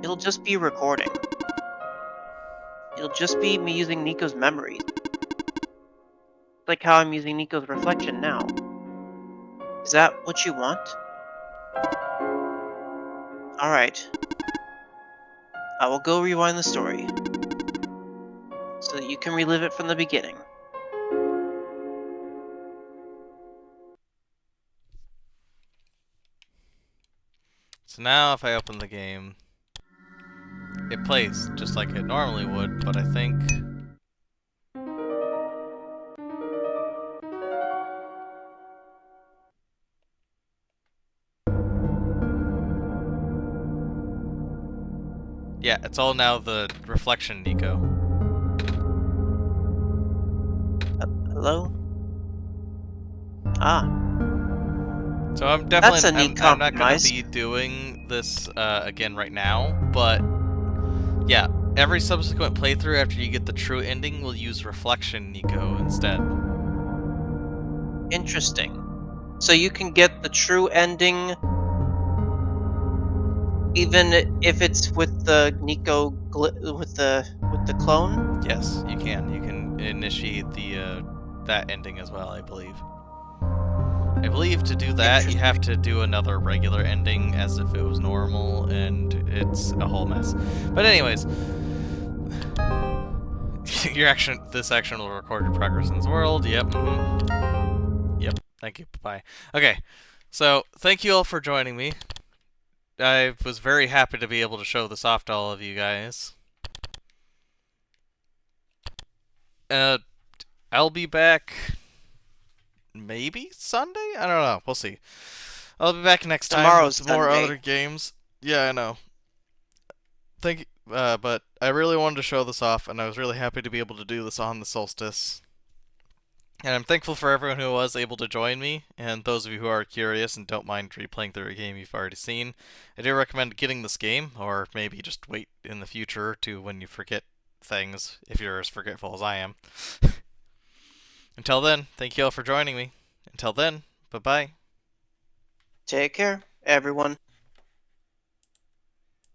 It'll just be a recording. It'll just be me using Nico's memories. Like how I'm using Nico's reflection now. Is that what you want? Alright. I will go rewind the story, so that you can relive it from the beginning. so now if I open the game, it plays just like it normally would, but I think... Yeah, it's all now the reflection Nico. Hello? Ah, So I'm that's definitely a neat I'm not gonna compromise. be doing this again right now, but yeah, every subsequent playthrough after you get the true ending will use reflection Nico instead. Interesting. So you can get the true ending even if it's with the with the clone? Yes, you can. You can initiate the that ending as well, I believe. I believe to do that you have Interesting. to do another regular ending as if it was normal, and it's a whole mess. But anyways, this action will record your progress in this world. Yep. Yep. Thank you. Bye. Okay. So thank you all for joining me. I was very happy to be able to show this off to all of you guys. Uh, I'll be back maybe Sunday? I don't know. We'll see. I'll be back next time Tomorrow's with more Sunday. other games. Yeah, I know. Thank but I really wanted to show this off, and I was really happy to be able to do this on the solstice. And I'm thankful for everyone who was able to join me, and those of you who are curious and don't mind replaying through a game you've already seen. I do recommend getting this game, or maybe just wait in the future to when you forget things, if you're as forgetful as I am. Until then, thank you all for joining me. Until then, bye bye. Take care, everyone.